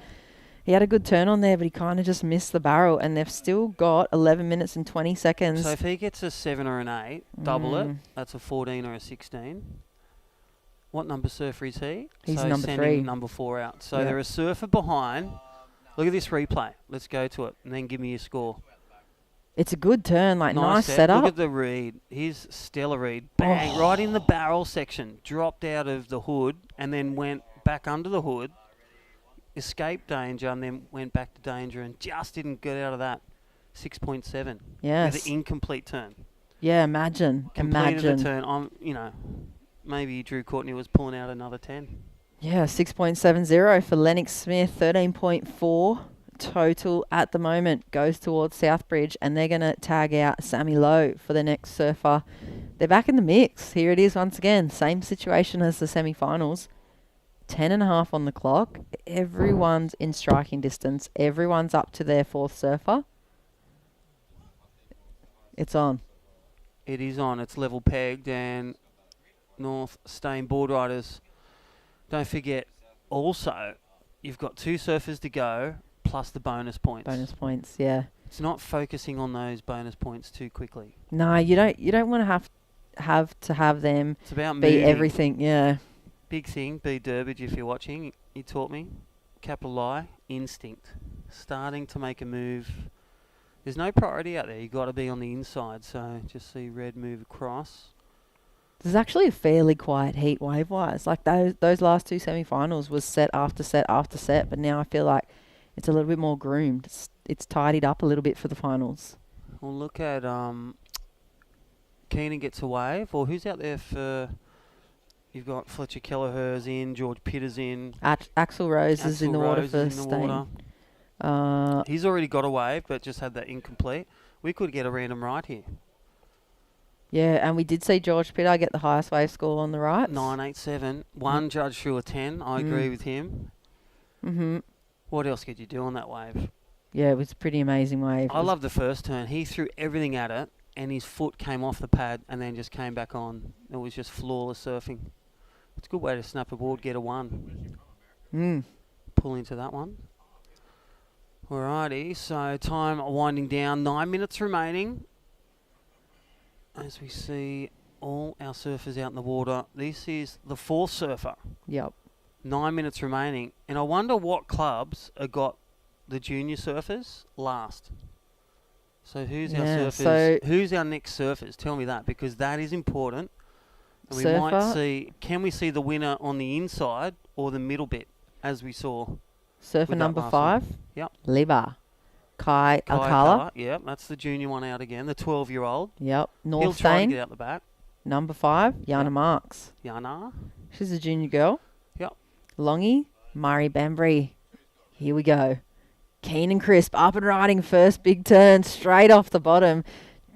He had a good turn on there, but he kind of just missed the barrel, and they've still got 11 minutes and 20 seconds. So if he gets a 7 or an 8, double it. That's a 14 or a 16. What number surfer is he? He's so number sending 3. Number 4 out. So they're a surfer behind. Look at this replay. Let's go to it, and then give me your score. It's a good turn, nice set. setup. Look at the read. Here's stellar read. Bang, right in the barrel section. Dropped out of the hood, and then went back under the hood. Escaped danger, and then went back to danger, and just didn't get out of that. 6.7. Yes. With an incomplete turn. Yeah, imagine. Completed the turn. Maybe Drew Courtney was pulling out another 10. Yeah, 6.70 for Lennox Smith. 13.4 total at the moment goes towards Southbridge, and they're going to tag out Sammy Lowe for the next surfer. They're back in the mix. Here it is once again. Same situation as the semi-finals. 10.5 on the clock. Everyone's in striking distance. Everyone's up to their 4th surfer. It's on. It is on. It's level pegged, and North Stain Board Riders, don't forget, also, you've got 2 surfers to go, plus the bonus points. Bonus points, yeah. It's not focusing on those bonus points too quickly. No, you don't want to have them It's about be moving. everything, yeah. Big thing, B. Durbridge, if you're watching, he taught me. Capital I, instinct. Starting to make a move. There's no priority out there. You've got to be on the inside. So just see red move across. There's actually a fairly quiet heat wave-wise. Like those last 2 semi-finals was set after set after set, but now I feel like it's a little bit more groomed. It's tidied up a little bit for the finals. We'll look at Keenan gets a wave. Or who's out there for... You've got Fletcher Kelleher's in, George Pitter's in. Axel Rose is in the water Rose for is in the water. He's already got a wave, but just had that incomplete. We could get a random right here. Yeah, and we did see George Pitter get the highest wave score on the right. 987. One judge threw a 10. I agree with him. Mm-hmm. What else could you do on that wave? Yeah, it was a pretty amazing wave. I love the first turn. He threw everything at it, and his foot came off the pad and then just came back on. It was just flawless surfing. It's a good way to snap a board, get a 1. Pull into that one. Alrighty, so time winding down. 9 minutes remaining. As we see all our surfers out in the water. This is the 4th surfer. Yep. 9 minutes remaining. And I wonder what clubs have got the junior surfers last. So who's our surfers? Who's our next surfers? Tell me that, because that is important. And we might see, can we see the winner on the inside or the middle bit, as we saw? Surfer number 5? Yep. Liba. Kai Alcala. Yep, that's the junior one out again, the 12-year-old. Yep. He'll North try to Stain. get out the back. Number 5, Yana Marks. Yana. She's a junior girl. Yep. Longy, Murray Bambry. Here we go. Keen and crisp, up and riding, first big turn, straight off the bottom.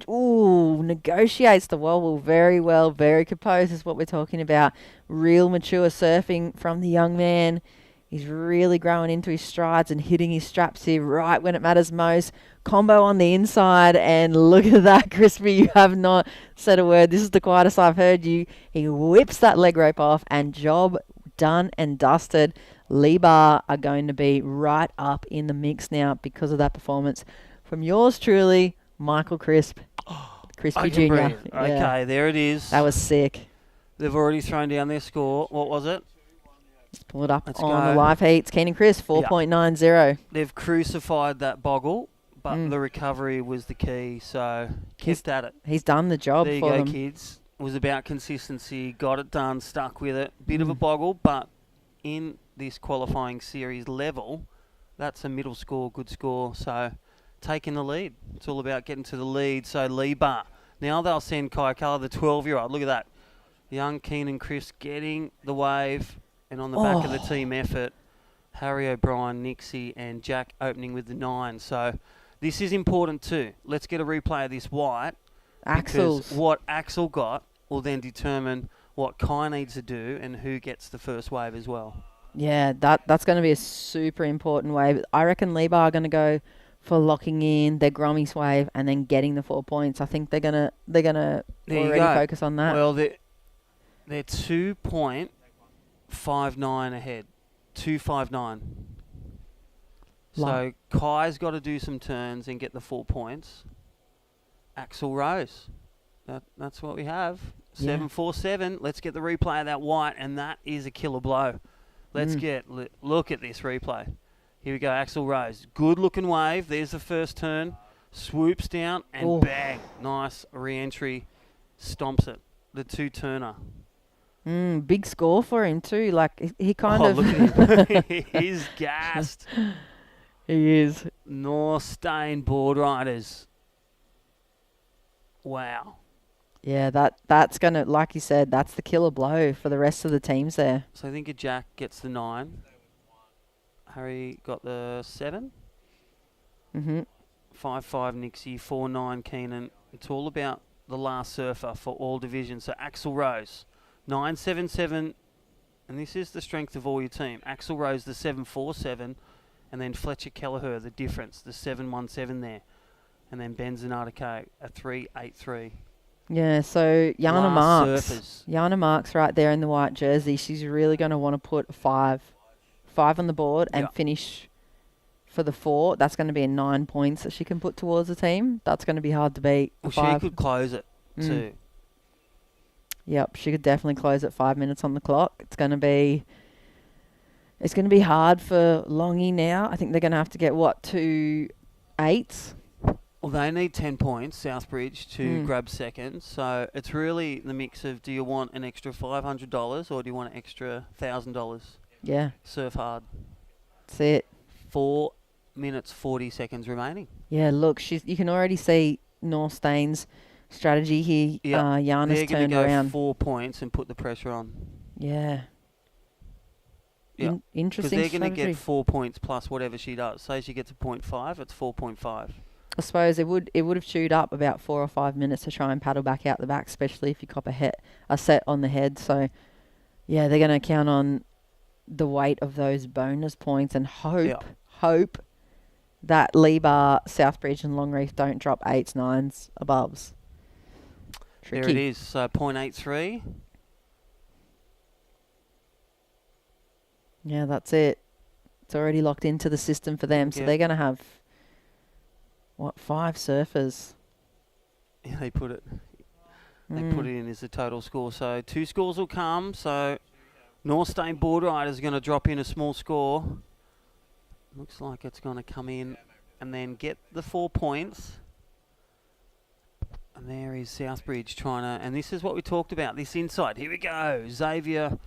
Ooh, negotiates the wobble very well, very composed is what we're talking about. Real mature surfing from the young man. He's really growing into his strides and hitting his straps here right when it matters most. Combo on the inside, and look at that, Crispy. You have not said a word. This is the quietest I've heard you. He whips that leg rope off, and job done and dusted. Liba are going to be right up in the mix now because of that performance from yours truly, Michael Crisp. Crispy Jr. Yeah. Okay, there it is. That was sick. They've already thrown down their score. What was it? Let's pull it up Let's on go. the live heats. Keen and Chris, 4.90. They've crucified that boggle, but the recovery was the key, so kept at it. He's done the job there you for go, them. kids. It was about consistency, got it done, stuck with it. Bit of a boggle, but in this qualifying series level, that's a middle score, good score. So taking the lead. It's all about getting to the lead. So Liba. Now they'll send Kai Kala, the 12-year-old. Look at that. Young Keenan Chris getting the wave. And on the back of the team effort, Harry O'Brien, Nixie, and Jack opening with the 9. So this is important too. Let's get a replay of this white. Axel's. Because what Axel got will then determine what Kai needs to do and who gets the first wave as well. Yeah, that's going to be a super important wave. I reckon Liba are going to go for locking in their Grommies wave and then getting the 4 points. I think they're gonna already focus on that. Well, they're 2.59 ahead. 2.59. So Kai's got to do some turns and get the 4 points. Axel Rose. That's what we have. 7.47. Let's get the replay of that white, and that is a killer blow. Let's look at this replay. Here we go, Axel Rose. Good looking wave. There's the first turn. Swoops down and bang. Nice re-entry. Stomps it. The 2-turner. Big score for him too. Like he kind of. Look at him. He's gassed. He is. North Stain board riders. Wow. Yeah, that's going to, like you said, that's the killer blow for the rest of the teams there. So I think Jack gets the 9. Harry got the 7. 5.5 Nixie, 4.9 Keenan. It's all about the last surfer for all divisions. So Axel Rose, 9.77, and this is the strength of all your team. Axel Rose, the 7.47, and then Fletcher Kelleher, the difference, the 7.17 there. And then Ben Zanardico, a 3.83. Yeah, so Yana Last Marks. surfers. Yana Marks right there in the white jersey. She's really going to want to put a 5 5 on the board and Yeah. finish for the 4, that's going to be a 9 points that she can put towards the team. That's going to be hard to beat. Well, 5. she could close it too. Yep, she could definitely close at 5 minutes on the clock. It's going to be hard for Longy now. I think they're going to have to get 2 8s. Well, they need 10 points, Southbridge, to Mm. grab second. So it's really the mix of, do you want an extra $500 or do you want an extra $1,000? Yeah, Surf hard. that's it. 4 minutes 40 seconds remaining. Yeah, look, you can already see North Staines' strategy here. Yep. Jana's They're going to turned go around. 4 points and put the pressure on. Yeah. Yeah. Because Interesting they're going to strategy. get 4 points plus whatever she does. Say she gets a 0.5, it's 4.5. I suppose it would have chewed up about 4 or 5 minutes to try and paddle back out the back, especially if you cop a set on the head. So, yeah, they're going to count on the weight of those bonus points and hope that Lebar, Southbridge and Longreef don't drop 8s, 9s, aboves. Tricky. There it is. So 0.83. Yeah, that's it. It's already locked into the system for them. So Yeah. they're going to have, 5 surfers? Yeah, they put it Mm. in as the total score. So 2 scores will come. So North Stain Board Riders going to drop in a small score. Looks like it's going to come in and then get the 4 points. And there is Southbridge trying to... And this is what we talked about, this inside. Here we go. Xavier.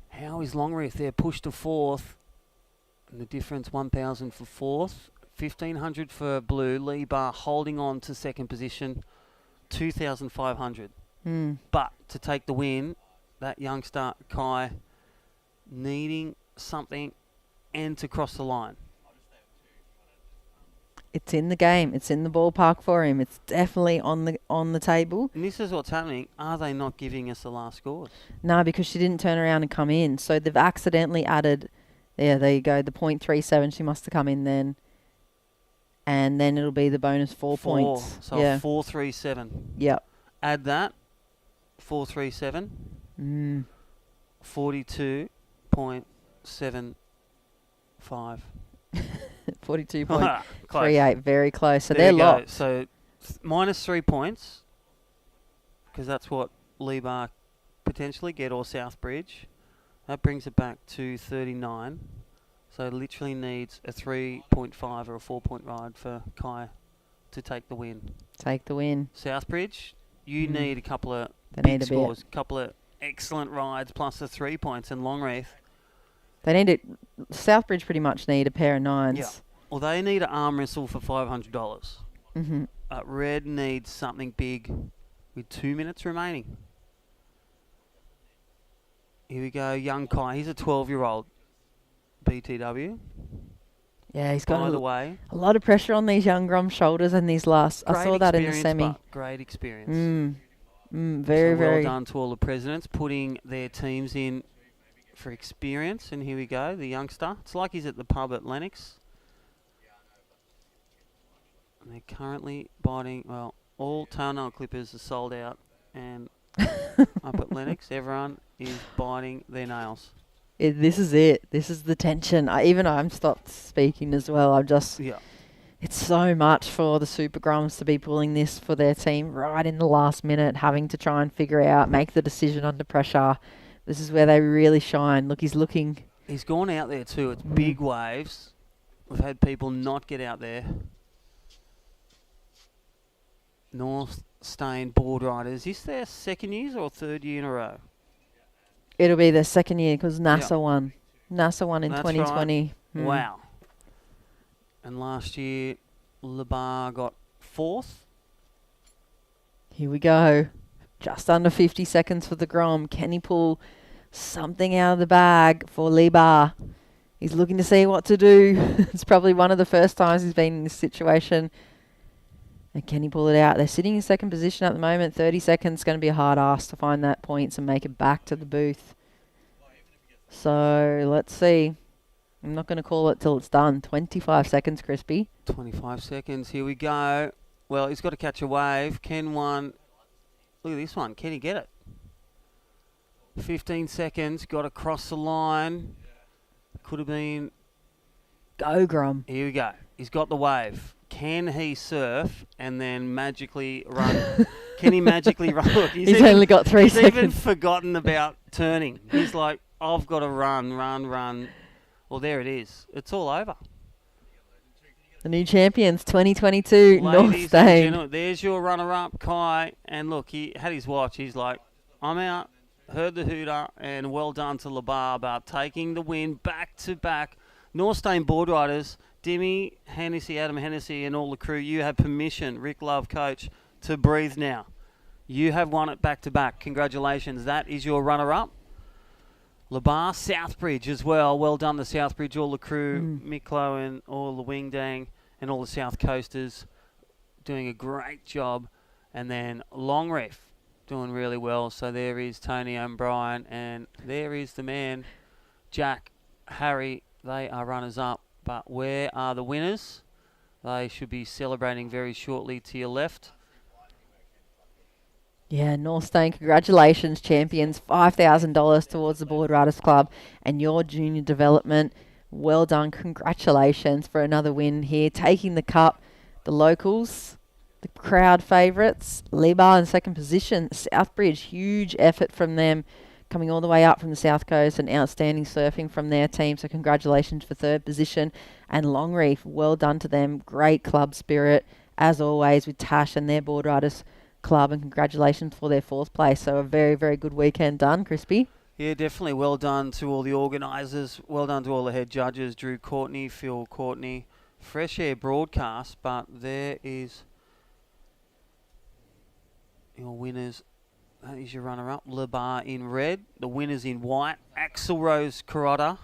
How is Longreef there? Pushed to 4th. And the difference, 1,000 for 4th. 1,500 for Blue. Lee Bar holding on to second position. 2,500. Mm. But to take the win, that youngster, Kai, needing something and to cross the line. It's in the game. It's in the ballpark for him. It's definitely on the table. And this is what's happening. Are they not giving us the last scores? No, because she didn't turn around and come in. So they've accidentally added, there you go, the 0.37. She must have come in then. And then it'll be the bonus 4 points. So yeah. 437. Yep. Add that. 437. Mm. 42.75. 42.38. Very close. So There they're you go. locked. So minus 3 points, because that's what Lebar potentially get, or Southbridge. That brings it back to 39. So literally needs a 3.5 or a 4-point ride for Kai to take the win. Take the win. Southbridge, you need a couple of They big need a bit. scores, a couple of excellent rides plus the 3 points, and Longreef. They need it. Southbridge pretty much need a pair of 9s. Yeah. Well, they need an arm wrestle for $500. Mm-hmm. Red needs something big with 2 minutes remaining. Here we go, young Kai. He's a 12-year-old BTW. Yeah, he's got By the a way, lot of pressure on these young Grom shoulders and these last. I great saw that in the experience, semi. but great experience. Very, So well very. done to all the presidents putting their teams in for experience. And here we go, the youngster. It's like he's at the pub at Lennox. And they're currently biting. Well, all toenail clippers are sold out, and up at Lennox, everyone is biting their nails. This is it. This is the tension. I'm stopped speaking as well. Yeah. It's so much for the Super Grums to be pulling this for their team right in the last minute, having to try and figure out, make the decision under pressure. This is where they really shine. Look, he's looking. He's gone out there too. It's big waves. We've had people not get out there. North Stain Board Riders. Is this their second year or third year in a row? It'll be their second year because NASA won. NASA won in That's 2020. Right. Wow. And last year, Lebar got 4th. Here we go. Just under 50 seconds for the Grom. Can he pull something out of the bag for Lebar? He's looking to see what to do. It's probably one of the first times he's been in this situation. And can he pull it out? They're sitting in second position at the moment. 30 seconds going to be a hard ask to find that points and make it back to the booth. So let's see. I'm not going to call it till it's done. 25 seconds, Crispy. 25 seconds. Here we go. Well, he's got to catch a wave. Ken one. Look at this one. Can he get it? 15 seconds. Got to cross the line. could have been. Go, Grum. Here we go. He's got the wave. Can he surf and then magically run? Can he magically run? Look, He's only got 3 He's even seconds. forgotten about turning. He's like, I've got to run. Well, there it is. It's all over. The new champions, 2022, North Ladies and Stain. gentlemen, there's your runner-up, Kai. And look, he had his watch. He's like, I'm out. Heard the hooter, and well done to Labar about taking the win back-to-back. North Stain board riders, Dimmy, Hennessy, Adam Hennessy, and all the crew, you have permission, Rick Love, coach, to breathe now. You have won it back-to-back. Congratulations. That is your runner-up. Labar, Southbridge as well. Well done to Southbridge, all the crew, Miklo and all the Wingdang and all the South Coasters doing a great job. And then Longreef doing really well. So there is Tony O'Brien and there is the man, Jack, Harry. They are runners-up. But where are the winners? They should be celebrating very shortly to your left. Yeah, North Stain, congratulations, champions. $5,000 towards the Board Riders Club and your junior development. Well done. Congratulations for another win here. Taking the cup, the locals, the crowd favourites, Libar in second position. Southbridge, huge effort from them, coming all the way up from the South Coast and outstanding surfing from their team. So congratulations for third position. And Longreef, well done to them. Great club spirit, as always, with Tash and their Board Riders Club, and congratulations for their fourth place. So a very, very good weekend done, Crispy. Yeah, definitely. Well done to all the organisers. Well done to all the head judges, Drew Courtney, Phil Courtney. Fresh Air broadcast, but there is your winners. That is your runner-up. Labar in red. The winners in white. Axel Rose Carota.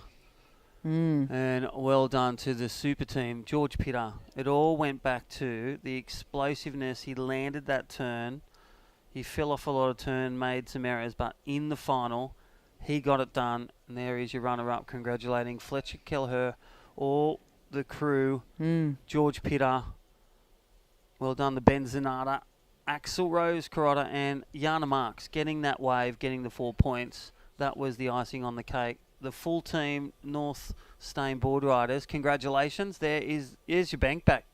And well done to the super team, George Pitter. It all went back to the explosiveness. He landed that turn. He fell off a lot of turn, made some errors, but in the final, he got it done. And there is your runner-up, congratulating Fletcher Kelleher, all the crew, George Pitter. Well done to Ben Zanata, Axel Rose Carota, and Yana Marks getting that wave, getting the 4 points. That was the icing on the cake. The full team, North Stain board riders, congratulations. Here's your bank back,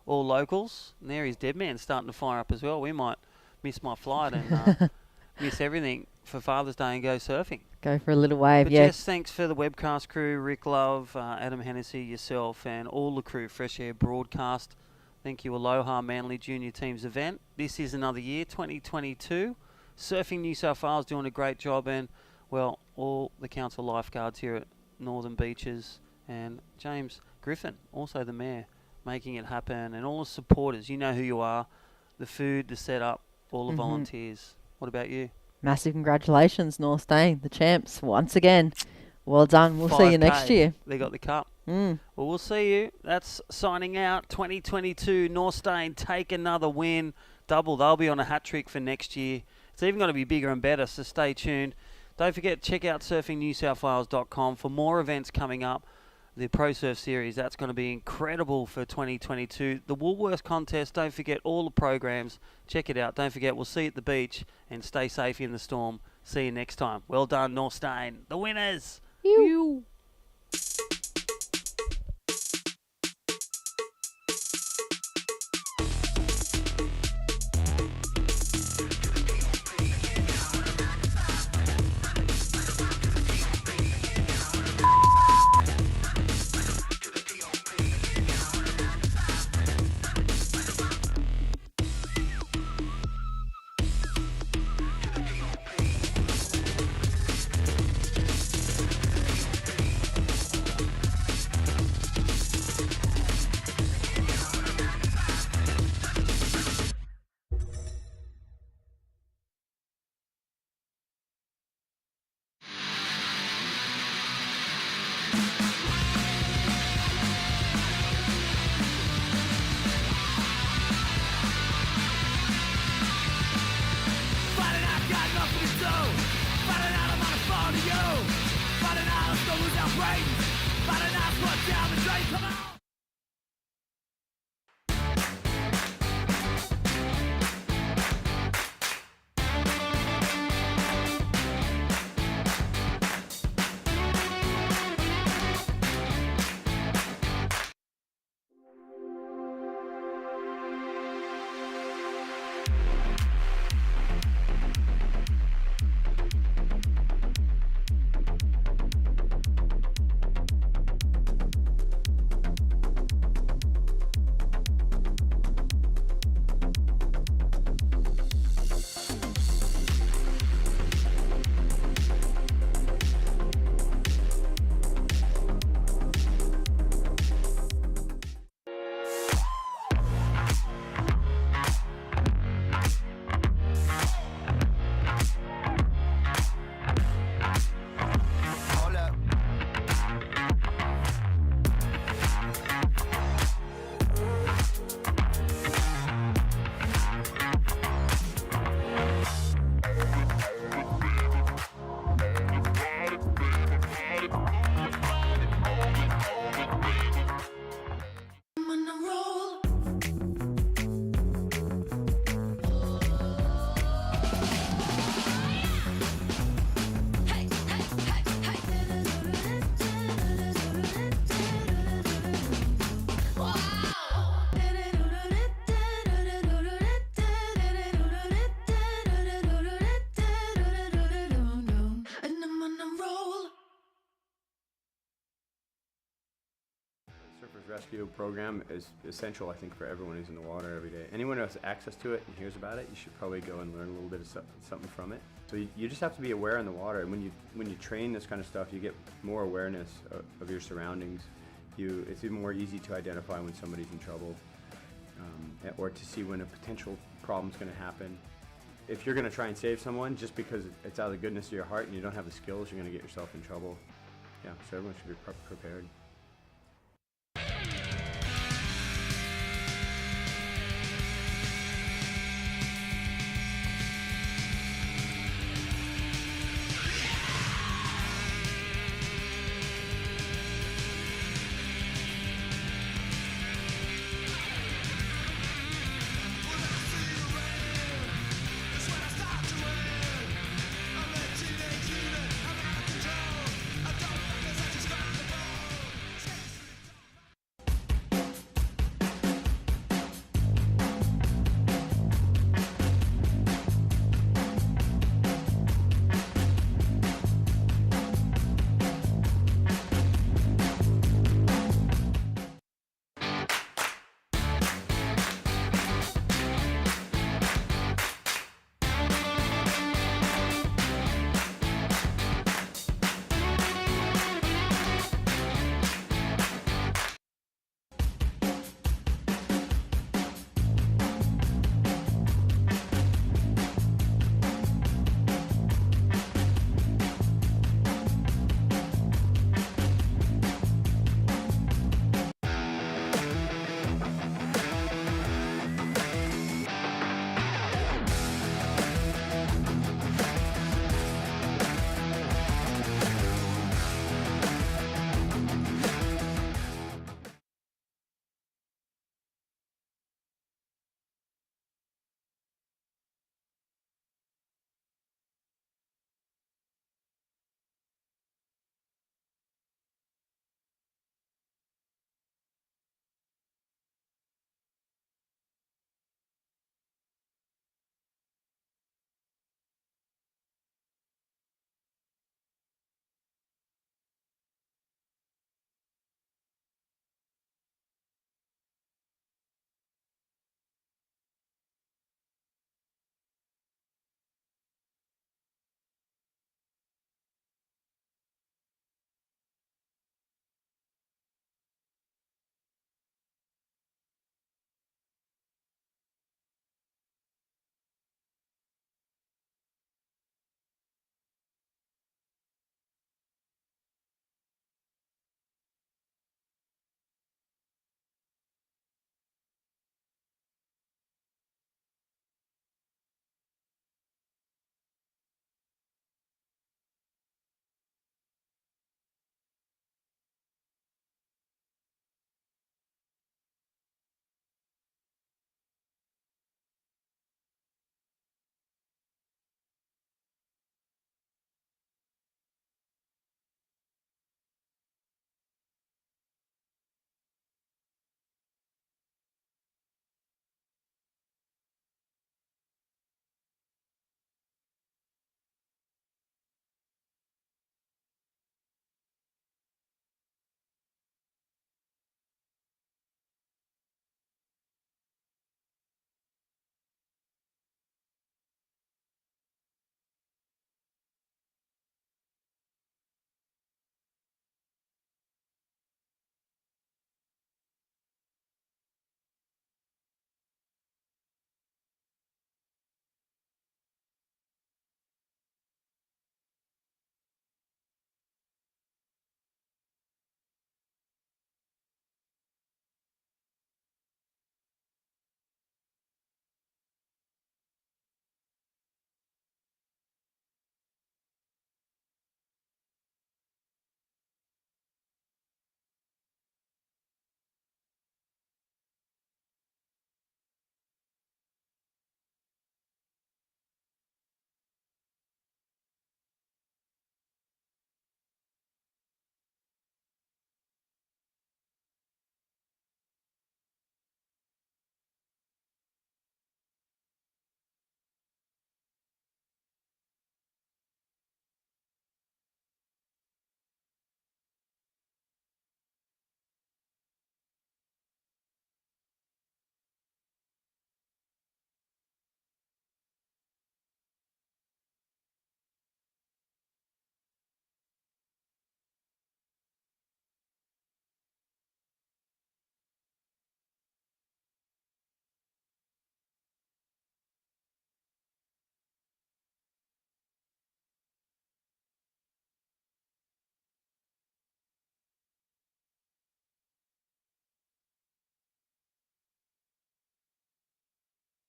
all locals. And there is Deadman starting to fire up as well. We might miss my flight and miss everything for Father's Day and go surfing. Go for a little wave, But yeah. yes, thanks for the webcast crew, Rick Love, Adam Hennessy, yourself, and all the crew, Fresh Air Broadcast. Thank you, Aloha Manly Junior Teams event. This is another year, 2022. Surfing New South Wales doing a great job, and well, all the council lifeguards here at Northern Beaches, and James Griffin, also the mayor, making it happen, and all the supporters. You know who you are. The food, the setup, all the volunteers. What about you? Massive congratulations, North Stain, the champs, once again. Well done. We'll see you 5K. next year. They got the cup. Well, we'll see you. That's signing out. 2022, North Stain take another win. Double. They'll be on a hat trick for next year. It's even going to be bigger and better, so stay tuned. Don't forget, check out surfingnewsouthwales.com for more events coming up. The Pro Surf Series, that's going to be incredible for 2022. The Woolworths contest, don't forget all the programs. Check it out. Don't forget, we'll see you at the beach, and stay safe in the storm. See you next time. Well done, North Stain. The winners. You. Fighting out, got nothing to do. Fighting out, I'm on a phone to you. Fighting out, let's go lose our brains. Fighting out, put down the drain, come on. rescue program is essential, I think, for everyone who's in the water every day. Anyone who has access to it and hears about it, you should probably go and learn a little bit of something from it. So you just have to be aware in the water. And when you train this kind of stuff, you get more awareness of your surroundings. It's even more easy to identify when somebody's in trouble, or to see when a potential problem's going to happen. If you're going to try and save someone just because it's out of the goodness of your heart and you don't have the skills, you're going to get yourself in trouble. Yeah, so everyone should be prepared.